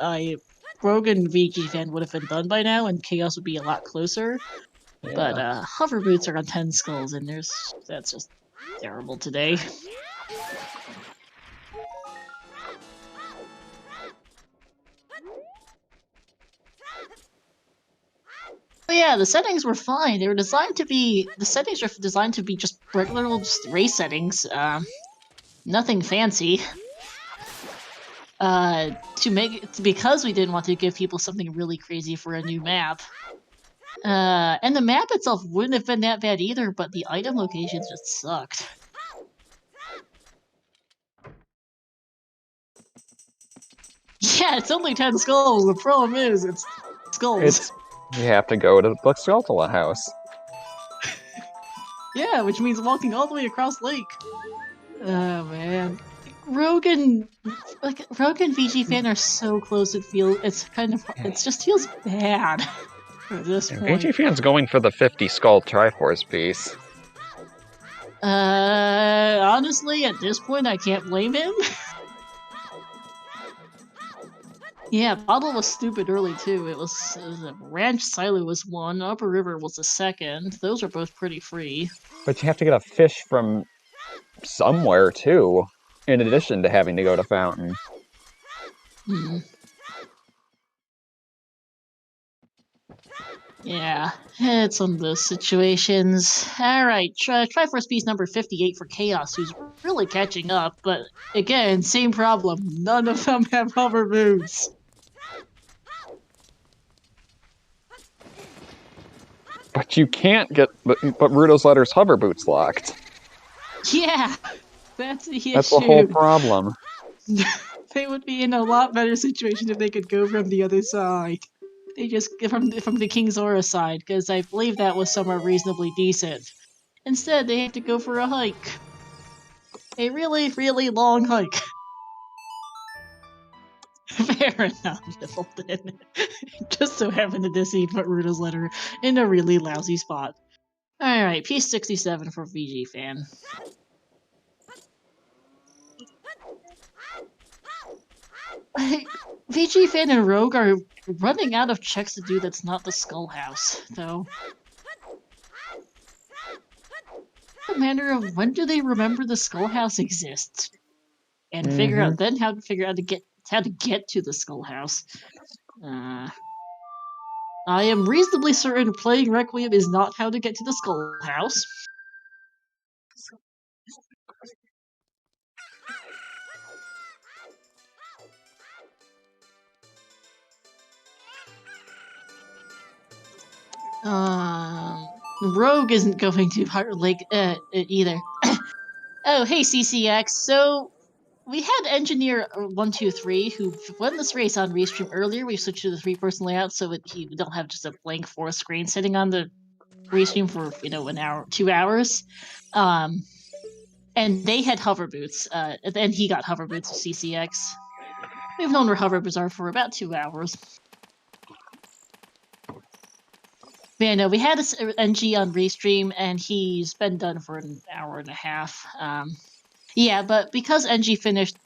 Rogue and VG Fan would have been done by now, and Chaos would be a lot closer. Yeah. But Hover Boots are on 10 skulls, and that's just terrible today. But yeah, the settings were fine. They were designed to be just regular old race settings. Nothing fancy. Because we didn't want to give people something really crazy for a new map. And the map itself wouldn't have been that bad either, but the item locations just sucked. Yeah, it's only 10 skulls. The problem is, it's skulls. You have to go to the Blackskeltala house. Yeah, which means walking all the way across lake. Oh, man. Rogue and VG fan are so close. It just feels bad at this point. VG fan's going for the 50 skull Triforce piece. Honestly, at this point, I can't blame him. Yeah, Bottle was stupid early too. It was Ranch Silo was one, Upper River was the second. Those are both pretty free. But you have to get a fish from somewhere too, in addition to having to go to Fountain. Yeah, it's one of those situations. Alright, Triforce piece number 58 for Chaos, who's really catching up, but again, same problem. None of them have hover boots. But you can't get but Ruto's Letter's hover boots locked. Yeah, that's the issue. That's the whole problem. They would be in a lot better situation if they could go from the other side. They just from the King's Aura side, because I believe that was somewhere reasonably decent. Instead, they have to go for a hike. A really, really long hike. Fair enough, Hilton. Just so happened to see put Ruto's Letter in a really lousy spot. Alright, piece 67 for VG fan. VG fan and Rogue are running out of checks to do that's not the Skull House, though. A matter of when do they remember the Skull House exists, and figure out how to get to the Skull House. I am reasonably certain playing Requiem is not how to get to the Skull House. Rogue isn't going to Heart Lake either. Oh, hey CCX. So we had Engineer 123 who won this race on Restream earlier. We switched to the 3-person layout so we don't have just a blank 4 screen sitting on the Restream for an hour, 2 hours. And they had hover boots. And he got hover boots with CCX. We've known where hover boots are for about 2 hours. Yeah, no, we had NG on Restream, and he's been done for an hour and a half. Yeah, but because NG finished,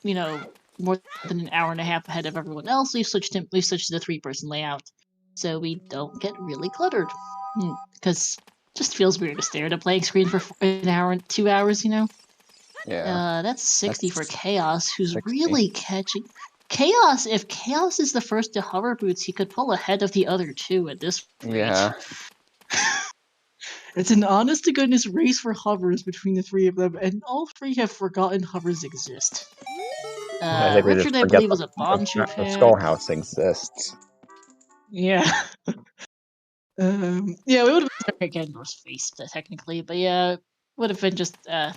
more than an hour and a half ahead of everyone else, we switched to the 3-person layout, so we don't get really cluttered. Because it just feels weird to stare at a blank screen for an hour and 2 hours, Yeah. That's 60 for Chaos, who's 60. Really catching. Chaos, if Chaos is the first to hover boots, he could pull ahead of the other two at this point. Yeah. It's an honest-to-goodness race for hovers between the 3 of them, and all 3 have forgotten hovers exist. Richard, I believe, was a Bonchu fan. The Skull House exists. Yeah. Yeah, we would have been again North Face, technically, but yeah, would have been just, yeah,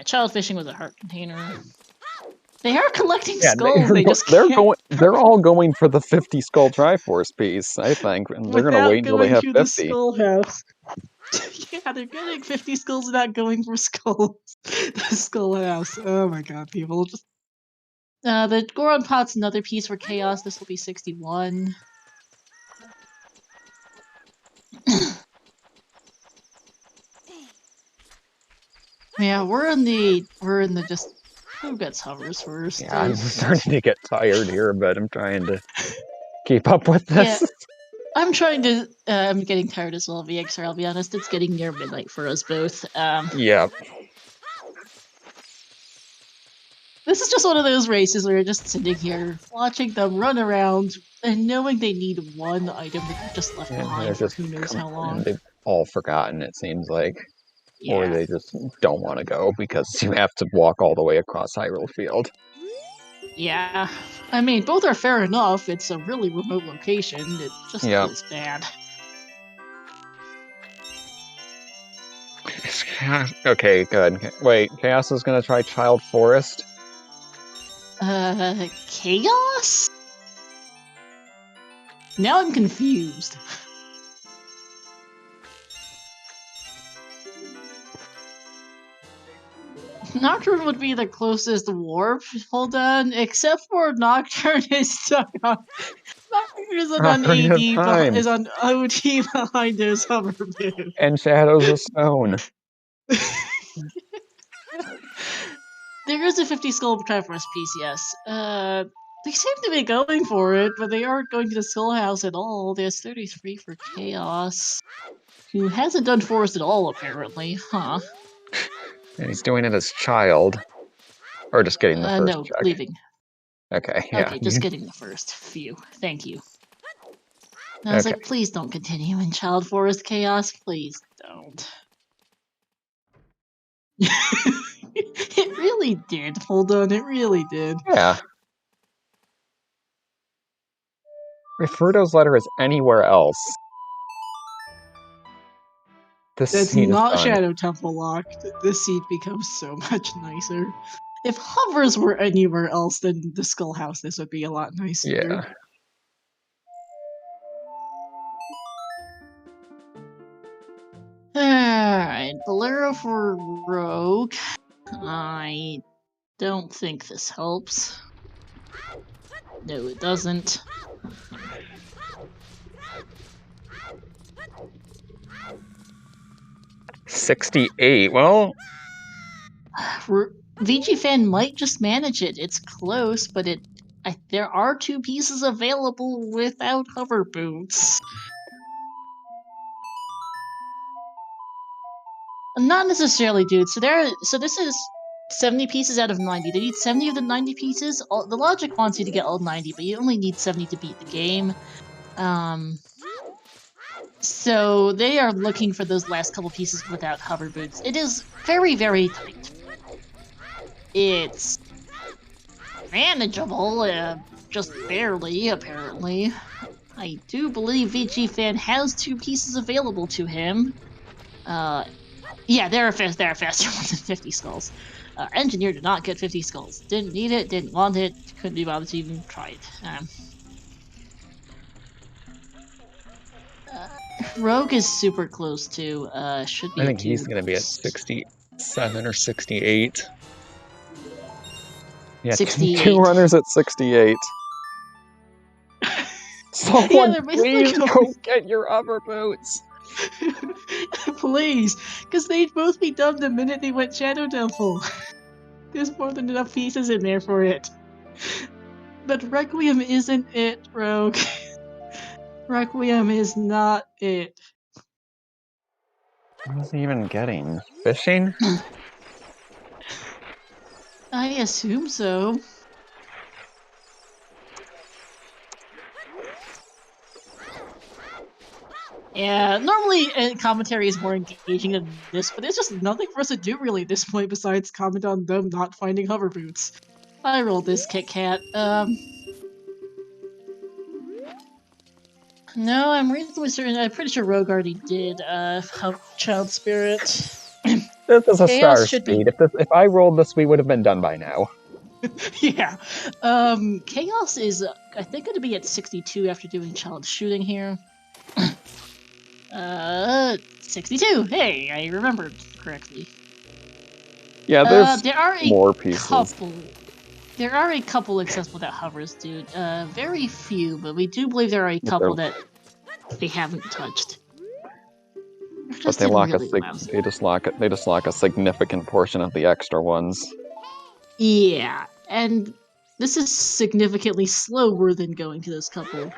child fishing was a heart container. They are collecting skulls. They're all going for the 50 skull Triforce piece, I think, and they're gonna wait until they have 50. The Skull House. Yeah, they're getting 50 skulls without going for skulls. The Skull House. Oh my god, people. Just the Goron Pot's another piece for Chaos. This will be 61. Yeah, we're in the just. Who gets hovers first? Yeah, I'm starting to get tired here, but I'm trying to keep up with this. Yeah, I'm trying to. I'm getting tired as well, VXR. I'll be honest. It's getting near midnight for us both. Yeah. This is just one of those races where you're just sitting here watching them run around and knowing they need one item that they've just left behind for who knows how long. They've all forgotten, it seems like. Yeah. Or they just don't want to go because you have to walk all the way across Hyrule Field. Yeah. I mean, both are fair enough. It's a really remote location. It just feels bad. Okay, good. Wait, Chaos is going to try Child Forest? Chaos? Now I'm confused. Nocturne would be the closest warp. Hold on, except for Nocturne is stuck on. Nocturne is on Ocarina of AD, Time. is on OT behind his hover boot. And Shadows of Stone. There is a 50 skull Traverse piece, yes. They seem to be going for it, but they aren't going to the Skull House at all. There's 33 for Chaos, who hasn't done Forest at all, apparently. Huh. And he's doing it as child. Or just getting the first No, check. leaving. Okay, yeah. Okay, just getting the first. Phew. Thank you. And I was like, please don't continue in Child Forest Chaos. Please don't. It really did. Hold on, it really did. Yeah. If Fruito's letter is anywhere else, this That's scene is not done. Shadow Temple locked. This seat becomes so much nicer. If hovers were anywhere else than the Skull House, this would be a lot nicer. Yeah. Alright, Bolero for Rogue. I don't think this helps. No, it doesn't. $68. Well, VG Fan might just manage it. It's close, but there are 2 pieces available without hover boots. Not necessarily, dude. So this is 70 pieces out of 90. They need 70 of the 90 pieces. The logic wants you to get all 90, but you only need 70 to beat the game. So they are looking for those last couple pieces without hover boots. It is very, very tight. It's manageable, just barely, apparently. I do believe VG Fan has 2 pieces available to him. Yeah, there are faster ones than 50 skulls. Engineer did not get 50 skulls. Didn't need it, didn't want it, couldn't be bothered to even try it. Rogue is super close too. Should be. I think he's going to be at 67 or 68. Yeah, 68. 2 runners at 68. Someone, Yeah, please go get your hover boots. Please, because they'd both be done the minute they went Shadow Temple. There's more than enough pieces in there for it. But Requiem isn't it, Rogue. Requiem is not it. What is he even getting? Fishing? I assume so. Yeah, normally commentary is more engaging than this, but there's just nothing for us to do really at this point besides comment on them not finding hover boots. I rolled this Kit Kat. No, I'm reasonably certain. I'm pretty sure Rogue already did. Child Spirit. This is a Chaos star should speed. If I rolled this, we would have been done by now. Yeah. Chaos is, I think, going to be at 62 after doing child shooting here. 62. Hey, I remembered correctly. Yeah, there's there are more pieces. There are a couple accessible without hovers, dude. Very few, but we do believe there are a couple that they haven't touched. But they lock they just lock a significant portion of the extra ones. Yeah, and this is significantly slower than going to this couple.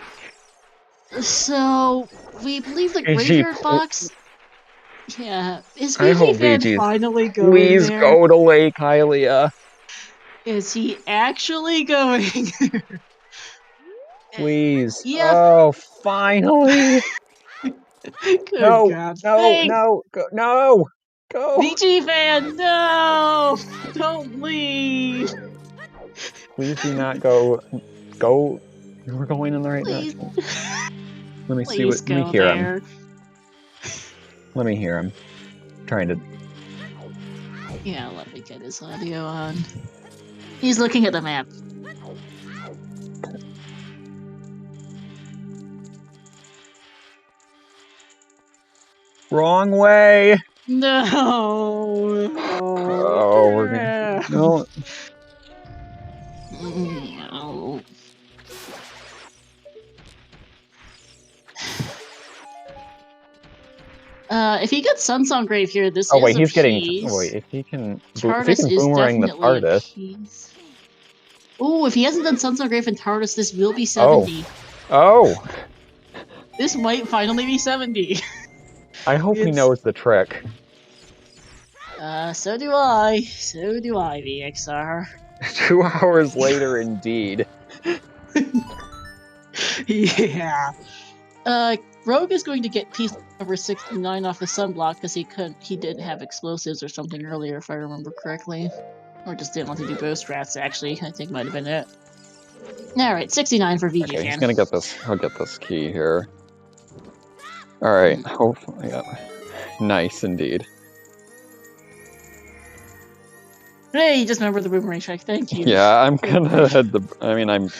So we believe the graveyard box. Yeah, is VG Fan finally going please there? Go to Lake Hylia. Is he actually going there? Please. Yeah. Oh, finally. Good God. No, no, go. VG Fan, no! Don't leave. Please do not go. Go. We're going in the right direction. Let me see what. Let me hear him. Let me hear him. Trying to. Yeah, let me get his audio on. He's looking at the map. Wrong way. No. Oh, we're gonna... No. No. If he gets Sunsong Grave here, this Oh is wait, a he's getting... piece. Wait, if he can TARDIS is boomerang the definitely a TARDIS... piece. Oh, if he hasn't done Sunsong Grave and TARDIS, this will be 70. Oh! This might finally be 70. I hope he knows the trick. So do I. So do I, VXR. 2 hours later, indeed. Yeah. Rogue is going to get piece number 69 off the sunblock because he did have explosives or something earlier, if I remember correctly. Or just didn't want to do both strats, actually. I think might have been it. Alright, 69 for VG Okay, fan. he's gonna get this. He'll get this key here. Alright, hopefully. Yeah. Nice, indeed. Hey, you just remembered the boomerang strike, thank you. Yeah, I'm gonna head I'm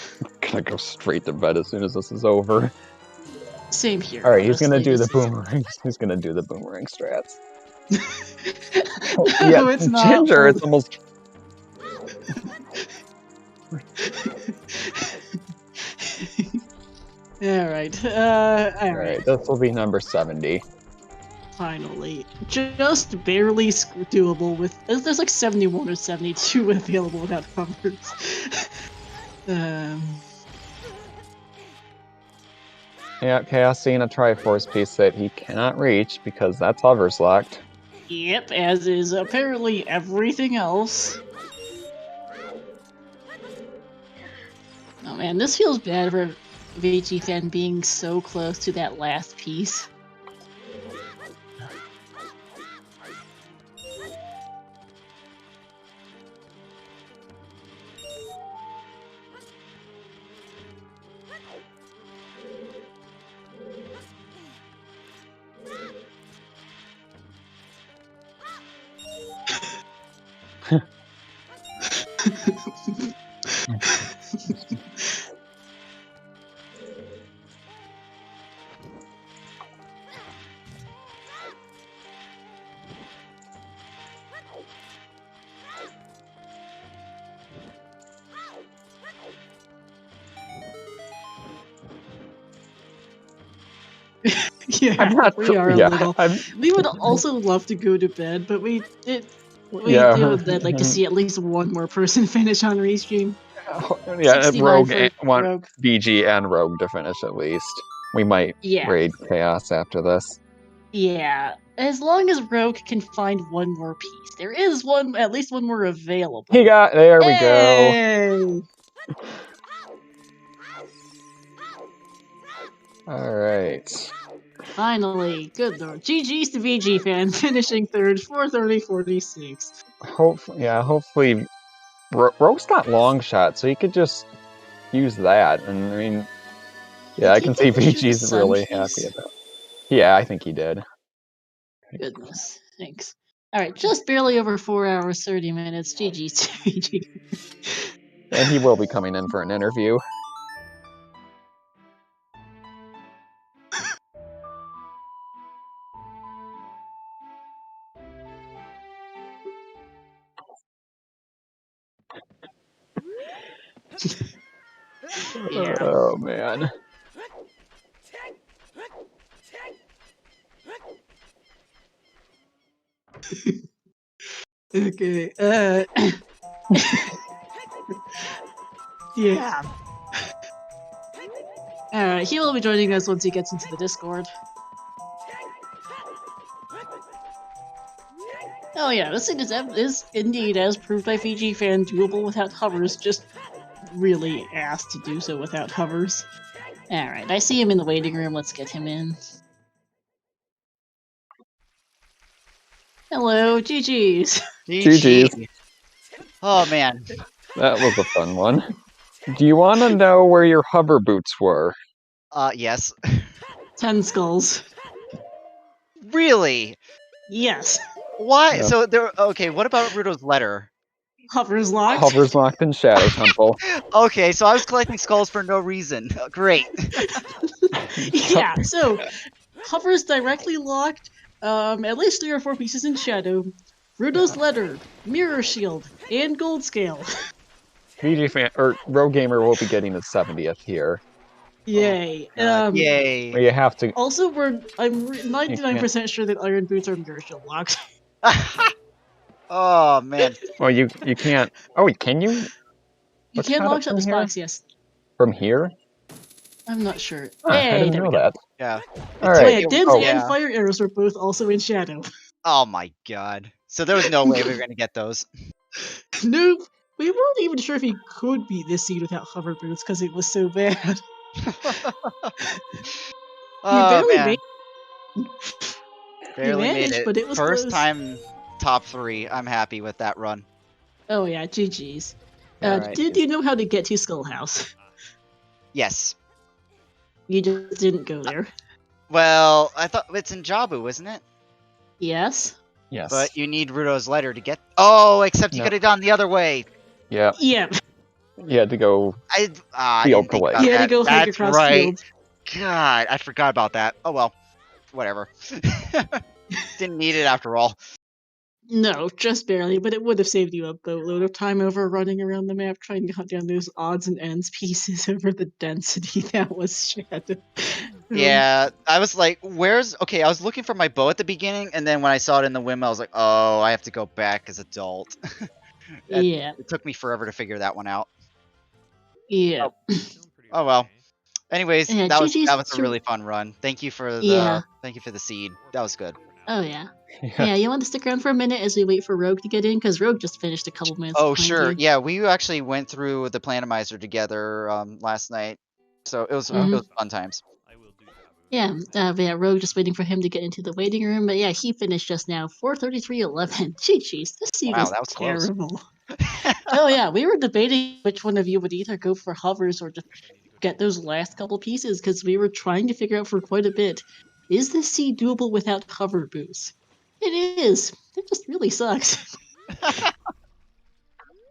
gonna go straight to bed as soon as this is over. Same here. Alright, he's gonna honestly. do the boomerang. He's gonna do the boomerang strats. No, Yeah, it's not. Ginger, it's almost... Alright, Alright, this will be number 70. Finally. Just barely doable with... There's like 71 or 72 available without hovers. Yeah, Chaos seeing a Triforce piece that he cannot reach because that's hovers locked. Yep, as is apparently everything else. Oh man, this feels bad for VG fan being so close to that last piece. Yeah, I'm not we sure- are a yeah, little. I'm- We would also love to go to bed, but we do would like to see at least one more person finish on Restream. Yeah, 69 Rogue for and, want Rogue. BG and Rogue to finish at least. We might Yeah. raid Chaos after this. Yeah, as long as Rogue can find one more piece. There is one, at least one more available. He got, there we go. Hey! Alright. Finally, good lord. GG's to VG fan, finishing third, 430-46. Hopefully, Rogue's got long shot, so he could just use that. And I mean, yeah, I can see VG's really happy about it. Yeah, I think he did. Goodness, thanks. Alright, just barely over 4 hours, 30 minutes. GG's to VG. And he will be coming in for an interview. Yeah. Oh man. Okay, yeah. Alright, he will be joining us once he gets into the Discord. Oh yeah, this thing is indeed, as proved by VG fan, doable without hovers, just really asked to do so without hovers. Alright, I see him in the waiting room, let's get him in. Hello, GG's. GG's. Oh man. That was a fun one. Do you want to know where your hover boots were? Yes. 10 skulls. Really? Yes. Why? Yeah. So there. Okay. What about Rudo's letter? Hovers locked. Hovers locked in Shadow Temple. Okay, so I was collecting skulls for no reason. Great. Yeah, so hovers directly locked, at least 3 or 4 pieces in Shadow. Rudo's Letter, Mirror Shield, and Gold Scale. VG fan or Rogue Gamer will be getting his 70th here. Yay. Yay. Well, you have to. Also, I'm 99% sure that Iron Boots are Mirror Shield locked. Oh man. Well, you can't. Oh, can you? You Let's can cut it launch out from this here? box, yes. From here? I'm not sure. Huh, Hey, I didn't there know we go. that. Yeah. All Oh right. yeah, Dins Oh, and Fire Arrows were both also in Shadow. Oh my god. So there was no way we were gonna get those. Nope. We weren't even sure if he could beat this seed without hover boots because it was so bad. Oh barely man. made. Barely made managed, it. but it was First close. time top 3. I'm happy with that run. Oh yeah, GG's. Alright. Did you know how to get to Skull House? Yes. You just didn't go there. Well, I thought it's in Jabu, isn't it? Yes. yes. But you need Rudo's letter to get. Oh, except you No. could have gone the other way. Yeah. Yeah. You had to go. I Field didn't think collect. about You had to that. go hike That's across right. fields. God, I forgot about that. Oh well, whatever. Didn't need it after all. No, just barely, but it would have saved you a boatload of time over running around the map trying to hunt down those odds and ends pieces over the density that was Shadow. Yeah, I was like, where's... Okay, I was looking for my bow at the beginning, and then when I saw it in the windmill, I was like, oh, I have to go back as adult. Yeah. It took me forever to figure that one out. Yeah. Oh well. Anyways, Yeah, that was GG's a really fun run. Thank you for the Yeah. seed. That was good. Oh yeah. Yeah, you want to stick around for a minute as we wait for Rogue to get in? Because Rogue just finished a couple minutes Oh behind sure, you. yeah, we actually went through the Randomizer together last night, so it was fun times. Yeah, but yeah, Rogue just waiting for him to get into the waiting room. But yeah, he finished just now, 4:33:11. Jeez, this seed Wow, was that was close. terrible. Oh yeah, we were debating which one of you would either go for hovers or just get those last couple pieces because we were trying to figure out for quite a bit. Is this seed doable without hover boost? It is. It just really sucks.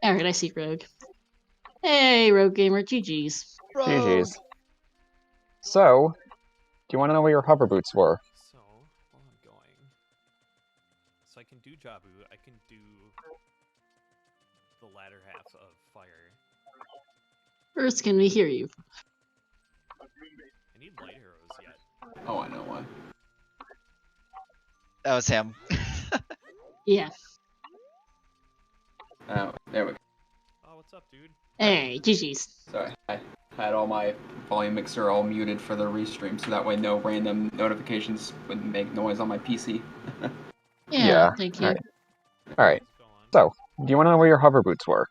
Alright, I see Rogue. Hey, Rogue Gamer, GG's. GG's. So, do you want to know where your hover boots were? So, while I'm going, so I can do Jabu, I can do the latter half of Fire. First, can we hear you? I need light arrows yet. Oh, I know one. That was him. Yeah. Oh, there we go. Oh, what's up, dude? Hey, GG's. Sorry, I had all my volume mixer all muted for the restream, so that way no random notifications would make noise on my PC. Yeah, thank you. Alright. So, do you want to know where your hover boots were?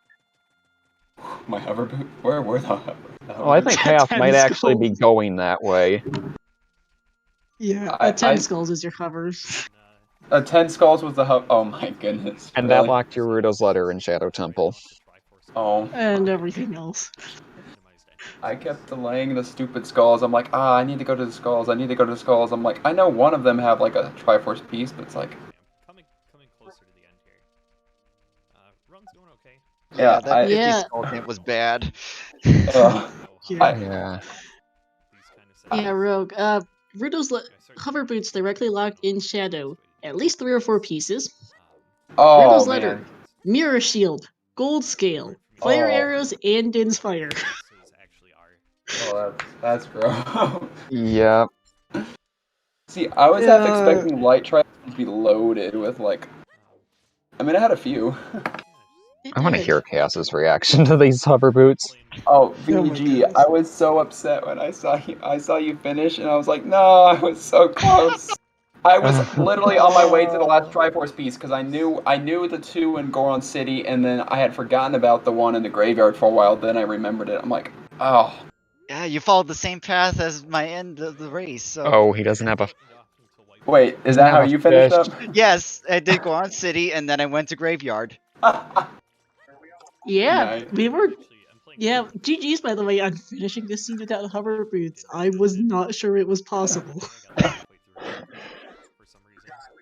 My hover boot? Where were the hover? Well, I think Path might Tennis actually be going that way. Yeah, I- 10 I- skulls is your hovers. 10 skulls was the hub. Oh my goodness. And really? that locked your Rudo's letter in Shadow Temple. Oh, And everything else. I kept delaying the stupid skulls. I'm like, I need to go to the skulls. I need to go to the skulls. I'm like, I know one of them have like a Triforce piece, but it's like, Coming closer to the end here. Run's going okay. yeah, that 50 Yeah. skull hit was bad. Ugh. Yeah. Yeah. Yeah, Rogue. Rudo's hover boots directly locked in Shadow. At least 3 or 4 pieces. Oh, Rudo's man. letter. Mirror shield. Gold scale. Fire Oh. arrows and Din's fire. Oh, that's gross. Yeah. See, I was half Yeah. expecting light Triforce to be loaded with like. I mean, I had a few. I want to hear Cass's reaction to these hover boots. Oh, Oh my VG, goodness. I was so upset when I saw you finish, and I was like, no, I was so close. I was literally on my way to the last Triforce piece because I knew the 2 in Goron City, and then I had forgotten about the one in the graveyard for a while. Then I remembered it. I'm like, oh. Yeah, you followed the same path as my end of the race. So Oh, he doesn't have a... Wait, is that how you finished up? yes, I did go on city, and then I went to graveyard. Yeah, Nice. we were. Yeah, GG's by the way on finishing this scene without hover boots. I was not sure it was possible. I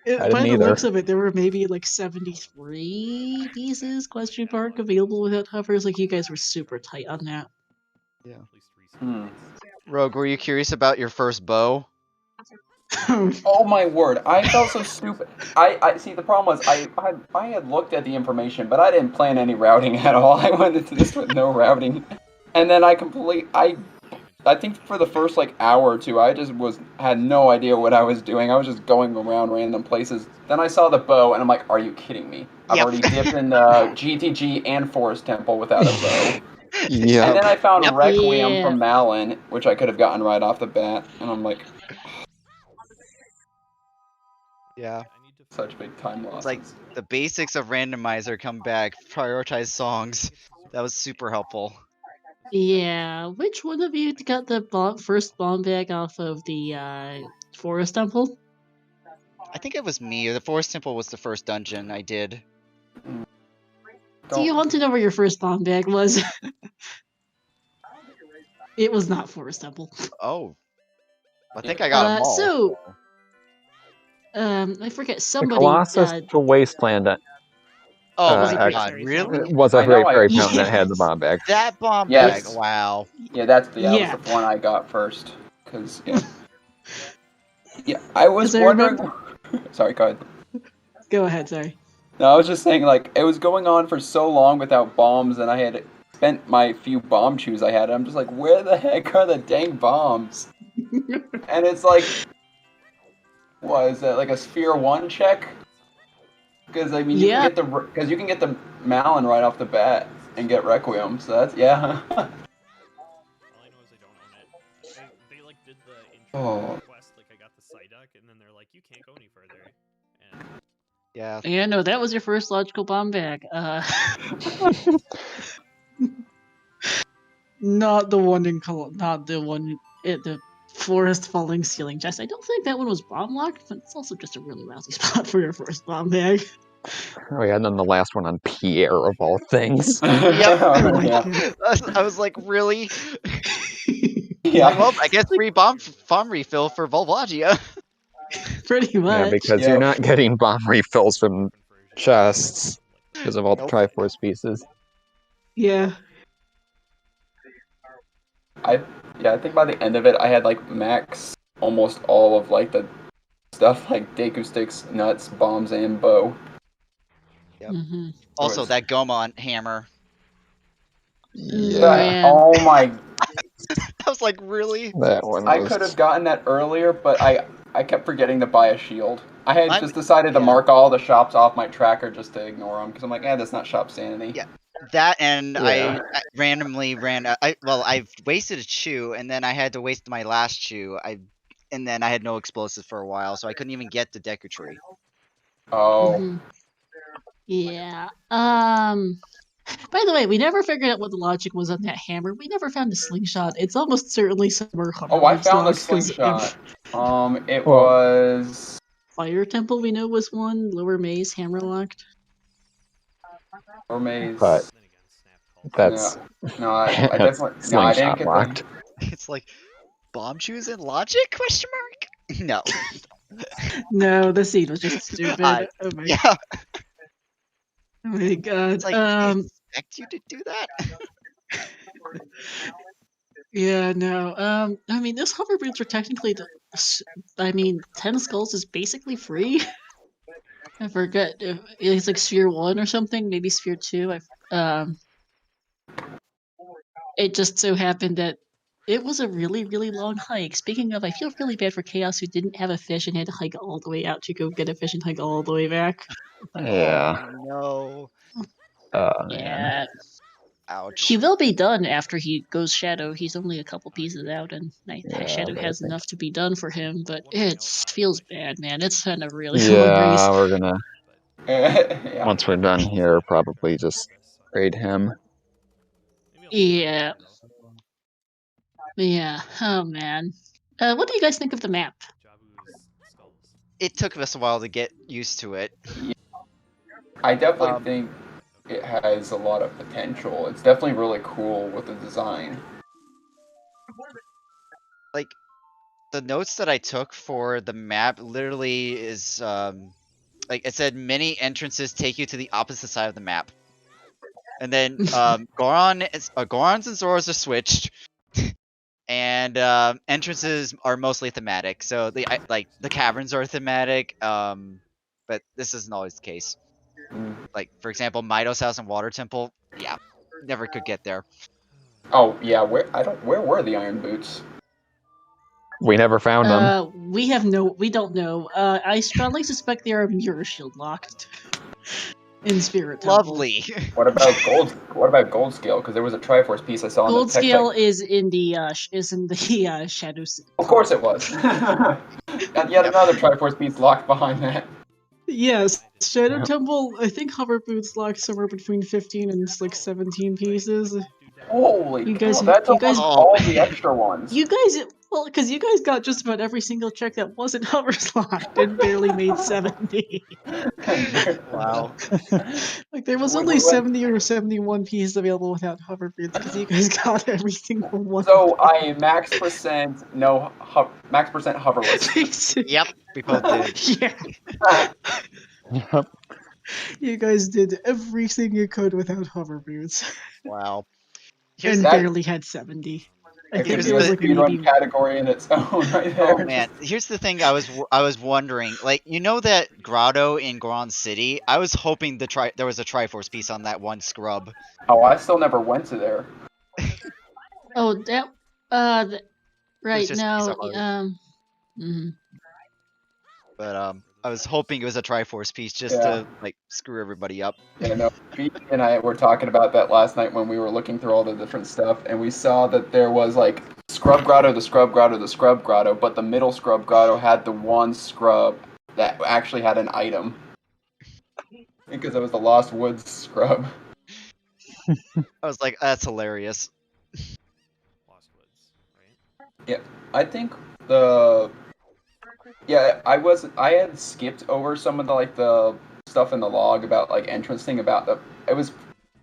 By didn't the either. looks of it, there were maybe like 73 pieces question mark available without hovers. Like you guys were super tight on that. Hmm. Rogue, were you curious about your first bow? Oh my word! I felt so stupid. I see. The problem was I had looked at the information, but I didn't plan any routing at all. I went into this with no routing, and then I think for the first like hour or two, I just had no idea what I was doing. I was just going around random places. Then I saw the bow, and I'm like, "Are you kidding me? I've Yep. already dipped in the GTG and Forest Temple without a bow." Yeah. And then I found Yep. Requiem Yeah. from Malin, which I could have gotten right off the bat, and I'm like, Yeah. I need to such big time losses. It's like the basics of Randomizer come back. Prioritize songs. That was super helpful. Yeah, which one of you got the first bomb bag off of the Forest Temple? I think it was me. The Forest Temple was the first dungeon I did. Do you want to know where your first bomb bag was? It was not Forest Temple. Oh. I think I got them all. So, I forget The somebody. Colossus to Wasteland Oh was my a great god, fairy really? fountain. was a I know great I- fairy fountain that had the bomb bag. That bomb Yes. bag, wow. Yeah, that Yeah. was the one I got first. Cause I was 'Cause I wondering. Sorry, go ahead. Go ahead, sorry. No, I was just saying, like, it was going on for so long without bombs, and I had spent my few bomb chews I had. And I'm just like, where the heck are the dang bombs? And it's like, what is that? Like a Sphere 1 check? Because I mean, you Yeah. can get the Malin right off the bat and get Requiem. So that's yeah. All I know is I don't own it. They like did the intro Oh. quest, like I got the Psyduck, and then they're like, you can't go any further. And Yeah. Yeah, no, that was your first logical bomb bag. Not the one not the one at the forest falling ceiling chest. I don't think that one was bomb locked, but it's also just a really lousy spot for your first bomb bag. Oh yeah, and then the last one on Pierre of all things. Yep. Oh my yeah. God. I was like, really? Yeah. Well, I guess free bomb refill for Volvagia. Pretty Yeah, much. because Yeah. you're not getting bomb refills from conversion. chests because of all the Nope. Triforce pieces. Yeah. I think by the end of it, I had like max almost all of like the stuff like Deku sticks, nuts, bombs, and bow. Yep. Mm-hmm. Also, that Gomon hammer. Yeah. Oh my! I was like, really? That one I was... could have gotten that earlier, but I kept forgetting to buy a shield. I had I'm- just decided to yeah. mark all the shops off my tracker just to ignore them because I'm like, that's not shop sanity. Yeah. That and Yeah. I randomly ran. I wasted a chew, and then I had to waste my last chew. And then I had no explosives for a while, so I couldn't even get the Deku tree. Oh. Mhm. Yeah. By the way, we never figured out what the logic was on that hammer. We never found a slingshot. It's almost certainly somewhere. Oh, I found the slingshot. It was. Fire Temple, we know, was one. Lower Maze, hammer locked. Or maze. But Then again, Snap calls. that's No, I definitely. No, I didn't slingshot get locked. It's like bomb chews and logic? Question mark? No. No, the scene was just stupid. Oh my, Yeah. oh my god. It's like, I expect you to do that. Yeah, no. I mean, those hover boots are technically I mean, 10 skulls is basically free. I forget. It's like Sphere 1 or something, maybe Sphere 2. It just so happened that it was a really, really long hike. Speaking of, I feel really bad for Chaos who didn't have a fish and had to hike all the way out to go get a fish and hike all the way back. Yeah. Oh, no. Oh man. Yeah. Ouch. He will be done after he goes Shadow. He's only a couple pieces out, and Yeah, Shadow but I has think- enough to be done for him. But it feels bad, man. It's been a really long Yeah, race. we're gonna yeah. once we're done here, probably just raid him. Yeah. Yeah. Oh man. What do you guys think of the map? Jabu's skulls. It took us a while to get used to it. I definitely think it has a lot of potential. It's definitely really cool with the design. Like, the notes that I took for the map literally is, like, it said many entrances take you to the opposite side of the map. And then, Gorons and Zoras are switched. and entrances are mostly thematic. So the caverns are thematic, but this isn't always the case. Like for example, Mido's house and Water Temple. Yeah, never could get there. Oh yeah, where were the iron boots? We never found them. We don't know. I strongly suspect they are mirror shield locked in Spirit Temple. Lovely. What about gold scale? Because there was a Triforce piece I saw in Gold the tech scale site. is in the Shadow. Of course it was. And yet another Triforce piece locked behind that. Yes, Shadow Yep. Temple. I think hover boots locked somewhere between 15 and like 17 pieces. Holy You cow, guys- that's you almost guys- all the extra ones. You guys, well, because you guys got just about every single check that wasn't hover locked and barely made 70. Wow. Like there was Wait, only what? 70 or 71 pieces available without hover boots because you guys got every single one. So I max percent hoverless. Basically. Yep, we both did. Yeah, Yep. you guys did everything you could without hover boots Wow. and that- barely had 70. I It think could there be was a like speedrun maybe. category in its own right there. Oh man, here's the thing. I was wondering, like, you know that grotto in Grand City? I was hoping there was a Triforce piece on that one scrub. Oh, I still never went to there. Oh, that. Right just a now. piece of art. Mhm. But I was hoping it was a Triforce piece just Yeah. to like screw everybody up. Yeah, no, Pete and I were talking about that last night when we were looking through all the different stuff, and we saw that there was like Scrub Grotto, the Scrub Grotto, the Scrub Grotto, but the middle Scrub Grotto had the one scrub that actually had an item. Because it was the Lost Woods scrub. I was like, that's hilarious. Lost Woods, right? I think I had skipped over some of the stuff in the log about like entrance thing it was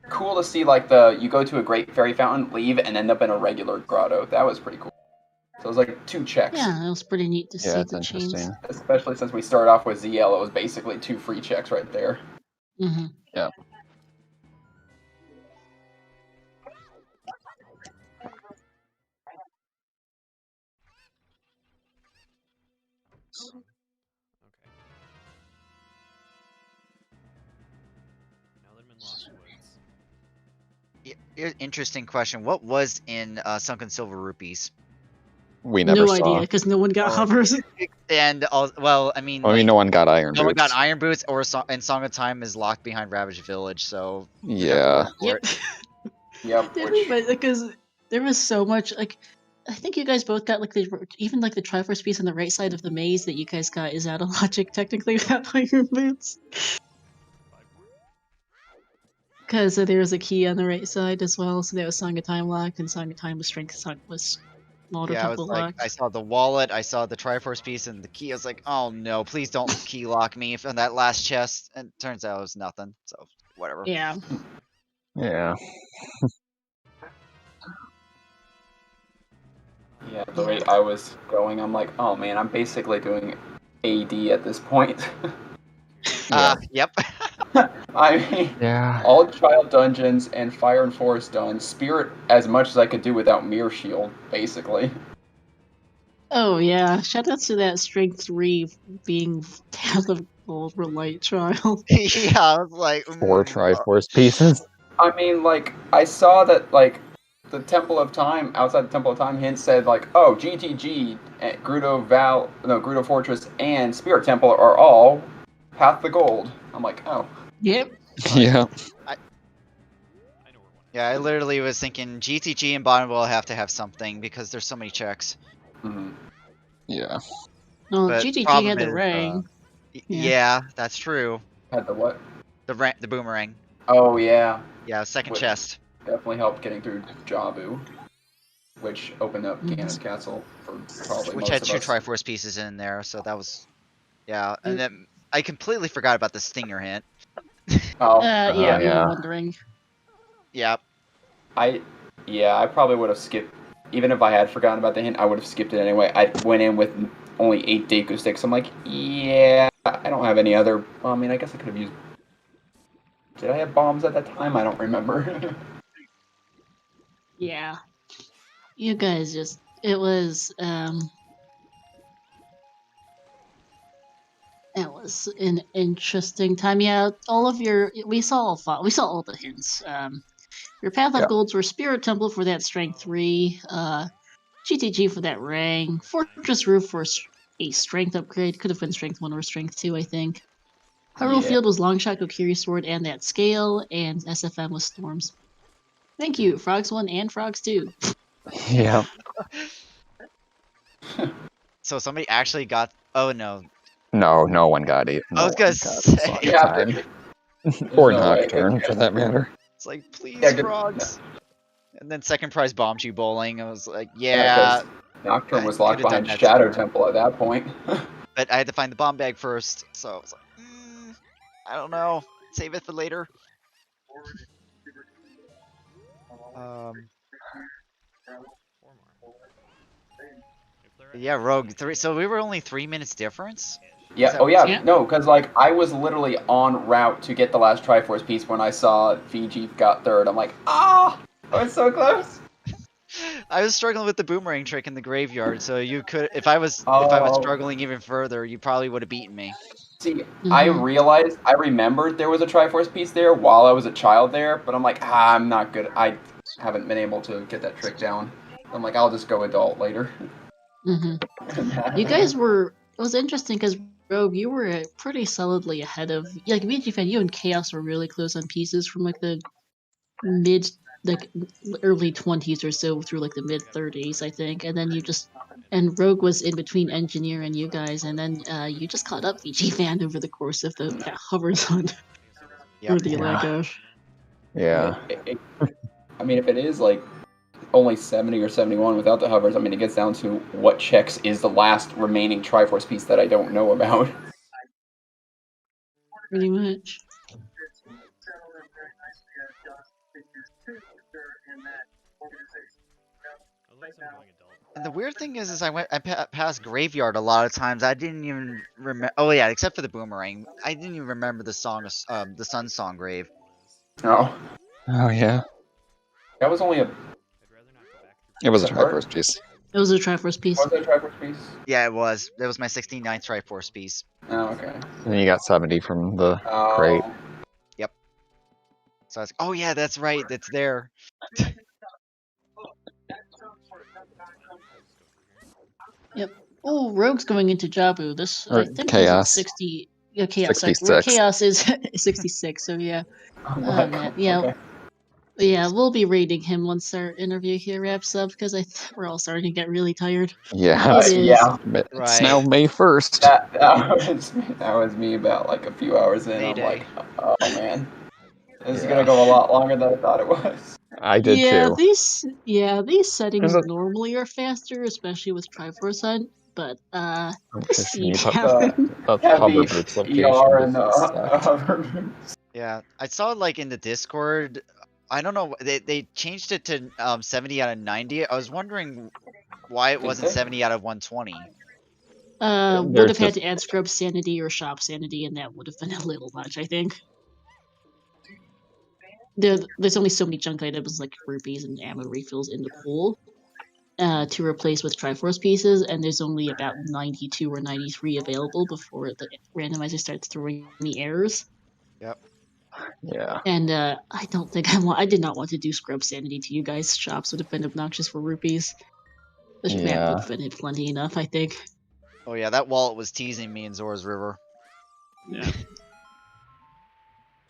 cool to see like you go to a great fairy fountain, leave, and end up in a regular grotto. That was pretty cool. So it was like 2 checks. Yeah, it was pretty neat to see Yeah, it's the chains. interesting. Especially since we started off with ZL, it was basically 2 free checks right there. Mm-hmm. Yeah. Okay. Now that I'm in Lost Woods. Interesting question. What was in Sunken Silver Rupees? We never No saw. idea, because no one got Oh. hovers. And well, I mean, I mean, like, no one got iron no one boots. got Iron Boots, and Song of Time is locked behind Ravage Village, so Yeah. Yep. Yep. Did Which, we? But because there was so much, like, I think you guys both got like even like the Triforce piece on the right side of the maze that you guys got is out of logic technically without iron boots. 5 more. Because there was a key on the right side as well, so that was Song of Time locked, and Song of Time was Strength was Water yeah, I was Temple like, locked. I saw the wallet, I saw the Triforce piece, and the key. I was like, oh no, please don't key lock me from that last chest. And it turns out it was nothing. So whatever. Yeah. Yeah. yeah, the rate I was going, I'm like, oh man, I'm basically doing AD at this point. Yep. I mean, Yeah. all child dungeons and Fire and Forest done, Spirit as much as I could do without Mirror Shield, basically. Oh yeah. Shout out to that Strength 3 being Tale of Gold Relight trial. Yeah, I was like, 4 Triforce pieces. I mean, like, I saw that, like, the Temple of Time, outside the Temple of Time hint said, like, oh, GTG, Gerudo Fortress, and Spirit Temple are all Path to Gold. I'm like, oh. Yep. Yeah. I know where one. Yeah, I literally was thinking GTG and Bottom will have to have something because there's so many checks. Mhm. Yeah. Well, But GTG problem had the is, ring. Yeah. Yeah. That's true. Had the what? The boomerang. Oh, yeah. Yeah, second What? chest. Definitely helped getting through Jabu, which opened up Ganon's Castle for probably Which most had of 2 us. Triforce pieces in there, so that was, yeah. And then I completely forgot about the Stinger hint. Oh, Yeah, we yeah. were wondering. Yeah, I probably would have skipped, even if I had forgotten about the hint, I would have skipped it anyway. I went in with only 8 Deku sticks. I'm like, yeah, I don't have any other. Well, I mean, I guess I could have used. Did I have bombs at that time? I don't remember. Yeah. You guys just It was it was an interesting time. Yeah, we saw all the hints. Your path of Yeah. golds were Spirit Temple for that strength 3, GTG for that rang, Fortress Roof for a strength upgrade. Could have been strength 1 or strength 2, I think. Hyrule Yeah. Field was Longshot, Kokiri Sword, and that scale, and SFM was Storms. Thank you, Frogs 1 and Frogs 2. Yeah. So somebody actually got. Oh no. No one got it. I was gonna say. Yeah, time. there's Or no way. Nocturne, for that matter. It's like, please, Yeah, good- frogs. And then second prize bomb shoe bowling. I was like, Yeah, yeah. 'cause Nocturne was I locked could've done behind that Shadow sooner. Temple at that point. But I had to find the bomb bag first, so I was like, I don't know. Save it for later. Four more. If they're Yeah, Rogue 3. So we were only 3 minutes difference? Yeah. Is that Oh what yeah. you- Yeah. No, because like I was literally en route to get the last Triforce piece when I saw Fiji got third. I'm like, I was so close. I was struggling with the boomerang trick in the graveyard, so you could, if I was struggling even further, you probably would have beaten me. See, I remembered there was a Triforce piece there while I was a child there, but I'm like, I'm not good. I haven't been able to get that trick down. I'm like, I'll just go adult later. You guys were. It was interesting because Rogue, you were pretty solidly ahead of. Like VG fan, you and Chaos were really close on pieces from like the early 20s or so through like the mid 30s, I think, and then and Rogue was in between Engineer and you guys, and then you just caught up VG fan over the course of that hovers on Yep. or the lack of. Yeah. I mean, if it is like only 70 or 71 without the hovers, I mean, it gets down to what checks is the last remaining Triforce piece that I don't know about. Pretty much. And the weird thing is I passed graveyard a lot of times. I didn't even remember. Oh yeah, except for the boomerang. I didn't even remember the song, the Sun Song Grave. Oh, Oh yeah. that was only a. It was a Chart? Triforce piece. It was a Triforce piece. Was that a Triforce piece? Yeah, it was. That was my 69th Triforce piece. Oh, okay. And then you got 70 from the Oh, crate. So I was, oh yeah, that's right. That's there. Oh, Rogue's going into Jabu. This Or I think Chaos. This is 60. Yeah, Chaos. Sorry. 66. Chaos is 66. So yeah. what? Man, yeah. Okay. Yeah, we'll be rating him once our interview here wraps up because we're all starting to get really tired. Yeah. It is. Yeah, But It's Right. now May 1st. that was me about like a few hours in. I'm Mayday. like, oh man, this is Yeah. gonna go a lot longer than I thought it was. I did yeah, too. these settings There's a- normally are faster, especially with Triforce Hunt, but Oh, this just seed need to- happened. The Heavy hover boots location. ER and is sucked. hover boots. Yeah, I saw like in the Discord. I don't know. They changed it to 70 out of 90. I was wondering why it Did wasn't they? 70 out of 120. Would have There's had just- to add Scrub Sanity or Shop Sanity, and that would have been a little much, I think. There's only so many junk items like rupees and ammo refills in the pool to replace with Triforce pieces, and there's only about 92 or 93 available before the randomizer starts throwing me errors. Yep. Yeah. And I don't think I did not want to do Scrub Sanity to you guys. Shops would have been obnoxious for rupees. The map Yeah. would have been plenty enough, I think. Oh yeah, that wallet was teasing me in Zora's River. Yeah.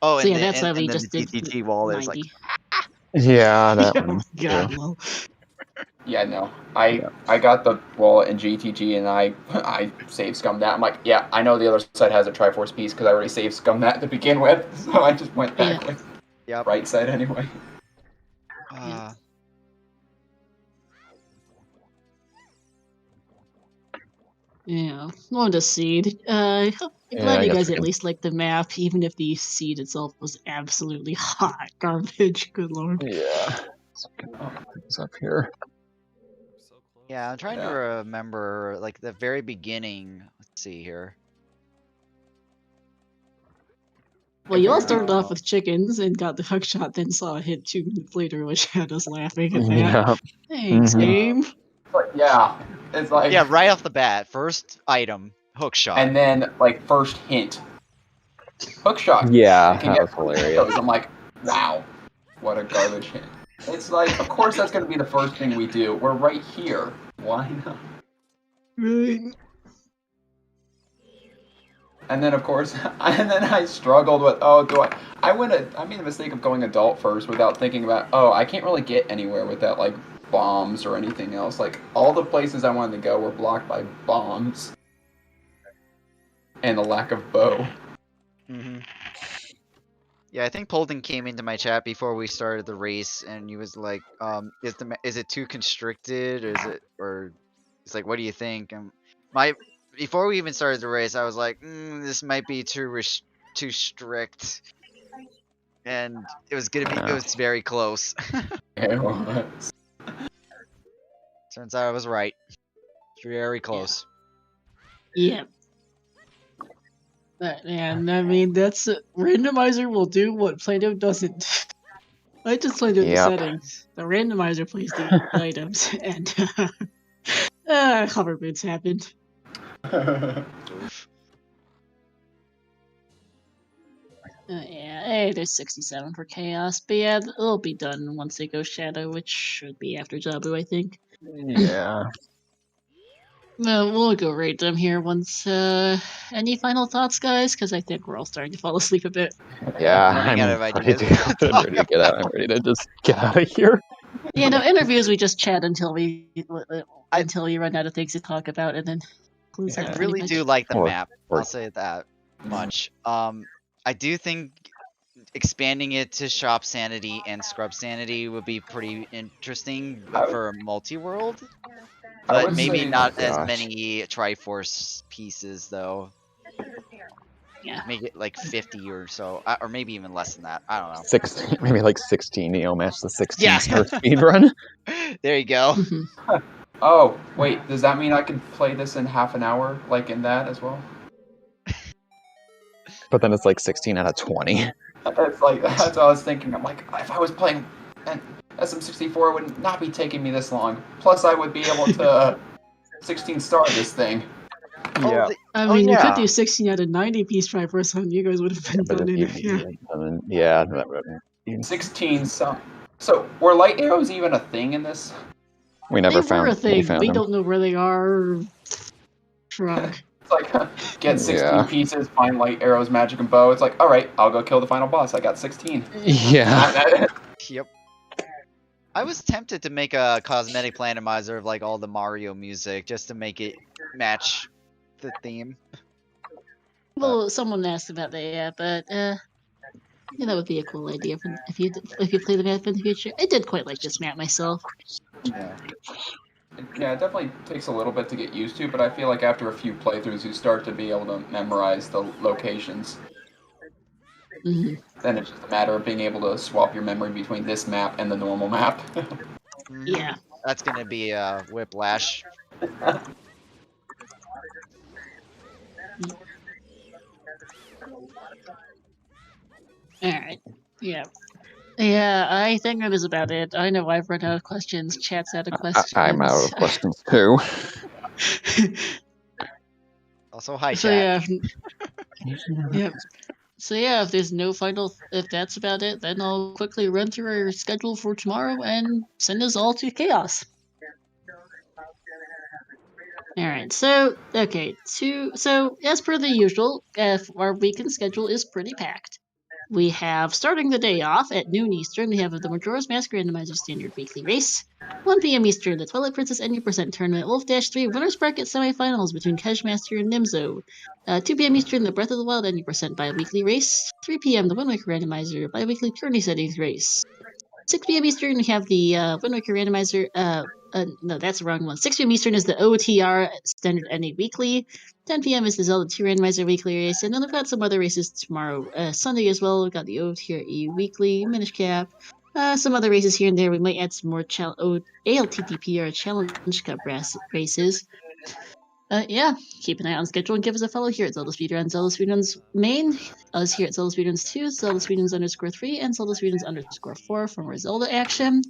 Oh, So and yeah, the, that's and, why we and then just the did TTT wallet is 90. like, Yeah, that one. God, too. no. Yeah, no. I got the wallet in GTG and I save scummed that. I'm like, yeah, I know the other side has a Triforce piece because I already saved scummed that to begin with, so I just went back Yeah. with yep. right side anyway. Yeah, wanted a seed. I'm Yeah, glad I you guess guys we at can- least liked the map, even if the seed itself was absolutely hot garbage. Good lord. Yeah. So we can put things up here. So close. Yeah, I'm trying to Yeah. remember like the very beginning. Let's see here. Well, you all Apparently- started off with chickens and got the hook shot, then saw a hit 2 minutes later, which had us laughing at that. Yeah. Thanks, Mhm. game. But yeah, it's like Yeah, right off the bat, first item, hook shot. and then like first hint, hook shot. Yeah, It can that get was hilarious. those. I'm like, wow, what a garbage hint. It's like, of course that's gonna be the first thing we do. We're right here. Why not? Right. And then of course, and then I struggled with, I made the mistake of going adult first without thinking about, I can't really get anywhere without like bombs or anything else. Like all the places I wanted to go were blocked by bombs and a lack of bow. Mm-hmm. Yeah, I think Polden came into my chat before we started the race, and he was like, is it too constricted, or it's like, what do you think? And before we even started the race, I was like, this might be too strict, and it was very close. It was. Turns out I was right. Very close. Yeah. And I mean, that's randomizer will do what Play-Doh doesn't. I just played with the Yep. settings. The randomizer plays the items, and hover boots happened. Oof. Yeah, hey, there's 67 for Chaos, but yeah, it'll be done once they go Shadow, which should be after Jabu, I think. Yeah. Well, we'll go rate them here once. Any final thoughts, guys? Because I think we're all starting to fall asleep a bit. Yeah, Running I'm out of ready ideas. to, I'm ready to get out. I'm ready to just get out of here. Yeah, no, interviews we just chat until we run out of things to talk about, and then close I out. really pretty do much. like the Or- map. or- I'll say that much. I do think expanding it to Shop Sanity and Scrub Sanity would be pretty interesting for a multi-world. I But would maybe say- not as Gosh. many Triforce pieces, though. Yeah. Make it like 50 or so, or maybe even less than that. I don't know. 16, maybe like 16. Match the 16 Yeah. star speed run. There you go. Mhm. Oh, wait, does that mean I can play this in half an hour, like in that as well? But then it's like 16 out of 20. It's like, that's what I was thinking. I'm like, if I was playing an SM64, it would not be taking me this long. Plus, I would be able to 16 star this thing. Yeah. I mean, you could yeah. do 16 out of 90 piece Triforce, and you guys would have been But done in if it. you, Yeah. that would- 16 some. So, were light arrows even a thing in this? we never They found. were a thing. found We them. don't know where they are. Try. It's like, get 16 Yeah. pieces, find light arrows, magic, and bow. It's like, alright, I'll go kill the final boss. I got 16. Yeah. Yep. I was tempted to make a cosmetic randomizer of like all the Mario music just to make it match the theme. Well, someone asked about that, yeah, but that would be a cool idea if you play the map in the future. I did quite like this map myself. Yeah. Yeah, it definitely takes a little bit to get used to, but I feel like after a few playthroughs, you start to be able to memorize the locations. Hmm. Then it's just a matter of being able to swap your memory between this map and the normal map. Yeah. That's gonna be whiplash. All right. Yeah. Yeah, I think that is about it. I know I've run out of questions. Chat's out of questions. I'm out of questions too. Also, hi So chat. yeah. So yeah, if that's about it, then I'll quickly run through our schedule for tomorrow and send us all to chaos. All right. So so as per the usual, our weekend schedule is pretty packed. We have, starting the day off at noon Eastern, we have the Majora's Mask Randomizer Standard Weekly Race. 1 p.m. Eastern, the Twilight Princess Any% Tournament Wolf Dash 3 Winners Bracket Semifinals between Kejmaster and Nimzo. 2 p.m. Eastern, the Breath of the Wild Any% Bi-Weekly Race. 3 p.m. the Wind Waker Randomizer Bi-Weekly Tourney Settings Race. 6 p.m. Eastern, we have the Wind Waker Randomizer, no, that's the wrong one. 6 p.m. Eastern is the OTR Standard NA Weekly. 10 p.m. is the Zelda 2 Randomizer Weekly Race, and then we've got some other races tomorrow, Sunday as well. We've got the OTRE Weekly, Minish Cap, some other races here and there. We might add some more ALTTPR Challenge Cup races. Yeah, keep an eye on schedule and give us a follow here at ZeldaSpeedRuns. ZeldaSpeedRuns main, us here at ZeldaSpeedRuns 2, ZeldaSpeedRuns_3, and ZeldaSpeedRuns_4 for more Zelda action.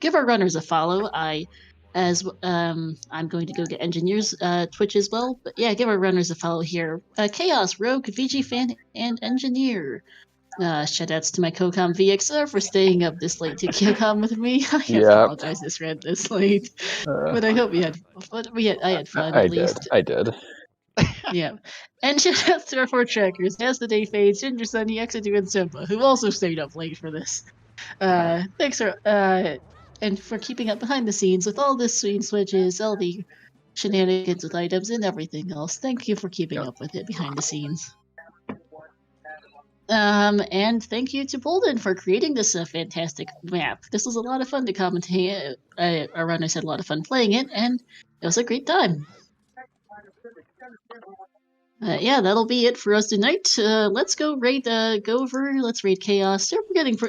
Give our runners a follow. I I'm going to go get Engineer's Twitch as well. But yeah, give our runners a follow here. Chaos, Rogue, VG Fan, and Engineer. Shoutouts to my co-com VXR for staying up this late to co-com with me. I Yep. apologize this ran this late, Uh, but I hope you had. But I had fun I at did. least. I did. Yeah. And shoutouts to our 4 trackers, as the day fades, Ginger Sunny, Exedu, and Simba, who also stayed up late for this. Thanks for and for keeping up behind the scenes with all the screen switches, all the shenanigans with items, and everything else. Thank you for keeping up with it behind the scenes. And thank you to Bolden for creating this fantastic map. This was a lot of fun to commentate. Our runners had a lot of fun playing it, and it was a great time. Yeah, that'll be it for us tonight. Let's go raid. Let's raid Chaos.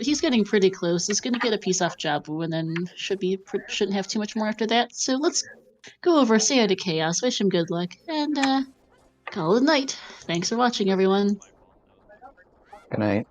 He's getting pretty close. He's gonna get a piece off Jabu, and then shouldn't have too much more after that. So let's go over, say hi to Chaos, wish him good luck, and call it a night. Thanks for watching, everyone. Good night.